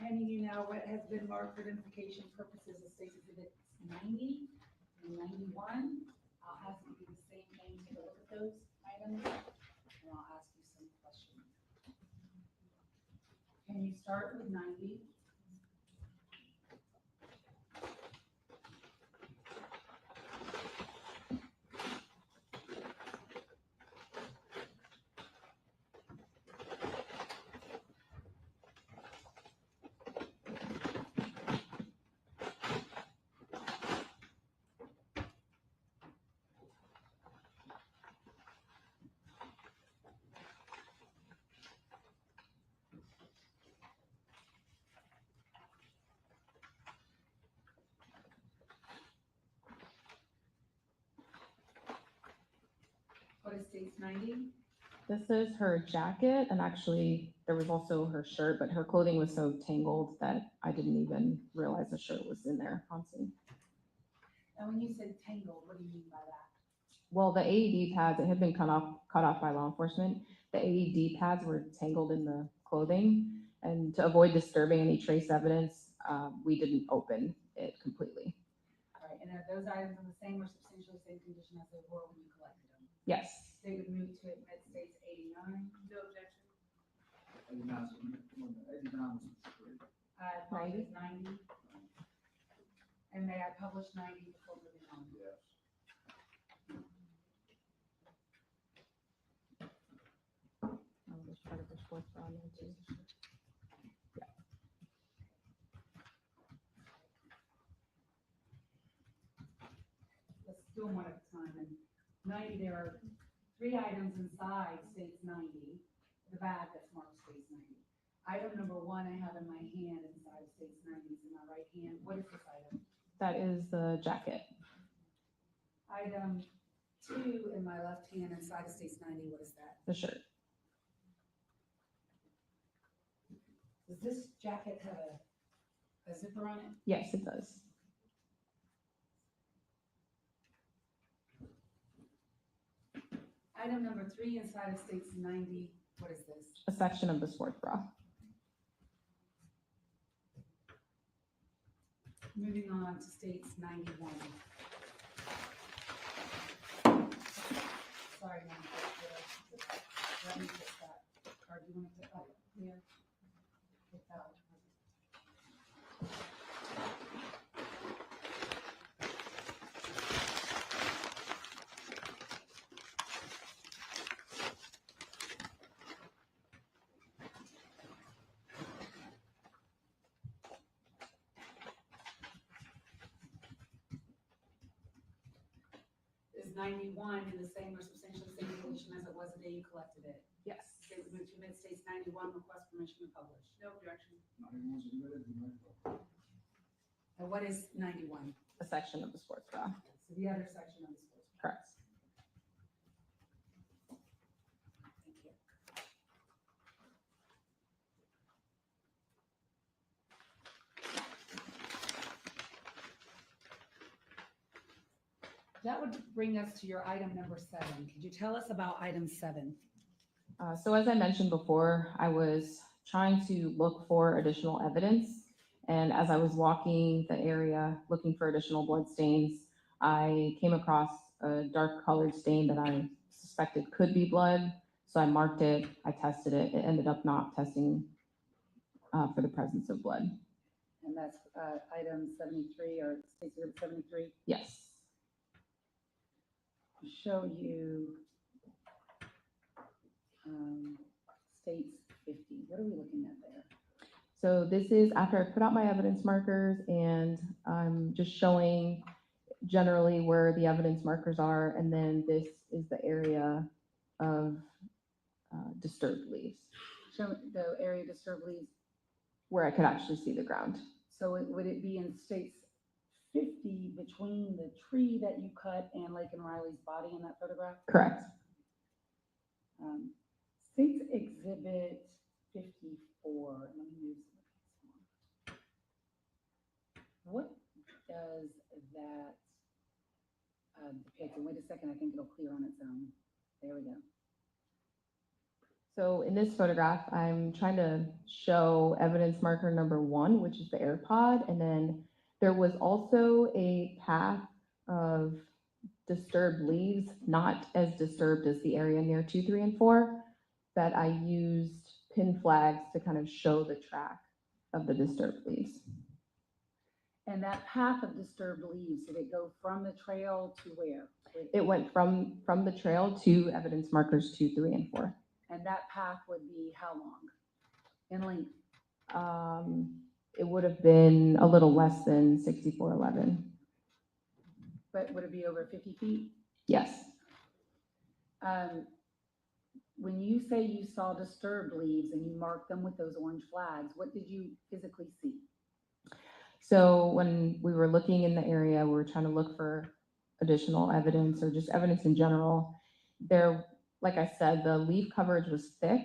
Handing you now what has been marked for identification purposes of State Exhibit 90 and 91. I'll ask you to do the same thing, take a look at those items, and I'll ask you some questions. Can you start with 90? What is State 90? This is her jacket, and actually there was also her shirt, but her clothing was so tangled that I didn't even realize the shirt was in there on scene. And when you said tangled, what do you mean by that? Well, the AED pads, it had been cut off by law enforcement. The AED pads were tangled in the clothing, and to avoid disturbing any trace evidence, we didn't open it completely. All right, and are those items in the same or substantially same condition as they were when you collected them? Yes. They would move to admit States 89. No objection. 89 I apologize, 90. And may I publish 90 before moving on? Yes. Oh, there's part of her sports bra in there too. Let's do them one at a time. And 90, there are 3 items inside States 90, the bag that's marked States 90. Item number 1 I have in my hand inside States 90 is in my right hand. What is this item? That is the jacket. Item 2 in my left hand inside of States 90, what is that? The shirt. Does this jacket have a zipper on it? Yes, it does. Item number 3 inside of States 90, what is this? A section of the sports bra. Moving on to States 91. Sorry, ma'am. Let me get that. Or do you want to put that here? Get that. Is 91 in the same or substantially same condition as it was the day you collected it? Yes. They would move to admit States 91, request permission to publish. No objection. And what is 91? A section of the sports bra. So the other section of the sports. Correct. Thank you. That would bring us to your item number 7. Could you tell us about item 7? So as I mentioned before, I was trying to look for additional evidence. And as I was walking the area looking for additional blood stains, I came across a dark colored stain that I suspected could be blood. So I marked it, I tested it. It ended up not testing for the presence of blood. And that's item 73 or state exhibit 73? Yes. Show you states 50. What are we looking at there? So this is after I put out my evidence markers, and I'm just showing generally where the evidence markers are, and then this is the area of disturbed leaves. Show the area disturbed leaves. Where I could actually see the ground. So would it be in states 50 between the tree that you cut and Laken Riley's body in that photograph? Correct. States exhibit 54. Let me move some. What does that depict? And wait a second, I think it'll clear on its own. There we go. So in this photograph, I'm trying to show evidence marker number 1, which is the AirPod, and then there was also a path of disturbed leaves, not as disturbed as the area near 2, 3, and 4, that I used pin flags to kind of show the track of the disturbed leaves. And that path of disturbed leaves, did it go from the trail to where? It went from the trail to evidence markers 2, 3, and 4. And that path would be how long in length? It would have been a little less than 6411. But would it be over 50 feet? Yes. When you say you saw disturbed leaves and you marked them with those orange flags, what did you physically see? So when we were looking in the area, we were trying to look for additional evidence or just evidence in general. There, like I said, the leaf coverage was thick,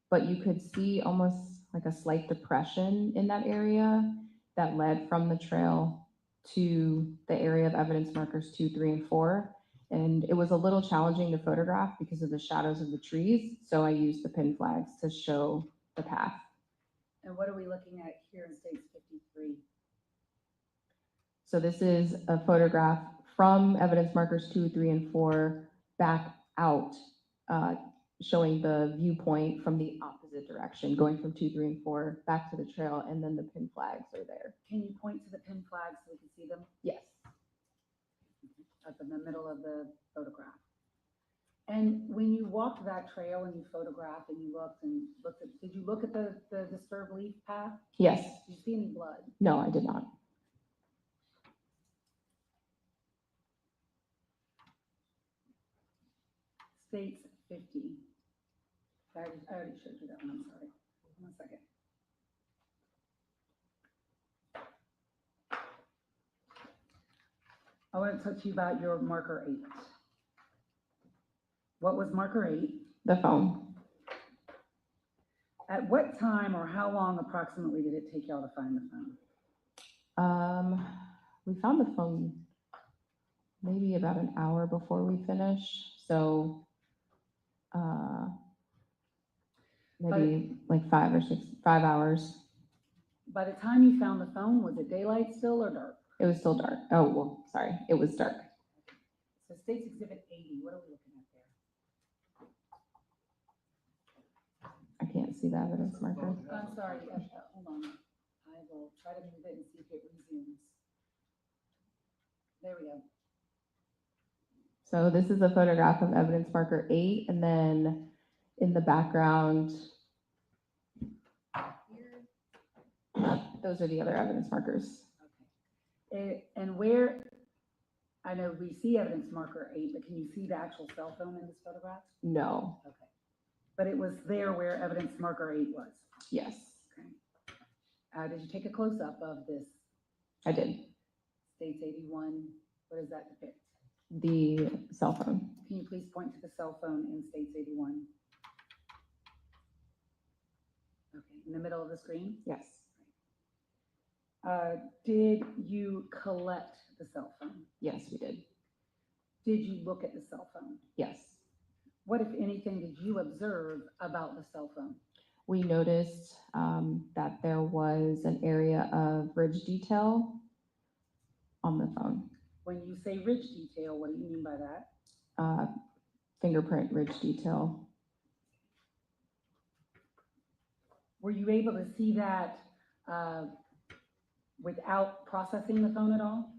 but you could see almost like a slight depression in that area that led from the trail to the area of evidence markers 2, 3, and 4. And it was a little challenging to photograph because of the shadows of the trees. So I used the pin flags to show the path. And what are we looking at here in states 53? So this is a photograph from evidence markers 2, 3, and 4 back out, showing the viewpoint from the opposite direction, going from 2, 3, and 4 back to the trail, and then the pin flags are there. Can you point to the pin flags so we can see them? Yes. Up in the middle of the photograph. And when you walked that trail and you photographed and you looked at, did you look at the disturbed leaf path? Yes. Did you see any blood? No, I did not. States 50. I already showed you that one, I'm sorry. 1 second. I want to talk to you about your marker 8. What was marker 8? The phone. At what time or how long approximately did it take y'all to find the phone? We found the phone maybe about an hour before we finished. So maybe like 5 hours. By the time you found the phone, was it daylight still or dark? It was still dark. Oh, well, sorry. It was dark. So states exhibit 80, what are we looking at there? I can't see the evidence marker. I'm sorry, hold on. I will try to move it and see if it resumes. There we go. So this is a photograph of evidence marker 8, and then in the background, those are the other evidence markers. Okay. And where, I know we see evidence marker 8, but can you see the actual cell phone in this photograph? No. Okay. But it was there where evidence marker 8 was? Yes. Okay. Did you take a close-up of this? I did. States 81, what does that depict? The cell phone. Can you please point to the cell phone in States 81? Okay, in the middle of the screen? Yes. Did you collect the cell phone? Yes, we did. Did you look at the cell phone? Yes. What, if anything, did you observe about the cell phone? We noticed that there was an area of ridge detail on the phone. When you say ridge detail, what do you mean by that? Fingerprint ridge detail. Were you able to see that without processing the phone at all?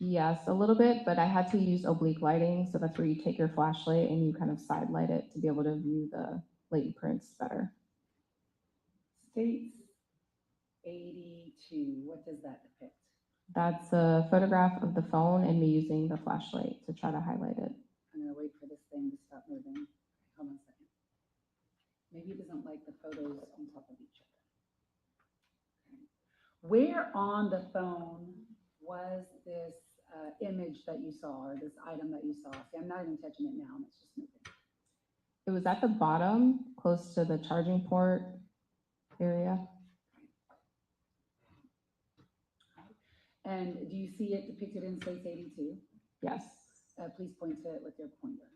Yes, a little bit, but I had to use oblique lighting. So that's where you take your flashlight and you kind of side light it to be able to view the latent prints better. States 82, what does that depict? That's a photograph of the phone and me using the flashlight to try to highlight it. I'm gonna wait for this thing to stop moving. Hold on a second. Maybe it doesn't like the photos on top of each other. Okay. Where on the phone was this image that you saw, or this item that you saw? See, I'm not even touching it now, and it's just moving. It was at the bottom, close to the charging port area. And do you see it depicted in States 82? Yes. Please point to it with your pointer.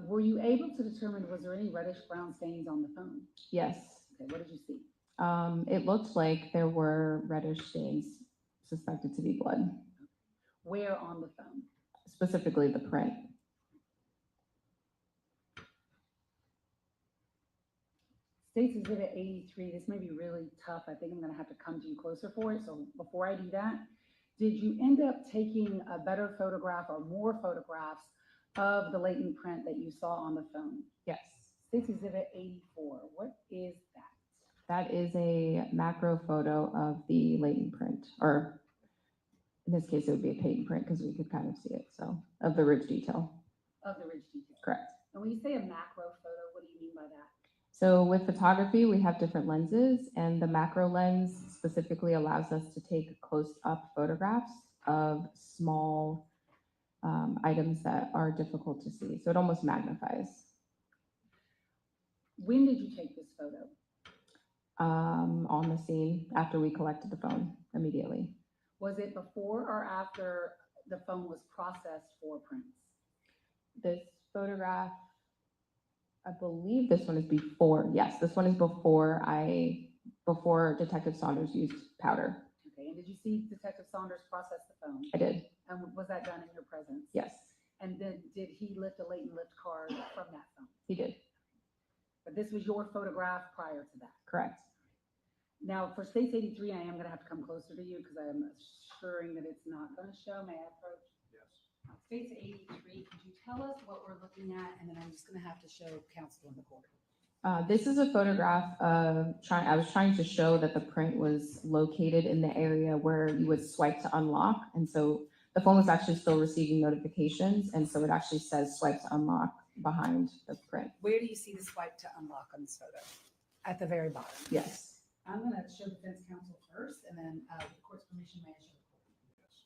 Were you able to determine, was there any reddish brown stains on the phone? Yes. Okay, what did you see? It looked like there were reddish stains suspected to be blood. Where on the phone? Specifically the print. States Exhibit 83, this may be really tough. I think I'm gonna have to come to you closer for it. So before I do that, did you end up taking a better photograph or more photographs of the latent print that you saw on the phone? Yes. States Exhibit 84, what is that? That is a macro photo of the latent print, or in this case, it would be a patent print because we could kind of see it. So of the ridge detail. Of the ridge detail. Correct. And when you say a macro photo, what do you mean by that? So with photography, we have different lenses, and the macro lens specifically allows us to take close-up photographs of small items that are difficult to see. So it almost magnifies. When did you take this photo? On the scene after we collected the phone immediately. Was it before or after the phone was processed for prints? This photograph, I believe this one is before. Yes, this one is before Detective Saunders used powder. Okay, and did you see Detective Saunders process the phone? I did. And was that done in your presence? Yes, And then did he lift a latent lift card from that phone? he did. But this was your photograph prior to that? Correct. Now, for States 83, I am going to have to come closer to you because I am assuring that it's not going to show. May I approach? Yes. States 83, could you tell us what we're looking at? And then I'm just going to have to show counsel in the court. This is a photograph of I was trying to show that the print was located in the area where you would swipe to unlock. And so the phone was actually still receiving notifications. And so it actually says swipe to unlock behind the print. Where do you see the swipe to unlock on this photo? At the very bottom. Yes. I'm going to show defense counsel first, and then with the court's permission, may I show the court? Yes.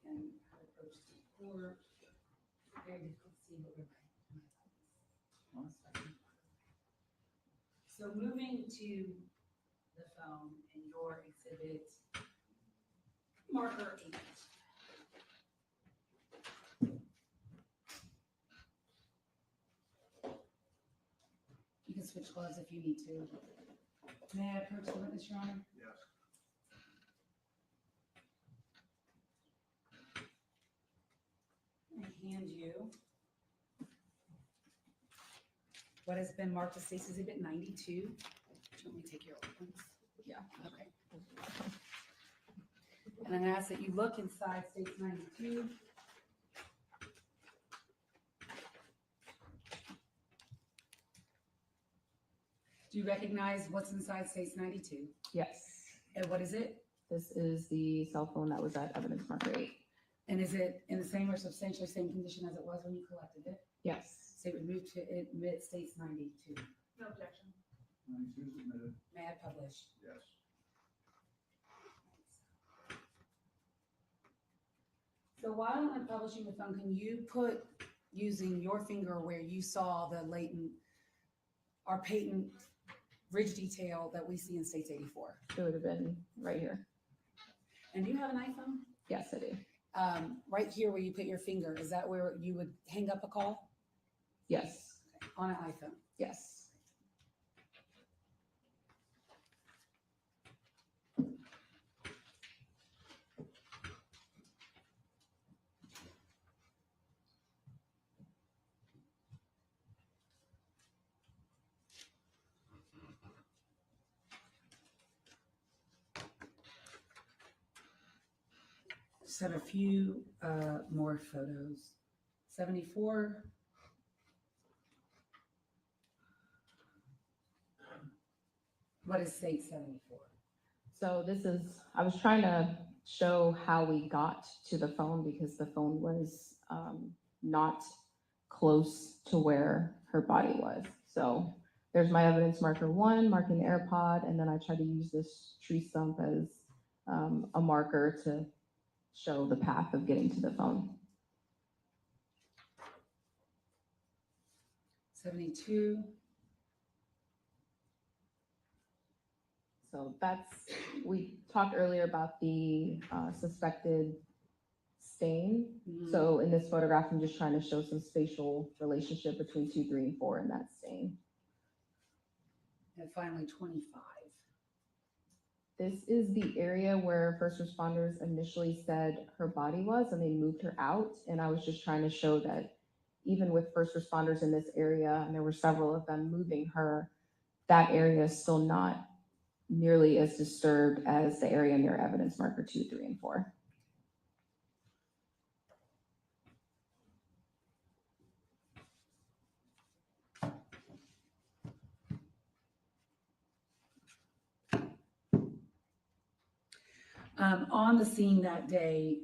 And how to approach the court. Very difficult to see what we're doing. So moving to the phone in your exhibit, marker 8. You can switch gloves if you need to. May I approach the witness, Your Honor? Yes. I hand you what has been marked as State's Exhibit 92. Do you want me to take your old ones? Yeah. Okay. And I'm going to ask that you look inside State's 92. Do you recognize what's inside State's 92? Yes. And what is it? This is the cell phone that was at evidence marker 8. And is it in the same or substantially same condition as it was when you collected it? Yes. So it would move to admit states 92. No objection. 92 is admitted. May I publish? Yes. So while I'm publishing the phone, can you put, using your finger where you saw the latent or patent ridge detail that we see in states 84? It would have been right here. And do you have an iPhone? Yes, I do. Right here where you put your finger, is that where you would hang up a call? Yes. Okay. On an iPhone? Yes. Just have a few more photos. 74. What is state 74? So this is, I was trying to show how we got to the phone because the phone was not close to where her body was. So there's my evidence marker 1, marking the AirPod, and then I tried to use this tree stump as a marker to show the path of getting to the phone. 72. So that's, we talked earlier about the suspected stain. Mhm. So in this photograph, I'm just trying to show some spatial relationship between 2, 3, and 4 in that stain. And finally, 25. This is the area where first responders initially said her body was, and they moved her out. And I was just trying to show that even with first responders in this area, and there were several of them moving her, that area is still not nearly as disturbed as the area near evidence marker 2, 3, and 4. On the scene that day,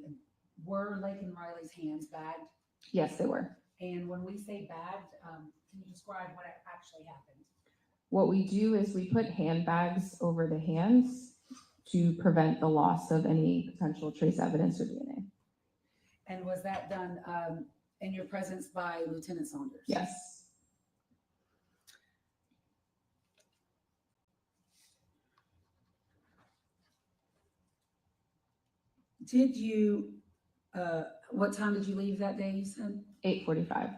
were Laken Riley's hands bagged? Yes, they were. And when we say bagged, can you describe what actually happened? What we do is we put handbags over the hands to prevent the loss of any potential trace evidence or DNA. And was that done in your presence by Lieutenant Saunders? Yes. Did you, what time did you leave that day, you said? 8:45.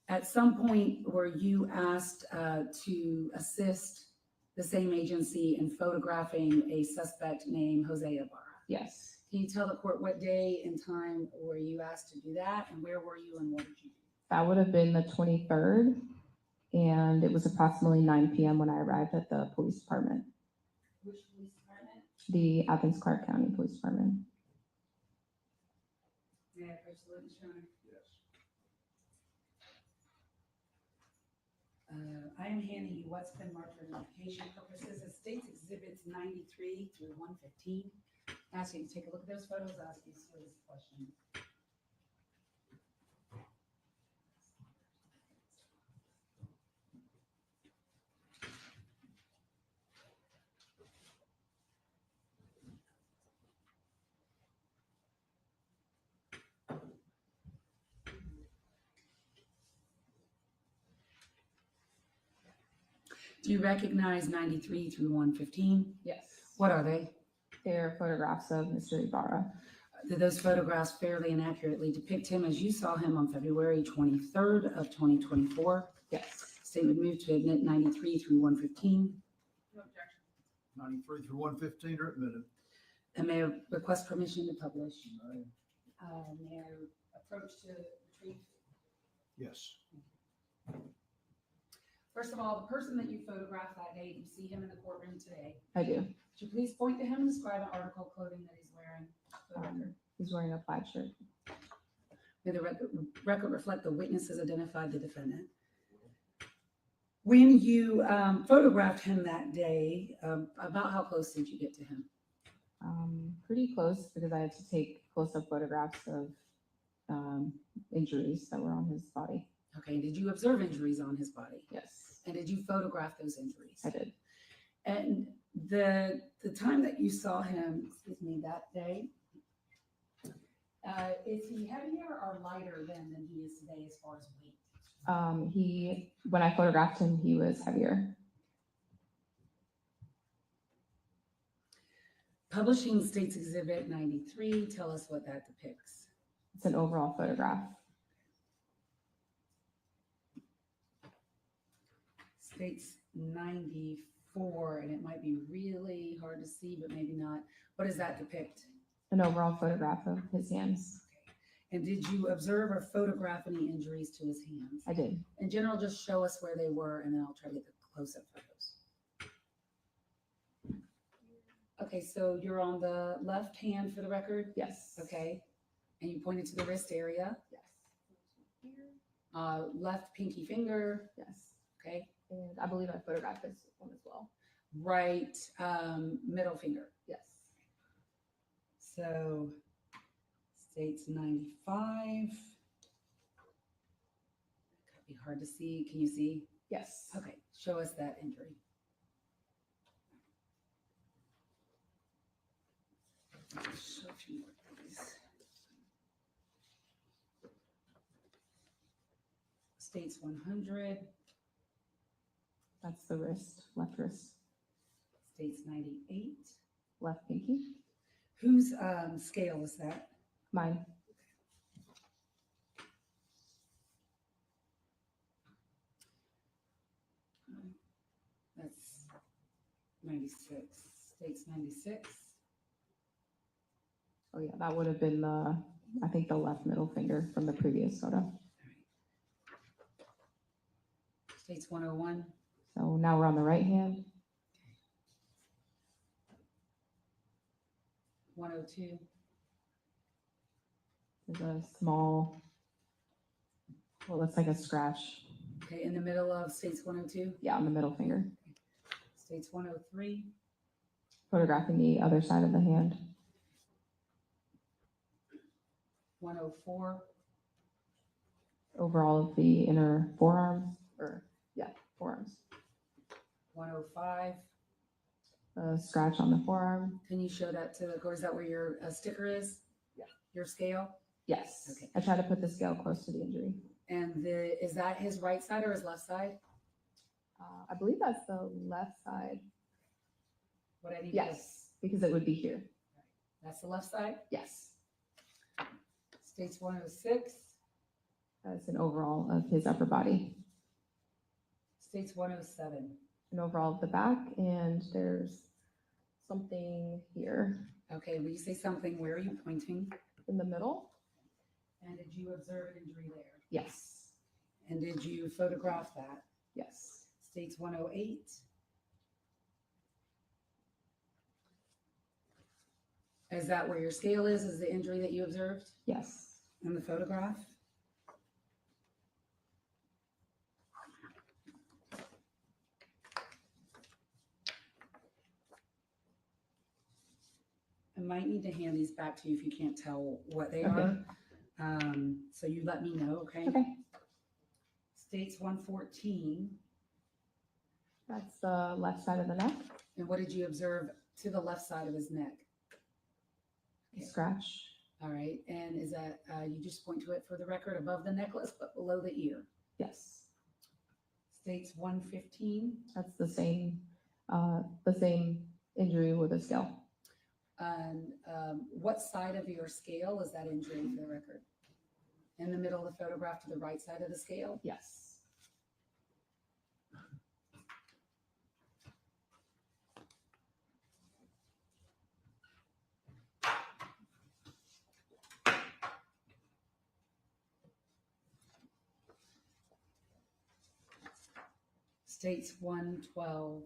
At some point, were you asked to assist the same agency in photographing a suspect named José Ibarra? Yes. Can you tell the court what day and time were you asked to do that, and where were you and what did you do? That would have been the 23rd, and it was approximately 9 p.m. when I arrived at the police department. Which police department? The Athens Clark County Police Department. May I approach the witness, Your Honor? Yes. I am handing you what's been marked for identification purposes as States Exhibits 93 through 115. I ask you to take a look at those photos. I ask you a series of questions. Do you recognize 93 through 115? Yes. What are they? They're photographs of Mr. Ibarra. Did those photographs fairly and accurately depict him as you saw him on February 23rd of 2024? Yes. Statement moved to admit 93 through 115. No objection. 93 through 115 are admitted. And may I request permission to publish? Aye. May I approach to retrieve? Yes. First of all, the person that you photographed that day, you see him in the courtroom today. I do. Could you please point to him and describe an article of clothing that he's wearing for the record? He's wearing a plaid shirt. May the record reflect the witnesses identified the defendant. When you photographed him that day, about how close did you get to him? Pretty close because I had to take close-up photographs of injuries that were on his body. Okay, did you observe injuries on his body? Yes, And did you photograph those injuries? I did. And the time that you saw him, excuse me, that day, is he heavier or lighter than he is today as far as weight? When I photographed him, he was heavier. Publishing States Exhibit 93, tell us what that depicts. It's an overall photograph. States 94, and it might be really hard to see, but maybe not. What does that depict? An overall photograph of his hands. And did you observe or photograph any injuries to his hands? I did. In general, just show us where they were, and then I'll try to get the close-up photos. Okay, so you're on the left hand for the record? Yes. Okay. And you pointed to the wrist area? Yes. Left pinky finger? Yes. Okay. And I believe I photographed this one as well. Right middle finger? Yes. So States 95. Could be hard to see. Can you see? Yes. Okay, show us that injury. Show a few more, please. States 100. That's the wrist, left wrist. States 98. Left pinky. Whose scale is that? Mine. That's 96. States 96. Oh yeah, that would have been I think the left middle finger from the previous photo. States 101. So now we're on the right hand. 102. There's a small, well, that's like a scratch. Okay, in the middle of States 102. Yeah, on the middle finger. States 103. Photographing the other side of the hand. 104. Overall of the inner forearms, or yeah, forearms. 105. A scratch on the forearm. Can you show that to the, or is that where your sticker is? Yeah. Your scale? Yes. Okay. I try to put the scale close to the injury. And is that his right side or his left side? I believe that's the left side. What I need Yes, because it would be here. That's the left side? Yes. States 106. That's an overall of his upper body. States 107. An overall of the back, and there's something here. Okay, when you say something, where are you pointing? In the middle? And did you observe an injury there? Yes. And did you photograph that? Yes. States 108. Is that where your scale is? Is the injury that you observed? Yes. In the photograph? I might need to hand these back to you if you can't tell what they are. So you let me know, okay? Okay. States 114. That's the left side of the neck. And what did you observe to the left side of his neck? A scratch. All right, and is that, you just point to it for the record, above the necklace, but below the ear? Yes. States 115. That's the same injury with a scale. And what side of your scale is that injury for the record? In the middle of the photograph to the right side of the scale? Yes. States 112.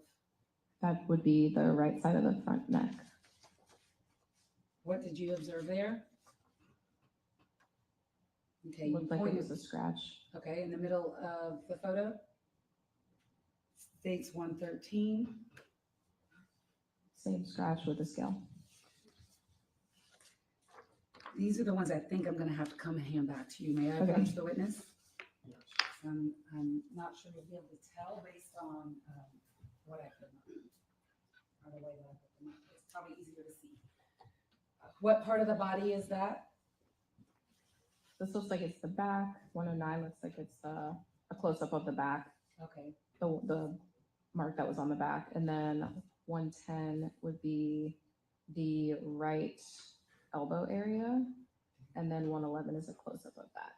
That would be the right side of the front neck. What did you observe there? Okay, It looked like it was a scratch. Okay, in the middle of the photo? States 113. Same scratch with a scale. These are the ones I think I'm gonna have to come and hand back to you. May I Okay. approach the witness? I'm not sure you'll be able to tell based on what I put them up, or the way that I put them up. It's probably easier to see. What part of the body is that? This looks like it's the back. 109 looks like it's a close-up of the back, Okay, the mark that was on the back. And then 110 would be the right elbow area. And then 111 is a close-up of that.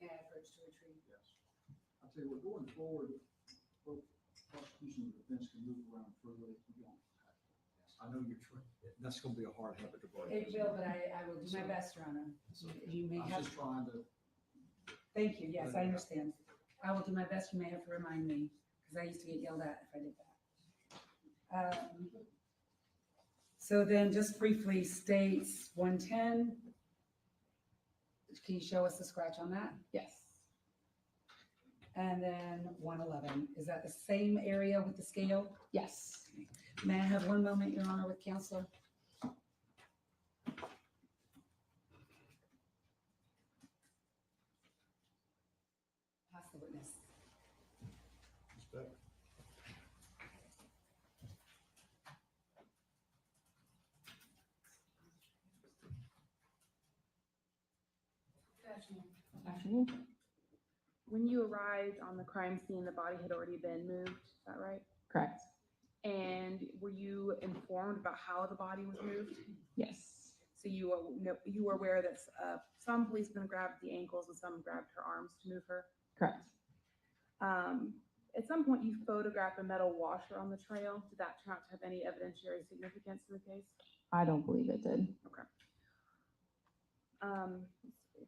average to retrieve. Yes. I'll tell you what, going forward, both prosecution and defense can move around further if you don't. I know you're trying, that's gonna be a hard habit to break. It will, but I will do my best, Your Honor. You may I was have, just trying to. thank you, yes, I understand. I will do my best. You may have to remind me, because I used to get yelled at if I did that. So then just briefly states 110. Can you show us the scratch on that? Yes. And then 111, is that the same area with the scale? Yes. May I have one moment, Your Honor, with counselor? Pass the witness. Respect. Afternoon. When you arrived on the crime scene, the body had already been moved, is that right? Correct. And were you informed about how the body was moved? Yes. So you were aware that some policemen grabbed the ankles and some grabbed her arms to move her? Correct. At some point, you photographed a metal washer on the trail. Did that turn out to have any evidentiary significance in the case? I don't believe it did. Okay. Let's see.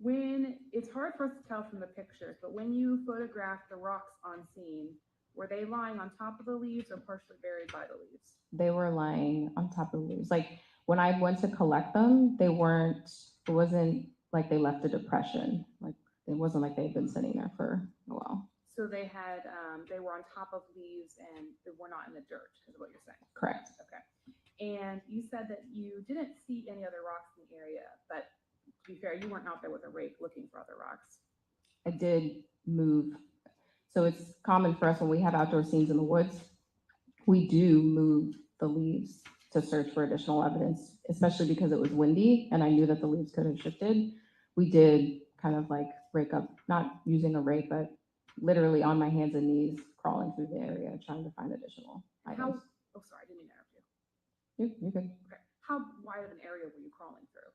When it's hard for us to tell from the pictures, but when you photographed the rocks on scene, were they lying on top of the leaves or partially buried by the leaves? They were lying on top of the leaves. Like when I went to collect them, it wasn't like they left a depression. Like it wasn't like they'd been sitting there for a while. So they were on top of leaves and they were not in the dirt, is what you're saying? Correct. Okay. And you said that you didn't see any other rocks in the area, but to be fair, you weren't out there with a rake looking for other rocks. I did move. So it's common for us when we have outdoor scenes in the woods, we do move the leaves to search for additional evidence, especially because it was windy and I knew that the leaves could have shifted. We did kind of like rake up, not using a rake, but literally on my hands and knees, crawling through the area, trying to find additional items. Oh, sorry, I didn't mean to interrupt you. You're good. Okay. How wide of an area were you crawling through?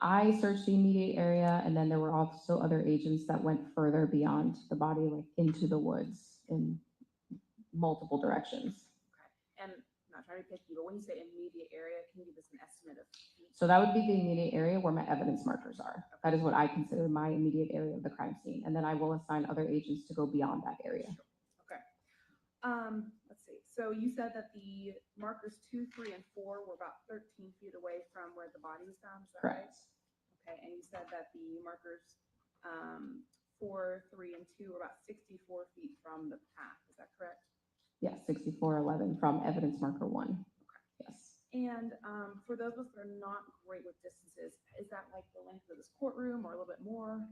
I searched the immediate area, and then there were also other agents that went further beyond the body, like into the woods in multiple directions. Okay. And I'm not trying to pick you, but when you say immediate area, can you give us an estimate of feet? So that would be the immediate area where my evidence markers are. That is what I consider my immediate area of the crime scene. And then I will assign other agents to go beyond that area. Okay. Let's see. So you said that the markers 2, 3, and 4 were about 13 feet away from where the body was found. Is that right? Correct. Okay. And you said that the markers 4, 3, and 2 were about 64 feet from the path. Is that correct? Yes, 6411 from evidence marker 1. Okay. Yes. And for those of us that are not great with distances, is that like the length of this courtroom or a little bit more?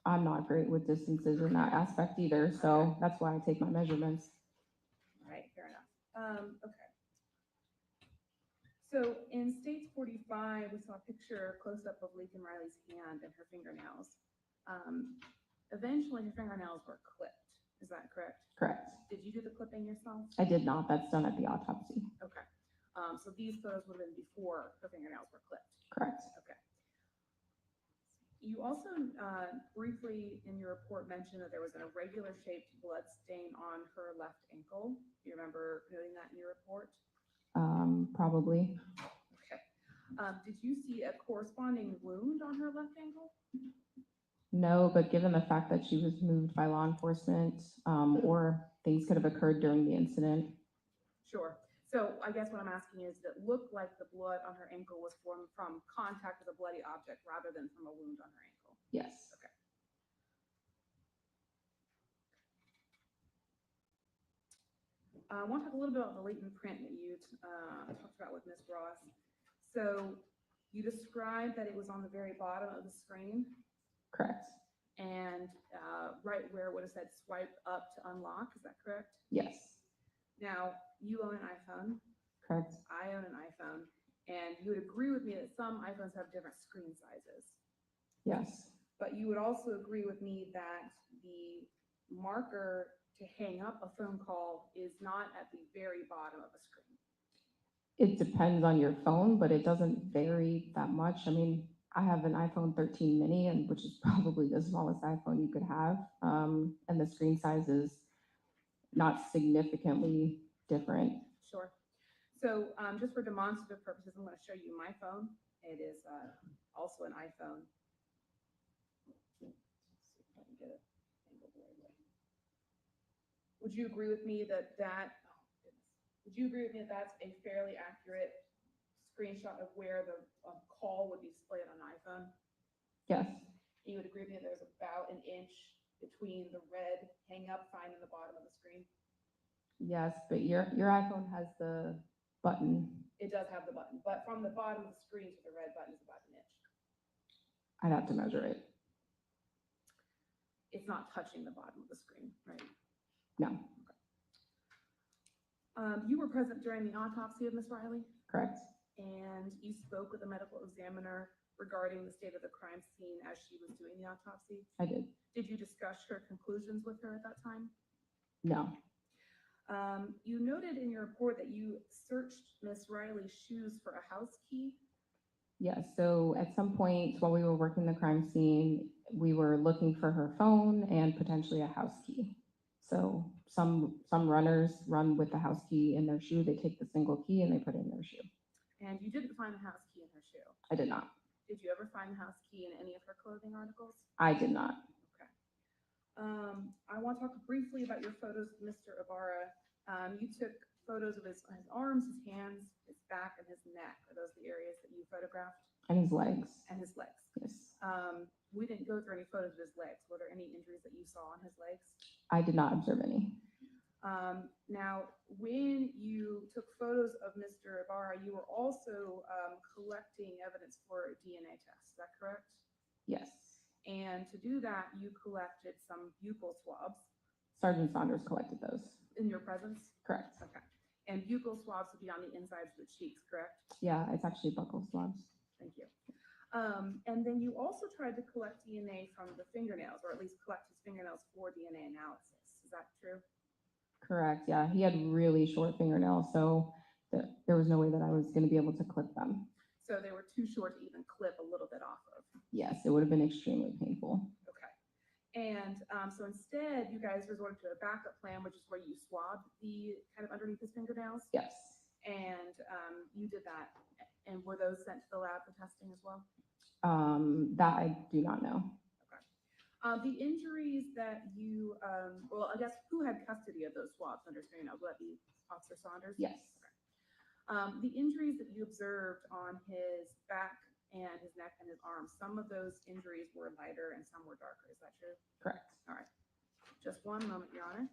I'm not great with distances in that aspect either, so that's why I take my measurements. All right, fair enough. Okay. So in States 45, we saw a picture close-up of Laken Riley's hand and her fingernails. Eventually, her fingernails were clipped. Is that correct? Correct. Did you do the clipping yourself? I did not. That's done at the autopsy. Okay. So these photos would have been before her fingernails were clipped. Correct. Okay. You also briefly in your report mentioned that there was an irregular shaped blood stain on her left ankle. Do you remember noting that in your report? Probably. Okay. Did you see a corresponding wound on her left ankle? No, but given the fact that she was moved by law enforcement, or things could have occurred during the incident. Sure. So I guess what I'm asking is, that it looked like the blood on her ankle was from contact with a bloody object rather than from a wound on her ankle? Yes. Okay. I want to talk a little bit about the latent print that you talked about with Ms. Ross. So you described that it was on the very bottom of the screen Correct. and right where it would have said swipe up to unlock. Is that correct? Yes. Now, you own an iPhone. Correct. I own an iPhone. And you would agree with me that some iPhones have different screen sizes. Yes. But you would also agree with me that the marker to hang up a phone call is not at the very bottom of a screen. It depends on your phone, but it doesn't vary that much. I mean, I have an iPhone 13 mini, and which is probably the smallest iPhone you could have. And the screen size is not significantly different. Sure. So just for demonstrative purposes, I'm going to show you my phone. It is also an iPhone. Let's see if I can get it angled the right way. Would you agree with me that would you agree with me that that's a fairly accurate screenshot of where the call would be displayed on an iPhone? Yes. And you would agree with me that there's about an inch between the red hang up sign and the bottom of the screen? Yes, but your iPhone has the button. It does have the button, but from the bottom of the screen to the red button is about an inch. I'd have to measure it. It's not touching the bottom of the screen, right? No. You were present during the autopsy of Ms. Riley, Correct. and you spoke with the medical examiner regarding the state of the crime scene as she was doing the autopsy. I did. Did you discuss her conclusions with her at that time? No. You noted in your report that you searched Ms. Riley's shoes for a house key. Yes, so at some point while we were working the crime scene, we were looking for her phone and potentially a house key. So some runners run with the house key in their shoe. They take the single key and they put it in their shoe. And you didn't find the house key in her shoe. I did not. Did you ever find the house key in any of her clothing articles? I did not. Okay. I want to talk briefly about your photos of Mr. Ibarra. You took photos of his arms, his hands, his back, and his neck. Are those the areas that you photographed? And his legs. And his legs. Yes. We didn't go through any photos of his legs. Were there any injuries that you saw on his legs? I did not observe any. Now, when you took photos of Mr. Ibarra, you were also collecting evidence for a DNA test. Is that correct? Yes. And to do that, you collected some buccal swabs. Sergeant Saunders collected those. In your presence? Correct. Okay. And buccal swabs would be on the insides of the cheeks, correct? Yeah, it's actually buccal swabs. Thank you. And then you also tried to collect DNA from the fingernails, or at least collect his fingernails for DNA analysis. Is that true? Correct. Yeah, he had really short fingernails, so there was no way that I was going to be able to clip them. So they were too short to even clip a little bit off of. Yes, it would have been extremely painful. Okay. And so instead, you guys resorted to a backup plan, which is where you swabbed the kind of underneath his fingernails. Yes. And you did that. And were those sent to the lab for testing as well? That I do not know. The injuries that you, well, I guess who had custody of those swabs under his fingernails? Would that be Officer Saunders? Yes. Okay. The injuries that you observed on his back and his neck and his arms, some of those injuries were lighter and some were darker. Is that true? Correct. All right. Just one moment, Your Honor.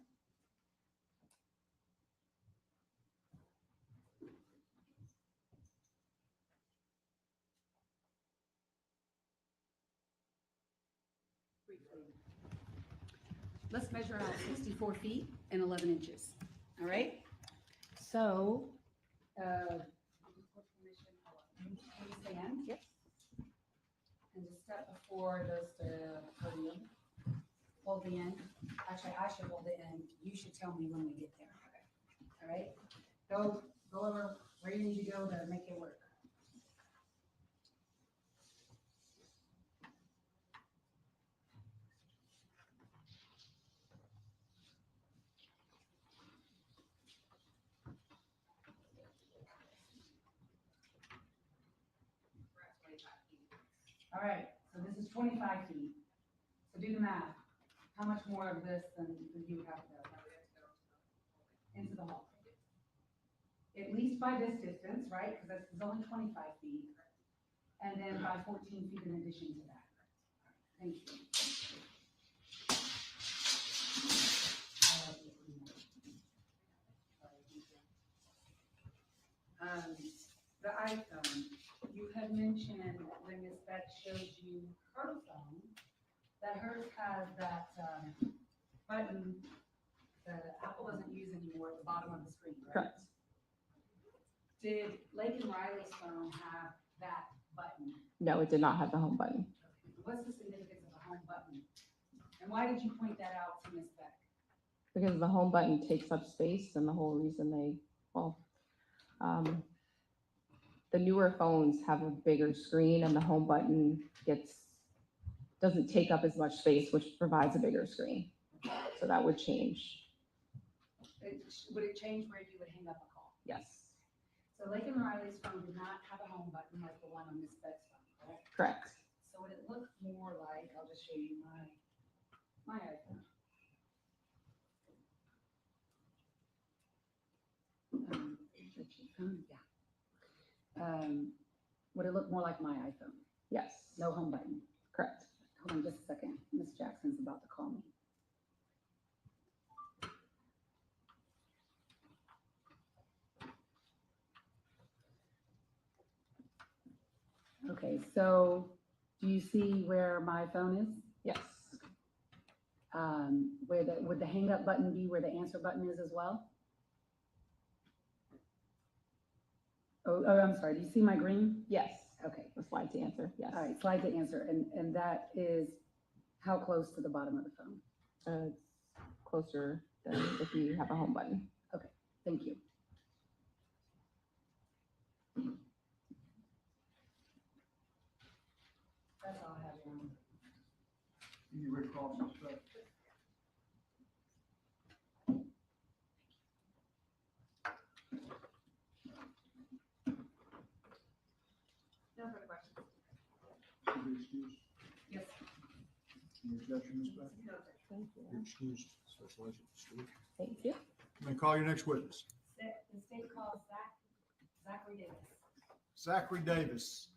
Let's measure out 64 feet and 11 inches. All right? So, please stand. Yep. And just step before the podium. Hold the end. Actually, I should hold the end. You should tell me when we get there. Okay. All right? Go over where you need to go to make it work. All right, so this is 25 feet. So do the math. How much more of this than you would have to go? Into the hall. At least by this distance, right? Because this is only 25 feet. And then by 14 feet in addition to that. Thank you. the iPhone, you had mentioned when Ms. Beck showed you her phone, that hers has that, button that Apple doesn't use anymore at the bottom of the screen, right? Correct. Did Laken Riley's phone have that button? No, it did not have the home button. What's the significance of the home button? And why did you point that out to Ms. Beck? Because the home button takes up space, and the whole reason the newer phones have a bigger screen, and the home button doesn't take up as much space, which provides a bigger screen. So that would change. Would it change where you would hang up a call? Yes, So Laken Riley's phone did not have a home button like the one on Ms. Beck's phone, correct? correct. So would it look more like, I'll just show you my iPhone. Would it look more like my iPhone? Yes, No home button. correct. Hold on just a second. Miss Jackson's about to call me. Okay, so do you see where my phone is? Yes, Would the hang up button be where the answer button is as well? Oh, I'm sorry. Do you see my green? yes. Okay. The slide to answer, yes. All right, slide to answer. And that is how close to the bottom of the phone? It's closer than if you have a home button. Okay, thank you. That's all I have, Your Honor. You recall some stuff? No further questions. Should be excused. Yes. Any objection, Ms. Beck? No, sir. Thank you. You're excused. Special Agent Stewart. Thank you. May I call your next witness? The state calls Zachary Davis. Zachary Davis.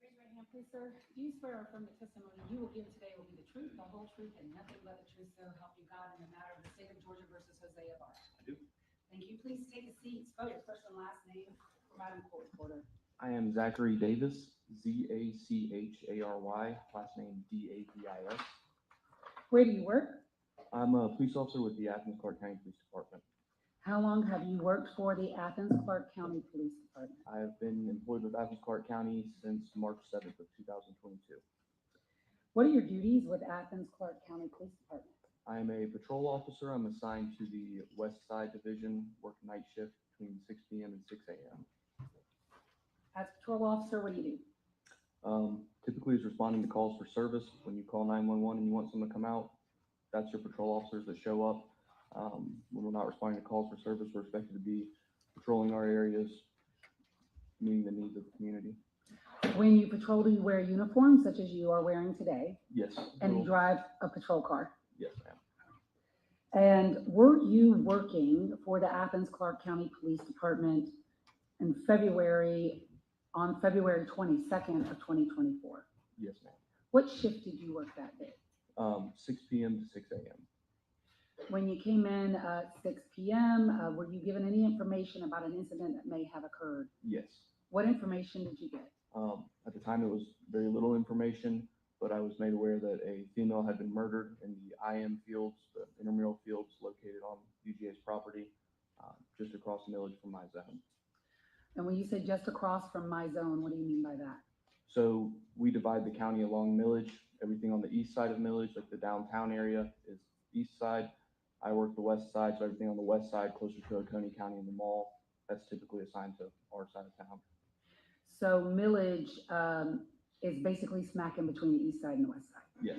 Raise your right hand, please, sir. Do you swear or affirm the testimony you will give today will be the truth, the whole truth, and nothing but the truth, so help you God in the matter of the state of Georgia versus José Ibarra? I do. Thank you. Please take a seat. Spell your first and last name for Madam Court Reporter. I am Zachary Davis, Zachary, last name Davis. Where do you work? I'm a police officer with the Athens Clark County Police Department. How long have you worked for the Athens Clark County Police Department? I have been employed with Athens Clark County since March 7th of 2022. What are your duties with Athens Clark County Police Department? I am a patrol officer. I'm assigned to the West Side Division, work night shift between 6 p.m. and 6 a.m. As patrol officer, what do you do? Typically is responding to calls for service. When you call 911 and you want someone to come out, that's your patrol officers that show up. When we're not responding to calls for service, we're expected to be patrolling our areas, meeting the needs of the community. When you patrol, do you wear uniforms such as you are wearing today? Yes. And you drive a patrol car? Yes, ma'am. And were you working for the Athens Clark County Police Department in on February 22nd of 2024? Yes, ma'am. What shift did you work that day? 6 p.m. to 6 a.m. When you came in at 6 p.m., were you given any information about an incident that may have occurred? Yes. What information did you get? At the time, it was very little information, but I was made aware that a female had been murdered in the IM fields, the intramural fields located on UGA's property, just across the village from my zone. And when you say just across from my zone, what do you mean by that? So we divide the county along millage. Everything on the east side of millage, like the downtown area, is east side. I work the west side, so everything on the west side, closer to Oconee County and the mall, that's typically assigned to our side of town. So millage is basically smack in between the east side and the west side. Yes,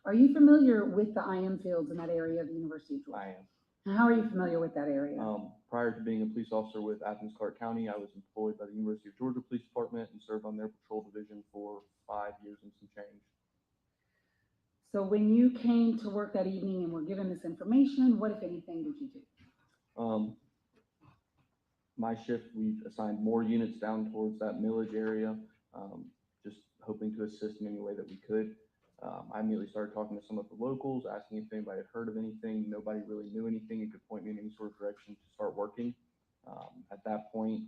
Are you familiar with the IM fields in that area of the University of Georgia? I am. And how are you familiar with that area? Prior to being a police officer with Athens Clark County, I was employed by the University of Georgia Police Department and served on their patrol division for 5 years and some change. So when you came to work that evening and were given this information, what, if anything, did you do? My shift, we assigned more units down towards that millage area, just hoping to assist in any way that we could. I immediately started talking to some of the locals, asking if anybody had heard of anything. Nobody really knew anything and could point me in any sort of direction to start working. At that point,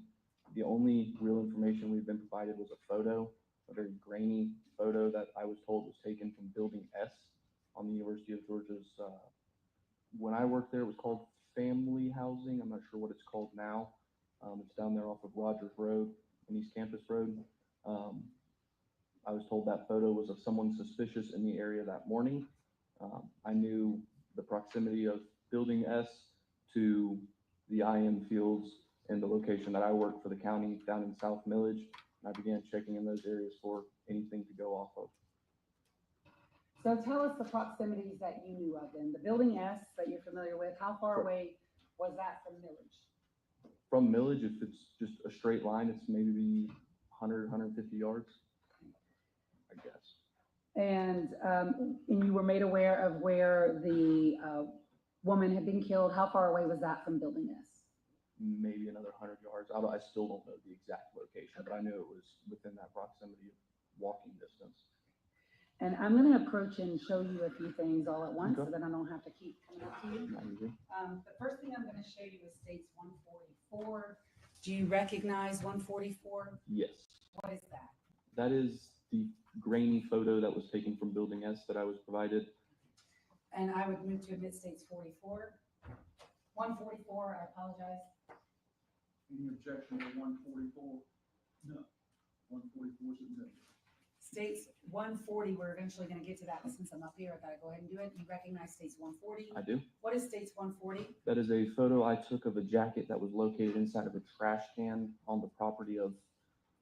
the only real information we've been provided was a photo, a very grainy photo that I was told was taken from Building S on the University of Georgia's, when I worked there, it was called Family Housing. I'm not sure what it's called now. It's down there off of Rogers Road and East Campus Road. I was told that photo was of someone suspicious in the area that morning. I knew the proximity of Building S to the IM fields and the location that I work for the county down in South Millage. And I began checking in those areas for anything to go off of. So tell us the proximities that you knew of then. The Building S that you're familiar with, how far away was that from Millage? From Millage, if it's just a straight line, it's maybe 100, 150 yards, I guess. And you were made aware of where the woman had been killed. How far away was that from Building S? Maybe another 100 yards. I still don't know the exact location, but I knew it was within that proximity of walking distance. And I'm going to approach and show you a few things all at once so that I don't have to keep coming up to you. The first thing I'm going to show you is States 144. Do you recognize 144? Yes. What is that? That is the grainy photo that was taken from Building S that I was provided. And I would move to admit States 44. 144, I apologize. Any objection to 144? No. 144 is admitted. States 140, we're eventually going to get to that, but since I'm up here, I gotta go ahead and do it. You recognize States 140? I do. What is States 140? That is a photo I took of a jacket that was located inside of a trash can on the property of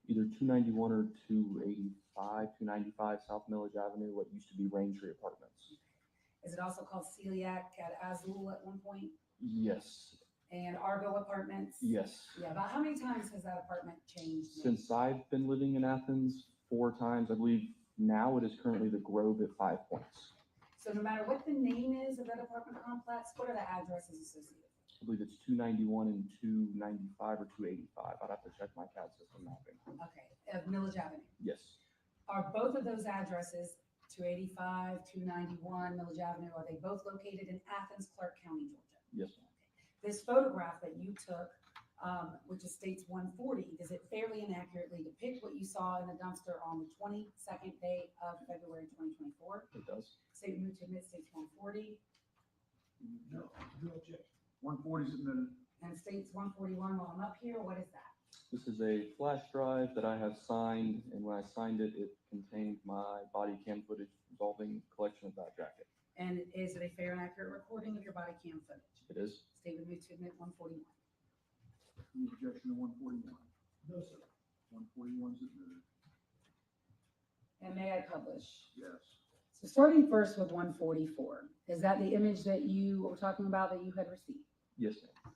either 291 or 295 South Millage Avenue, what used to be Raintree Apartments. Is it also called Celiac at Azul at one point? Yes. And Argo Apartments? Yes. Yeah, about how many times has that apartment changed? Since I've been living in Athens, 4 times. I believe now it is currently the Grove at 5 Points. So no matter what the name is of that apartment complex, what are the addresses associated? I believe it's 291 and 295 or 285. I'd have to check my CAD system mapping. Okay, of Millage Avenue. Yes. Are both of those addresses, 285, 291 Millage Avenue, are they both located in Athens, Clark County, Georgia? Yes. This photograph that you took, which is States 140, does it fairly and accurately depict what you saw in the dumpster on the 22nd day of February 2024? It does. State move to admit States 140. No, no objection. 140 is admitted. And States 141, while I'm up here, what is that? This is a flash drive that I have signed, and when I signed it, it contained my body cam footage involving collection of that jacket. And is it a fair and accurate recording of your body cam footage? It is. State would move to admit 141. Any objection to 141? No, sir. 141 is admitted. And may I publish? Yes. So starting first with 144, is that the image that you were talking about that you had received? Yes, ma'am.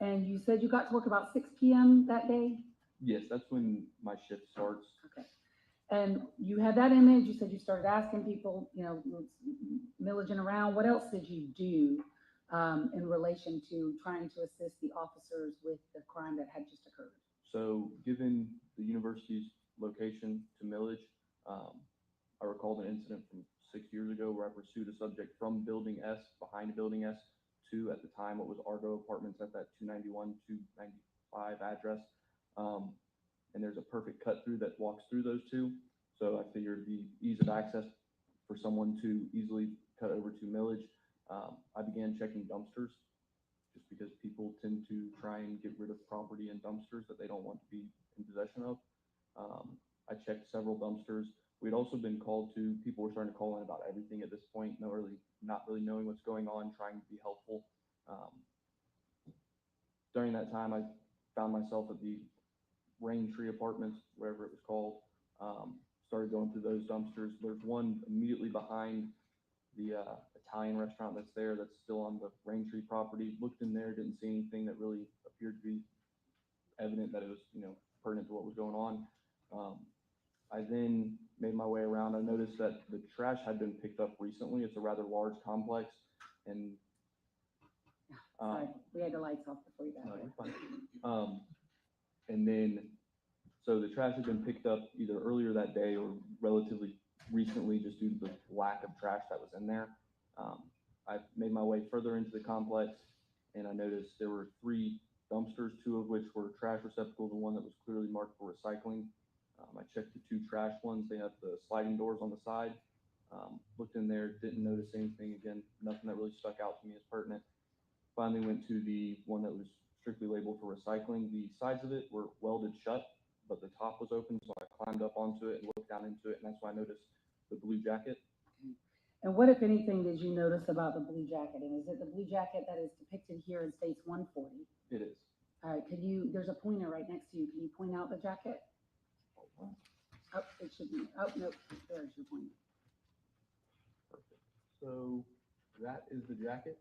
And you said you got to work about 6 p.m. that day? Yes, that's when my shift starts. Okay. And you had that image, you said you started asking people, millaging around. What else did you do in relation to trying to assist the officers with the crime that had just occurred? So given the university's location to Millage, I recalled an incident from 6 years ago where I pursued a subject from Building S, behind Building S, to, at the time, what was Argo Apartments at that 291, 295 address. And there's a perfect cut through that walks through those two. So I figured the ease of access for someone to easily cut over to Millage. I began checking dumpsters just because people tend to try and get rid of property in dumpsters that they don't want to be in possession of. I checked several dumpsters. We'd also been called to, people were starting to call in about everything at this point, not really knowing what's going on, trying to be helpful. During that time, I found myself at the Raintree Apartments, wherever it was called, Started going through those dumpsters. There's one immediately behind the Italian restaurant that's there, that's still on the Raintree property. Looked in there, didn't see anything that really appeared to be evident that it was, pertinent to what was going on. I then made my way around. I noticed that the trash had been picked up recently. It's a rather large complex, and Sorry, we had the lights off before you got no, here. you're fine. And then, so the trash had been picked up either earlier that day or relatively recently, just due to the lack of trash that was in there. I made my way further into the complex, and I noticed there were 3 dumpsters, 2 of which were trash receptacles and one that was clearly marked for recycling. I checked the 2 trash ones. They have the sliding doors on the side. Looked in there, didn't notice anything. Again, nothing that really stuck out to me as pertinent. Finally went to the one that was strictly labeled for recycling. The sides of it were welded shut, but the top was open, so I climbed up onto it and looked down into it, and that's why I noticed the blue jacket. And what, if anything, did you notice about the blue jacket? And is it the blue jacket that is depicted here in States 140? It is. All right, there's a pointer right next to you. Can you point out the jacket? Oh, it should be, oh, no, there's your pointer. Perfect. So that is the jacket.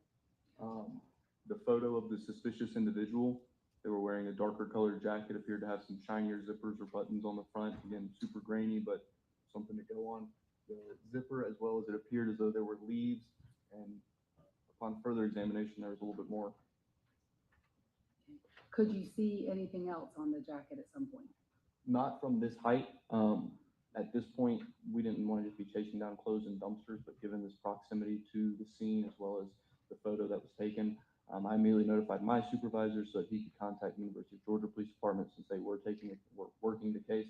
The photo of the suspicious individual, they were wearing a darker colored jacket, appeared to have some shinier zippers or buttons on the front. Again, super grainy, but something to go on. The zipper, as well as it appeared as though there were leaves, and upon further examination, there was a little bit more. Could you see anything else on the jacket at some point? Not from this height. At this point, we didn't want to just be chasing down clothes in dumpsters, but given this proximity to the scene, as well as the photo that was taken, I immediately notified my supervisor so that he could contact the University of Georgia Police Department, since they were working the case.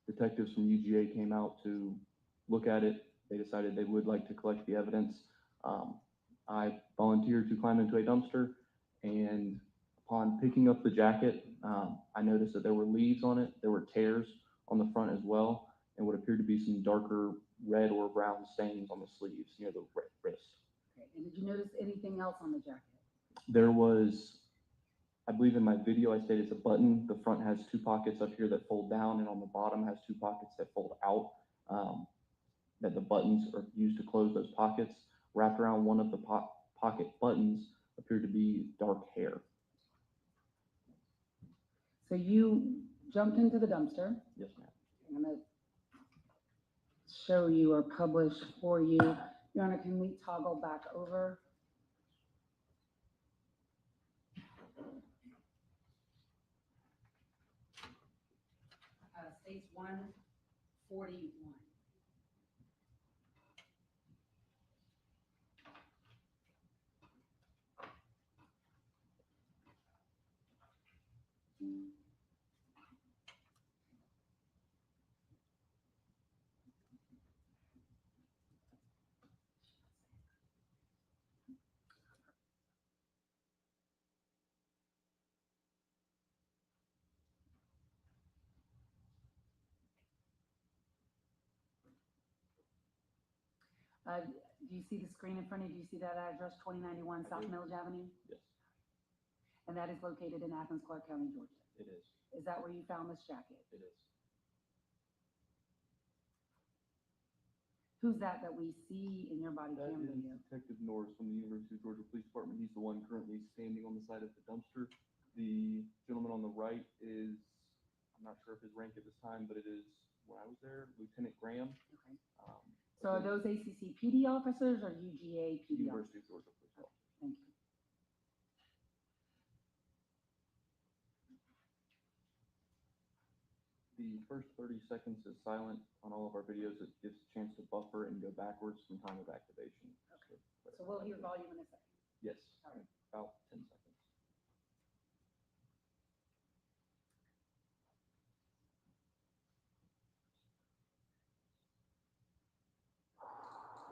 Detectives from UGA came out to look at it. They decided they would like to collect the evidence. I volunteered to climb into a dumpster, and upon picking up the jacket, I noticed that there were leaves on it. There were tears on the front as well, and what appeared to be some darker red or brown stains on the sleeves near the wrist. Okay. And did you notice anything else on the jacket? There was, I believe in my video, I stated it's a button. The front has 2 pockets up here that fold down, and on the bottom has 2 pockets that fold out, that the buttons are used to close those pockets. Wrapped around one of the pocket buttons appeared to be dark hair. So you jumped into the dumpster. Yes, ma'am. I'm going to show you or publish for you. Your Honor, can we toggle back over? States 141. Do you see the screen in front of you? Do you see that address, 2091 South Milledge Avenue? Yes. And that is located in Athens, Clark County, Georgia. It is. Is that where you found this jacket? It is. Who's that we see in your body That cam is video? Detective Norris from the University of Georgia Police Department. He's the one currently standing on the side of the dumpster. The gentleman on the right is, I'm not sure of his rank at this time, but it is, when I was there, Lieutenant Graham. Okay. So are those ACC PD officers or UGA PD officers? University of Georgia Police Department. Thank you. The first 30 seconds is silent on all of our videos. It gives a chance to buffer and go backwards from time of activation. Okay. So we'll hear volume in a second. Yes, All right. about 10 seconds.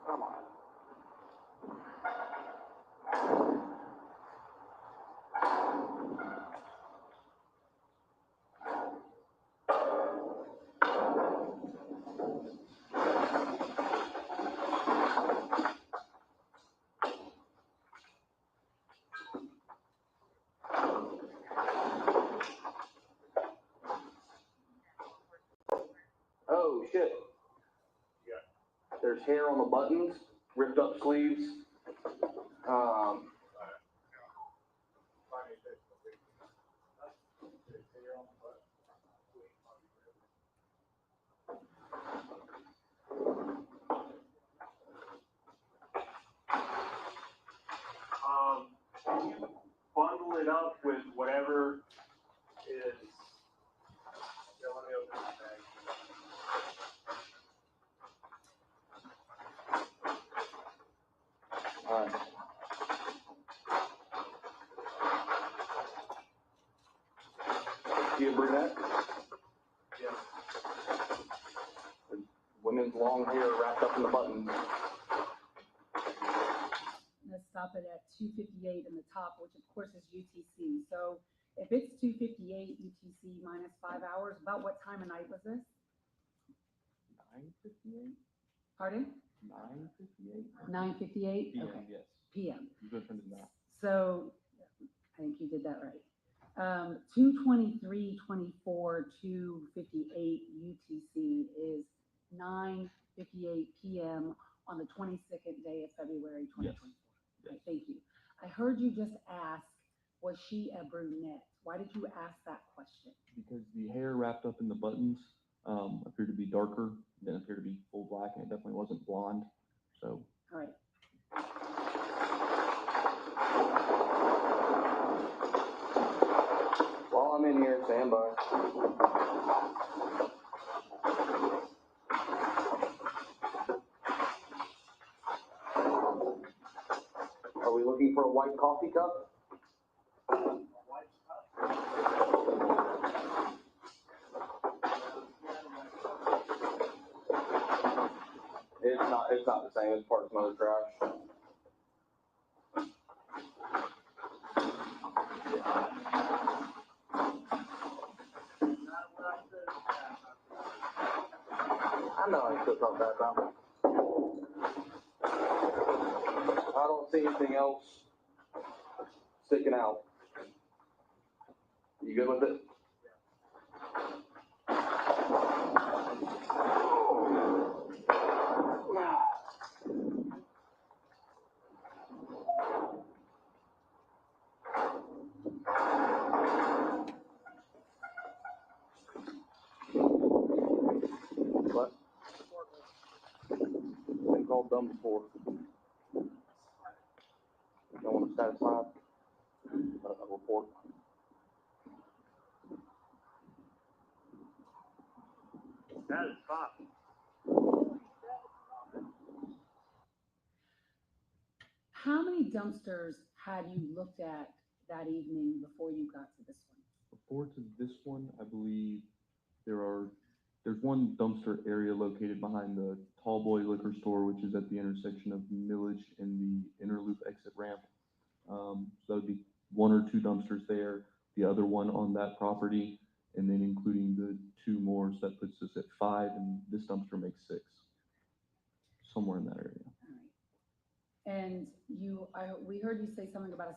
Come on. There's hair on the buttons, ripped up sleeves. Bundle it up with whatever is. Yeah, let me open this bag. All right. See a brunette? Yeah. Women's long hair wrapped up in the buttons. Let's stop it at 258 in the top, which of course is UTC. So if it's 258 UTC minus 5 hours, about what time of night was this? 9:58? Pardon? 9:58? 9:58? PM, Okay. yes. PM. Good friend of that. So I think you did that right. 2:23:24, 2:58 UTC is 9:58 PM on the 22nd day of February 2024. Yes. Right, thank you. I heard you just ask, was she a brunette? Why did you ask that question? Because the hair wrapped up in the buttons appeared to be darker than appeared to be full black, and it definitely wasn't blonde. So. All right. While I'm in here, stand by. Are we looking for a white coffee cup? It's not the same. It's part of some other trash. I know I still talk that about. I don't see anything else sticking out. You good with it? What? Been called dumb before. No one satisfied. A report. That is fine. How many dumpsters had you looked at that evening before you got to this one? Before to this one, I believe there's one dumpster area located behind the Tall Boy Liquor Store, which is at the intersection of Millage and the Inner Loop exit ramp. So that would be one or two dumpsters there, the other one on that property, and then including the two more, so that puts us at 5, and this dumpster makes 6, somewhere in that area. All right. And we heard you say something about a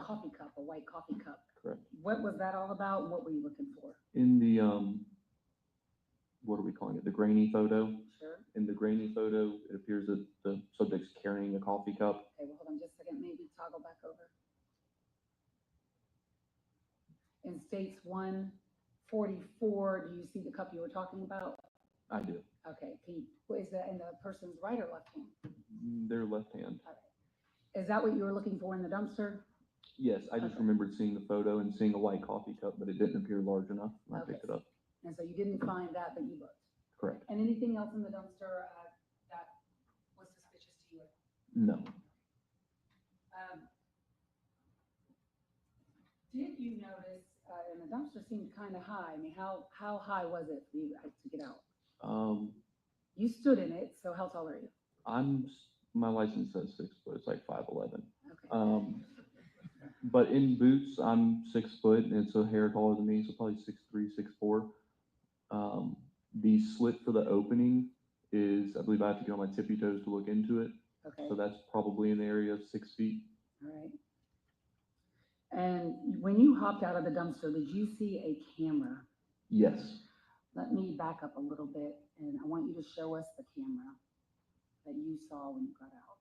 coffee cup, a white coffee cup. Correct. What was that all about? What were you looking for? In the, what are we calling it? The grainy photo? Sure. In the grainy photo, it appears that the subject's carrying a coffee cup. Okay, well, hold on just a second, maybe toggle back over. In states 144, do you see the cup you were talking about? I do. Okay, is that in the person's right or left hand? Their left hand. All right. Is that what you were looking for in the dumpster? Yes, I just remembered seeing the photo and seeing a white coffee cup, but it didn't appear large enough, and I picked it up. And so you didn't find that, but you looked. Correct. And anything else in the dumpster that was suspicious to you? No. Did you notice, and the dumpster seemed kind of high, I mean, how high was it for you to get out? You stood in it, so how tall are you? My license says 6 foot, it's like 5'11". Okay. But in boots, I'm 6 foot, and it's a hair taller than me, so probably 6'3", 6'4". The slit for the opening is, I believe I have to get on my tippy toes to look into it. Okay. So that's probably in the area of 6 feet. All right. And when you hopped out of the dumpster, did you see a camera? Yes. Let me back up a little bit, and I want you to show us the camera. that you saw when you got out.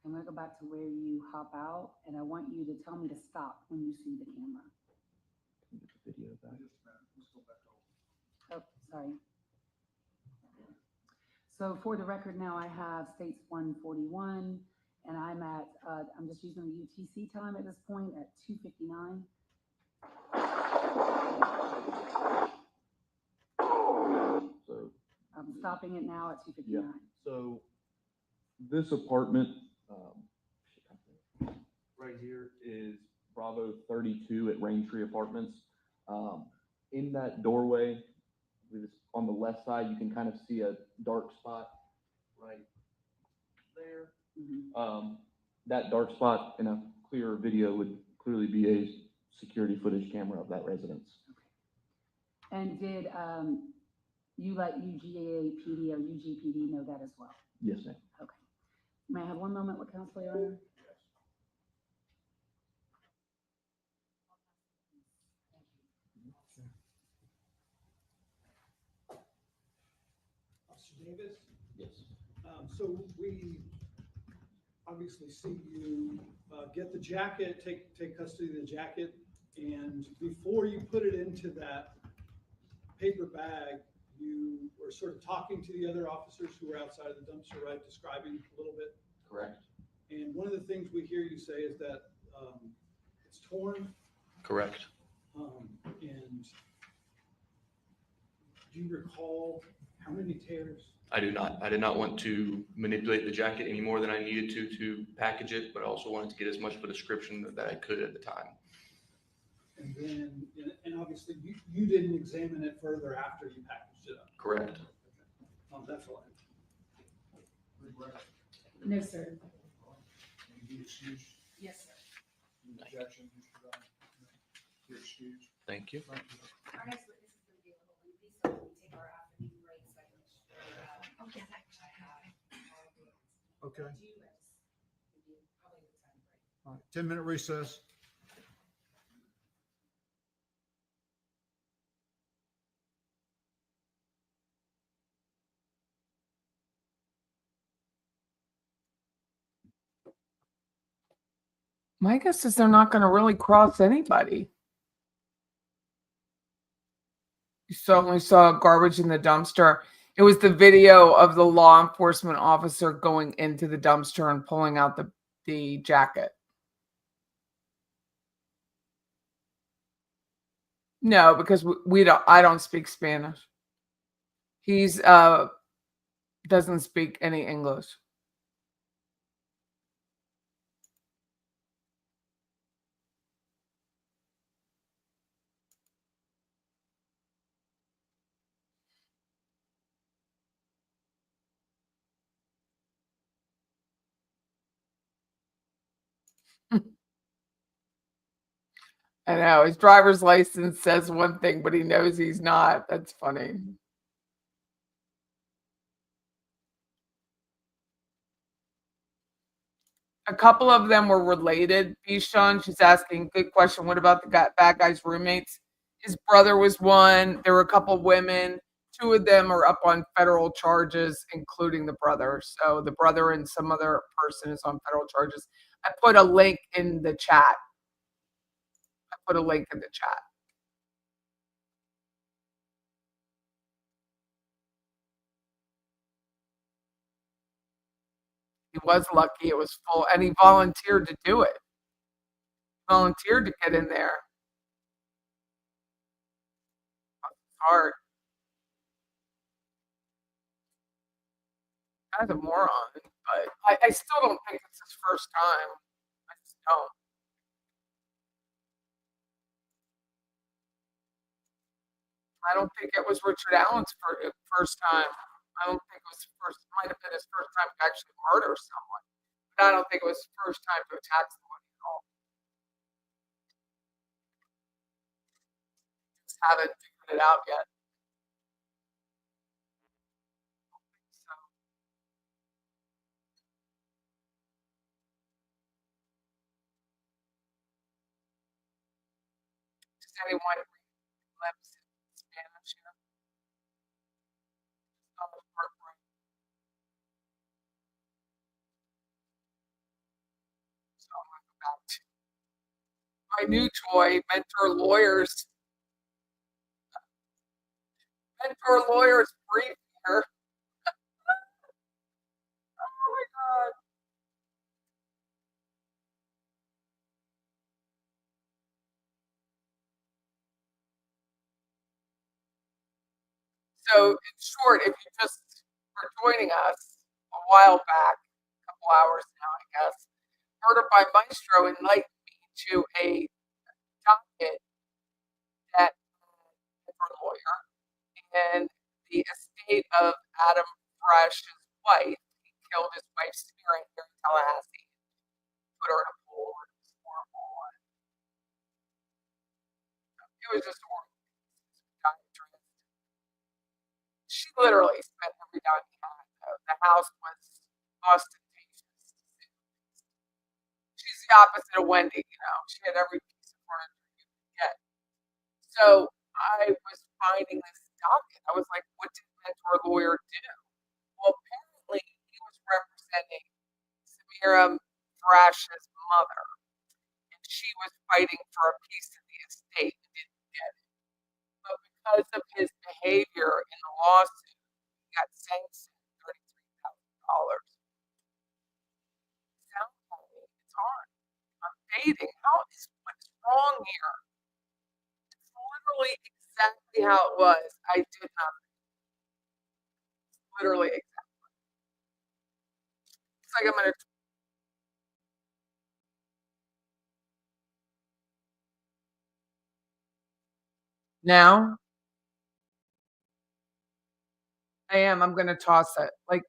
I'm gonna go back to where you hop out, and I want you to tell me to stop when you see the camera. Video back. Oh, sorry. So for the record now, I have states 141, and I'm at, I'm just using the UTC time at this point at 2:59. So I'm stopping it now at 2:59. yeah. So this apartment right here is Bravo 32 at Raintree Apartments. In that doorway, I believe it's on the left side, you can kind of see a dark spot right there. That dark spot in a clearer video would clearly be a security footage camera of that residence. And did you let UGA PD or UGPD know that as well? Yes, ma'am. Okay. May I have one moment with counsel, Your Honor? Officer Davis? Yes. So we obviously see you get the jacket, take custody of the jacket, and before you put it into that paper bag, you were sort of talking to the other officers who were outside of the dumpster, right? Describing a little bit. Correct. And one of the things we hear you say is that it's torn. Correct. And do you recall how many tears? I do not. I did not want to manipulate the jacket any more than I needed to package it, but I also wanted to get as much of a description that I could at the time. And then, and obviously you didn't examine it further after you packaged it up. Correct. That's all. No, sir. Be excused. Yes, sir. Objection, Mr. Brown. You're excused. Thank you. Our next witness is going to be a little lengthy, so we take our afternoon break second. Oh, yeah, that. Okay. Do you guys? Probably the time break. All right, 10-minute recess. My guess is they're not going to really cross anybody. You certainly saw garbage in the dumpster. It was the video of the law enforcement officer going into the dumpster and pulling out the jacket. No, because we don't. I don't speak Spanish. He's doesn't speak any English. I know his driver's license says one thing, but he knows he's not. That's funny. A couple of them were related. Bishan, she's asking, good question. What about the bad guy's roommates? His brother was one. There were a couple women. Two of them are up on federal charges, including the brother. So the brother and some other person is on federal charges. I put a link in the chat. He was lucky it was full, and he volunteered to do it. Volunteered to get in there. It's hard. Kind of a moron, but I still don't think it's his first time. I just don't. I don't think it was Richard Allen's first time. I don't think it was first. Might have been his first time to actually murder someone, but I don't think it was his first time to attack someone at all. Just haven't figured it out yet. So. Does anyone read lips in Spanish? my new toy, mentor lawyers brief here. Oh my God. So in short, if you just were joining us a while back, a couple hours now, I guess, Murder by Maestro enlightened me to a docket that for a lawyer in the estate of Adam Fresh's wife. He killed his wife's spirit here in Tallahassee, put her in a pool, and it was horrible. It was just horrible. She literally spent every dime he had, though. The house was ostentatious. She's the opposite of Wendy, you know. She had every piece of furniture you could get. So I was finding this docket. I was like, what did mentor lawyer do? Well, apparently he was representing Samira Thrash's mother, and she was fighting for a piece of the estate and didn't get it. But because of his behavior in the lawsuit, he got sanctioned $33,000. Sounds funny. It's hard. I'm dating. What's wrong here? It's literally exactly how it was. I did nothing. Literally exactly. It's like I'm gonna. Now I am. I'm gonna toss it. Like,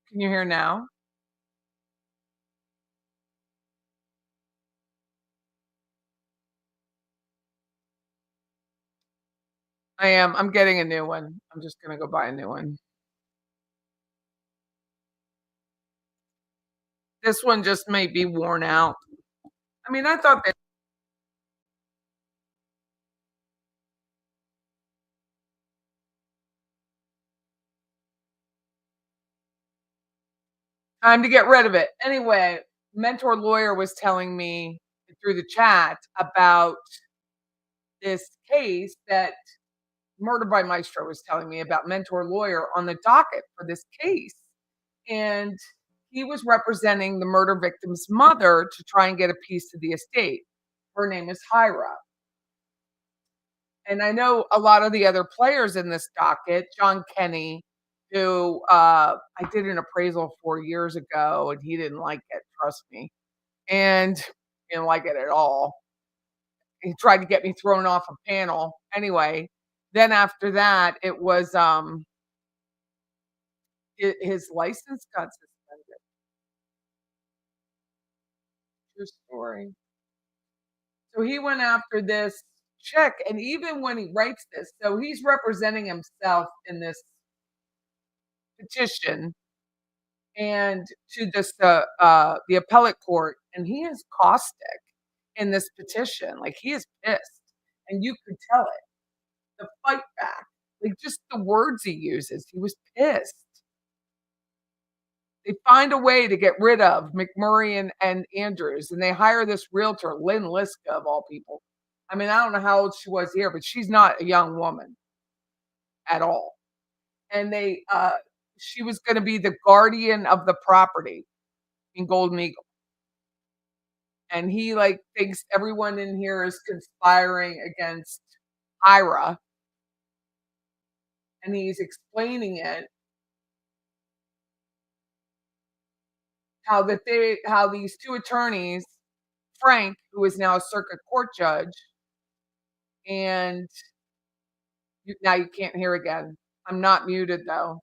can you hear now? I am. I'm getting a new one. I'm just gonna go buy a new one. This one just may be worn out. I mean, I thought that. Time to get rid of it. Anyway, mentor lawyer was telling me through the chat about this case that Murder by Maestro was telling me about mentor lawyer on the docket for this case. And he was representing the murder victim's mother to try and get a piece of the estate. Her name is Hyra. And I know a lot of the other players in this docket, John Kenny, who I did an appraisal 4 years ago, and he didn't like it, trust me. And he didn't like it at all. He tried to get me thrown off a panel. Anyway, then after that, it was his license got suspended. True story. So he went after this chick, and even when he writes this, so he's representing himself in this petition and to this the appellate court, and he is caustic in this petition. Like, he is pissed, and you could tell it. The fight back, like just the words he uses, he was pissed. They find a way to get rid of McMurray and Andrews, and they hire this realtor, Lynn Liska, of all people. I mean, I don't know how old she was here, but she's not a young woman at all. And she was going to be the guardian of the property in Golden Eagle. And he thinks everyone in here is conspiring against Ira. And he's explaining it. How these two attorneys, Frank, who is now a circuit court judge, and now you can't hear again. I'm not muted though.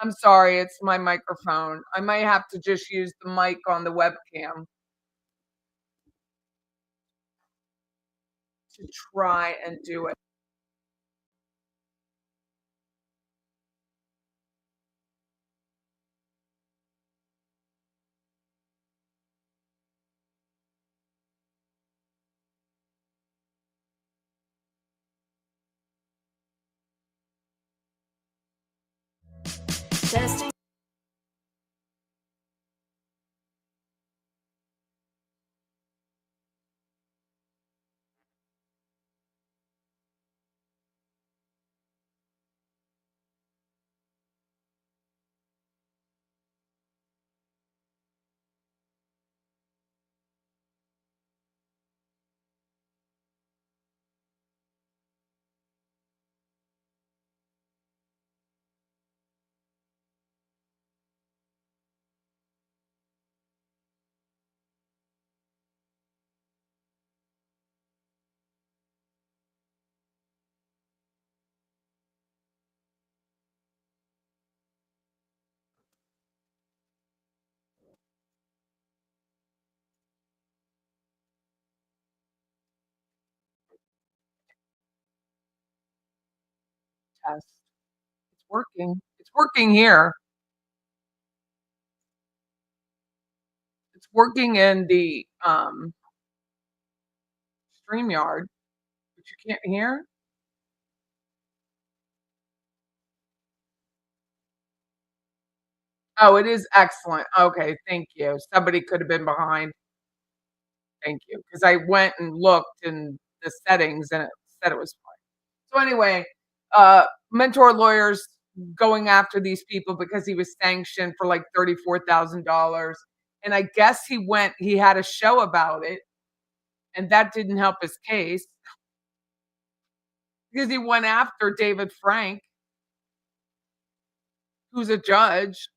I'm sorry, it's my microphone. I might have to just use the mic on the webcam to try and do it. Testing. test. It's working. It's working here. It's working in the StreamYard, but you can't hear. Oh, it is excellent. Okay, thank you. Somebody could have been behind. Thank you, because I went and looked in the settings and it said it was fine. So anyway, mentor lawyers going after these people because he was sanctioned for like $34,000. And I guess he had a show about it, and that didn't help his case because he went after David Frank, who's a judge.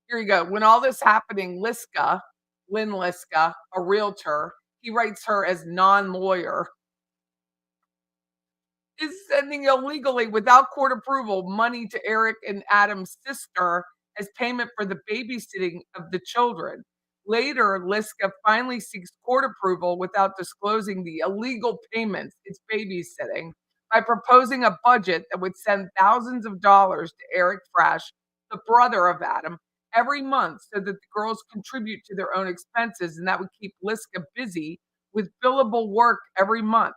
Here you go. When all this happening, Lynn Liska, a realtor, he writes her as non-lawyer, is sending illegally without court approval money to Eric and Adam's sister as payment for the babysitting of the children. Later, Liska finally seeks court approval without disclosing the illegal payments it's babysitting by proposing a budget that would send thousands of dollars to Eric Frash, the brother of Adam, every month so that the girls contribute to their own expenses, and that would keep Liska busy with billable work every month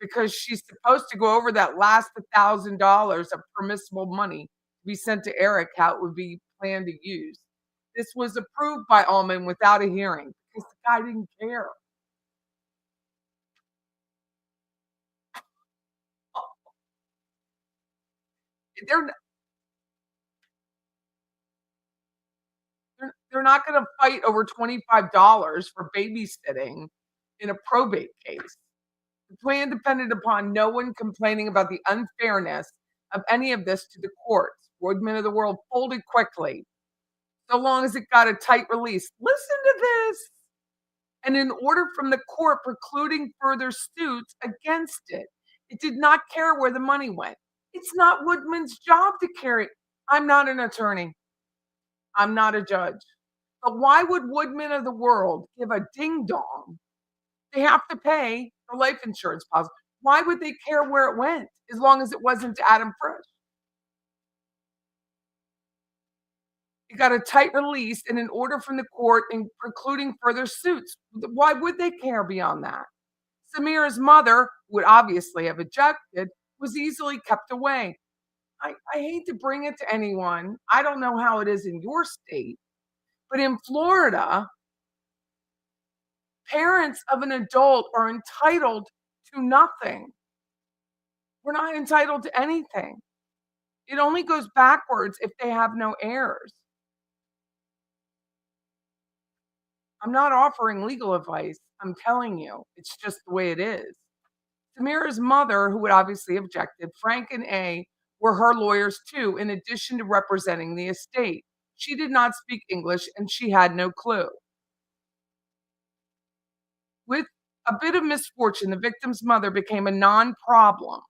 because she's supposed to go over that last $1,000 of permissible money to be sent to Eric, how it would be planned to use. This was approved by Ullman without a hearing because the guy didn't care. They're they're not going to fight over $25 for babysitting in a probate case. The plan depended upon no one complaining about the unfairness of any of this to the courts. Woodmen of the world folded quickly, so long as it got a tight release. Listen to this. And an order from the court precluding further suits against it. It did not care where the money went. It's not Woodman's job to carry. I'm not an attorney. I'm not a judge. But why would Woodmen of the world give a ding dong? They have to pay for life insurance policy. Why would they care where it went as long as it wasn't to Adam Frisch? It got a tight release and an order from the court in precluding further suits. Why would they care beyond that? Samira's mother, who would obviously have objected, was easily kept away. I hate to bring it to anyone. I don't know how it is in your state, but in Florida, parents of an adult are entitled to nothing. We're not entitled to anything. It only goes backwards if they have no heirs. I'm not offering legal advice. I'm telling you, it's just the way it is. Samira's mother, who would obviously objected, Frank and A were her lawyers too, in addition to representing the estate. She did not speak English and she had no clue. With a bit of misfortune, the victim's mother became a non-problem.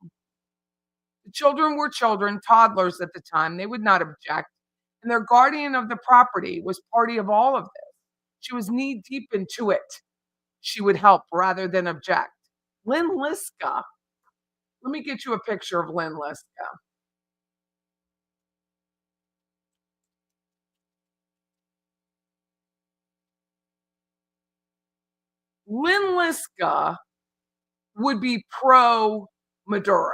The children were children, toddlers at the time. They would not object. And their guardian of the property was party of all of this. She was knee deep into it. She would help rather than object. Lynn Liska. Let me get you a picture of Lynn Liska. Lynn Liska would be pro Maduro.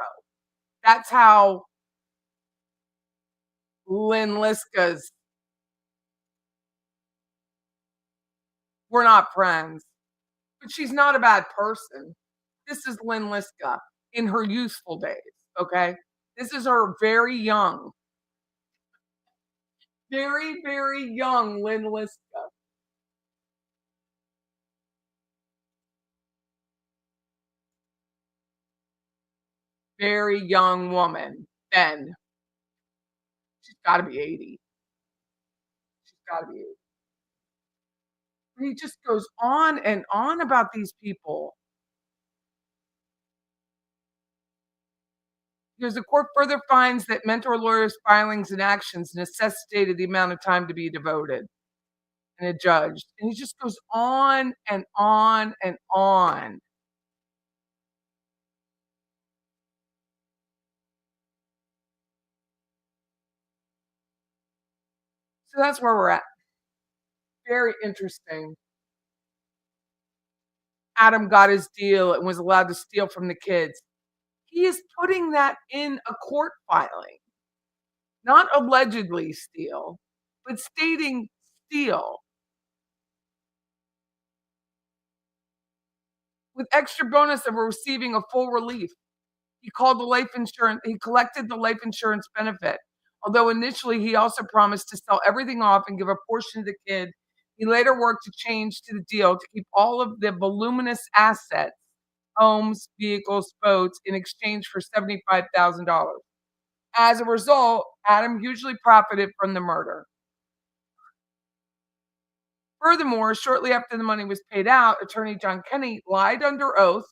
That's how Lynn Liska's. We're not friends, but she's not a bad person. This is Lynn Liska in her youthful days, okay? This is her very young Lynn Liska. Very young woman, then. She's got to be 80. She's got to be 80. And he just goes on and on about these people. Because the court further finds that mentor lawyers' filings and actions necessitated the amount of time to be devoted and adjudged. And he just goes on and on and on. So that's where we're at. Very interesting. Adam got his deal and was allowed to steal from the kids. He is putting that in a court filing. Not allegedly steal, but stating steal. With extra bonus of receiving a full relief. He collected the life insurance benefit. Although initially he also promised to sell everything off and give a portion to the kid, he later worked to change to the deal to keep all of the voluminous assets, homes, vehicles, boats, in exchange for $75,000. As a result, Adam hugely profited from the murder. Furthermore, shortly after the money was paid out, attorney John Kenney lied under oath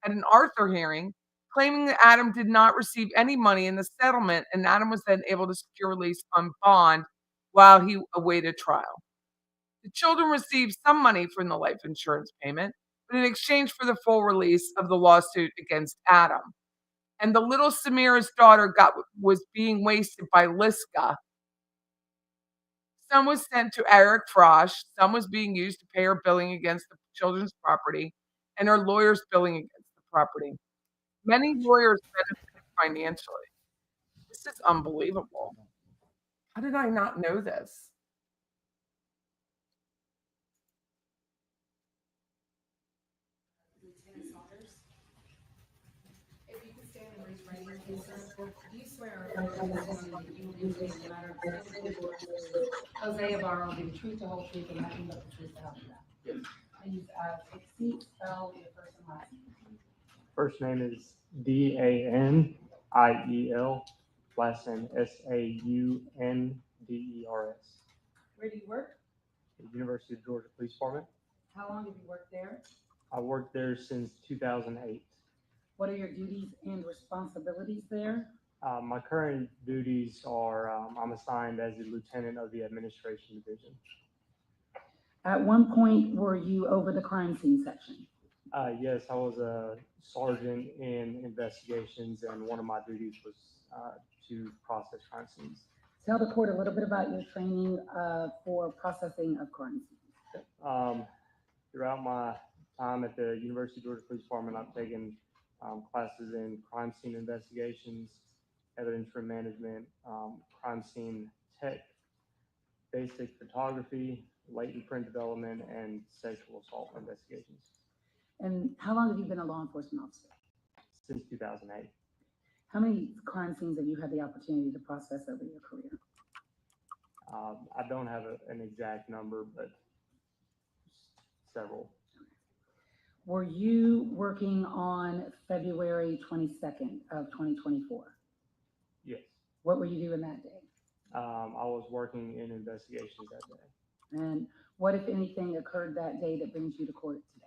at an Arthur hearing, claiming that Adam did not receive any money in the settlement, and Adam was then able to secure release on bond while he awaited trial. The children received some money from the life insurance payment, but in exchange for the full release of the lawsuit against Adam. And the little Samira's daughter was being wasted by Liska. Some was sent to Eric Frosch, some was being used to pay her billing against the children's property, and her lawyer's billing against the property. Many lawyers benefited financially. This is unbelievable. How did I not know this? Lieutenant Saunders, if you could stand and raise your right hand, please, sir. Do you swear or testimony that you will give in the matter of José Ibarra will be the truth, the whole truth, and nothing but the truth to help you out? Yes. Please, succeed, spell your first and last name. First name is Daniel. Last name Saunders. Where do you work? The University of Georgia Police Department. How long have you worked there? I worked there since 2008. What are your duties and responsibilities there? My current duties are I'm assigned as the lieutenant of the administration division. At one point, were you over the crime scene section? Yes, I was a sergeant in investigations, and one of my duties was to process crime scenes. Tell the court a little bit about your training for processing of crime scenes. Throughout my time at the University of Georgia Police Department, I've taken classes in crime scene investigations, evidentiary management, crime scene tech, basic photography, latent print development, and sexual assault investigations. And how long have you been a law enforcement officer? Since 2008. How many crime scenes have you had the opportunity to process over your career? I don't have an exact number, but several. Were you working on February 22nd of 2024? Yes. What were you doing that day? I was working in investigations that day. And what, if anything, occurred that day that brings you to court today?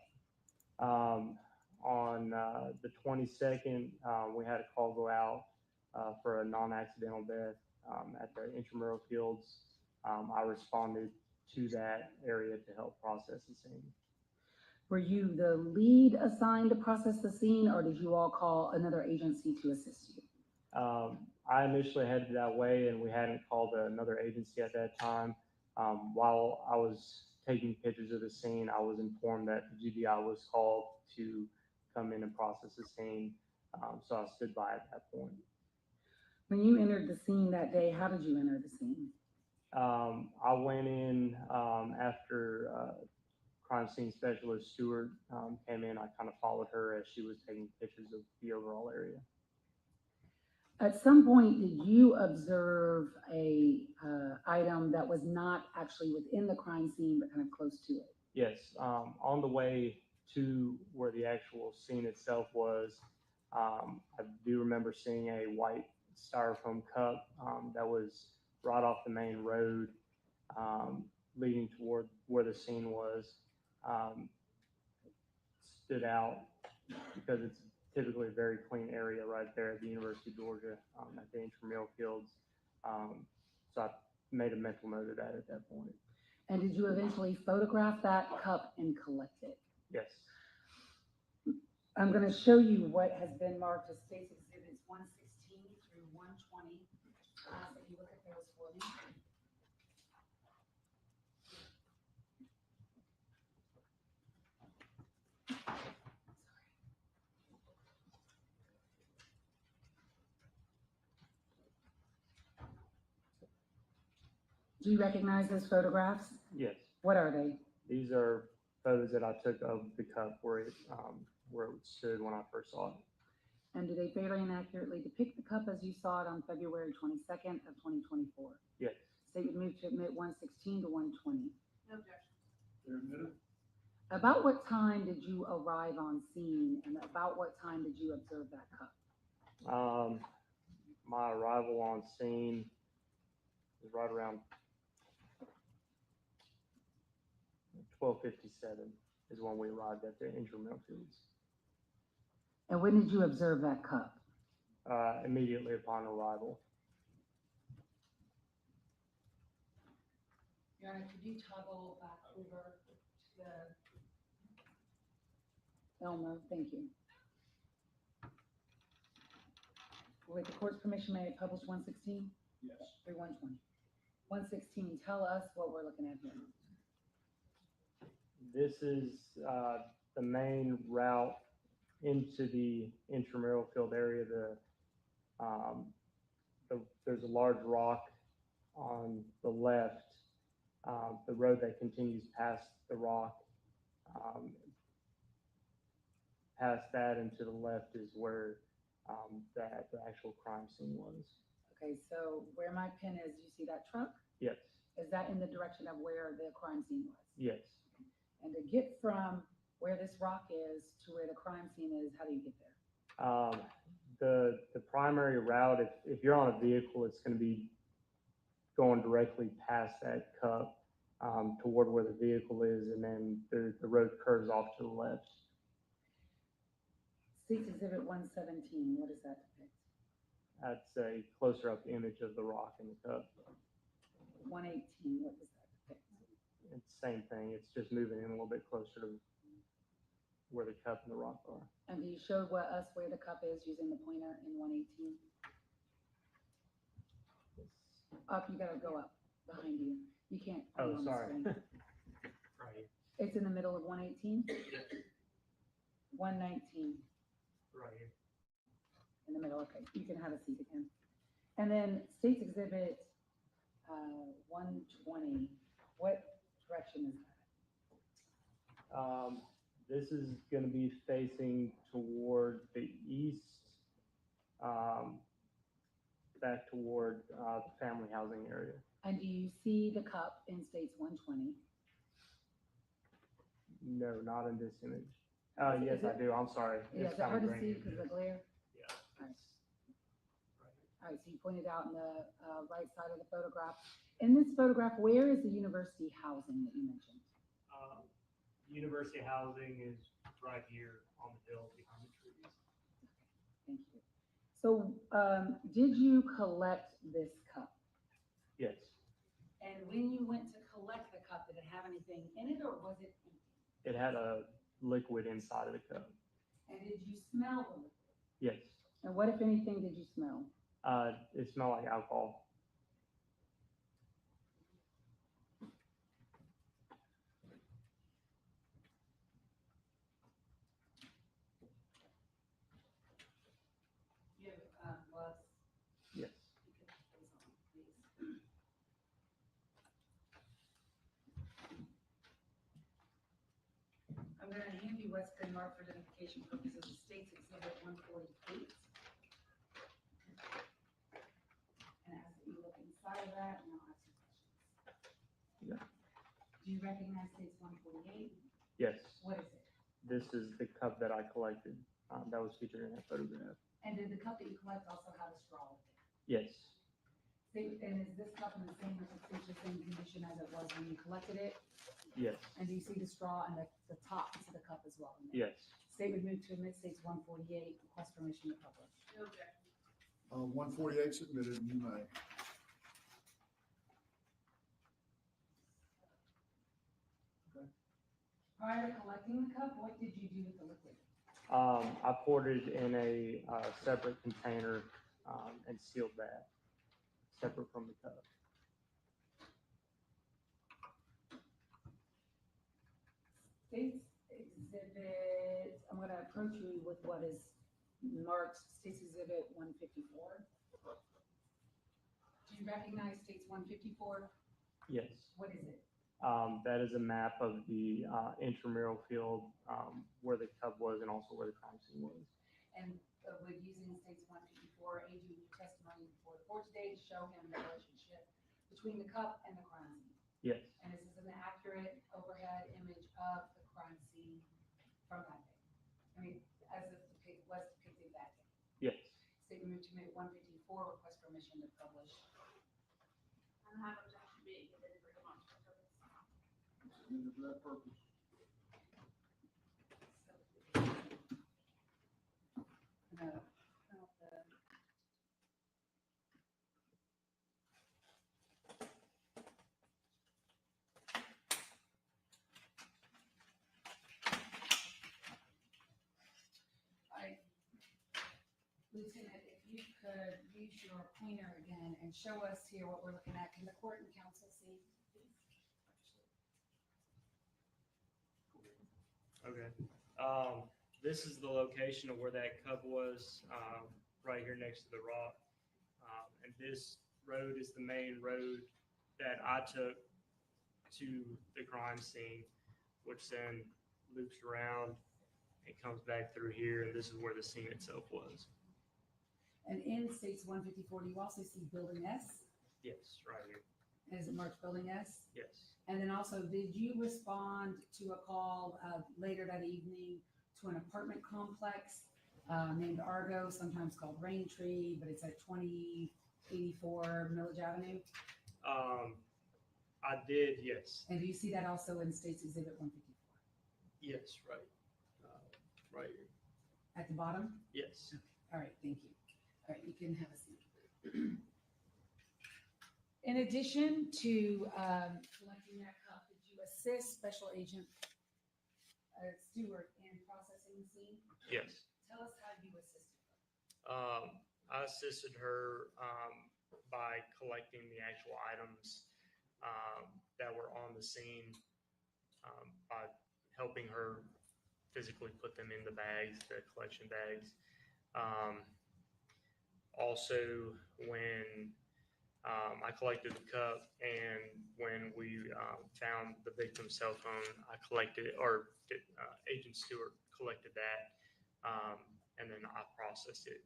On the 22nd, we had a call go out for a non-accidental death at the intramural fields. I responded to that area to help process the scene. Were you the lead assigned to process the scene, or did you all call another agency to assist you? I initially headed that way, and we hadn't called another agency at that time. While I was taking pictures of the scene, I was informed that the GBI was called to come in and process the scene, so I stood by at that point. When you entered the scene that day, how did you enter the scene? I went in after crime scene specialist Stewart came in. I kind of followed her as she was taking pictures of the overall area. At some point, did you observe a item that was not actually within the crime scene, but kind of close to it? Yes, on the way to where the actual scene itself was, I do remember seeing a white styrofoam cup that was right off the main road leading toward where the scene was. Stood out because it's typically a very clean area right there at the University of Georgia at the intramural fields. So I made a mental note of that at that point. And did you eventually photograph that cup and collect it? Yes. I'm going to show you what has been marked as State's Exhibits 116 through 120. That you look at those for me. Do you recognize those photographs? Yes, What are they? these are photos that I took of the cup where it stood when I first saw it. And do they fairly and accurately depict the cup as you saw it on February 22nd of 2024? Yes. State would move to admit 116 to 120. No objection. They're admitted. About what time did you arrive on scene, and about what time did you observe that cup? My arrival on scene was right around 12:57 is when we arrived at the intramural fields. And when did you observe that cup? Immediately upon arrival. Your Honor, could you toggle back over to Elmo? Thank you. With the court's permission, may I publish 116? Yes. Through 120. 116, tell us what we're looking at here. This is the main route into the intramural field area. There's a large rock on the left. The road that continues past the rock, past that and to the left is where the actual crime scene was. Okay, so where my pin is, you see that truck? Yes. Is that in the direction of where the crime scene was? Yes. And to get from where this rock is to where the crime scene is, how do you get there? The primary route, if you're on a vehicle, it's going to be going directly past that cup toward where the vehicle is, and then the road curves off to the left. State's Exhibit 117, what does that depict? That's a closer up image of the rock in the cup. 118, what does that depict? It's the same thing. It's just moving in a little bit closer to where the cup and the rock are. And do you show us where the cup is using the pointer in 118? Up, you gotta go up behind you. You can't. Oh, sorry. Right. It's in the middle of 118? 119. Right here. In the middle, okay. You can have a seat again. And then State's Exhibit 120, what direction is that? This is going to be facing toward the east, back toward the family housing area. And do you see the cup in States 120? No, not in this image. Yes, I do. I'm sorry. Yeah, It's is it hard to kinda see grainy. because of the glare? Yeah. All right. All right, so you pointed out in the right side of the photograph. In this photograph, where is the university housing that you mentioned? University housing is right here on the hill behind the trees. Thank you. So did you collect this cup? Yes. And when you went to collect the cup, did it have anything in it or was it empty? It had a liquid inside of the cup. And did you smell the liquid? Yes. And what, if anything, did you smell? It smelled like alcohol. You have gloves? Yes. You could put those on, please. I'm going to hand you what's been marked for identification purposes of State's Exhibit 148. And as you look inside of that, and I'll ask you questions. Yeah. Do you recognize State's 148? Yes. What is it? This is the cup that I collected that was featured in that photograph. And did the cup that you collect also have a straw with it? Yes. And is this cup in the same condition as it was when you collected it? Yes. And do you see the straw and the top to the cup as well? in there? Yes. State would move to admit States 148, request permission to publish. No objection. 148 submitted, you may. Prior to collecting the cup, what did you do with the liquid? I poured it in a separate container and sealed that, separate from the cup. States Exhibit, I'm going to approach you with what is marked States Exhibit 154. Do you recognize States 154? Yes. What is it? That is a map of the intramural field where the cub was and also where the crime scene was. And with using states 154, AG testimony before the court today to show him the relationship between the cup and the crime scene. Yes. And this is an accurate overhead image of the crime scene from that day. I mean, as it was depicted that day. Yes. Statement to make 154, request permission to publish. And have objection being committed for demonstrative purpose. Submitted for that purpose. Lieutenant, if you could use your pointer again and show us here what we're looking at. Can the court and counsel see? Okay. This is the location of where that cub was, right here next to the rock. And this road is the main road that I took to the crime scene, which then loops around and comes back through here. And this is where the scene itself was. And in states 154, do you also see building S? Yes, right here. And is it marked building S? Yes. And then also, did you respond to a call later that evening to an apartment complex named Argo, sometimes called Rain Tree, but it's at 2084 Millage Avenue? I did, yes. And do you see that also in States Exhibit 154? Yes, right. Right here. At the bottom? Yes. Okay. All right, thank you. All right, you can have a seat. In addition to collecting that cup, did you assist Special Agent Stewart in processing the scene? Yes. Tell us how you assisted her. I assisted her by collecting the actual items that were on the scene, by helping her physically put them in the bags, the collection bags. Also, when I collected the cup, and when we found the victim's cell phone, I collected, or Agent Stewart collected that, and then I processed it.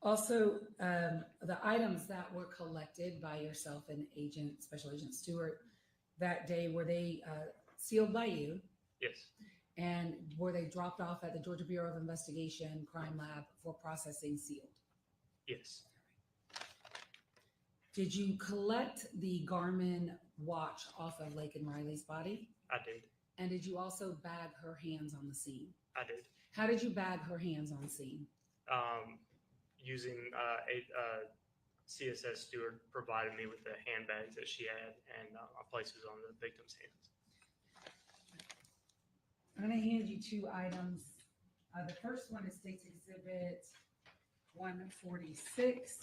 Also, the items that were collected by yourself and Special Agent Stewart that day, were they sealed by you? Yes. And were they dropped off at the Georgia Bureau of Investigation Crime Lab for processing sealed? Yes. Did you collect the Garmin watch off of Laken Riley's body? I did. And did you also bag her hands on the scene? I did. How did you bag her hands on scene? Using CSS Stewart provided me with the handbags that she had, and I placed it on the victim's hands. I'm going to hand you two items. The first one is States Exhibit 146.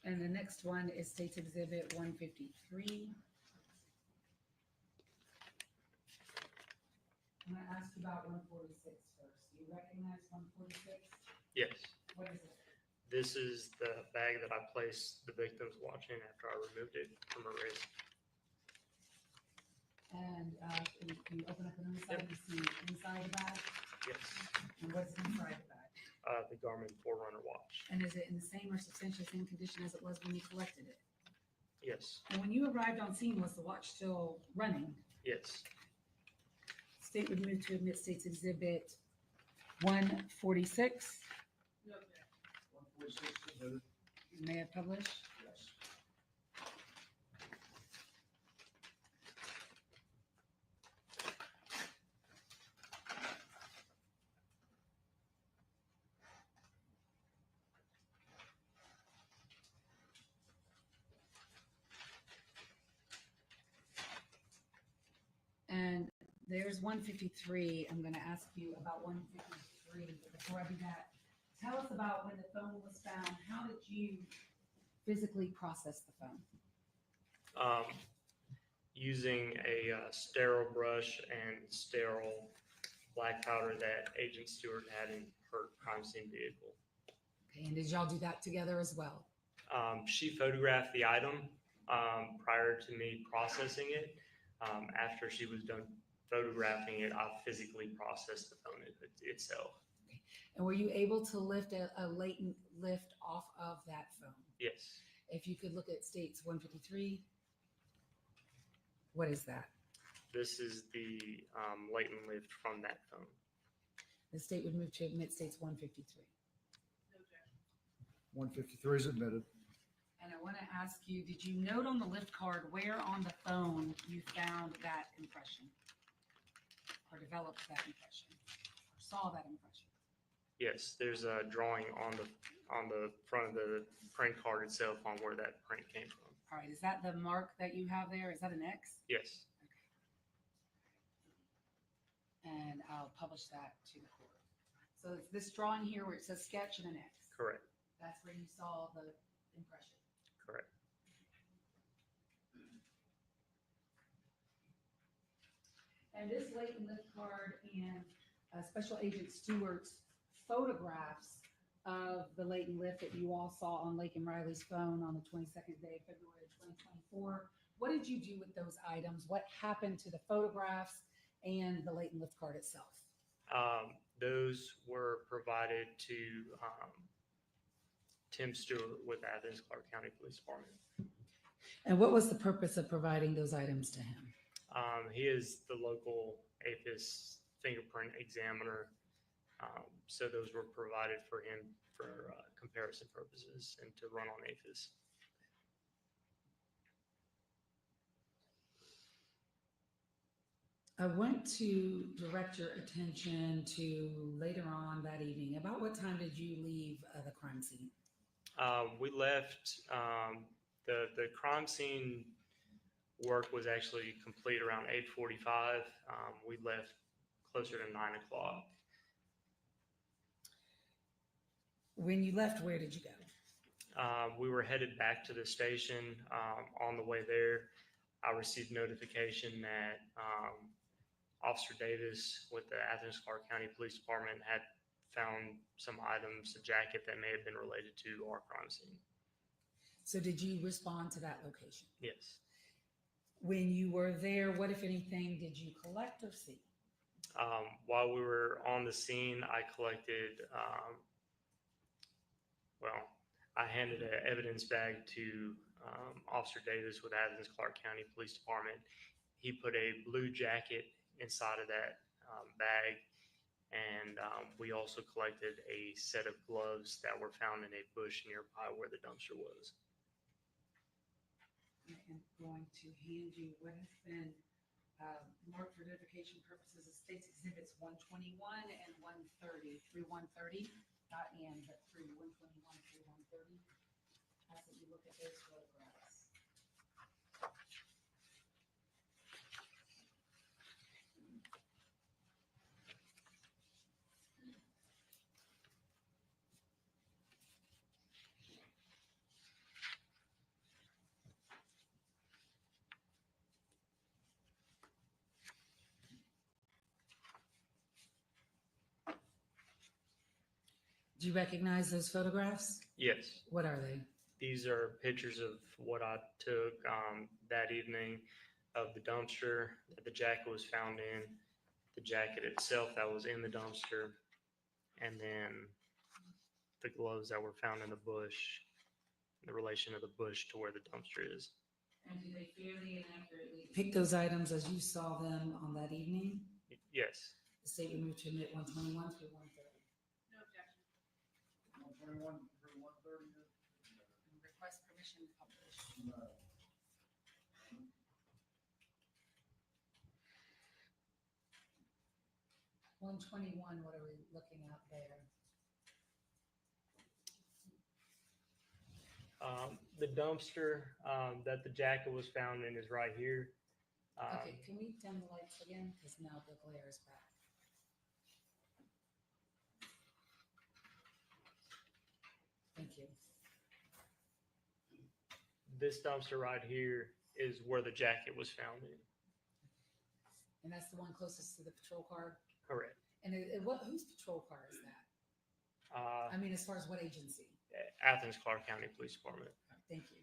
And the next one is States Exhibit 153. I'm going to ask you about 146 first. Do you recognize 146? Yes. What is it? This is the bag that I placed the victim's watch in after I removed it from her wrist. And can you open up the inside and see inside the bag? Yes. And what's inside the bag? The Garmin Forerunner watch. And is it in the same or substantially same condition as it was when you collected it? Yes. And when you arrived on scene, was the watch still running? Yes. State would move to admit States Exhibit 146. No, 146 submitted. May I publish? Yes. And there's 153. I'm going to ask you about 153. But before I do that, tell us about when the phone was found. How did you physically process the phone? Using a sterile brush and sterile black powder that Agent Stewart had in her crime scene vehicle. Okay, and did y'all do that together as well? She photographed the item prior to me processing it. After she was done photographing it, I physically processed the phone itself. And were you able to lift a latent lift off of that phone? Yes. If you could look at states 153, what is that? This is the latent lift from that phone. The state would move to admit states 153. 153 is admitted. And I want to ask you, did you note on the lift card where on the phone you found that impression? Or developed that impression? Or saw that impression? Yes, there's a drawing on the front of the print card itself on where that print came from. All right, is that the mark that you have there? Is that an X? Yes. And I'll publish that to the court. So it's this drawing here where it says sketch and an X. Correct. That's where you saw the impression. Correct. And this latent lift card and Special Agent Stewart's photographs of the latent lift that you all saw on Laken Riley's phone on the 22nd day of February 2024. What did you do with those items? What happened to the photographs and the latent lift card itself? Those were provided to Tim Stewart with Athens Clark County Police Department. And what was the purpose of providing those items to him? He is the local APHIS fingerprint examiner. So those were provided for him for comparison purposes and to run on APHIS. I want to direct your attention to later on that evening. About what time did you leave the crime scene? We left, the crime scene work was actually complete around 8:45. We left closer to 9 o'clock. When you left, where did you go? We were headed back to the station. On the way there, I received notification that Officer Davis with the Athens Clark County Police Department had found some items, a jacket that may have been related to our crime scene. So did you respond to that location? Yes. When you were there, what, if anything, did you collect or see? While we were on the scene, I collected, I handed an evidence bag to Officer Davis with Athens Clark County Police Department. He put a blue jacket inside of that bag, and we also collected a set of gloves that were found in a bush nearby where the dumpster was. I am going to hand you what has been marked for identification purposes as State's Exhibits 121 and 130, through 130, not and, but through 121 through 130. Ask that you look at those photographs. Do you recognize those photographs? Yes. What are they? These are pictures of what I took that evening of the dumpster that the jacket was found in, the jacket itself that was in the dumpster, and then the gloves that were found in the bush, the relation of the bush to where the dumpster is. And do they fairly and accurately pick those items as you saw them on that evening? Yes. The state would move to admit 121 through 130. No objection. 121 through 130. Request permission to publish. No. 121, what are we looking at there? The dumpster that the jacket was found in is right here. Okay, can we dim the lights again? Because now the glare is back. Thank you. This dumpster right here is where the jacket was found in. And that's the one closest to the patrol car? Correct. And whose patrol car is that? I mean, as far as what agency? Athens Clark County Police Department. Thank you.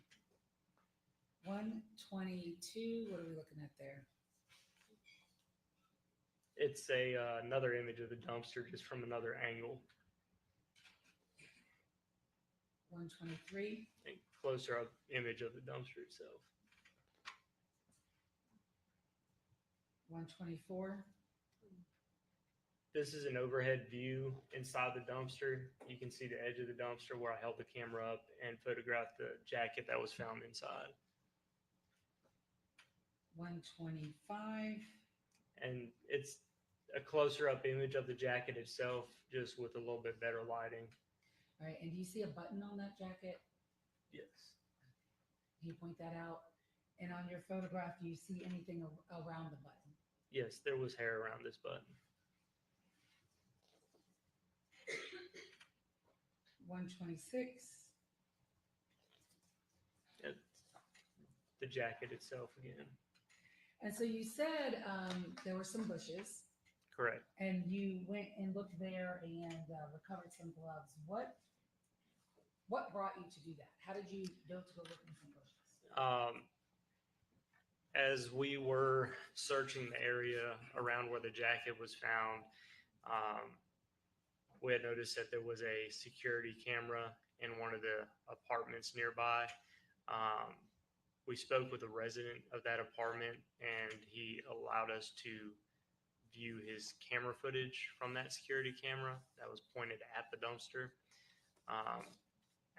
122, what are we looking at there? It's another image of the dumpster just from another angle. 123, A closer up image of the dumpster itself. 124, This is an overhead view inside the dumpster. You can see the edge of the dumpster where I held the camera up and photographed the jacket that was found inside. 125, And it's a closer up image of the jacket itself, just with a little bit better lighting. all right, and do you see a button on that jacket? Yes. Can you point that out? And on your photograph, do you see anything around the button? Yes, there was hair around this button. 126, It's the jacket itself again. and so you said there were some bushes, Correct. and you went and looked there and recovered some gloves. What brought you to do that? How did you go to go look in some bushes? As we were searching the area around where the jacket was found, we had noticed that there was a security camera in one of the apartments nearby. We spoke with a resident of that apartment, and he allowed us to view his camera footage from that security camera that was pointed at the dumpster.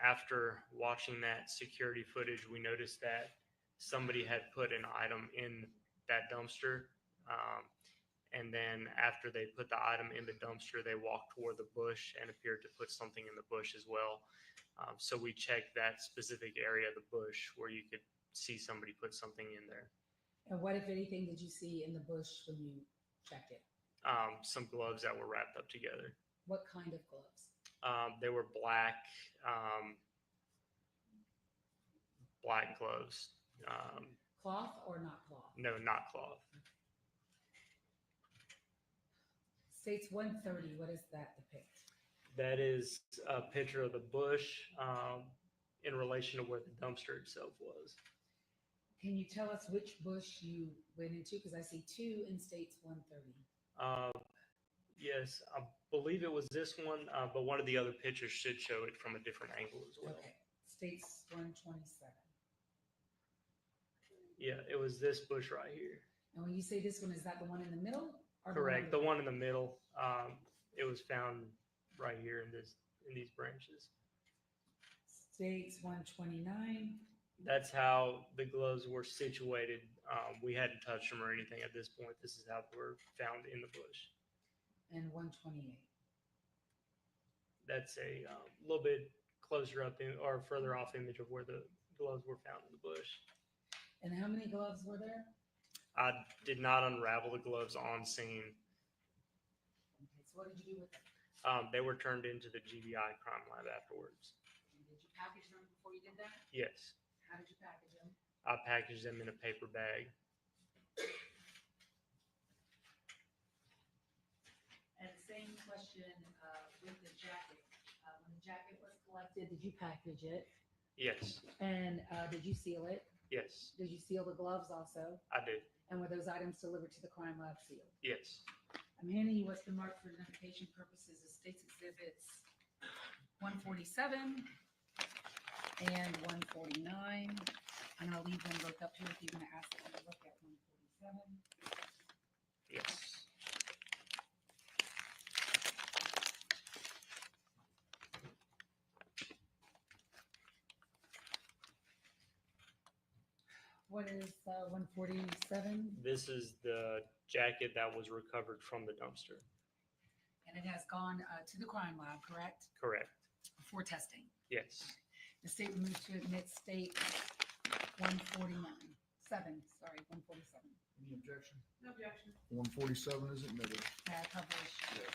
After watching that security footage, we noticed that somebody had put an item in that dumpster. And then after they put the item in the dumpster, they walked toward the bush and appeared to put something in the bush as well. So we checked that specific area of the bush where you could see somebody put something in there. And what, if anything, did you see in the bush when you checked it? Some gloves that were wrapped up together. What kind of gloves? They were black, black gloves. Cloth or not cloth? No, not cloth. States 130, what does that depict? That is a picture of the bush in relation to where the dumpster itself was. Can you tell us which bush you went into? Because I see two in States 130. Yes, I believe it was this one, but one of the other pictures should show it from a different angle as well. Okay, States 127. Yeah, it was this bush right here. And when you say this one, is that the one in the middle? Or Correct, the one in the middle. It was found right here in these branches. States 129. That's how the gloves were situated. We hadn't touched them or anything at this point. This is how they were found in the bush. And 128. That's a little bit closer up or further off image of where the gloves were found in the bush. And how many gloves were there? I did not unravel the gloves on scene. Okay, so what did you do with them? They were turned into the GBI crime lab afterwards. And did you package them before you did that? Yes, How did you package them? I packaged them in a paper bag. And same question with the jacket. When the jacket was collected, did you package it? Yes, And did you seal it? yes, Did you seal the gloves also? I did. And were those items delivered to the crime lab sealed? Yes. I'm handing you what's been marked for identification purposes as States Exhibits 147 and 149. I'm going to leave them both up here if you're going to ask them to look at 147. Yes. What is 147? This is the jacket that was recovered from the dumpster. And it has gone to the crime lab, correct? Correct. For testing. Yes. The state will move to admit state 149. 147. Any objection? No objection. 147 is admitted. Published. Yes.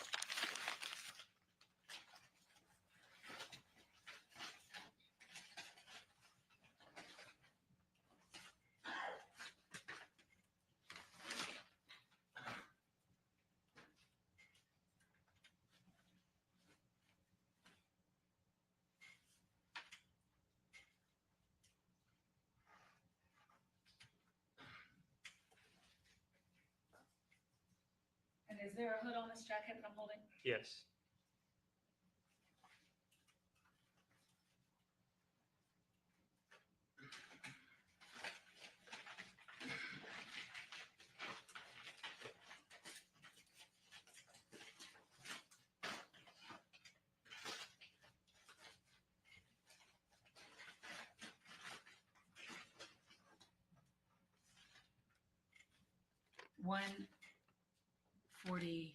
Is there a hood on this jacket that I'm holding? Yes. $149.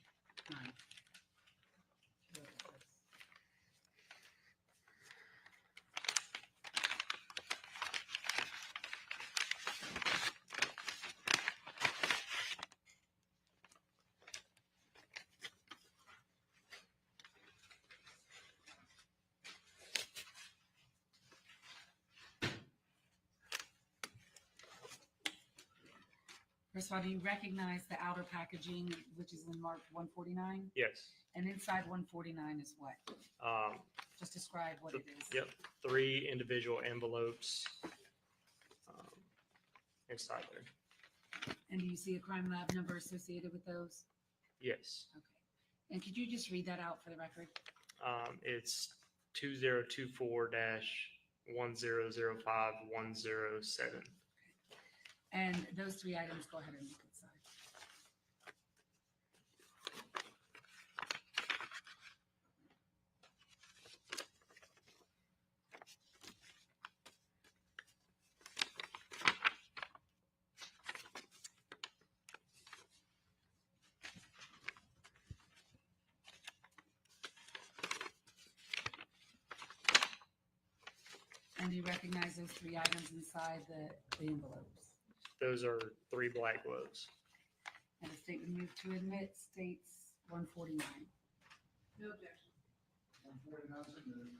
First of all, do you recognize the outer packaging, which is in marked 149? Yes. And inside 149 is what? Just describe what it is. Yep. 3 individual envelopes inside there. And do you see a crime lab number associated with those? Yes. Okay. And could you just read that out for the record? It's 2024-1005-107. And those 3 items, go ahead and look inside. And do you recognize those 3 items inside the envelopes? Those are 3 black gloves. And the statement moved to admit states 149. No objection. 149 submitted.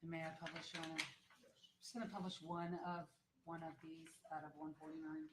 And may I publish on? Just going to publish one of these out of 149.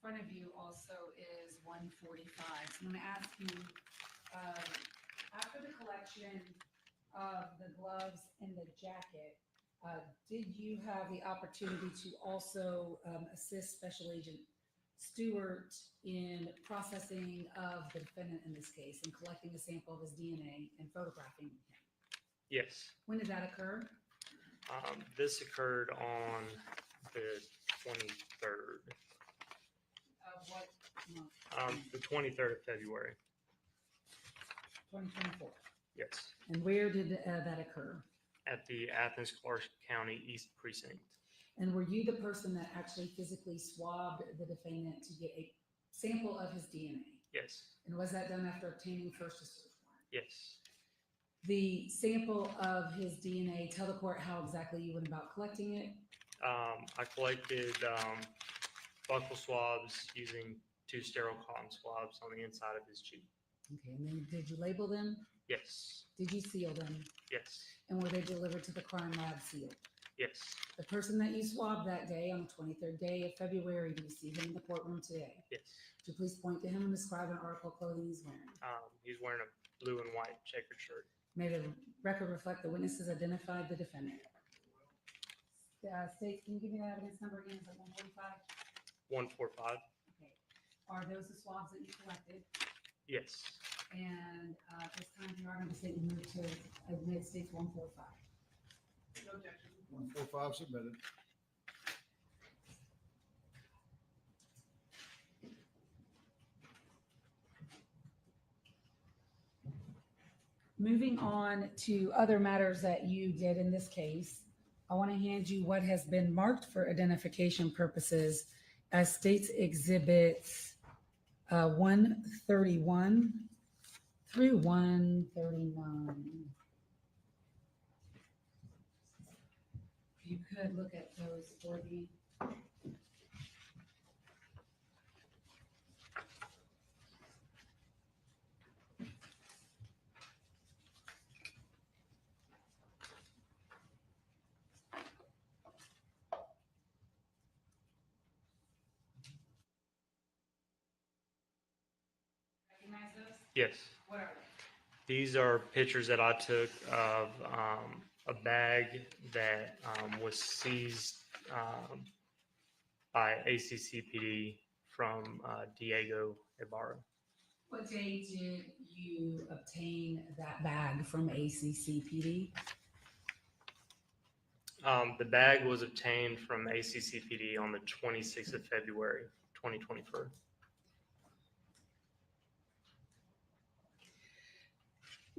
In front of you also is 145. So I'm going to ask you, after the collection of the gloves and the jacket, did you have the opportunity to also assist Special Agent Stewart in processing of the defendant in this case and collecting a sample of his DNA and photographing him? Yes. When did that occur? This occurred on the 23rd. Of what month? The 23rd of February. 2024. Yes. And where did that occur? At the Athens Clark County East Precinct. And were you the person that actually physically swabbed the defendant to get a sample of his DNA? Yes. And was that done after obtaining first a search warrant? Yes. The sample of his DNA, tell the court how exactly you went about collecting it. I collected buccal swabs using 2 sterile cotton swabs on the inside of his cheek. Okay, and then did you label them? Yes. Did you seal them? Yes. And were they delivered to the crime lab sealed? Yes. The person that you swabbed that day, on the 23rd day of February, do you see him in the courtroom today? Yes. Could you please point to him and describe an article of clothing he's wearing? He's wearing a blue and white checkered shirt. May the record reflect the witnesses identified the defendant. States, can you give me that evidence number again? Is it 145? 145. Okay. Are those the swabs that you collected? Yes. And this time the argument is that you moved to admit states 145. No objection. 145 submitted. Moving on to other matters that you did in this case, I want to hand you what has been marked for identification purposes as States Exhibits 131 through 139. If you could look at those for me. Yes. What are These are pictures that I took of a bag that was seized by ACCPD from Diego Ibarra. What day did you obtain that bag from ACCPD? The bag was obtained from ACCPD on the 26th of February, 2024.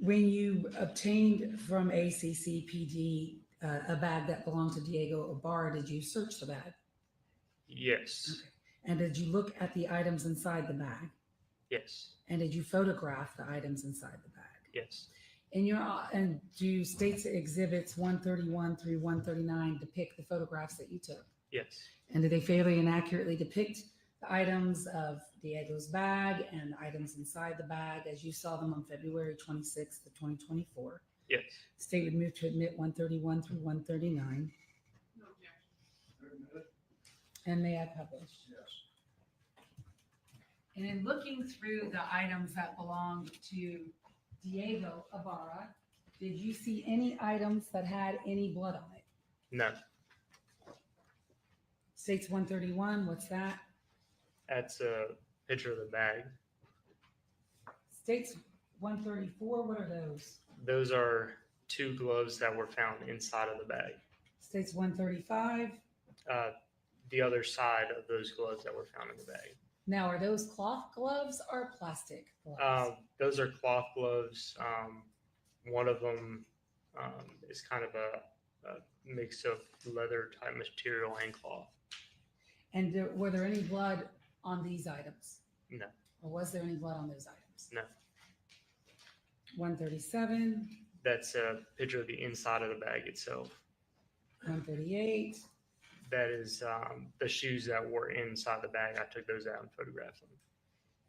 When you obtained from ACCPD a bag that belonged to Diego Ibarra, did you search the bag? Yes. And did you look at the items inside the bag? Yes. And did you photograph the items inside the bag? Yes. And do states exhibits 131 through 139 depict the photographs that you took? Yes. And do they fairly and accurately depict the items of Diego's bag and items inside the bag as you saw them on February 26th of 2024? Yes. The state would move to admit 131 through 139. And may I publish? Yes. And in looking through the items that belonged to Diego Ibarra, did you see any items that had any blood on it? No. States 131, what's that? That's a picture of the bag. States 134, what are those? Those are 2 gloves that were found inside of the bag. States 135. The other side of those gloves that were found in the bag. Now, are those cloth gloves or plastic gloves? Those are cloth gloves. One of them is kind of a mix of leather type material and cloth. And were there any blood on these items? No. Or was there any blood on those items? No. 137. That's a picture of the inside of the bag itself. 138. That is the shoes that were inside the bag. I took those out and photographed them.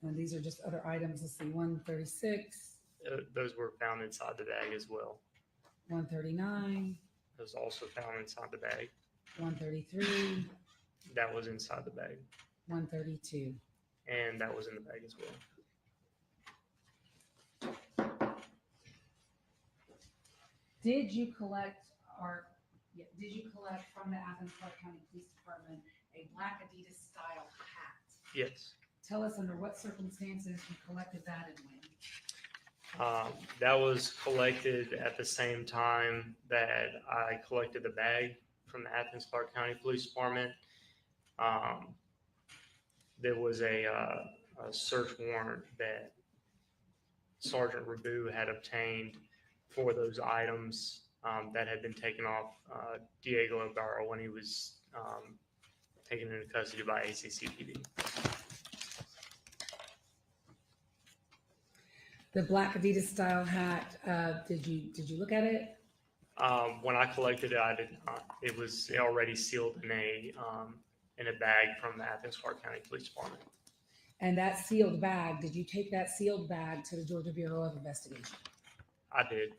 And these are just other items. Let's see, 136. Those were found inside the bag as well. 139. Those also found inside the bag. 133. That was inside the bag. 132. And that was in the bag as well. Did you collect from the Athens Her County Police Department a black Adidas style hat? Yes. Tell us under what circumstances you collected that and when. That was collected at the same time that I collected the bag from the Athens Her County Police Department. There was a search warrant that Sergeant Rabu had obtained for those items that had been taken off Diego Ibarra when he was taken into custody by ACCPD. The black Adidas style hat, did you look at it? When I collected it, I did not. It was already sealed in a bag from the Athens Her County Police Department. And that sealed bag, did you take that sealed bag to the Georgia Bureau of Investigation? I did.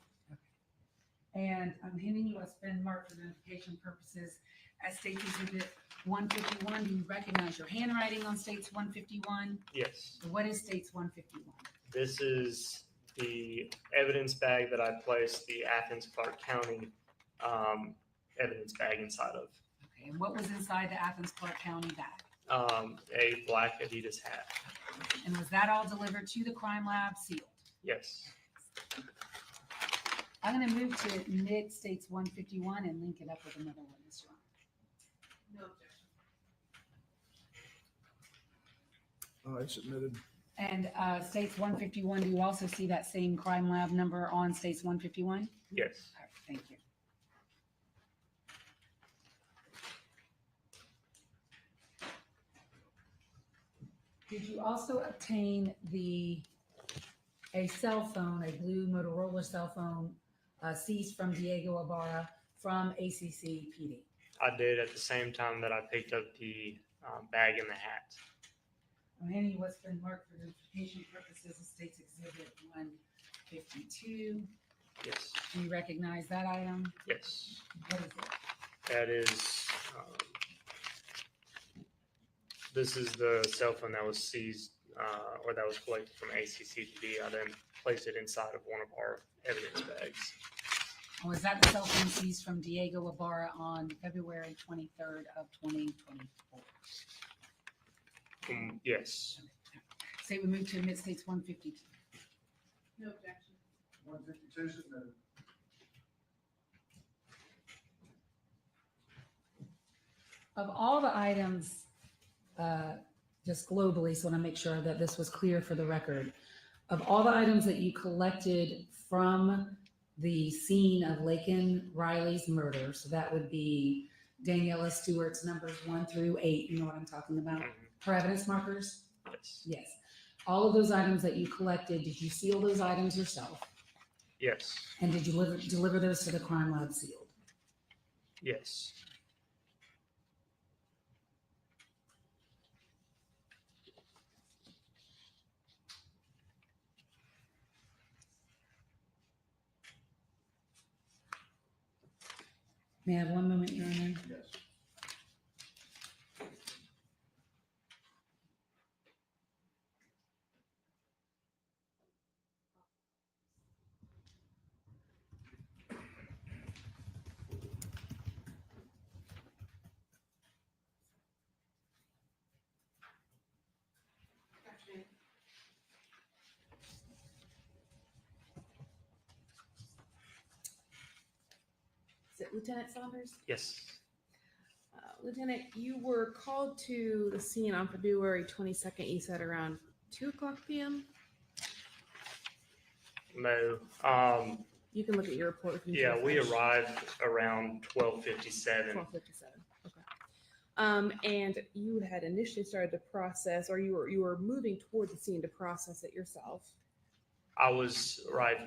And I'm handing you a spin mark for identification purposes as States Exhibit 151. Do you recognize your handwriting on States 151? Yes. What is States 151? This is the evidence bag that I placed the Athens Clark County evidence bag inside of. Okay, and what was inside the Athens Clark County bag? A black Adidas hat. And was that all delivered to the crime lab sealed? Yes. I'm going to move to admit States 151 and link it up with another witness, Your Honor. No objection. It's submitted. And States 151, do you also see that same crime lab number on States 151? Yes. All right, thank you. Did you also obtain a cell phone, a blue Motorola cell phone seized from Diego Ibarra from ACCPD? I did at the same time that I picked up the bag and the hat. I'm handing you what's been marked for identification purposes of States Exhibit 152. Yes. Do you recognize that item? Yes. What is it? That is, this is the cell phone that was seized or that was collected from ACCTV. I then placed it inside of one of our evidence bags. Was that the cell phone seized from Diego Ibarra on February 23rd of 2024? Yes. Say we move to admit states 152. No objection. 152 submitted. Of all the items, just globally, so I want to make sure that this was clear for the record. Of all the items that you collected from the scene of Laken Riley's murder, so that would be Daniela Stewart's numbers 1 through 8, you know what I'm talking about? Her evidence markers? Yes. Yes. All of those items that you collected, did you seal those items yourself? Yes. And did you deliver those to the crime lab sealed? Yes. May I have one moment, Your Honor? Yes. Is it Lieutenant Saunders? Yes. Lieutenant, you were called to the scene on February 22nd, you said around 2:00 p.m.? No. You can look at your report. If you Yeah, feel we fresh. arrived around 12:57. 12:57. Okay. And you had initially started to process, or you were moving toward the scene to process it yourself. I was right.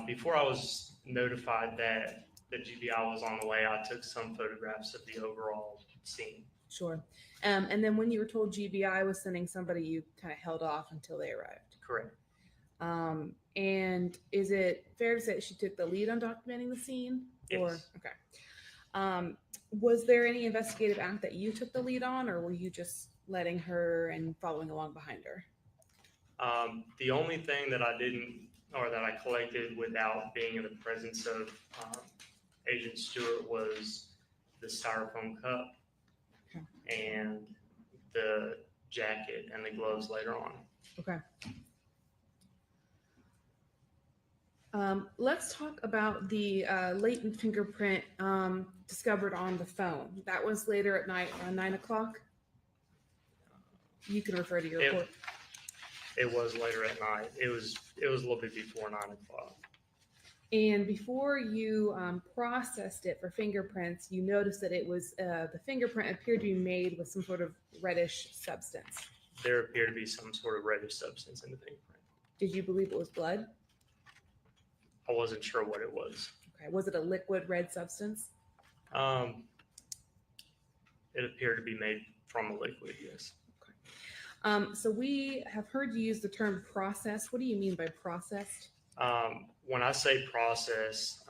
Before I was notified that the GBI was on the way, I took some photographs of the overall scene. Sure. And then when you were told GBI was sending somebody, you kind of held off until they arrived. Correct. And is it fair to say she took the lead on documenting the scene? Yes. Or, okay. Was there any investigative act that you took the lead on, or were you just letting her and following along behind her? The only thing that I didn't, or that I collected without being in the presence of Agent Stewart, was the styrofoam cup and the jacket and the gloves later on. Okay. Let's talk about the latent fingerprint discovered on the phone. That was later at night, around 9 o'clock. You can refer to your report. It was later at night. It was a little bit before 9 o'clock. And before you processed it for fingerprints, you noticed that it was the fingerprint appeared to be made with some sort of reddish substance. There appeared to be some sort of reddish substance in the fingerprint. Did you believe it was blood? I wasn't sure what it was. Okay. Was it a liquid red substance? It appeared to be made from a liquid, yes. So we have heard you use the term process. What do you mean by processed? When I say process,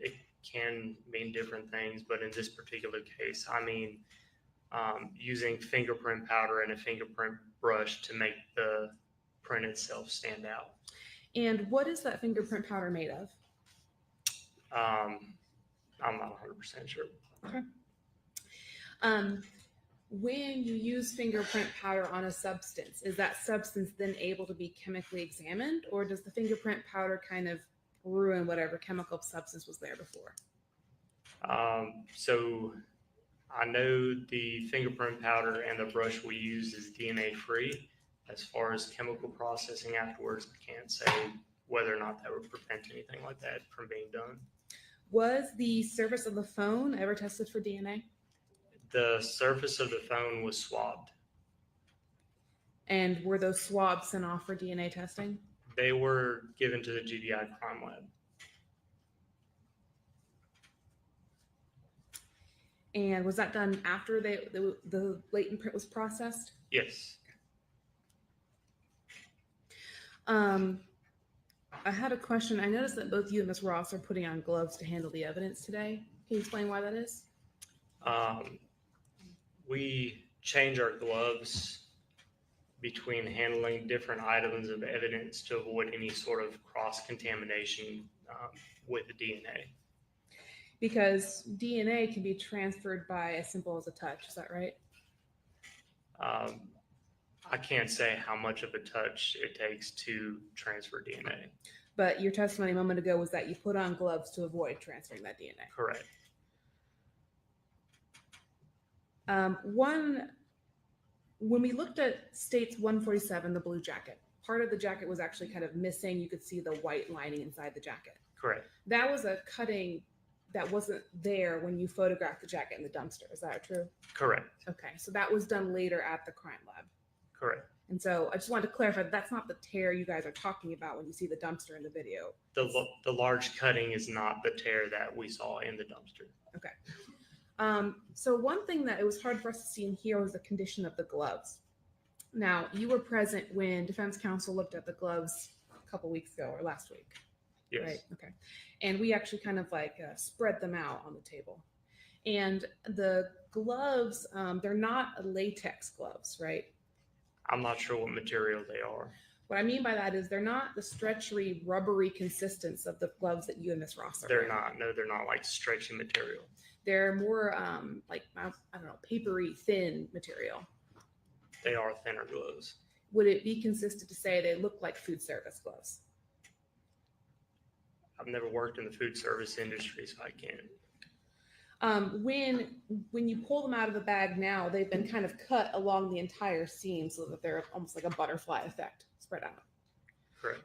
it can mean different things, but in this particular case, I mean using fingerprint powder and a fingerprint brush to make the print itself stand out. And what is that fingerprint powder made of? I'm not 100% sure. Okay. When you use fingerprint powder on a substance, is that substance then able to be chemically examined, or does the fingerprint powder kind of ruin whatever chemical substance was there before? So I know the fingerprint powder and the brush we use is DNA free. As far as chemical processing afterwards, I can't say whether or not that would prevent anything like that from being done. Was the surface of the phone ever tested for DNA? The surface of the phone was swabbed. And were those swabs sent off for DNA testing? They were given to the GBI crime lab. And was that done after the latent print was processed? Yes. I had a question. I noticed that both you and Ms. Ross are putting on gloves to handle the evidence today. Can you explain why that is? We change our gloves between handling different items of evidence to avoid any sort of cross-contamination with the DNA. Because DNA can be transferred by as simple as a touch, is that right? I can't say how much of a touch it takes to transfer DNA. But your testimony a moment ago was that you put on gloves to avoid transferring that DNA. Correct. When we looked at States 147, the blue jacket, part of the jacket was actually kind of missing. You could see the white lining inside the jacket. Correct. That was a cutting that wasn't there when you photographed the jacket in the dumpster. Is that true? Correct. Okay, so that was done later at the crime lab. Correct. And so I just wanted to clarify that's not the tear you guys are talking about when you see the dumpster in the video. The large cutting is not the tear that we saw in the dumpster. Okay. So one thing that it was hard for us to see in here was the condition of the gloves. Now, you were present when defense counsel looked at the gloves a couple weeks ago or last week. Yes. Right. Okay. And we actually kind of like spread them out on the table. And the gloves, they're not latex gloves, right? I'm not sure what material they are. What I mean by that is they're not the stretchy, rubbery consistence of the gloves that you and Miss Ross are They're wearing. not. No, they're not like stretchy material. They're more like, I don't know, papery, thin material. They are thinner gloves. Would it be consistent to say they look like food service gloves? I've never worked in the food service industry, so I can't. When you pull them out of the bag now, they've been kind of cut along the entire seam so that they're almost like a butterfly effect spread out. Correct.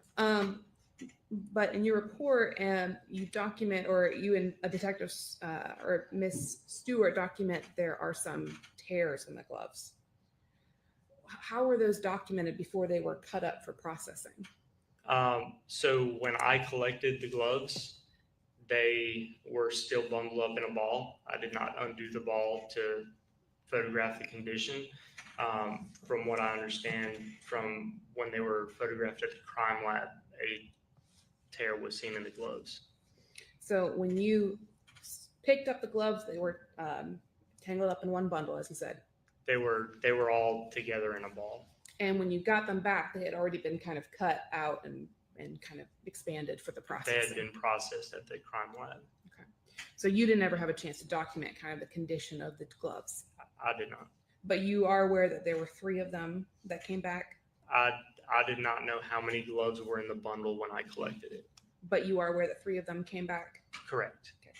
But in your report, you document, or you and a detective or Miss Stewart document, there are some tears in the gloves. How were those documented before they were cut up for processing? So when I collected the gloves, they were still bundled up in a ball. I did not undo the ball to photograph the condition. From what I understand from when they were photographed at the crime lab, a tear was seen in the gloves. So when you picked up the gloves, they were tangled up in one bundle, as you said. They were all together in a ball. And when you got them back, they had already been kind of cut out and kind of expanded for the process. They had been processed at the crime lab. Okay. So you didn't ever have a chance to document kind of the condition of the gloves? I did not. But you are aware that there were 3 of them that came back? I did not know how many gloves were in the bundle when I collected it. But you are aware that 3 of them came back? Correct. Okay.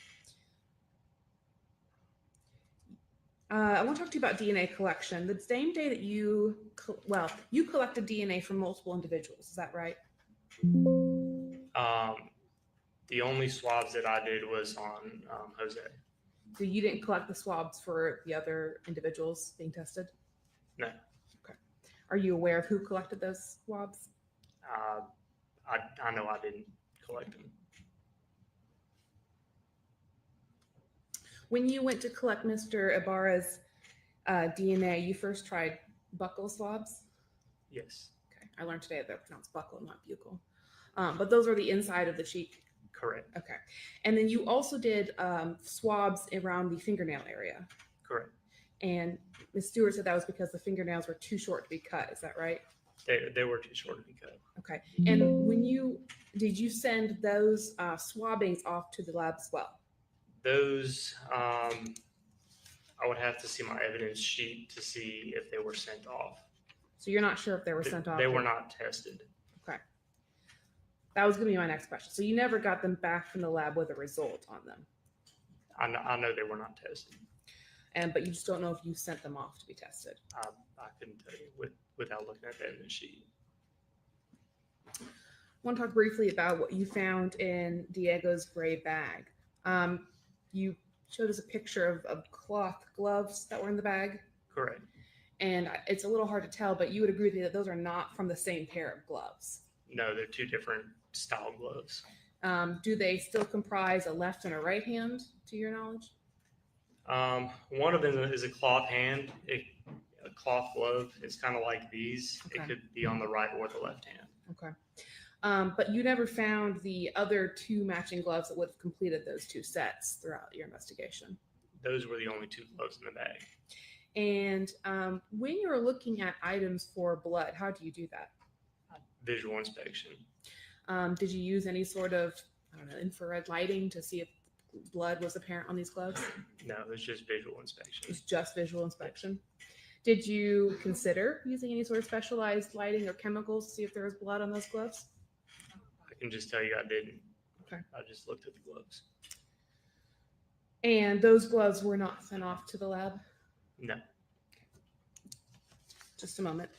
I want to talk to you about DNA collection. The same day that you collected DNA from multiple individuals, is that right? The only swabs that I did was on Jose. So you didn't collect the swabs for the other individuals being tested? No. Okay. Are you aware of who collected those swabs? I know I didn't collect them. When you went to collect Mr. Ibarra's DNA, you first tried buccal swabs? Yes. Okay. I learned today that they're pronounced buccal, not buccal. But those are the inside of the cheek? Correct. Okay. And then you also did swabs around the fingernail area? Correct. And Ms. Stewart said that was because the fingernails were too short to be cut. Is that right? They were too short to be cut. Okay. And did you send those swabbings off to the lab as well? Those, I would have to see my evidence sheet to see if they were sent off. So you're not sure if they were sent off? They were not tested. Okay. That was going to be my next question. So you never got them back from the lab with a result on them? I know they were not tested. But you just don't know if you sent them off to be tested? I couldn't tell you without looking at the evidence sheet. I want to talk briefly about what you found in Diego's gray bag. You showed us a picture of cloth gloves that were in the bag. Correct. And it's a little hard to tell, but you would agree with me that those are not from the same pair of gloves. No, they're 2 different style gloves. Do they still comprise a left and a right hand, to your knowledge? One of them is a cloth hand, a cloth glove. It's kind of like these. Okay. It could be on the right or the left hand. Okay. But you never found the other 2 matching gloves that would have completed those 2 sets throughout your investigation? Those were the only 2 gloves in the bag. And when you're looking at items for blood, how do you do that? Visual inspection. Did you use any sort of, I don't know, infrared lighting to see if blood was apparent on these gloves? No, it was just visual inspection. It was just visual inspection. Did you consider using any sort of specialized lighting or chemicals to see if there was blood on those gloves? I can just tell you I didn't. Okay. I just looked at the gloves. And those gloves were not sent off to the lab? No. Just a moment.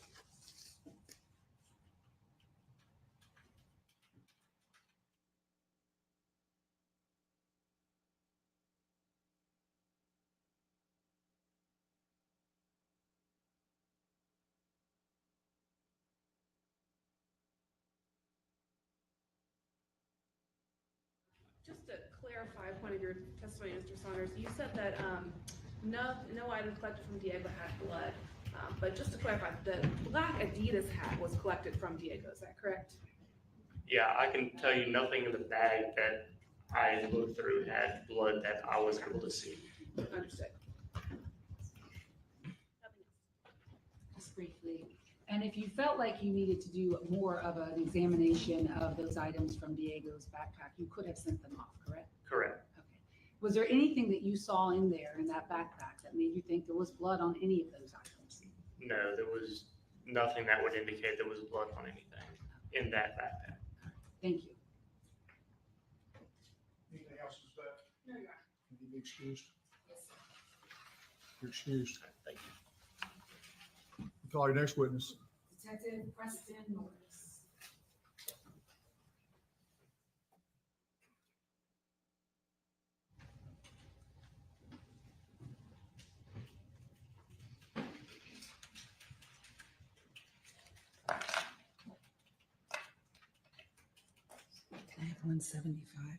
Just to clarify a point of your testimony, Mr. Saunders, you said that no item collected from Diego had blood. But just to clarify, the black Adidas hat was collected from Diego, is that correct? Yeah, I can tell you nothing in the bag that I looked through had blood that I was able to see. Understood. Just briefly, and if you felt like you needed to do more of an examination of those items from Diego's backpack, you could have sent them off, correct? Correct. Okay. Was there anything that you saw in there in that backpack that made you think there was blood on any of those items? No, there was nothing that would indicate there was blood on anything in that backpack. Thank you. Anything else, Ms. Beck? No, Your Honor. Can you be excused? Yes, sir. You're excused. Thank you. Call your next witness. Detective Preston Norris. Can I have 175?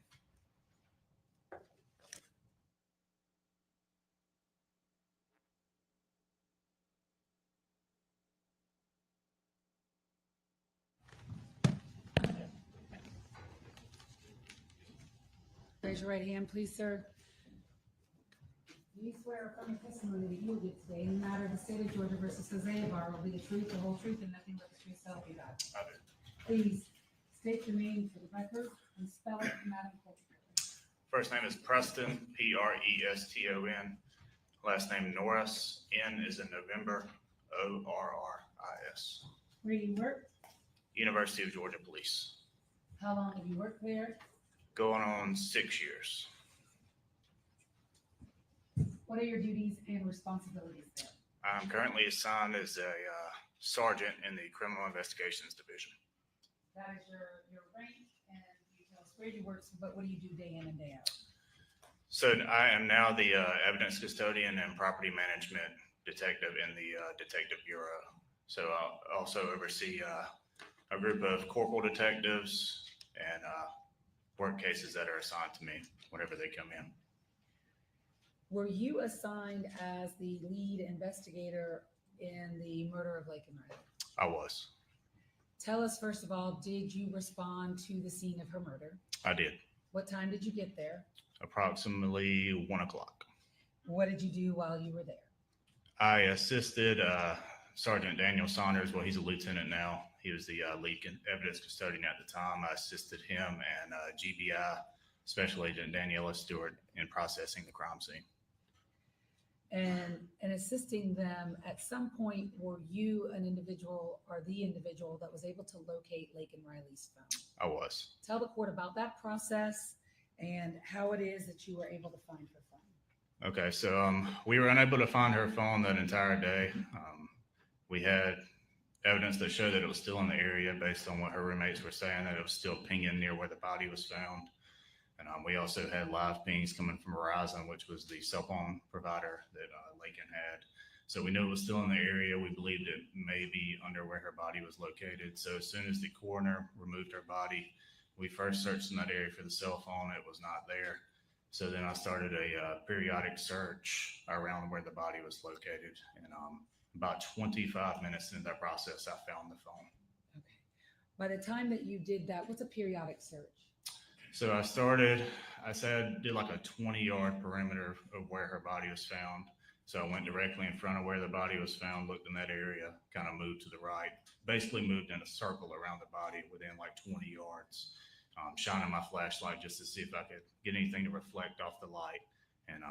Raise your right hand, please, sir. Do you swear affirm the testimony that you will give today in the matter of the state of Georgia versus José Ibarra will be the truth, the whole truth, and nothing but the truth, so help you God? I do. Please state your name for the record and spell it, Madam Clerk. First name is Preston, Preston. Last name Norris, N is in November, ORRIS. Where do you work? University of Georgia Police. How long have you worked there? Going on 6 years. What are your duties and responsibilities there? I'm currently assigned as a sergeant in the Criminal Investigations Division. That is your rank, and you tell us where you work, but what do you do day in and day out? So I am now the evidence custodian and property management detective in the Detective Bureau. So I'll also oversee a group of corporal detectives and work cases that are assigned to me whenever they come in. Were you assigned as the lead investigator in the murder of Laken Riley? I was. Tell us, first of all, did you respond to the scene of her murder? I did. What time did you get there? Approximately 1 o'clock. What did you do while you were there? I assisted Sergeant Daniel Saunders. Well, he's a lieutenant now. He was the lead evidence custodian at the time. I assisted him and GBI Special Agent Daniela Stewart in processing the crime scene. And assisting them, at some point, were you an individual or the individual that was able to locate Laken Riley's phone? I was. Tell the court about that process and how it is that you were able to find her phone. Okay, so we were unable to find her phone that entire day. We had evidence that showed that it was still in the area based on what her roommates were saying, that it was still pinging near where the body was found. And we also had live pings coming from Verizon, which was the cell phone provider that Laken had. So we knew it was still in the area. We believed it may be under where her body was located. So as soon as the coroner removed her body, we first searched in that area for the cell phone. It was not there. So then I started a periodic search around where the body was located. And about 25 minutes into that process, I found the phone. Okay. By the time that you did that, what's a periodic search? So I did like a 20-yard perimeter of where her body was found. So I went directly in front of where the body was found, looked in that area, kind of moved to the right, basically moved in a circle around the body within like 20 yards, shining my flashlight just to see if I could get anything to reflect off the light. And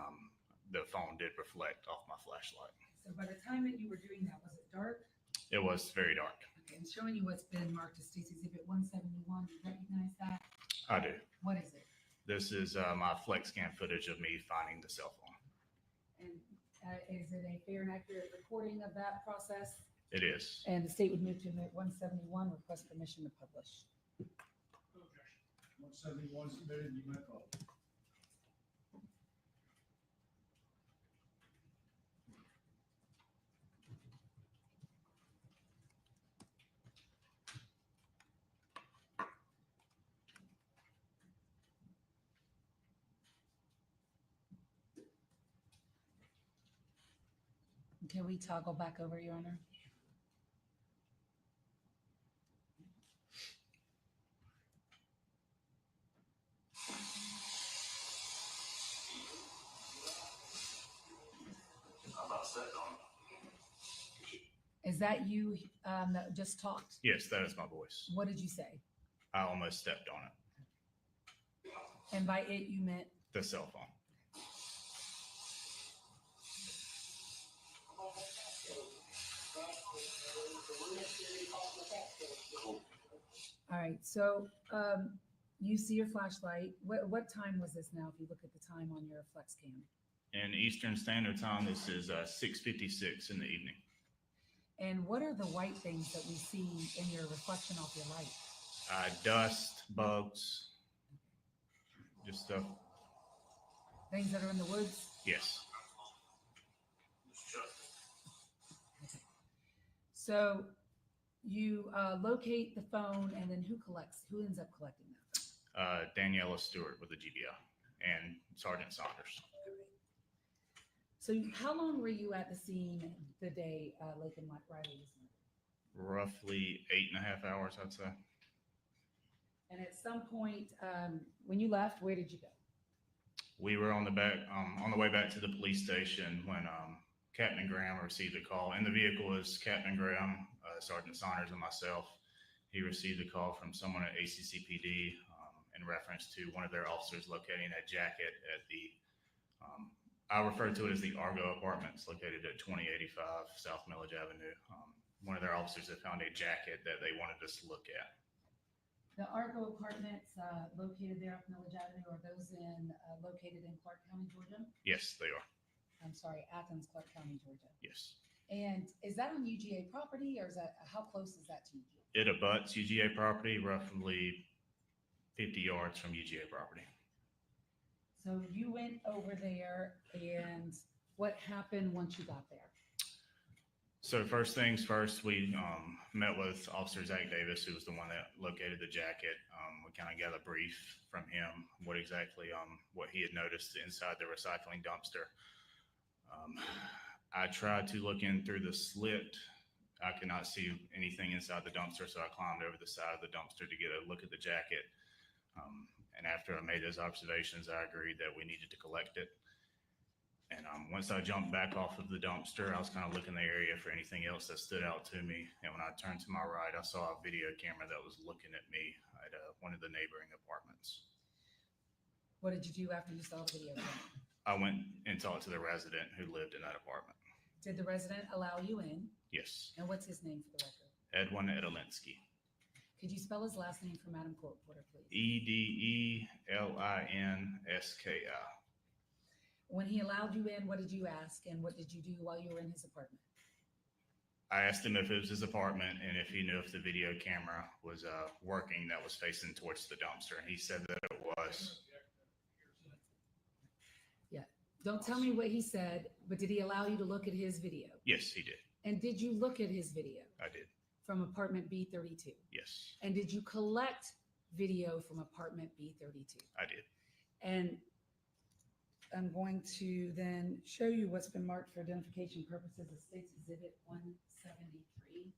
the phone did reflect off my flashlight. So by the time that you were doing that, was it dark? It was very dark. Okay, I'm showing you what's been marked as State's Exhibit 171. Do you recognize that? I do. What is it? This is my flex cam footage of me finding the cell phone. And is it a fair and accurate recording of that process? It is. And the state would move to Exhibit 171, request permission to publish. 171 submitted, you may vote. Can we toggle back over, Your Honor? Is that you that just talked? Yes, that is my voice. What did you say? I almost stepped on it. And by it, you meant? The cell phone. All right, so you see your flashlight. What time was this now, if you look at the time on your flex cam? In Eastern Standard Time, this is 6:56 in the evening. And what are the white things that we see in your reflection off your light? Dust, bugs, just stuff. Things that are in the woods? Yes. So you locate the phone, and then who ends up collecting that? Daniela Stewart with the GBI and Sergeant Saunders. So how long were you at the scene the day Laken Riley was murdered? Roughly 8.5 hours, I'd say. And at some point, when you left, where did you go? We were on the way back to the police station when Captain Graham received a call. In the vehicle was Captain Graham, Sergeant Saunders, and myself. He received a call from someone at ACCPD in reference to one of their officers locating a jacket at the I refer to it as the Argo Apartments, located at 2085 South Millage Avenue. One of their officers had found a jacket that they wanted us to look at. The Argo Apartments located there off Millage Avenue, are those located in Clark County, Georgia? Yes, they are. I'm sorry, Athens, Clark County, Georgia. Yes. And is that on UGA property, or is that, how close is that to UGA? It abuts UGA property, roughly 50 yards from UGA property. So you went over there, and what happened once you got there? So first things first, we met with Officer Zach Davis, who was the one that located the jacket. We kind of got a brief from him, what he had noticed inside the recycling dumpster. I tried to look in through the slit. I could not see anything inside the dumpster, so I climbed over the side of the dumpster to get a look at the jacket. And after I made those observations, I agreed that we needed to collect it. And once I jumped back off of the dumpster, I was kind of looking in the area for anything else that stood out to me. And when I turned to my right, I saw a video camera that was looking at me at one of the neighboring apartments. What did you do after you saw the video camera? I went and talked to the resident who lived in that apartment. Did the resident allow you in? Yes. And what's his name for the record? Edwin Edelinsky. Could you spell his last name for Madam Court Reporter, please? Edelinsky. When he allowed you in, what did you ask, and what did you do while you were in his apartment? I asked him if it was his apartment and if he knew if the video camera was working that was facing towards the dumpster. He said that it was. Yeah. Don't tell me what he said, but did he allow you to look at his video? Yes, he did. And did you look at his video? I did. From apartment B32? Yes. And did you collect video from apartment B32? I did. And I'm going to then show you what's been marked for identification purposes as State's Exhibit 173.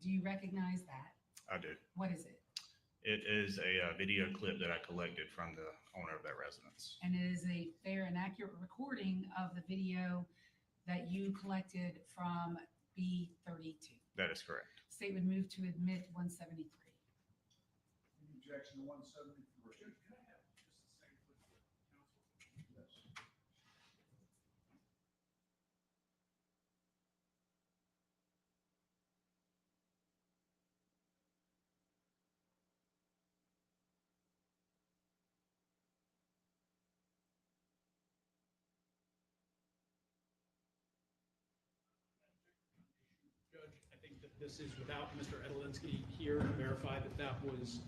Do you recognize that? I do. What is it? It is a video clip that I collected from the owner of that residence. And it is a fair and accurate recording of the video that you collected from B32. That is correct. State would move to admit 173. Objection to 173. Can I have just a second, please, counsel? Yes. Judge, I think that this is without Mr. Edelinsky here to verify that that was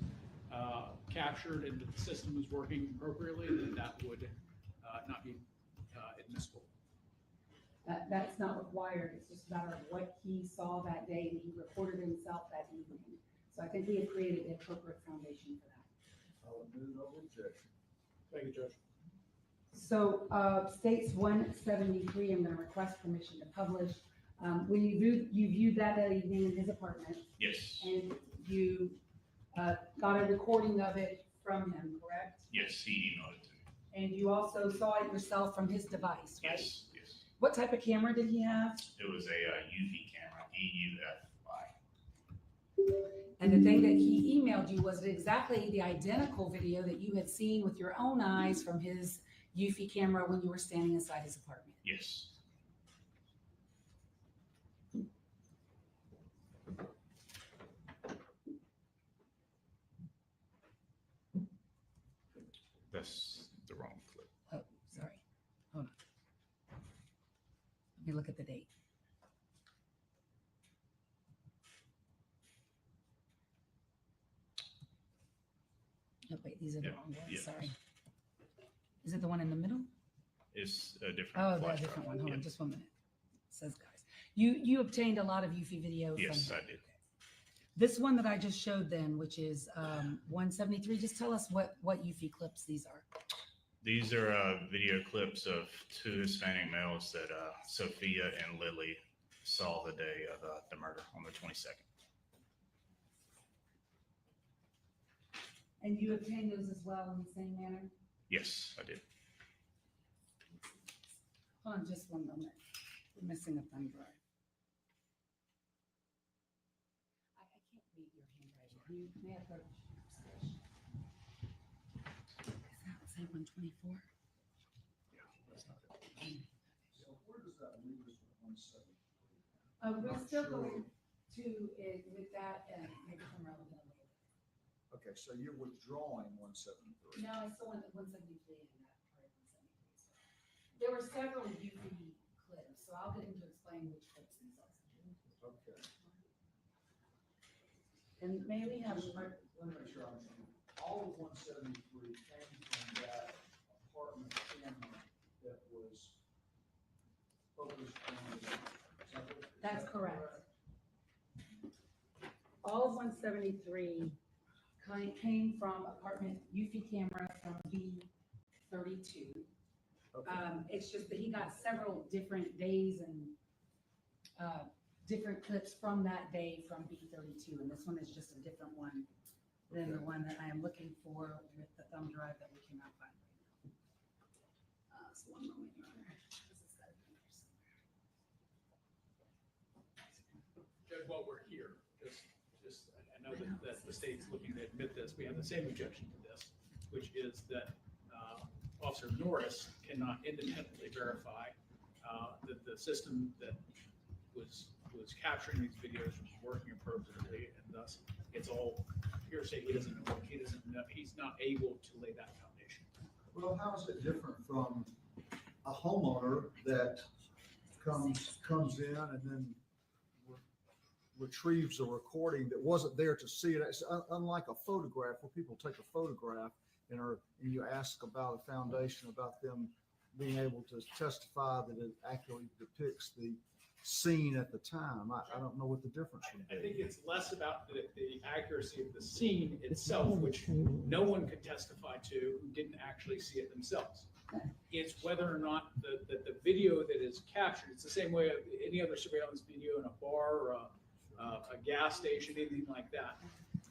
captured and that the system was working appropriately, that would not be admissible. That's not required. It's just a matter of what he saw that day and he reported himself that evening. So I think we have created the appropriate foundation for that. I'll admit no objection. Thank you, Judge. So states 173, I'm going to request permission to publish. When you viewed that evening in his apartment. Yes. And you got a recording of it from him, correct? Yes, he emailed it to me. And you also saw it yourself from his device, right? Yes, yes. What type of camera did he have? It was a UV camera, EUFI. And the thing that he emailed you was exactly the identical video that you had seen with your own eyes from his UV camera when you were standing inside his apartment. Yes. That's the wrong clip. Oh, sorry. Hold on. Let me look at the date. Oh, wait, these are the Yeah, wrong ones. yeah. Sorry. Is it the one in the middle? It's a different. Oh, the flash different drive. one. Hold on, Yeah. just 1 minute. It says, guys, you obtained a lot of UFI video. Yes, from I did. this one that I just showed then, which is 173. Just tell us what UFI clips these are. These are video clips of two Hispanic males that Sophia and Lily saw the day of the murder on the 22nd. And you obtained those as well in the same manner? Yes, I did. Hold on just 1 moment. We're missing a thumb drive. I can't read your handwriting. You may have to go to the Is that 124? That's not it. So where does that leave us with 173? We're Not still sure. going to, with that, and maybe come around with a little bit. Okay, so you're withdrawing 173. No, I still want the 173 in that part of 173. There were several UV clips, so I'll get him to explain which clips these are. Okay. And may we have, Let me make sure I understand. All of 173 came from that apartment camera that was focused on. that's correct. All of 173 came from apartment UV camera from B32. Okay. It's just that he got several different days and different clips from that day from B32, and this one is just a different one than the one that I am looking for with the thumb drive that we cannot find right now. So 1 moment, Your Honor. This has got to be here somewhere. Judge, while we're here, I know that the state's looking to admit this. We have the same objection to this, which is that Officer Norris cannot independently verify that the system that was capturing these videos was working appropriately, and thus it's all hearsay. He doesn't know. He's not able to lay that foundation. Well, how is it different from a homeowner that comes in and then retrieves a recording that wasn't there to see it? It's unlike a photograph where people take a photograph and you ask about a foundation, about them being able to testify that it accurately depicts the scene at the time. I don't know what the difference would I be. think it's less about the accuracy of the scene itself, which no one could testify to who didn't actually see it themselves. It's whether or not the video that is captured, it's the same way of any other surveillance video in a bar or a gas station, anything like that.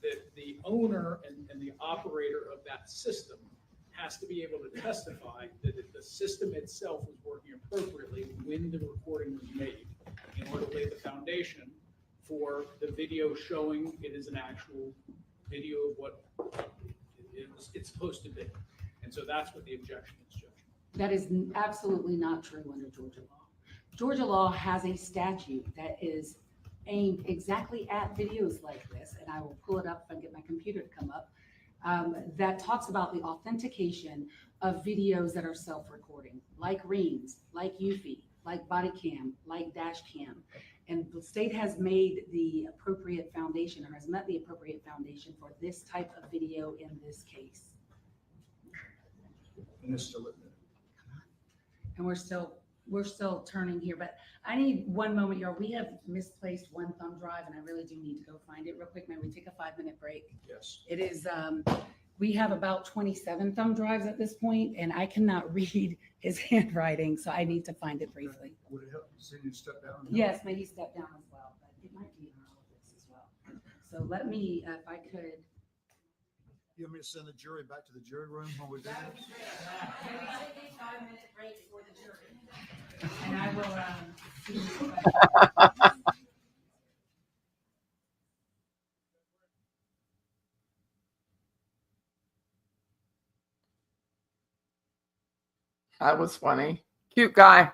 That the owner and the operator of that system has to be able to testify that the system itself was working appropriately when the recording was made in order to lay the foundation for the video showing it is an actual video of what it's supposed to be. And so that's what the objection is, Judge. That is absolutely not true under Georgia law. Georgia law has a statute that is aimed exactly at videos like this, and I will pull it up if I can get my computer to come up, that talks about the authentication of videos that are self-recording, like Reams, like Eufy, like body cam, like dash cam. And the state has made the appropriate foundation, or has met the appropriate foundation for this type of video in this case. And it's still And we're still turning here, but I need one moment, y'all. We have misplaced one thumb drive, and I really do need to go find it real quick. May we take a 5-minute break? Yes. It is, we have about 27 thumb drives at this point, and I cannot read his handwriting, so I need to find it briefly. Would it help to see you step down? Yes, may he step down as well, but it might be in all of this as well. So let me, if I could. You want me to send the jury back to the jury room when we do That would this? be great. Maybe take a 5-minute break for the jury. And I will, see you. That was funny. Cute guy.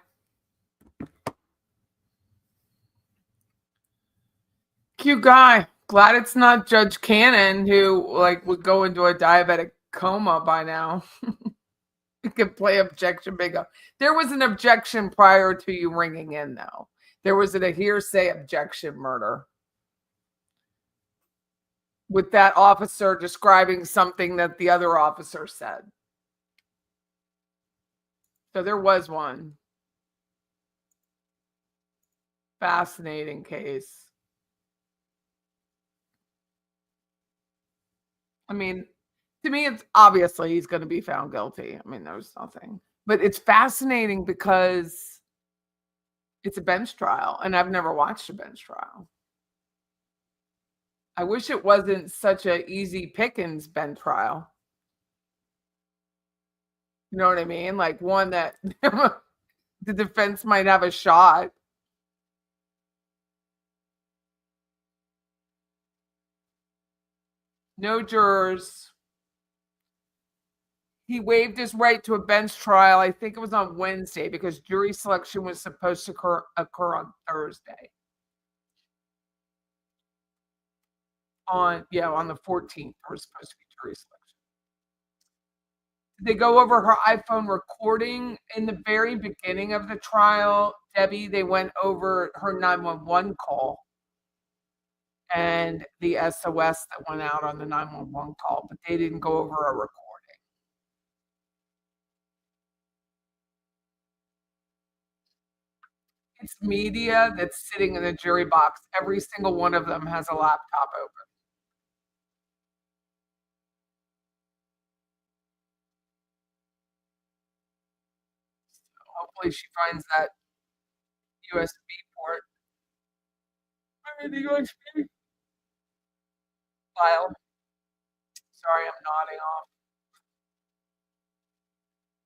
Cute guy. Glad it's not Judge Cannon who would go into a diabetic coma by now. You could play objection bingo. There was an objection prior to you ringing in, though. There was a hearsay objection murder with that officer describing something that the other officer said. So there was one. Fascinating case. I mean, to me, it's obviously he's going to be found guilty. I mean, there's nothing. But it's fascinating because it's a bench trial, and I've never watched a bench trial. I wish it wasn't such a easy pickings bench trial. You know what I mean? Like one that the defense might have a shot. No jurors. He waived his right to a bench trial. I think it was on Wednesday because jury selection was supposed to occur on Thursday. On the 14th, there was supposed to be jury selection. They go over her iPhone recording in the very beginning of the trial. Debbie, they went over her 911 call and the SOS that went out on the 911 call, but they didn't go over a recording. It's media that's sitting in the jury box. Every single one of them has a laptop open. So hopefully she finds that USB port. I mean, the USB file. Sorry, I'm nodding off.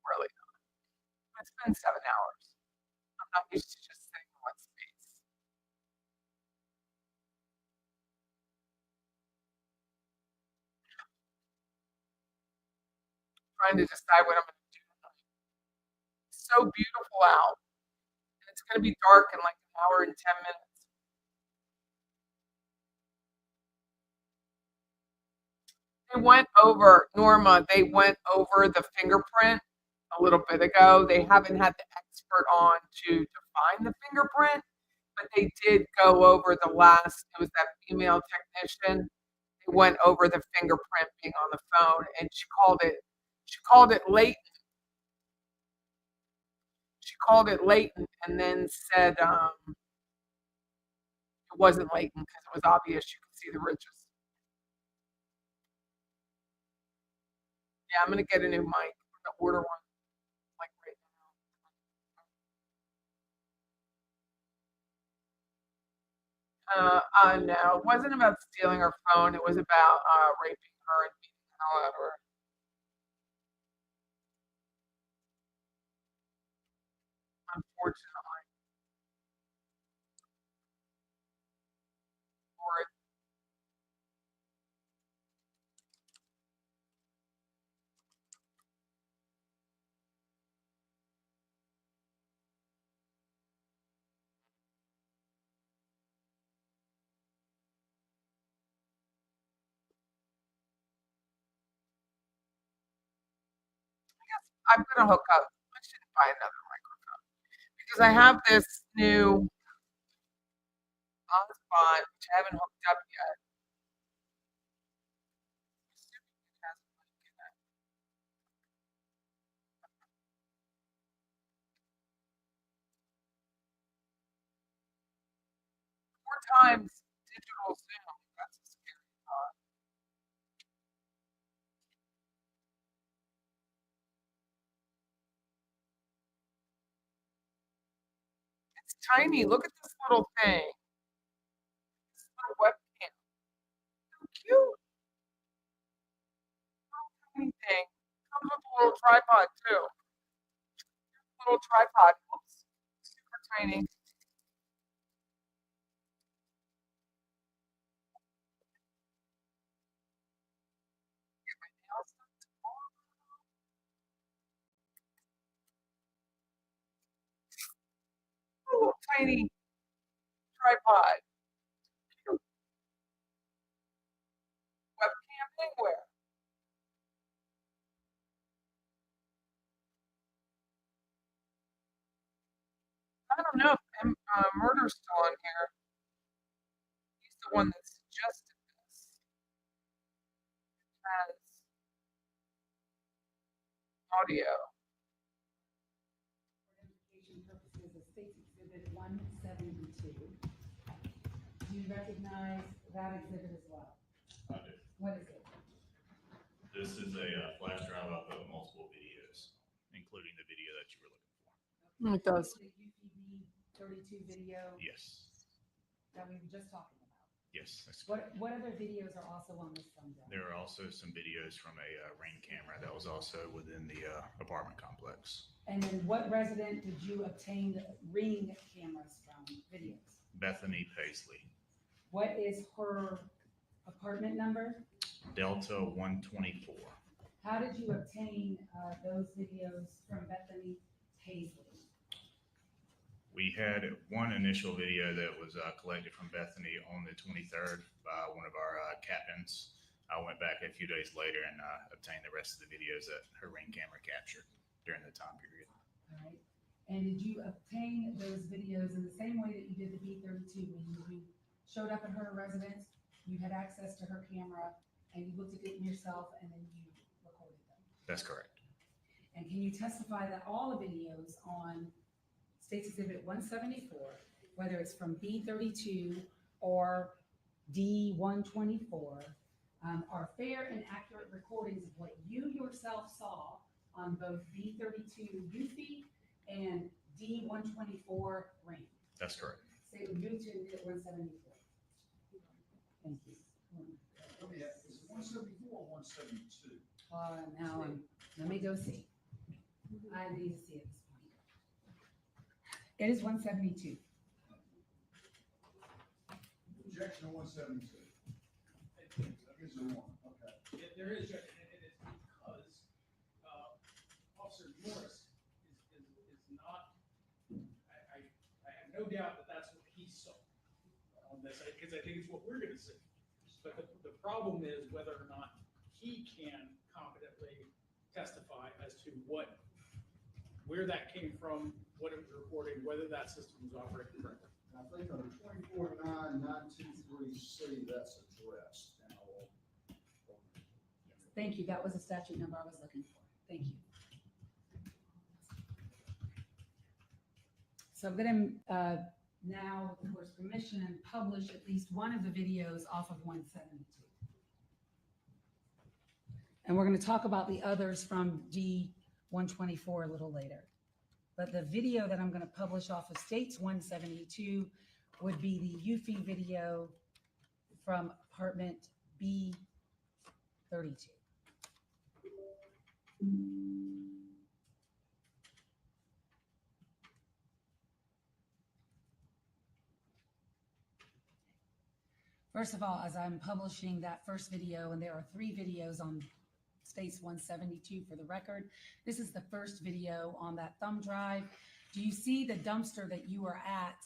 Really not. It's been 7 hours. I'm not used to just sitting in one space. Trying to decide what I'm going to do tonight. It's so beautiful out. And it's going to be dark in like an hour and 10 minutes. They went over, Norma, they went over the fingerprint a little bit ago. They haven't had the expert on to define the fingerprint, but they did go over it was that female technician. They went over the fingerprint being on the phone, and she called it latent. She called it latent and then said it wasn't latent because it was obvious you could see the ridges. Yeah, I'm going to get a new mic. I'm going to order one like right now. No, it wasn't about stealing her phone. It was about raping her and beating her. However, unfortunately. Or I'm gonna hook up. I should buy another microphone because I have this new hotspot which I haven't hooked up yet. Four times digital Zoom. That's a scary thought. It's tiny. Look at this little thing. This little webcam. So cute. Little tiny thing. Comes with a little tripod too. Little tripod. Oops. Super tiny. A little tiny tripod. Webcam anywhere. I don't know if Murder's still on here. He's the one that suggested this. As audio. Identification purposes of State's Exhibit 172. Do you recognize that exhibit as well? I do. What is it? This is a flash drive up of multiple videos, including the video that you were looking for. It does. The UPB 32 video Yes. that we were just talking about. Yes. That's What other videos are also on this thumbnail? There are also some videos from a Ring camera that was also within the apartment complex. And then what resident did you obtain the Ring cameras from, videos? Bethany Paisley. What is her apartment number? Delta 124. How did you obtain those videos from Bethany Paisley? We had one initial video that was collected from Bethany on the 23rd by one of our captains. I went back a few days later and obtained the rest of the videos that her Ring camera captured during the time period. All right. And did you obtain those videos in the same way that you did the B-32? When you showed up at her residence, you had access to her camera, and you looked at it yourself, and then you recorded them? That's correct. And can you testify that all the videos on State's Exhibit 174, whether it's from B-32 or D-124, are fair and accurate recordings of what you yourself saw on both B-32 UFI and D-124 Ring? That's correct. Say we move to Exhibit 174. Thank you. Let me ask, is it 174 or 172? Now let me go see. I need to see at this point. It is 172. Objection to 172. That gives you one, okay. There is, and it's because Officer Morris is not, I have no doubt that that's what he saw on this, because I think it's what we're gonna see. But the problem is whether or not he can competently testify as to where that came from, what it was recording, whether that system was operating correctly. I think under 24.9.923C, that's addressed. Thank you. That was a statute number I was looking for. Thank you. So I'm going to now, with the court's permission, publish at least one of the videos off of 172. And we're going to talk about the others from D-124 a little later. But the video that I'm going to publish off of States 172 would be the UFI video from apartment B-32. First of all, as I'm publishing that first video, and there are 3 videos on States 172 for the record, this is the first video on that thumb drive. Do you see the dumpster that you were at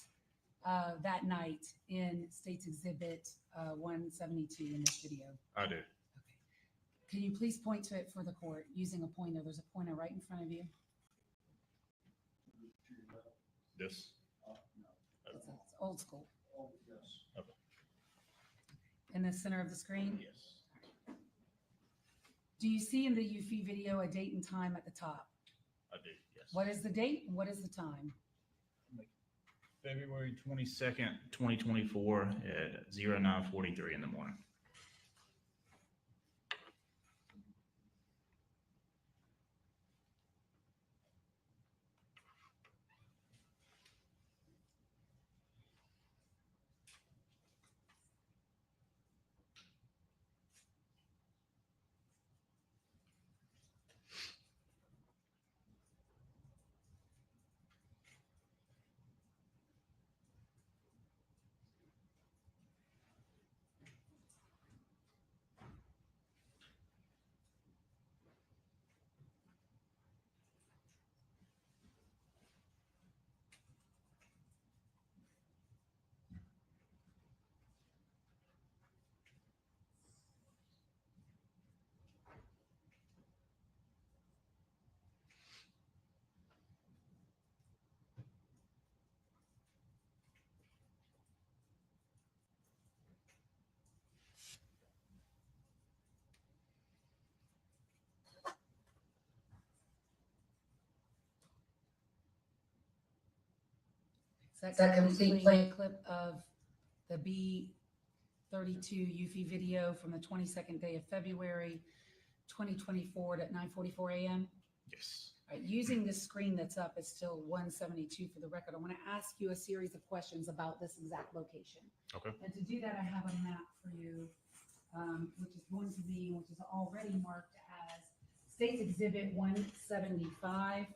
that night in States Exhibit 172 in this video? I do. Can you please point to it for the court using a pointer? There's a pointer right in front of you. This? It's old school. Okay. In the center of the screen? Yes. Do you see in the UFI video a date and time at the top? I do, yes. What is the date and what is the time? February 22nd, 2024 at 09:43 in the morning. Is that complete clip of the B32 UFI video from the 22nd day of February 2024 at 9:44 a.m.? Yes. All right, using this screen that's up, it's still 172 for the record. I want to ask you a series of questions about this exact location. Okay. And to do that, I have a map for you, which is already marked as States Exhibit 175.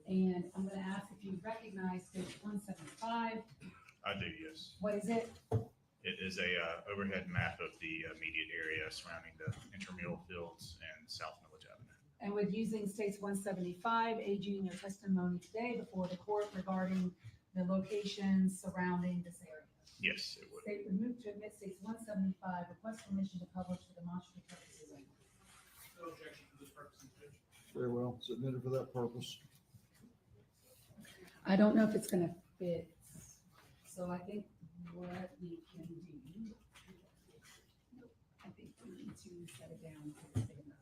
And I'm going to ask if you recognize State 175. I do, yes. What is it? It is a overhead map of the immediate area surrounding the intramural fields and South Village Avenue. And with using States 175, aging your testimony today before the court regarding the locations surrounding this area. Yes, it would. State would move to admit States 175, request permission to publish for demonstrative purposes only. No objection to this purpose, Judge. Very well, submitted for that purpose. I don't know if it's going to fit. So I think what we can do, I think we need to set it down so it's big enough.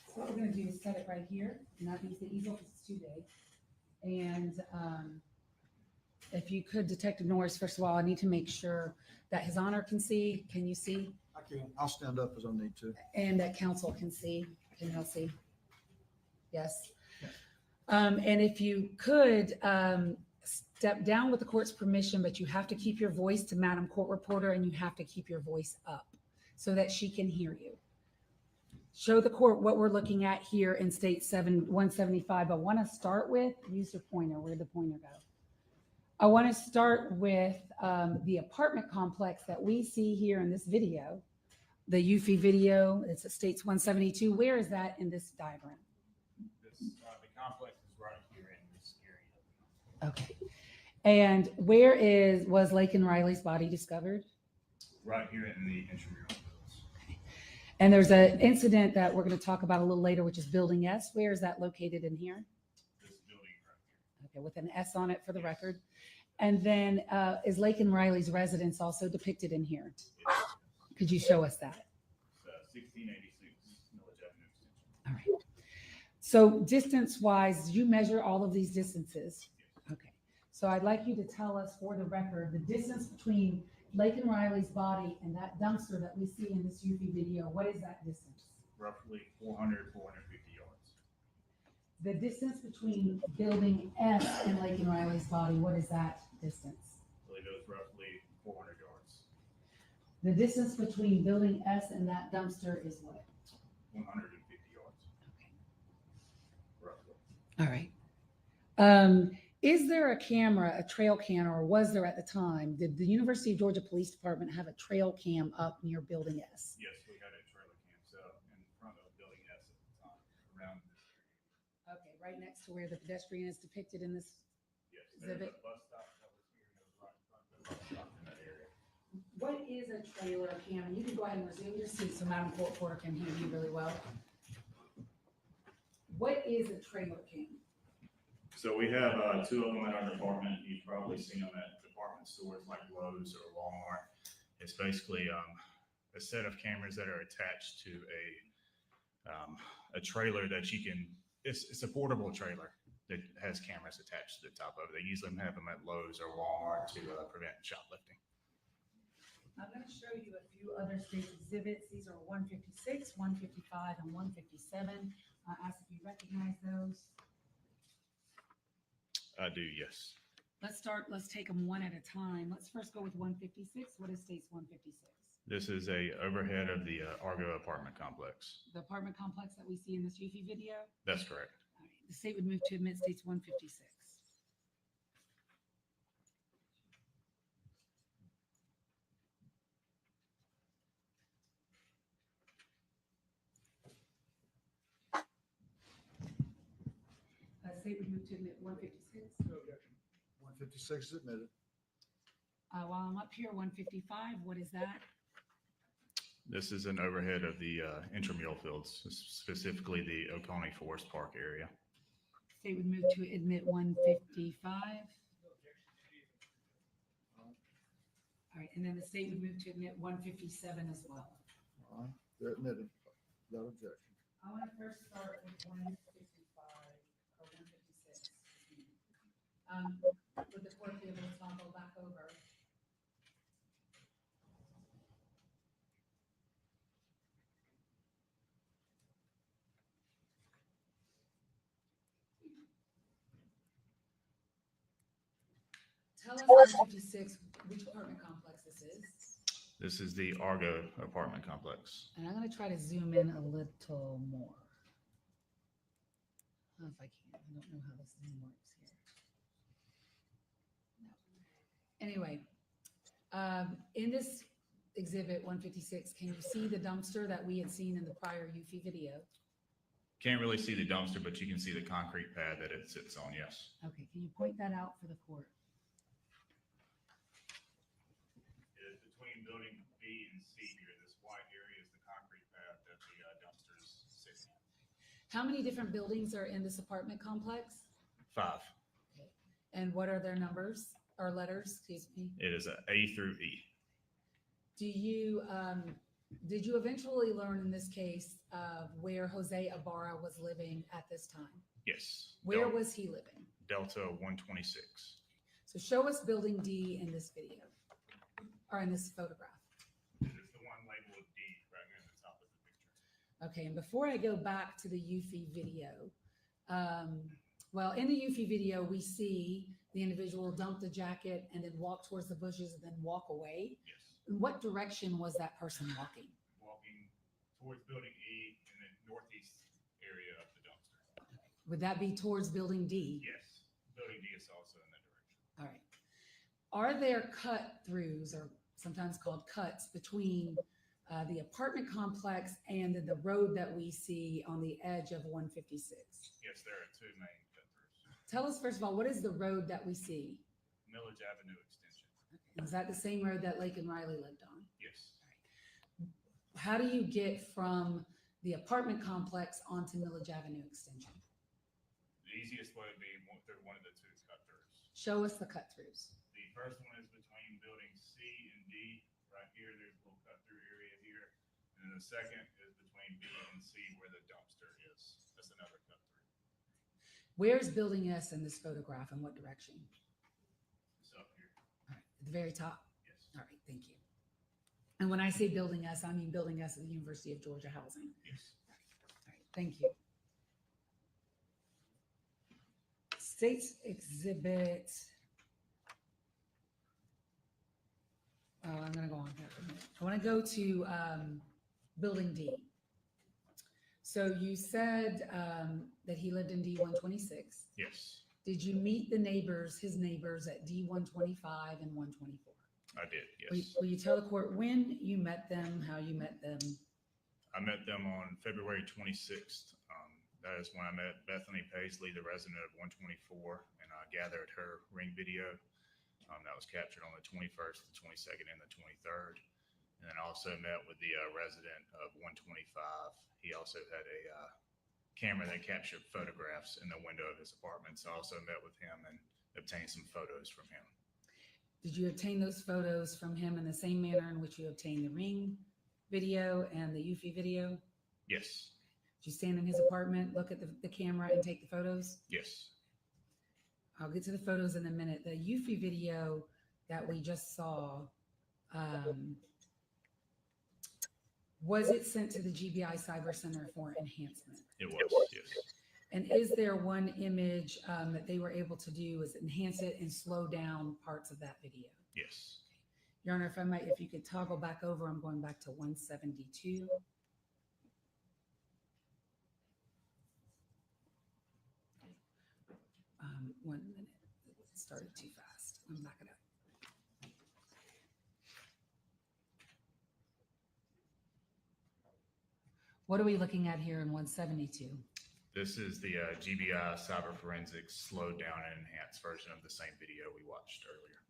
So what we're going to do is set it right here, not use the easel because it's too big. And if you could, Detective Norris, first of all, I need to make sure that His Honor can see. Can you see? I can. I'll stand up as I need to. And that counsel can see. Can y'all see? Yes. And if you could step down with the court's permission, but you have to keep your voice to Madam Court Reporter, and you have to keep your voice up so that she can hear you. Show the court what we're looking at here in State 175. I want to start with, use your pointer. Where'd the pointer go? I want to start with the apartment complex that we see here in this video, the UFI video. It's at States 172. Where is that in this diagram? The complex is right here in this area. Okay. And where was Laken Riley's body discovered? Right here in the intramural fields. And there's an incident that we're going to talk about a little later, which is Building S. Where is that located in here? This building right here. Okay, with an S on it for the record. And then is Laken Riley's residence also depicted in here? Could you show us that? 1686 Village Avenue Extension. All right. So distance-wise, did you measure all of these distances? Okay. So I'd like you to tell us for the record, the distance between Laken Riley's body and that dumpster that we see in this UFI video, what is that distance? Roughly 400, 450 yards. The distance between Building S and Laken Riley's body, what is that distance? I believe it was roughly 400 yards. The distance between Building S and that dumpster is what? 150 yards. Okay. Roughly. All right. Is there a camera, a trail cam, or was there at the time? Did the University of Georgia Police Department have a trail cam up near Building S? Yes, we had a trailer cam set up in front of Building S at the time, around this area. Okay, right next to where the pedestrian is depicted in this Yes, there's exhibit. a bus stop that was here, and it was right in front of the bus stop in that area. What is a trailer cam? And you can go ahead and resume your seat so Madam Court Reporter can hear you really well. What is a trailer cam? So we have two of them in our department. You've probably seen them at department stores like Lowe's or Walmart. It's basically a set of cameras that are attached to a trailer that you can. It's a portable trailer that has cameras attached to the top of it. They usually have them at Lowe's or Walmart to prevent shoplifting. I'm going to show you a few other state exhibits. These are 156, 155, and 157. Ask if you recognize those. I do, yes. Let's take them one at a time. Let's first go with 156. What is states 156? This is a overhead of the Argo apartment complex. The apartment complex that we see in this UFI video? That's correct. All right. The state would move to admit states 156. State would move to admit 156. No objection. 156 is admitted. While I'm up here, 155, what is that? This is an overhead of the intramural fields, specifically the Oconee Forest Park area. State would move to admit 155. All right, and then the state would move to admit 157 as well. All right, they're admitted. Without objection. I want to first start with 155 or 156. Would the court be able to toggle back over? Tell us 156, which apartment complex this is. This is the Argo apartment complex. And I'm going to try to zoom in a little more. I don't know if I can. I don't know how this thing works here. No. Anyway, in this exhibit 156, can you see the dumpster that we had seen in the prior UFI video? Can't really see the dumpster, but you can see the concrete pad that it sits on, yes. Okay, can you point that out for the court? It is between building B and C here. This white area is the concrete pad that the dumpsters sit in. How many different buildings are in this apartment complex? 5. Okay. And what are their numbers or letters? Excuse me. It is A through E. Do you, did you eventually learn in this case where José Ibarra was living at this time? Yes. Where was he living? Delta 126. So show us building D in this video or in this photograph. It is the one labeled D right near the top of the picture. Okay, and before I go back to the UFI video, well, in the UFI video, we see the individual dump the jacket and then walk towards the bushes and then walk away. Yes. In what direction was that person walking? Walking towards building E in the northeast area of the dumpster. Would that be towards building D? Yes. Building D is also in that direction. All right. Are there cut-throughs, or sometimes called cuts, between the apartment complex and the road that we see on the edge of 156? Yes, there are 2 main cut-throughs. Tell us, first of all, what is the road that we see? Millage Avenue extension. Okay. Is that the same road that Laken Riley lived on? Yes. How do you get from the apartment complex onto Millage Avenue extension? The easiest way would be through one of the 2 cut-throughs. Show us the cut-throughs. The first one is between building C and D. Right here, there's a little cut-through area here. And then the second is between B and C where the dumpster is. That's another cut-through. Where's building S in this photograph and what direction? It's up here. All right, at the very top? Yes. All right, thank you. And when I say building S, I mean building S at the University of Georgia housing. Yes. All right, thank you. States exhibit. Oh, I'm going to go on here for a minute. I want to go to building D. So you said that he lived in D 126. Yes. Did you meet the neighbors, his neighbors at D-125 and 124? I did, Will yes. will you tell the court when you met them, how you met them? I met them on February 26th. That is when I met Bethany Paisley, the resident of 124, and I gathered her ring video that was captured on the 21st, the 22nd, and the 23rd. And then I also met with the resident of 125. He also had a camera that captured photographs in the window of his apartment. So I also met with him and obtained some photos from him. Did you obtain those photos from him in the same manner in which you obtained the ring video and the Eufy video? Yes. Did you stand in his apartment, look at the camera, and take the photos? Yes. I'll get to the photos in a minute. The Eufy video that we just saw, was it sent to the GBI Cyber Center for enhancement? It was, yes. And is there one image that they were able to do is enhance it and slow down parts of that video? Yes. Your Honor, if you could toggle back over, I'm going back to 172. One minute, it started too fast. I'm backing up. What are we looking at here in 172? This is the GBI Cyber Forensics slowed down and enhanced version of the same video we watched earlier.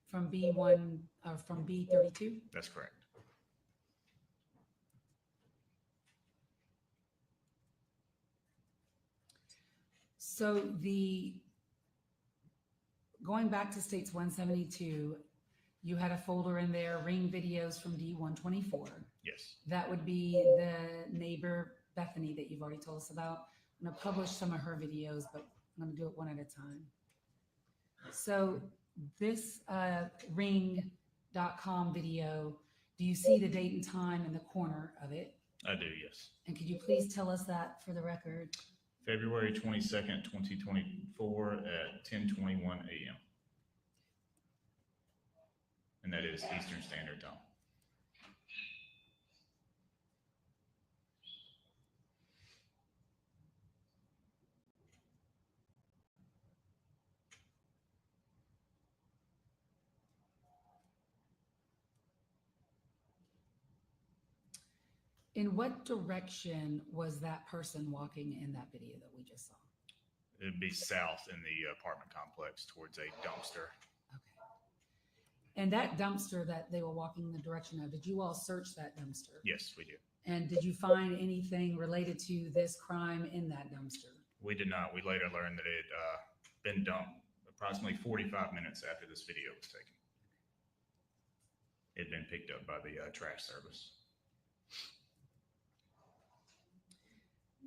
From B1 or from B32? That's correct. So going back to states 172, you had a folder in there, ring videos from D124. Yes. That would be the neighbor, Bethany, that you've already told us about. I'm going to publish some of her videos, but I'm going to do it one at a time. So this ring.com video, do you see the date and time in the corner of it? I do, yes. And could you please tell us that for the record? February 22nd, 2024 at 10:21 a.m. And that is Eastern Standard Time. In what direction was that person walking in that video that we just saw? It'd be south in the apartment complex towards a dumpster. And that dumpster that they were walking in the direction of, did you all search that dumpster? Yes, we did. And did you find anything related to this crime in that dumpster? We did not. We later learned that it had been dumped approximately 45 minutes after this video was taken. It had been picked up by the trash service.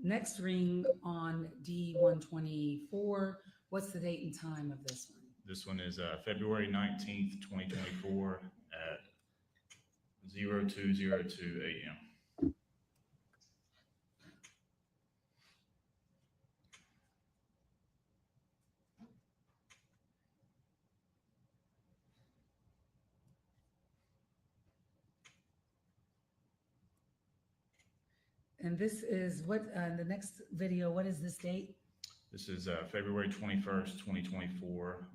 Next ring on D124, what's the date and time of this one? This one is February 19th, 2024 at 02:02 a.m. And this is what, the next video, what is this date? This is February 21st, 2024,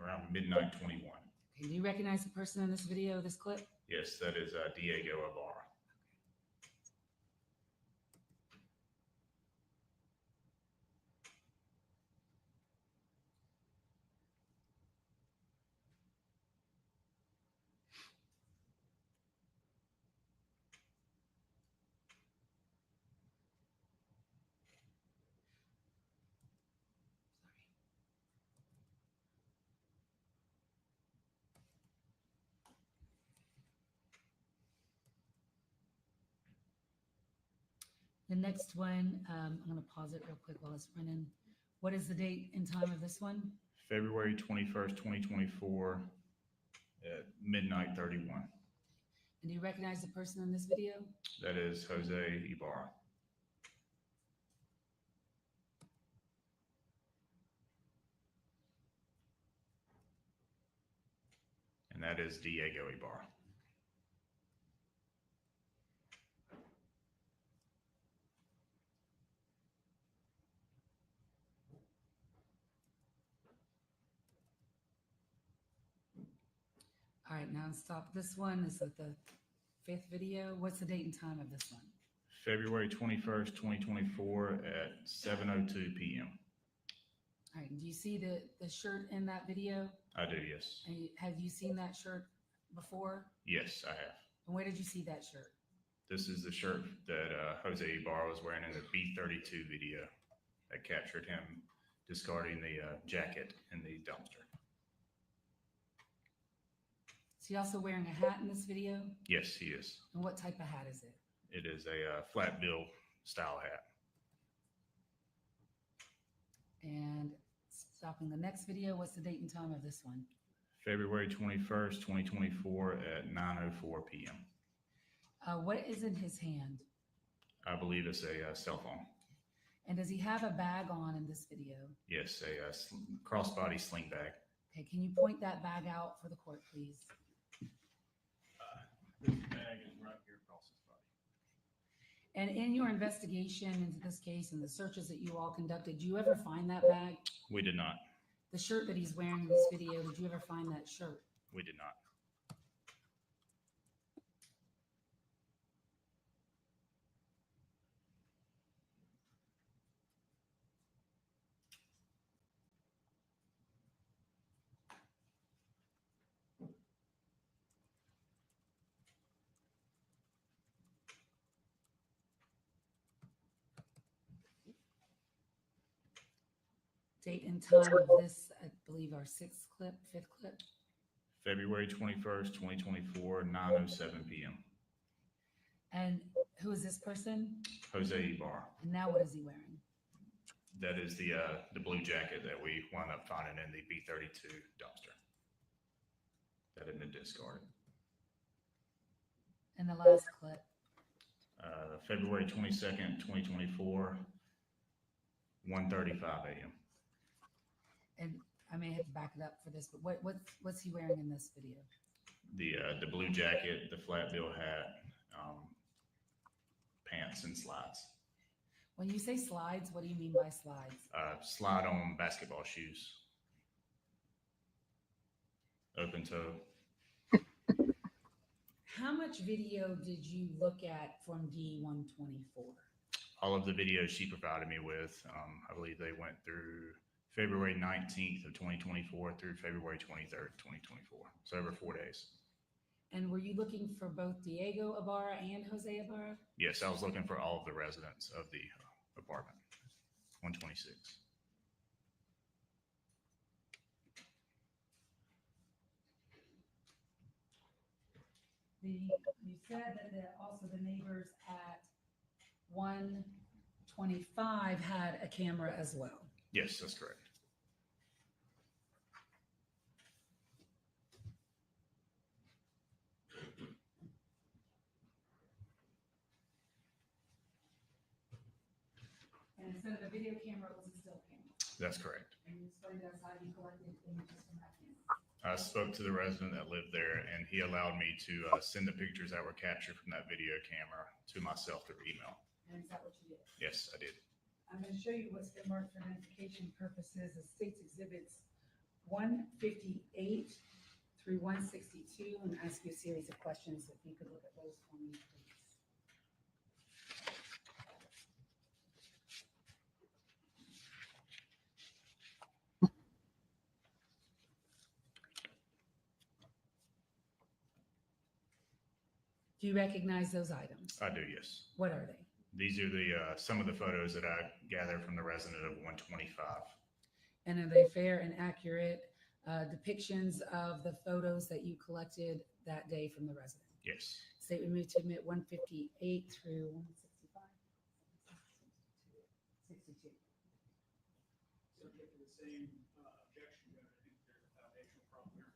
around midnight 21. Okay, do you recognize the person in this video, this clip? Yes, that is Diego Ibarra. The next one, I'm going to pause it real quick while it's running. What is the date and time of this one? February 21st, 2024 at midnight 31. And do you recognize the person in this video? That is José Ibarra. And that is Diego Ibarra. right, now stop. This one is with the 5th video. What's the date and time of this one? February 21st, 2024 at 7:02 p.m. All right, do you see the shirt in that video? I do, yes. And have you seen that shirt before? Yes, I have. And where did you see that shirt? This is the shirt that José Ibarra was wearing in the B-32 video that captured him discarding the jacket in the dumpster. Is he also wearing a hat in this video? Yes, he is. And what type of hat is it? It is a flat bill style hat. And stopping the next video, what's the date and time of this one? February 21st, 2024 at 9:04 p.m. What is in his hand? I believe it's a cell phone. And does he have a bag on in this video? Yes, a crossbody sling bag. Okay, can you point that bag out for the court, please? This bag is right here across his body. And in your investigation into this case and the searches that you all conducted, did you ever find that bag? We did not. The shirt that he's wearing in this video, did you ever find that shirt? We did not. Date and time of this, I believe, our 6th clip, 5th clip. February 21st, 2024, 9:07 p.m. And who is this person? José Ibarra. And now what is he wearing? That is the blue jacket that we wound up finding in the B-32 dumpster that had been discarded. And the last clip. February 22nd, 2024, 1:35 a.m. And I may have to back it up for this, but what's he wearing in this video? The blue jacket, the flat bill hat, pants and slides. When you say slides, what do you mean by slides? Slide on basketball shoes. Open toe. How much video did you look at from D124? All of the videos she provided me with, I believe they went through February 19th of 2024 through February 23rd, 2024. So over 4 days. And were you looking for both Diego Ibarra and José Ibarra? Yes, I was looking for all of the residents of the apartment, 126. You said that also the neighbors at 125 had a camera as well. Yes, that's correct. And instead of a video camera, it was a still camera. That's correct. And you explained to us how you collected images from that camera. I spoke to the resident that lived there, and he allowed me to send the pictures that were captured from that video camera to myself through email. And is that what you did? Yes, I did. I'm going to show you what's been marked for identification purposes as State's Exhibits 158 through 162 and ask you a series of questions. If you could look at those for me, please. Do you recognize those items? I do, yes. What are they? These are the some of the photos that I gathered from the resident of 125. And are they fair and accurate depictions of the photos that you collected that day from the resident? Yes. State would move to admit 158 through 165. 62. Subject to the same objection, but I think there's a foundational problem here.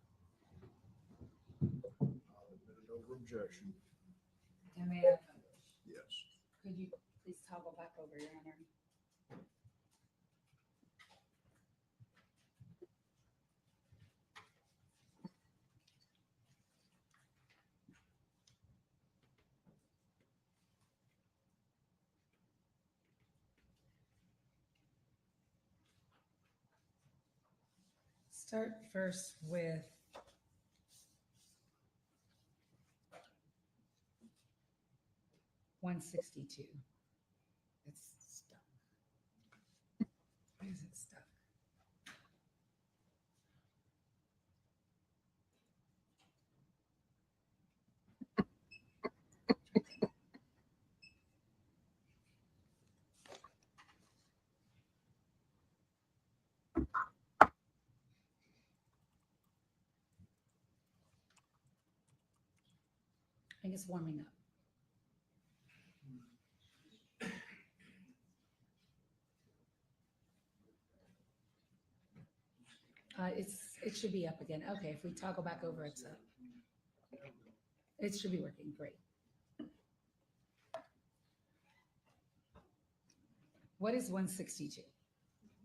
I'll admit it over objection. And may I publish? Yes. Could you please toggle back over, Your Honor? Start first with 162. It's stuck. Why is it stuck? I think it's warming up. It should be up again. Okay, if we toggle back over, it's up. It should be working. Great. What is 162?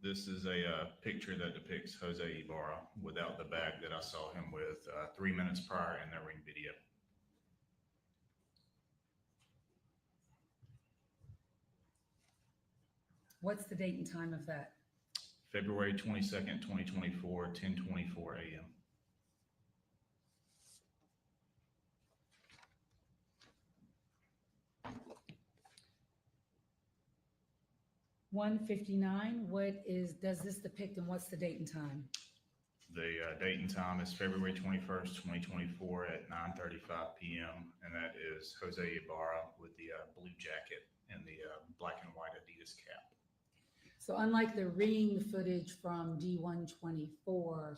This is a picture that depicts José Ibarra without the bag that I saw him with 3 minutes prior in the ring video. What's the date and time of that? February 22nd, 2024, 10:24 a.m. $159. Does this depict and what's the date and time? The date and time is February 21st, 2024 at 9:35 p.m. And that is José Ibarra with the blue jacket and the black and white Adidas cap. So unlike the ring footage from D124,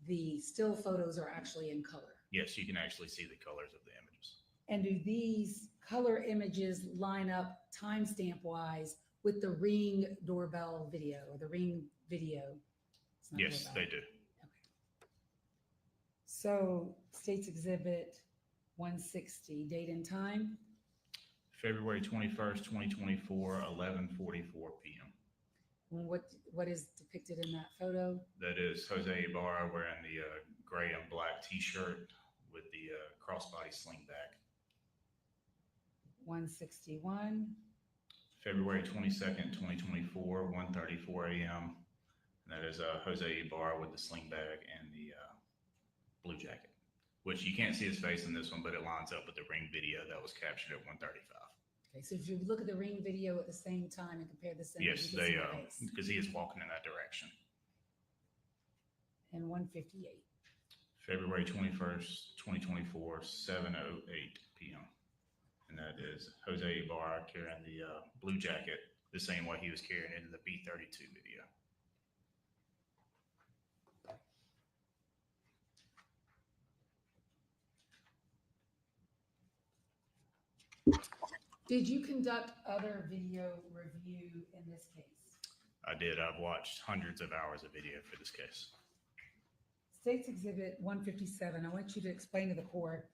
the still photos are actually in color. Yes, you can actually see the colors of the images. And do these color images line up timestamp wise with the ring doorbell video or the ring video? Yes, they do. So State's Exhibit 160, date and time? February 21st, 2024, 11:44 p.m. What is depicted in that photo? That is José Ibarra wearing the gray and black t-shirt with the crossbody sling bag. 161. February 22nd, 2024, 1:34 a.m. And that is José Ibarra with the sling bag and the blue jacket, which you can't see his face in this one, but it lines up with the ring video that was captured at 1:35. Okay, so if you look at the ring video at the same time and compare this image, Yes, they because he is walking in that direction. And 158. February 21st, 2024, 7:08 p.m. And that is José Ibarra carrying the blue jacket the same way he was carrying it in the B-32 video. Did you conduct other video review in this case? I did. I've watched hundreds of hours of video for this case. State's Exhibit 157, I want you to explain to the court,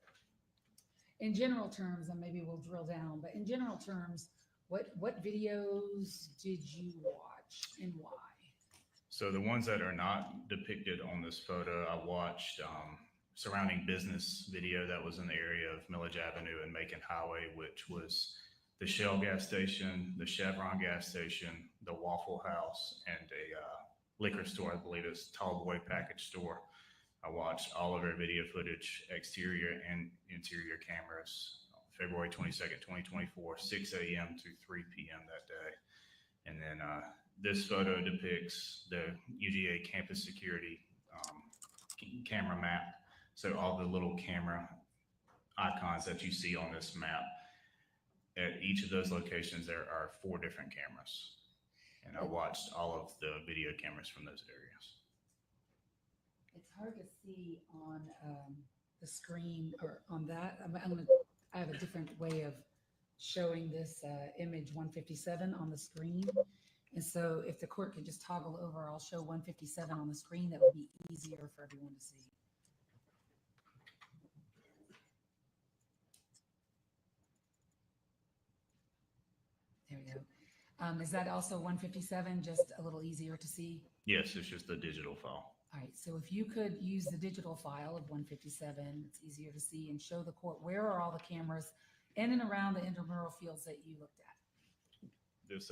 in general terms, and maybe we'll drill down, but in general terms, what videos did you watch and why? So the ones that are not depicted on this photo, I watched surrounding business video that was in the area of Millage Avenue and Macon Highway, which was the Shell gas station, the Chevron gas station, the Waffle House, and a liquor store, I believe it's Tall Boy Package Store. I watched all of our video footage, exterior and interior cameras, February 22nd, 2024, 6 a.m. to 3 p.m. that day. And then this photo depicts the UGA campus security camera map. So all the little camera icons that you see on this map, at each of those locations, there are 4 different cameras. And I watched all of the video cameras from those areas. It's hard to see on the screen or on that. I have a different way of showing this image 157 on the screen. And so if the court could just toggle over, I'll show 157 on the screen. That would be easier for everyone to see. There we go. Is that also 157, just a little easier to see? Yes, it's just the digital file. All right, so if you could use the digital file of 157, it's easier to see, and show the court where are all the cameras in and around the intramural fields that you looked at. This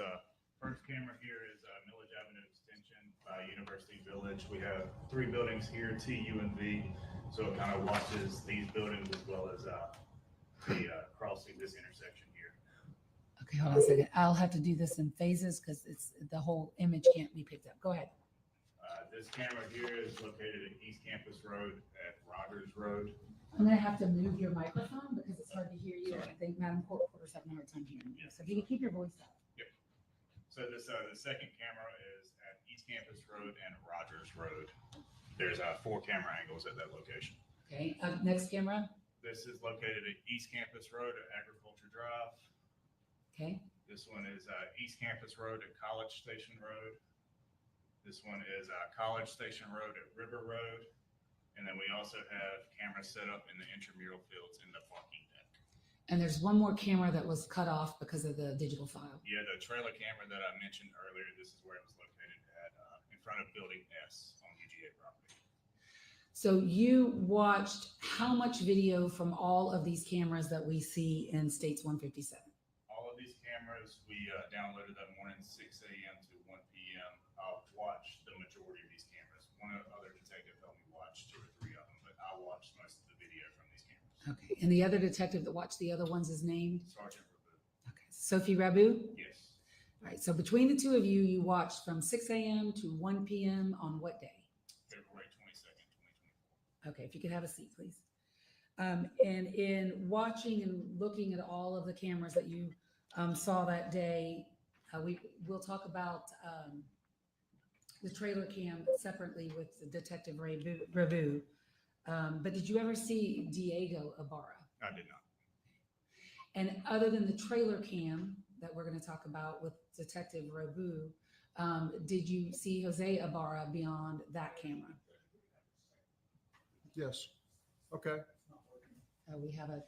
first camera here is Millage Avenue Extension by University Village. We have 3 buildings here, T, U, and V. So it kind of watches these buildings as well as the crossing this intersection here. Okay, hold on a second. I'll have to do this in phases because it's, the whole image can't be picked up. Go ahead. This camera here is located at East Campus Road at Rogers Road. I'm gonna have to move your microphone because it's hard to hear you. I think Madam Court Reporter's having a hard time hearing you. So if you can keep your voice up. Yep. So this, the second camera is at East Campus Road and Rogers Road. There's 4 camera angles at that location. Okay, next camera. This is located at East Campus Road at Agriculture Drive. Okay, This one is East Campus Road at College Station Road. This one is College Station Road at River Road. And then we also have cameras set up in the intramural fields in the parking deck. and there's one more camera that was cut off because of the digital file. Yeah, the trailer camera that I mentioned earlier, this is where it was located at in front of Building S on UGA property. So you watched how much video from all of these cameras that we see in States 157? All of these cameras we downloaded that morning, 6 a.m. to 1 p.m. I've watched the majority of these cameras. One other detective helped me watch 2 or 3 of them, but I watched most of the video from these cameras. Okay, and the other detective that watched the other ones is named? Sergeant Rabu. Okay, Sophie Rabu? Yes. All right, so between the two of you, you watched from 6 a.m. to 1 p.m. on what day? February 22nd, 2024. Okay, if you could have a seat, please. And in watching and looking at all of the cameras that you saw that day, we'll talk about the trailer cam separately with Detective Rabu. But did you ever see Diego Ibarra? I did not. And other than the trailer cam that we're going to talk about with Detective Rabu, did you see José Ibarra beyond that camera? Yes. Okay. We have a.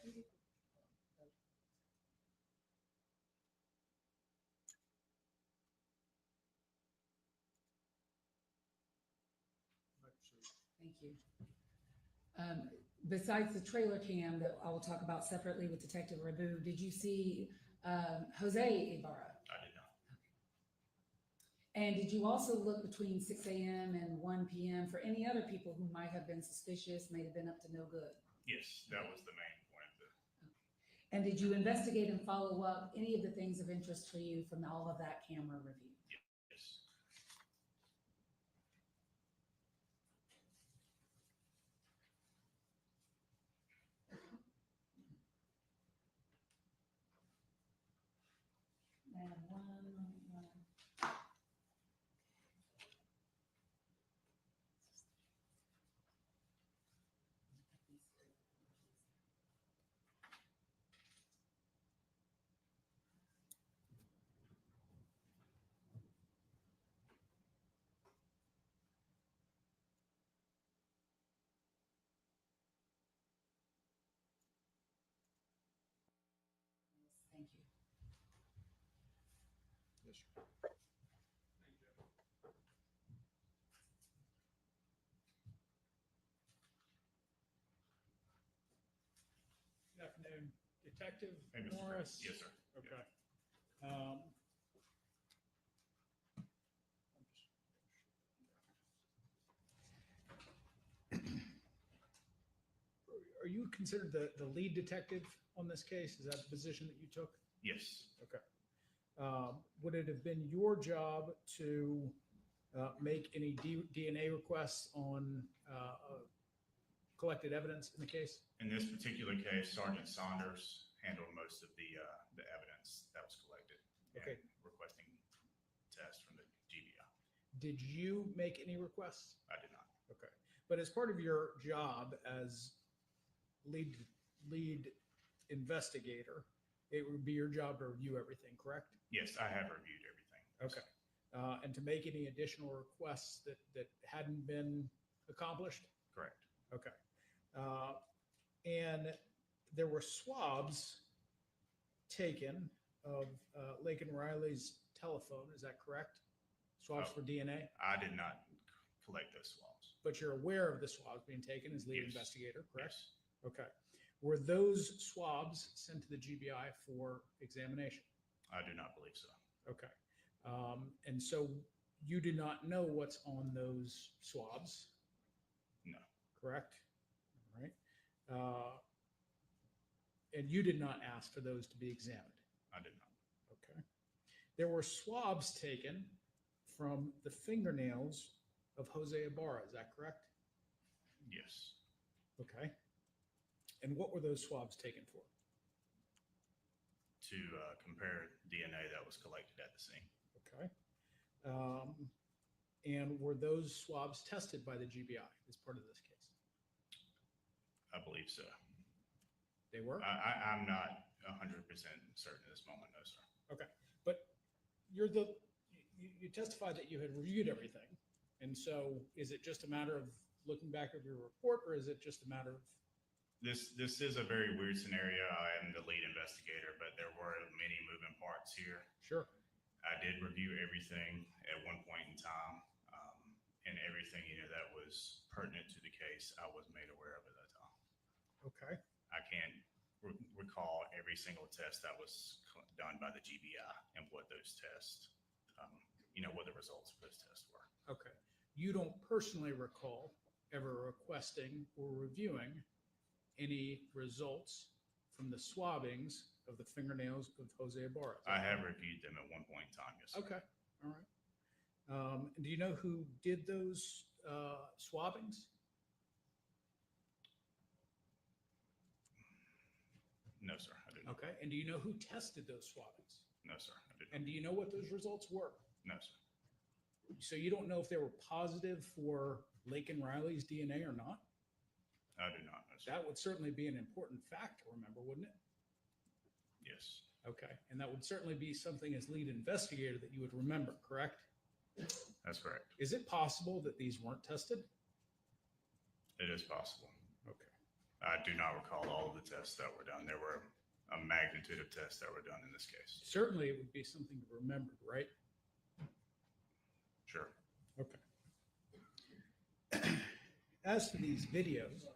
Thank you. Besides the trailer cam that I will talk about separately with Detective Rabu, did you see José Ibarra? I did not. And did you also look between 6 a.m. and 1 p.m. for any other people who might have been suspicious, may have been up to no good? Yes, that was the main point of the. And did you investigate and follow up any of the things of interest for you from all of that camera review? Yes. And one. Thank you. Yes, sir. Good afternoon, Detective Hey, Mr. Morris. Yes, sir. Okay. Are you considered the lead detective on this case? Is that the position that you took? Yes. Okay. Would it have been your job to make any DNA requests on collected evidence in the case? In this particular case, Sergeant Saunders handled most of the evidence that was collected. Okay. And requesting tests from the GBI. Did you make any requests? I did not. Okay. But as part of your job as lead investigator, it would be your job to review everything, correct? Yes, I have reviewed everything. Okay. And to make any additional requests that hadn't been accomplished? Correct. Okay. And there were swabs taken of Laken Riley's telephone, is that correct? Swabs for DNA? I did not collect those swabs. But you're aware of the swabs being taken as lead Yes. investigator, correct? Yes. Okay. Were those swabs sent to the GBI for examination? I do not believe so. Okay. And so you do not know what's on those swabs? No. Correct? All right. And you did not ask for those to be examined? I did not. Okay. There were swabs taken from the fingernails of José Ibarra. Is that correct? Yes. Okay. And what were those swabs taken for? To compare DNA that was collected at the scene. Okay. And were those swabs tested by the GBI as part of this case? I believe so. They were? I'm not 100% certain at this moment, no, sir. Okay. But you testified that you had reviewed everything. And so is it just a matter of looking back at your report, or is it just a matter of? This is a very weird scenario. I am the lead investigator, but there were many moving parts here. Sure. I did review everything at one point in time, and everything that was pertinent to the case, I was made aware of at that time. Okay. I can't recall every single test that was done by the GBI and what those tests, what the results of those tests were. Okay. You don't personally recall ever requesting or reviewing any results from the swabbings of the fingernails of José Ibarra? I have reviewed them at one point in time, yes, sir. Okay. All right. Do you know who did those swabbings? No, sir, I do not. Okay. And do you know who tested those swabbings? No, sir, I do not. And do you know what those results were? No, sir. So you don't know if they were positive for Laken Riley's DNA or not? I do not know, sir. That would certainly be an important fact to remember, wouldn't it? Yes. Okay. And that would certainly be something as lead investigator that you would remember, correct? That's correct. Is it possible that these weren't tested? It is possible. Okay. I do not recall all of the tests that were done. There were a magnitude of tests that were done in this case. Certainly it would be something to remember, right? Sure. Okay. As to these videos,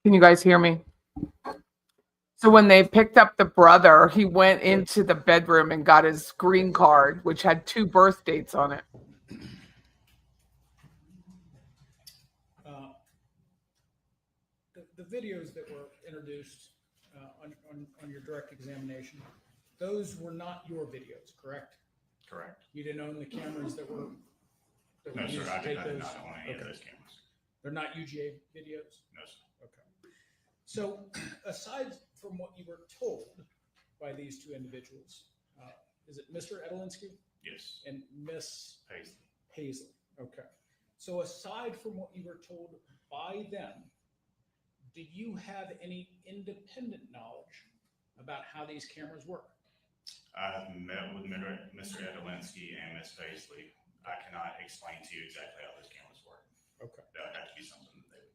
Can you guys hear me? So when they picked up the brother, he went into the bedroom and got his green card, which had 2 birth dates on it. the videos that were introduced on your direct examination, those were not your videos, correct? Correct. You didn't own the cameras that were No, sir, used to I take did those? not own any of Okay. those cameras. They're not UGA videos? No, sir. Okay. So aside from what you were told by these 2 individuals, is it Mr. Edelinsky? Yes. And Miss Paisley. Paisley. Okay. So aside from what you were told by them, do you have any independent knowledge about how these cameras work? I've met with Mr. Edelinsky and Miss Paisley. I cannot explain to you exactly how those cameras work. Okay. That would have to be something that they would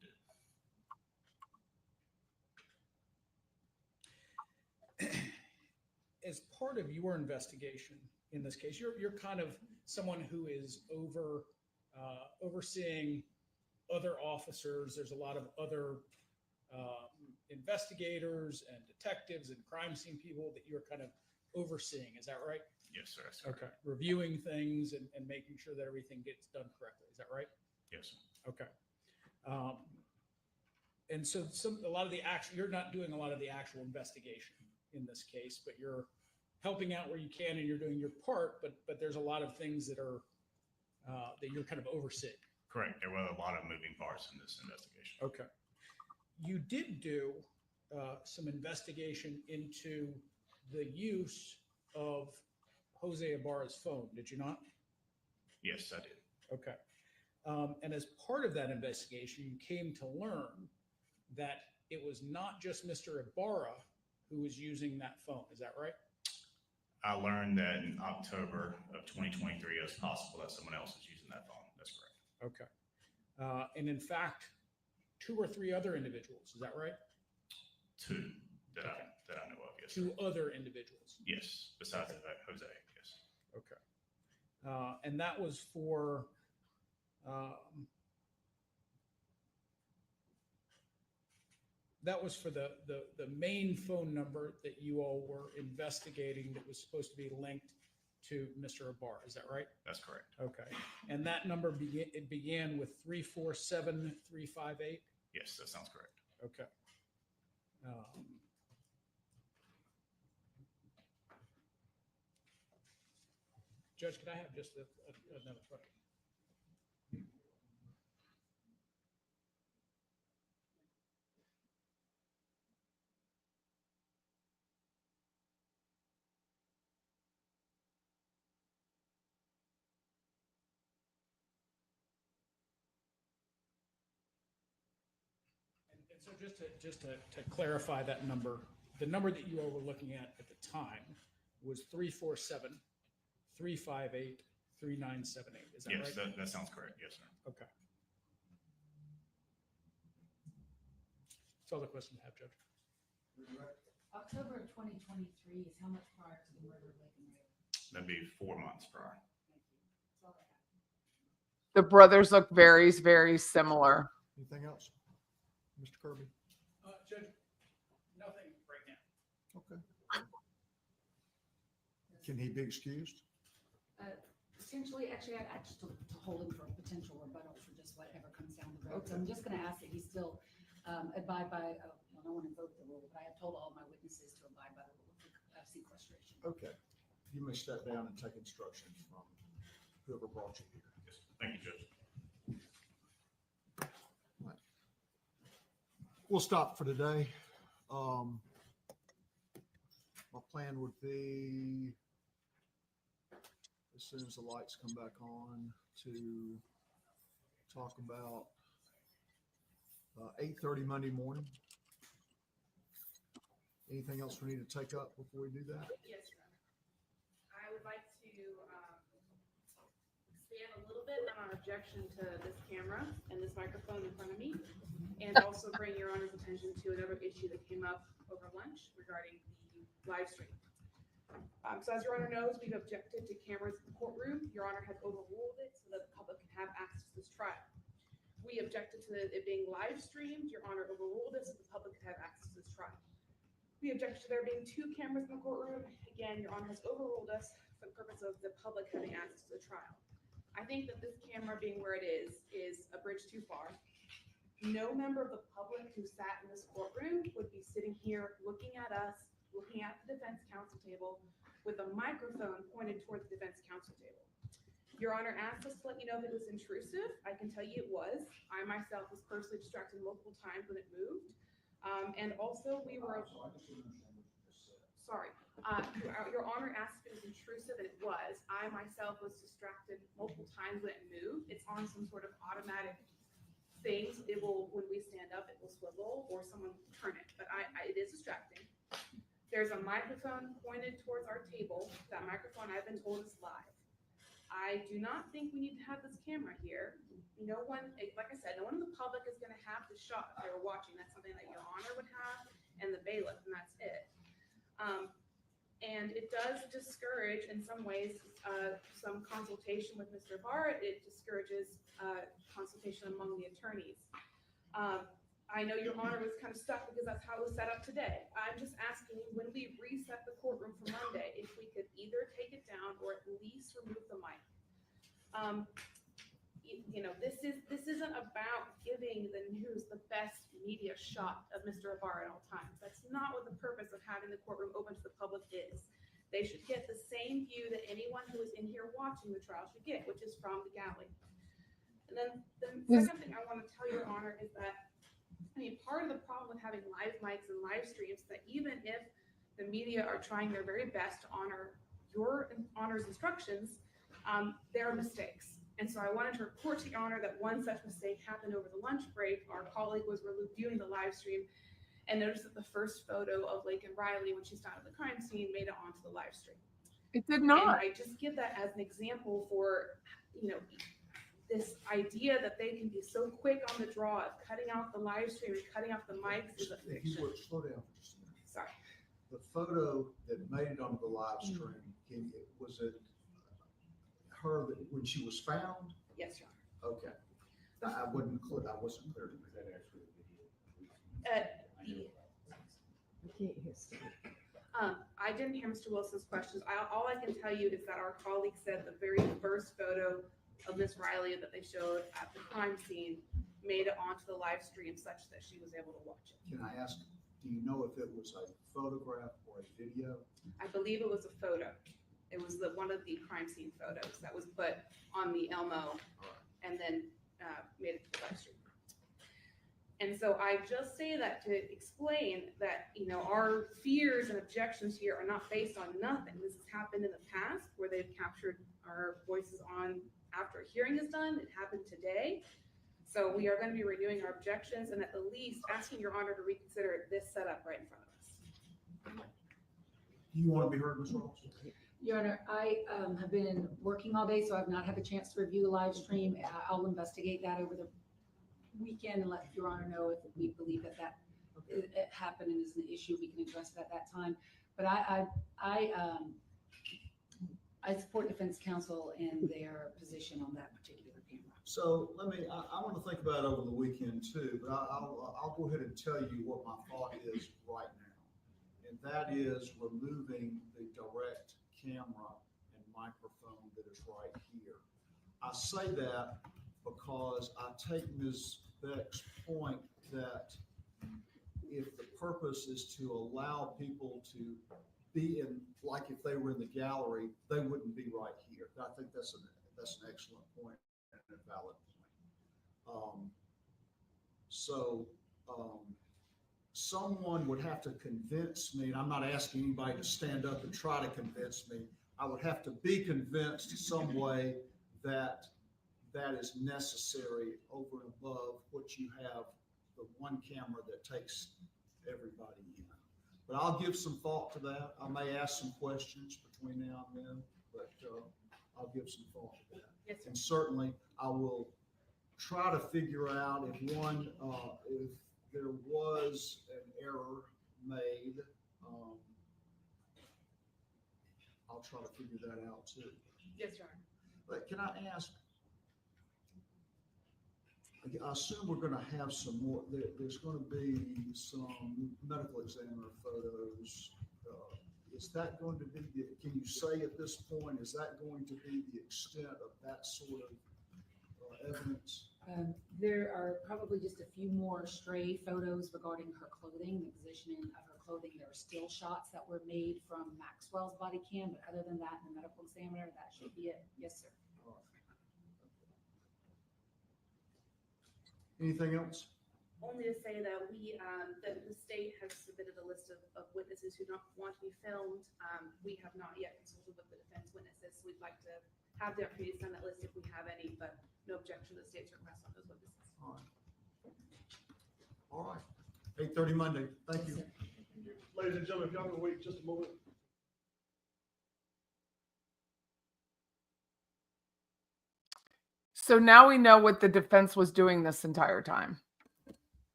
do. As part of your investigation in this case, you're kind of someone who is overseeing other officers. There's a lot of other investigators and detectives and crime scene people that you're kind of overseeing. Is that right? Yes, sir. Okay. Reviewing things and making sure that everything gets done correctly. Is that right? Yes, sir. Okay. And so a lot of the actual, you're not doing a lot of the actual investigation in this case, but you're helping out where you can and you're doing your part, but there's a lot of things that are, that you're kind of overseeing. Correct. There were a lot of moving parts in this investigation. Okay. You did do some investigation into the use of José Ibarra's phone, did you not? Yes, I did. Okay. And as part of that investigation, you came to learn that it was not just Mr. Ibarra who was using that phone. Is that right? I learned that in October of 2023, it was possible that someone else was using that phone. That's correct. Okay. And in fact, 2 or 3 other individuals, is that right? 2 that I know of, yes. 2 other individuals? Yes, besides Jose, yes. Okay. And that was for, the main phone number that you all were investigating that was supposed to be linked to Mr. Ibarra. Is that right? That's correct. Okay. And that number began with 347-358? Yes, that sounds correct. Okay. Judge, could I have just another question? And so just to clarify that number, the number that you all were looking at the time was 347-358-3978. Is that right? Yes, that sounds correct. Yes, sir. Okay. That's all the questions I have, Judge. October of 2023 is how much prior to the murder of Laken Riley? That'd be 4 months prior. That's all I have. The brothers look very, very similar. Anything else? Mr. Kirby? Judge, nothing right now. Okay. Can he be excused? Potentially, actually, I'd just to hold him for a potential rebuttal for just whatever comes down the road. So I'm just going to ask that he still abide by, I don't want to invoke the rule, but I have told all my witnesses to abide by the rule of sequestration. Okay. You may step down and take instructions from whoever brought you here. Yes. Thank you, Judge. We'll stop for today. My plan would be, as soon as the lights come back on, to talk about 8:30 Monday morning. Anything else we need to take up before we do that? Yes, sir. I would like to expand a little bit on our objection to this camera and this microphone in front of me, and also bring Your Honor's attention to another issue that came up over lunch regarding the live stream. So as Your Honor knows, we've objected to cameras in the courtroom. Your Honor has overruled it so that the public can have access to this trial. We objected to it being live streamed. Your Honor overruled it so the public could have access to this trial. We objected to there being 2 cameras in the courtroom. Again, Your Honor has overruled us for the purpose of the public having access to the trial. I think that this camera being where it is a bridge too far. No member of the public who sat in this courtroom would be sitting here looking at us, looking at the defense counsel table with a microphone pointed toward the defense counsel table. Your Honor asked us to let you know if it was intrusive. I can tell you it was. I myself was personally distracted multiple times when it moved. And also we were, sorry, Your Honor asked if it was intrusive, and it was. I myself was distracted multiple times when it moved. It's on some sort of automatic things. It will, when we stand up, it will swivel or someone will turn it, but it is distracting. There's a microphone pointed towards our table. That microphone, I've been told, is live. I do not think we need to have this camera here. No one, like I said, no one in the public is going to have the shot if they were watching. That's something that Your Honor would have and the bailiff, and that's it. And it does discourage, in some ways, some consultation with Mr. Ibarra. It discourages consultation among the attorneys. I know Your Honor was kind of stuck because that's how it was set up today. I'm just asking, when we reset the courtroom for Monday, if we could either take it down or at least remove the mic. this isn't about giving the news the best media shot of Mr. Ibarra at all times. That's not what the purpose of having the courtroom open to the public is. They should get the same view that anyone who is in here watching the trial should get, which is from the galley. And then the second thing I want to tell Your Honor is that, part of the problem with having live mics and live streams is that even if the media are trying their very best to honor Your Honor's instructions, there are mistakes. And so I wanted to report to Your Honor that one such mistake happened over the lunch break. Our colleague was reviewing the live stream and noticed that the first photo of Laken Riley, when she's found at the crime scene, made it onto the live stream. It did not. And I just give that as an example for, this idea that they can be so quick on the draw of cutting out the live stream and cutting out the mics is a If you fiction. would slow down for just a minute. Sorry. The photo that made it onto the live stream, was it her that when she was found? Yes, Your Honor. Okay. I wasn't clear to me. That actually I didn't hear Mr. Wilson's questions. All I can tell you is that our colleague said the very first photo of Miss Riley that they showed at the crime scene made it onto the live stream such that she was able to watch it. Can I ask, do you know if it was a photograph or a video? I believe it was a photo. It was one of the crime scene photos that was put on the Elmo and then made it to the live stream. And so I just say that to explain that, our fears and objections here are not based on nothing. This has happened in the past where they've captured our voices on after a hearing is done. It happened today. So we are going to be renewing our objections and at the least asking Your Honor to reconsider this setup right in front of us. Do you want to be heard, Ms. Ross? Your Honor, I have been working all day, so I've not had the chance to review the live stream. I'll investigate that over the weekend and let Your Honor know if we believe that it happened and is an issue. We can address it at that time. But I support defense counsel and their position on that particular camera. So I want to think about it over the weekend too, but I'll go ahead and tell you what my thought is right now. And that is removing the direct camera and microphone that is right here. I say that because I take Ms. Beck's point that if the purpose is to allow people to be in, like if they were in the gallery, they wouldn't be right here. I think that's an excellent point and a valid point. Someone would have to convince me, and I'm not asking anybody to stand up and try to convince me. I would have to be convinced some way that that is necessary over and above what you have, the one camera that takes everybody in. But I'll give some thought to that. I may ask some questions between now and then, but I'll give some thought to that. Yes, sir. And certainly I will try to figure out if there was an error made. I'll try to figure that out too. Yes, Your Honor. But can I ask, I assume we're going to have some more, there's going to be some medical examiner photos. Is that going to be, can you say at this point, is that going to be the extent of that sort of evidence? There are probably just a few more stray photos regarding her clothing, the positioning of her clothing. There are still shots that were made from Maxwell's body cam, but other than that, in the medical examiner, that should be it. Yes, sir. Anything else? Only to say that the state has submitted a list of witnesses who don't want to be filmed. We have not yet consulted with the defense witnesses, so we'd like to have the opportunity to send that list if we have any, but no objection to the state's request on those witnesses. All right. 8:30 Monday. Thank you. Ladies and gentlemen, if y'all can wait just a moment. So now we know what the defense was doing this entire time,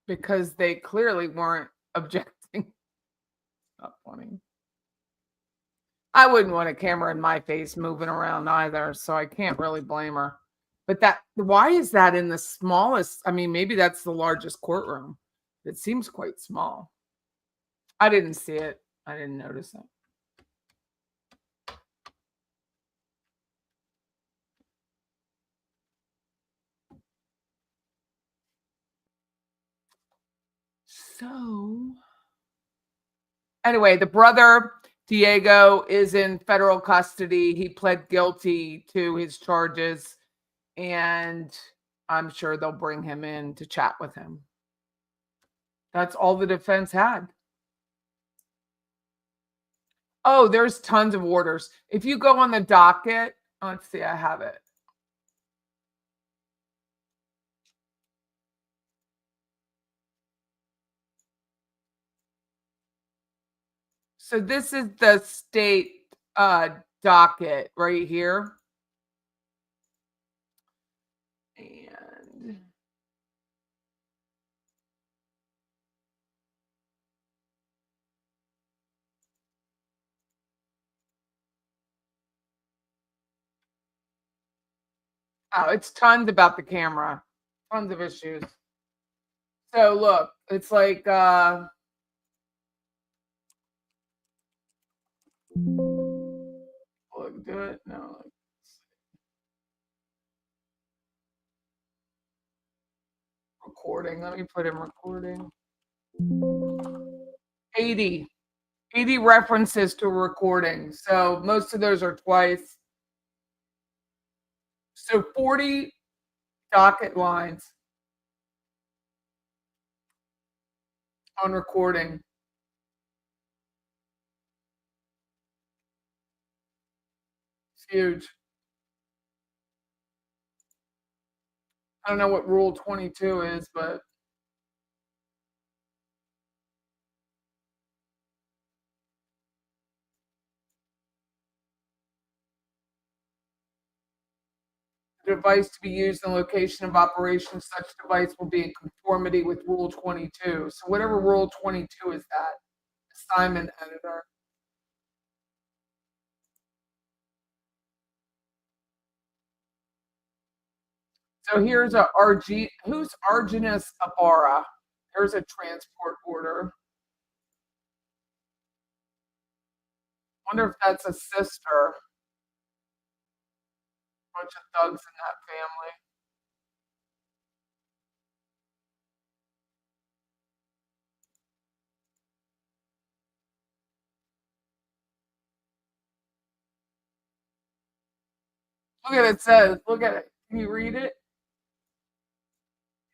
because they clearly weren't objecting. Not funny. I wouldn't want a camera in my face moving around either, so I can't really blame her. But why is that in the smallest? I mean, maybe that's the largest courtroom. It seems quite small. I didn't see it. I didn't notice it. So, anyway, the brother, Diego, is in federal custody. He pled guilty to his charges, and I'm sure they'll bring him in to chat with him. That's all the defense had. Oh, there's tons of orders. If you go on the docket, let's see, I have it. So this is the state docket right here. And oh, it's tons about the camera. Tons of issues. So look, it's like look, do it. No. Recording. Let me put in recording. 80 references to a recording. So most of those are twice. So 40 docket lines on recording. It's huge. I don't know what Rule 22 is, but the device to be used in location of operation, such device will be in conformity with Rule 22. So whatever Rule 22 is that, assignment editor. So here's a RG, who's Argenis Ibarra? There's a transport order. Wonder if that's a sister. Bunch of thugs in that family. Look at it, says, look at it. Can you read it?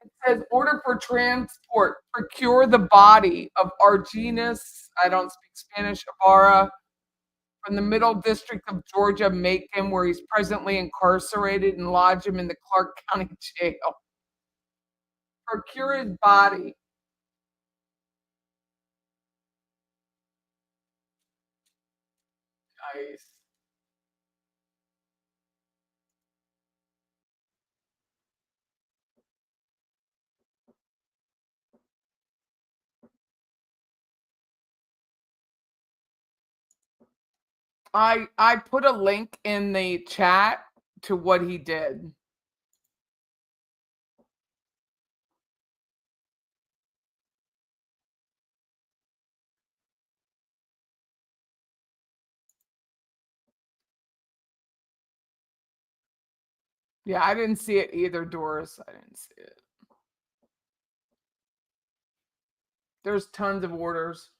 It says, order for transport, procure the body of Argenis, I don't speak Spanish, Ibarra, from the Middle District of Georgia, Macon, where he's presently incarcerated, and lodge him in the Clark County Jail. Procure his body. Nice. I put a link in the chat to what he did. Yeah, I didn't see it either, Doris. I didn't see it. There's tons of orders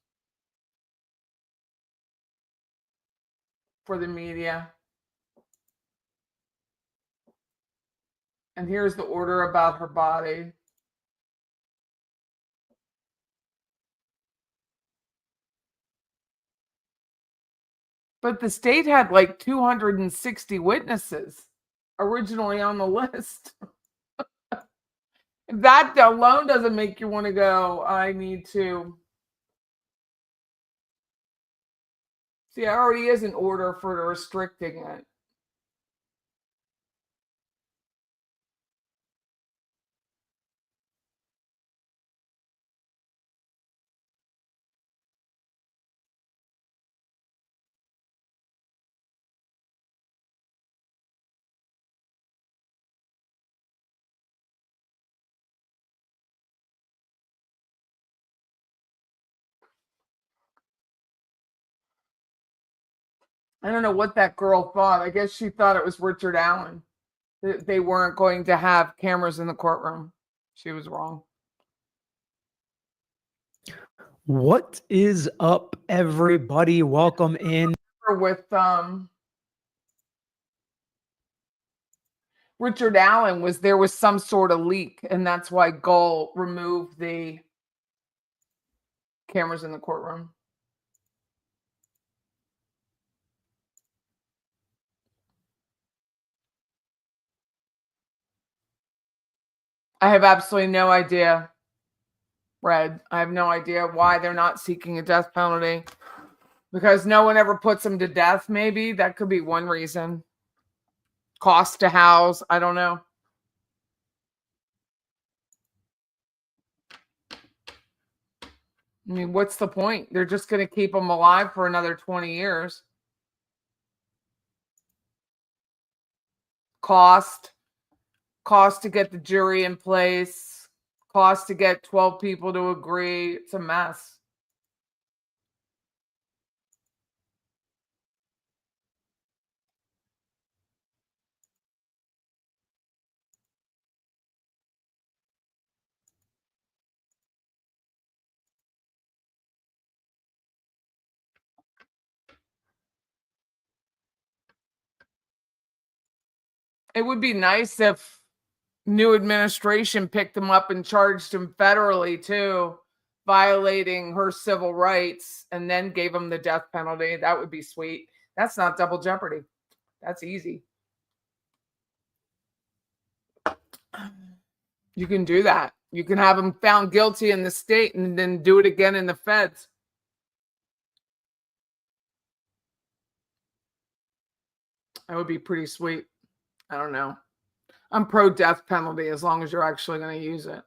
for the media. And here's the order about her body. But the state had like 260 witnesses originally on the list. That alone doesn't make you want to go, I need to. See, there already is an order for restricting it. I don't know what that girl thought. I guess she thought it was Richard Allen. They weren't going to have cameras in the courtroom. She was wrong. What is up, everybody? Welcome in. With Richard Allen was some sort of leak, and that's why Gull removed the cameras in the courtroom. I have absolutely no idea, Red. I have no idea why they're not seeking a death penalty. Because no one ever puts them to death, maybe. That could be one reason. Cost to house, I don't know. I mean, what's the point? They're just going to keep them alive for another 20 years. Cost to get the jury in place. Cost to get 12 people to agree. It's a mess. It would be nice if new administration picked him up and charged him federally too, violating her civil rights, and then gave him the death penalty. That would be sweet. That's not double jeopardy. That's easy. You can do that. You can have him found guilty in the state and then do it again in the feds. That would be pretty sweet. I don't know. I'm pro death penalty as long as you're actually going to use it.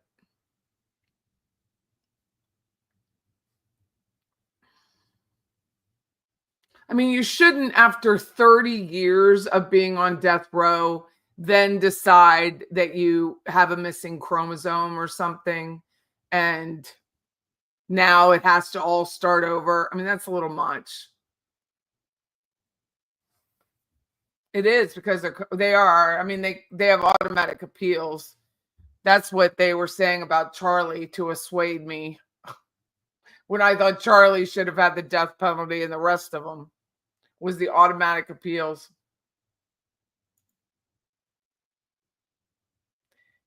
I mean, you shouldn't, after 30 years of being on death row, then decide that you have a missing chromosome or something, and now it has to all start over. I mean, that's a little much. It is, because they are. I mean, they have automatic appeals. That's what they were saying about Charlie to assuade me when I thought Charlie should have had the death penalty and the rest of them was the automatic appeals.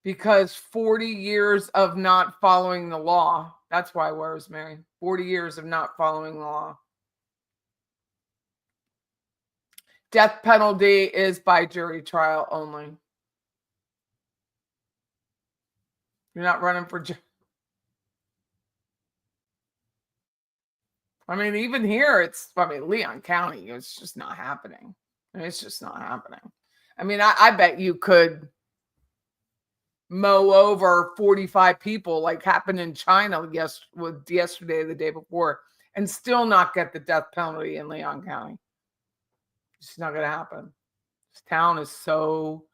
Because 40 years of not following the law. That's why Rosemary. 40 years of not following the law. Death penalty is by jury trial only. You're not running for I mean, even here, Leon County, it's just not happening. It's just not happening. I mean, I bet you could mow over 45 people like happened in China yesterday or the day before and still not get the death penalty in Leon County. It's not going to happen. This town is so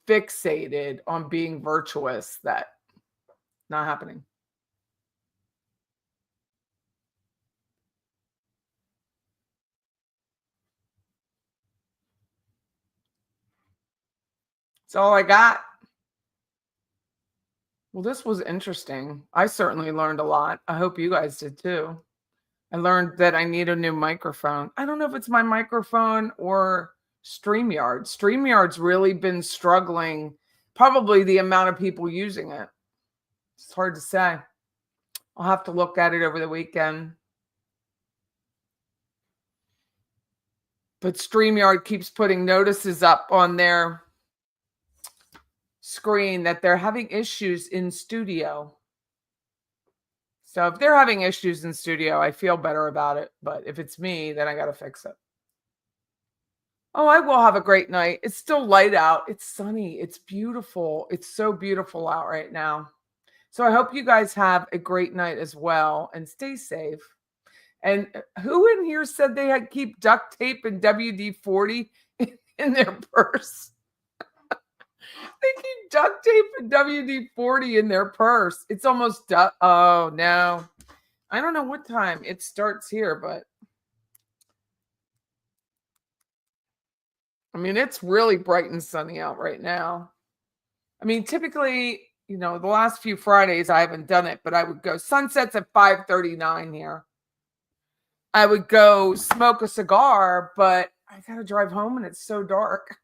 fixated on being virtuous that not happening. That's all I got. Well, this was interesting. I certainly learned a lot. I hope you guys did too. I learned that I need a new microphone. I don't know if it's my microphone or StreamYard. StreamYard's really been struggling, probably the amount of people using it. It's hard to say. I'll have to look at it over the weekend. But StreamYard keeps putting notices up on their screen that they're having issues in studio. So if they're having issues in studio, I feel better about it. But if it's me, then I got to fix it. Oh, I will have a great night. It's still light out. It's sunny. It's beautiful. It's so beautiful out right now. So I hope you guys have a great night as well and stay safe. And who in here said they had keep duct tape and WD-40 in their purse? They keep duct tape and WD-40 in their purse. It's almost done. Oh, no. I don't know what time it starts here, but I mean, it's really bright and sunny out right now. I mean, typically you know, the last few Fridays I haven't done it, but I would go. Sunset's at 5:39 here. I would go smoke a cigar, but I got to drive home and it's so dark.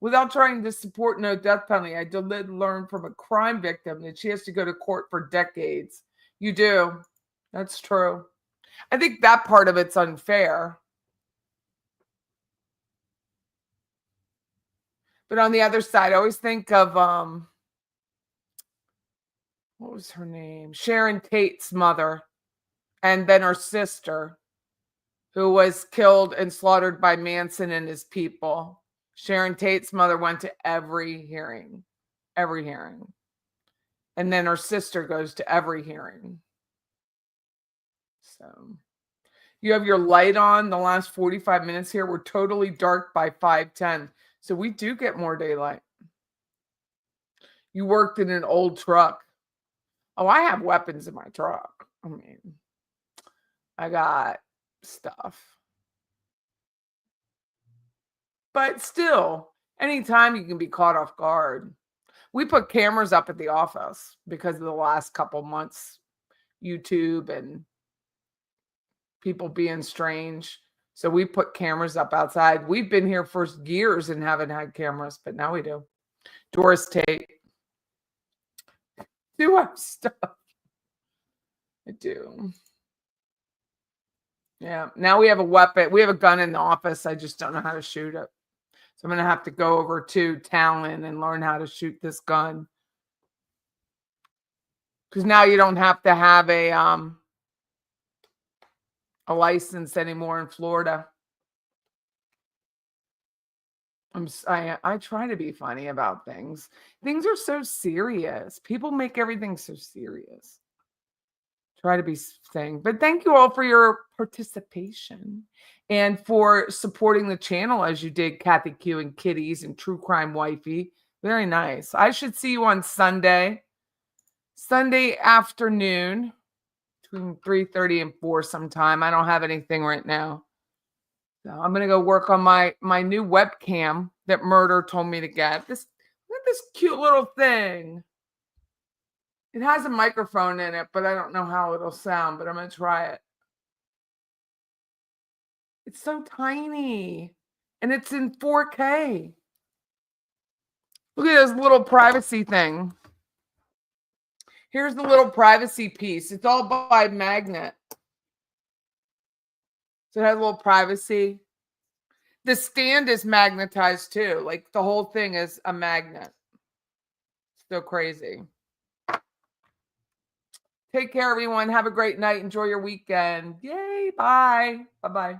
Without trying to support no death penalty, I did learn from a crime victim that she has to go to court for decades. You do. That's true. I think that part of it's unfair. But on the other side, I always think of what was her name? Sharon Tate's mother, and then her sister, who was killed and slaughtered by Manson and his people. Sharon Tate's mother went to every hearing. And then her sister goes to every hearing. So you have your light on. The last 45 minutes here were totally dark by 5:10. So we do get more daylight. You worked in an old truck. Oh, I have weapons in my truck. I mean, I got stuff. But still, anytime you can be caught off guard. We put cameras up at the office because of the last couple months, YouTube and people being strange. So we put cameras up outside. We've been here for years and haven't had cameras, but now we do. Doris Tate. Do have stuff. I do. Yeah. Now we have a weapon. We have a gun in the office. I just don't know how to shoot it. So I'm going to have to go over to Talon and learn how to shoot this gun. Because now you don't have to have a license anymore in Florida. I try to be funny about things. Things are so serious. People make everything so serious. Try to be saying, but thank you all for your participation and for supporting the channel as you did, Kathy Q and Kitties and True Crime Wifey. Very nice. I should see you on Sunday afternoon between 3:30 and 4 sometime. I don't have anything right now. So I'm going to go work on my new webcam that Murder told me to get. Look at this cute little thing. It has a microphone in it, but I don't know how it'll sound, but I'm going to try it. It's so tiny, and it's in 4K. Look at this little privacy thing. Here's the little privacy piece. It's all by magnet. So it has a little privacy. The stand is magnetized too. Like the whole thing is a magnet. So crazy. Take care, everyone. Have a great night. Enjoy your weekend. Yay. Bye. Bye-bye.